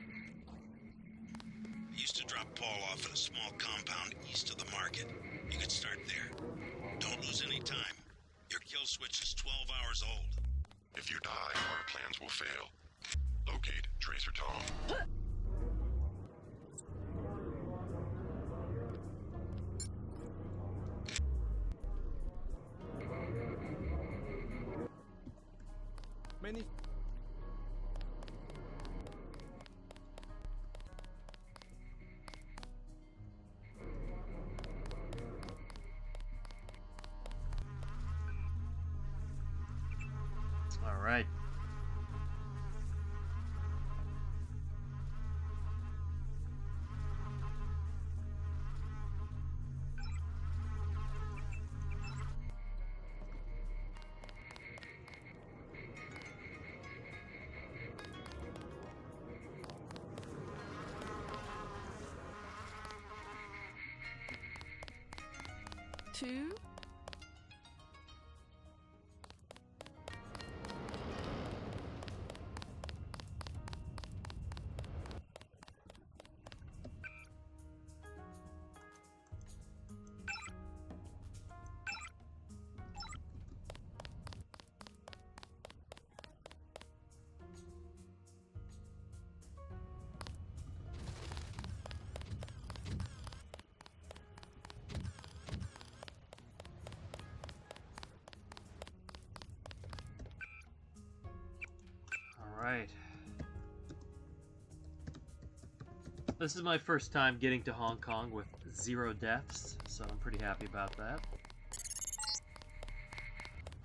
Used to drop Paul off at a small compound east of the market. You could start there. Don't lose any time. Your kill switch is 12 hours old. If you die, our plans will fail. Locate Tracer Tom. Many. All right. Two. Right. This is my first time getting to Hong Kong with 0 deaths, so I'm pretty happy about that.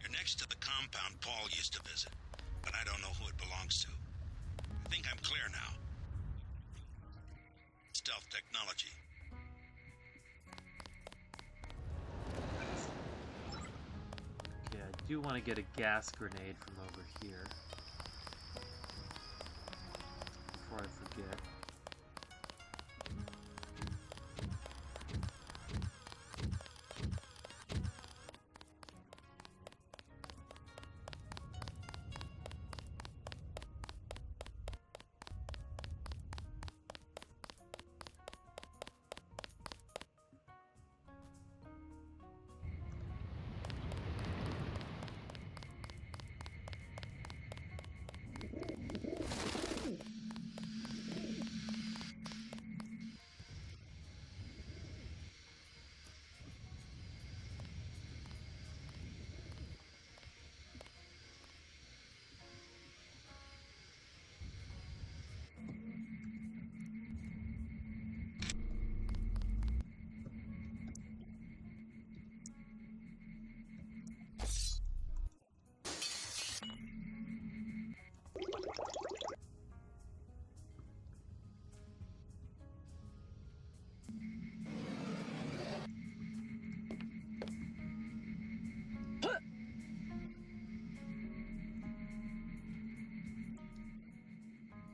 You're next to the compound Paul used to visit, but I don't know who it belongs to. I think I'm clear now. Stealth technology. Okay, I do want to get a gas grenade from over here. before I forget.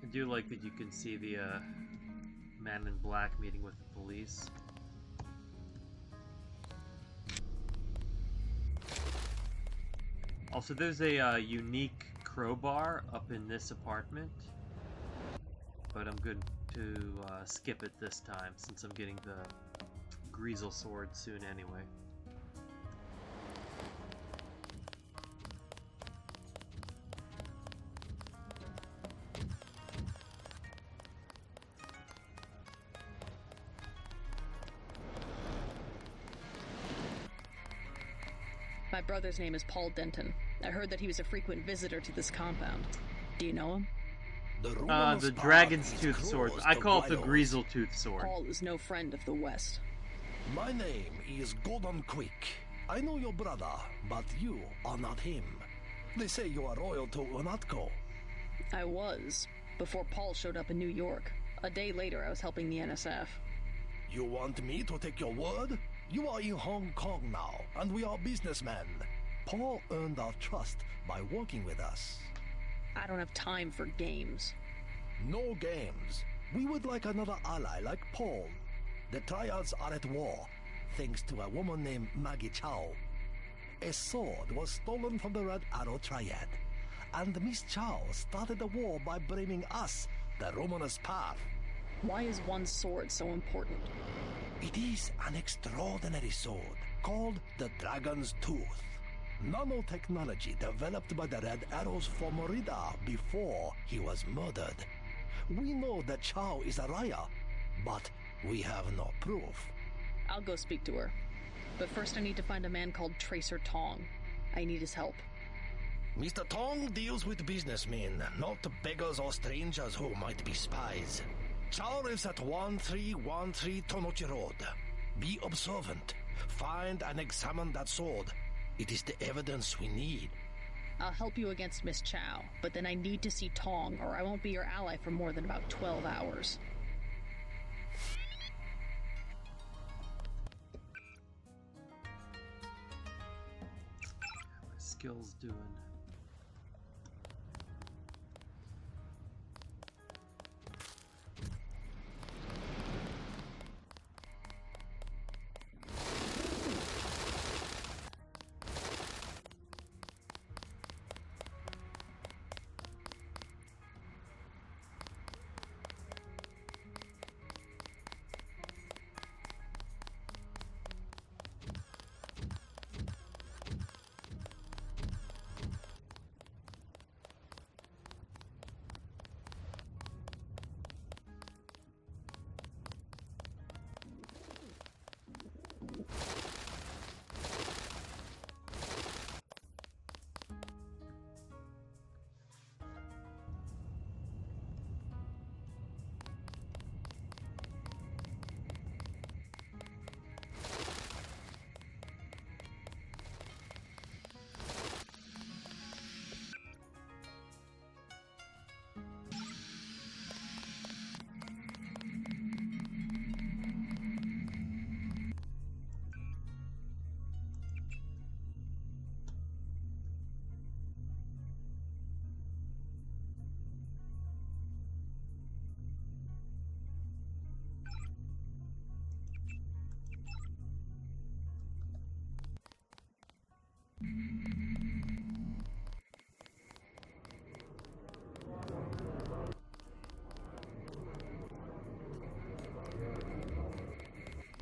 I do like that you can see the man in black meeting with the police. Also, there's a unique crowbar up in this apartment, but I'm good to skip it this time since I'm getting the Greasel sword soon anyway. My brother's name is Paul Denton. I heard that he was a frequent visitor to this compound. Do you know him? The Dragon's Tooth sword. I call it the Greasel Tooth sword. Paul is no friend of the West. My name is Gordon Quick. I know your brother, but you are not him. They say you are loyal to Unatco. I was, before Paul showed up in New York. A day later, I was helping the NSF. You want me to take your word? You are in Hong Kong now, and we are businessmen. Paul earned our trust by working with us. I don't have time for games. No games. We would like another ally like Paul. The Triads are at war, thanks to a woman named Maggie Chow. A sword was stolen from the Red Arrow Triad, and Miss Chow started the war by blaming us, the Romanus Path. Why is one sword so important? It is an extraordinary sword called the Dragon's Tooth. Nanotechnology developed by the Red Arrows for Morida before he was murdered. We know that Chow is a liar, but we have no proof. I'll go speak to her. But first I need to find a man called Tracer Tong. I need his help. Mr. Tong deals with businessmen, not beggars or strangers who might be spies. Chow lives at 1313 Tonochi Road. Be observant. Find and examine that sword. It is the evidence we need. I'll help you against Miss Chow, but then I need to see Tong, or I won't be your ally for more than about 12 hours. My skills doing.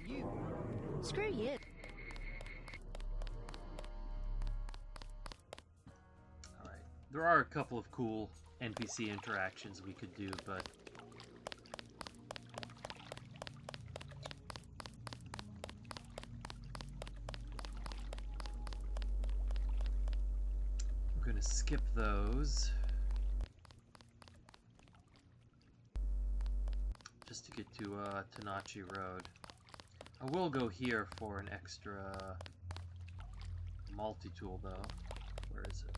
You. Screw you. Alright. There are a couple of cool NPC interactions we could do, but I'm gonna skip those just to get to Tanachi Road. I will go here for an extra multi-tool though. Where is it?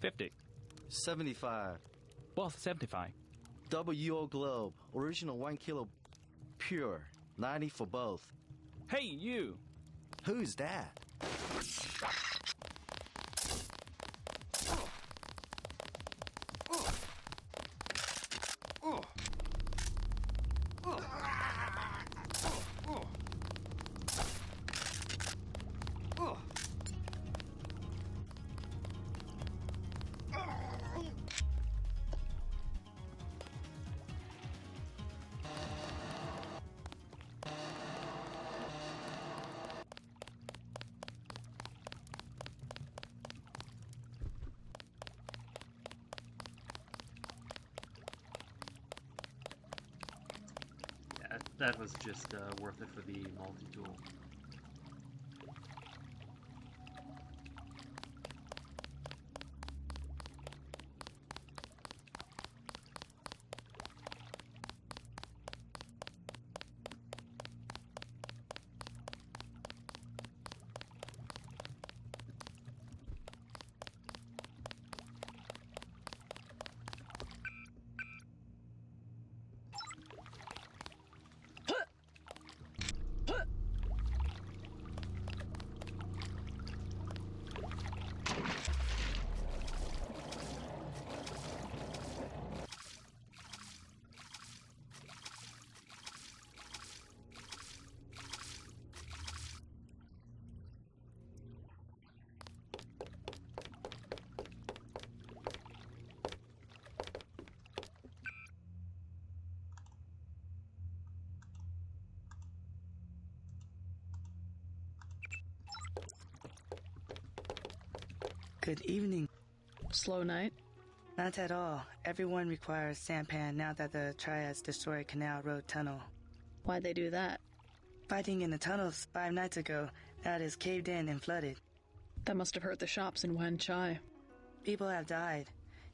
$50. 75. Both 75. Double UO globe. Original 1 kilo. Pure. 90 for both. Hey, you! Who's that? That was just worth it for the multi-tool. Good evening. Slow night? Not at all. Everyone requires sampan now that the Triads destroyed Canal Road Tunnel. Why'd they do that? Fighting in the tunnels 5 nights ago. Now it is caved in and flooded. That must have hurt the shops in Wan Chai. People have died.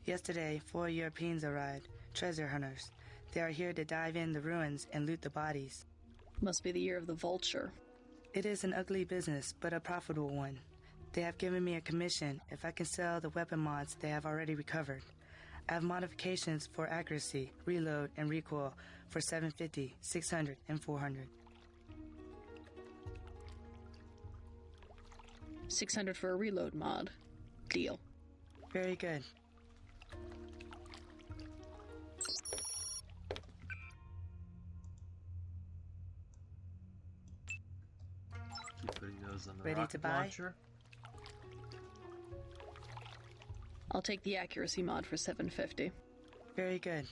Yesterday, 4 Europeans arrived, treasure hunters. They are here to dive in the ruins and loot the bodies. Must be the year of the vulture. It is an ugly business, but a profitable one. They have given me a commission if I can sell the weapon mods they have already recovered. I have modifications for accuracy, reload, and recoil for 750, 600, and 400. 600 for a reload mod. Deal. Very good. Keep putting those on the Ready rocket to buy? launcher. I'll take the accuracy mod for 750. Very good.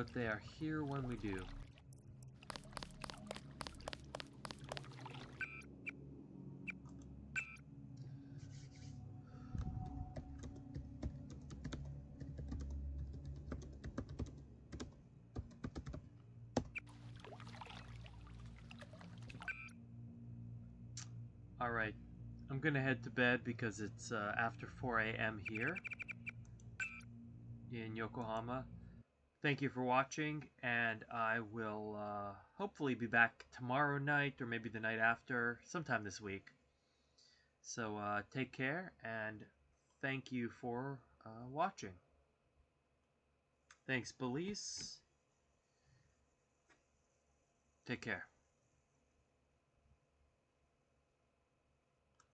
but they are here when we do. Alright, I'm gonna head to bed because it's after 4 a.m. here in Yokohama. Thank you for watching, and I will hopefully be back tomorrow night or maybe the night after, sometime this week. So take care, and thank you for watching. Thanks, Belize. Take care.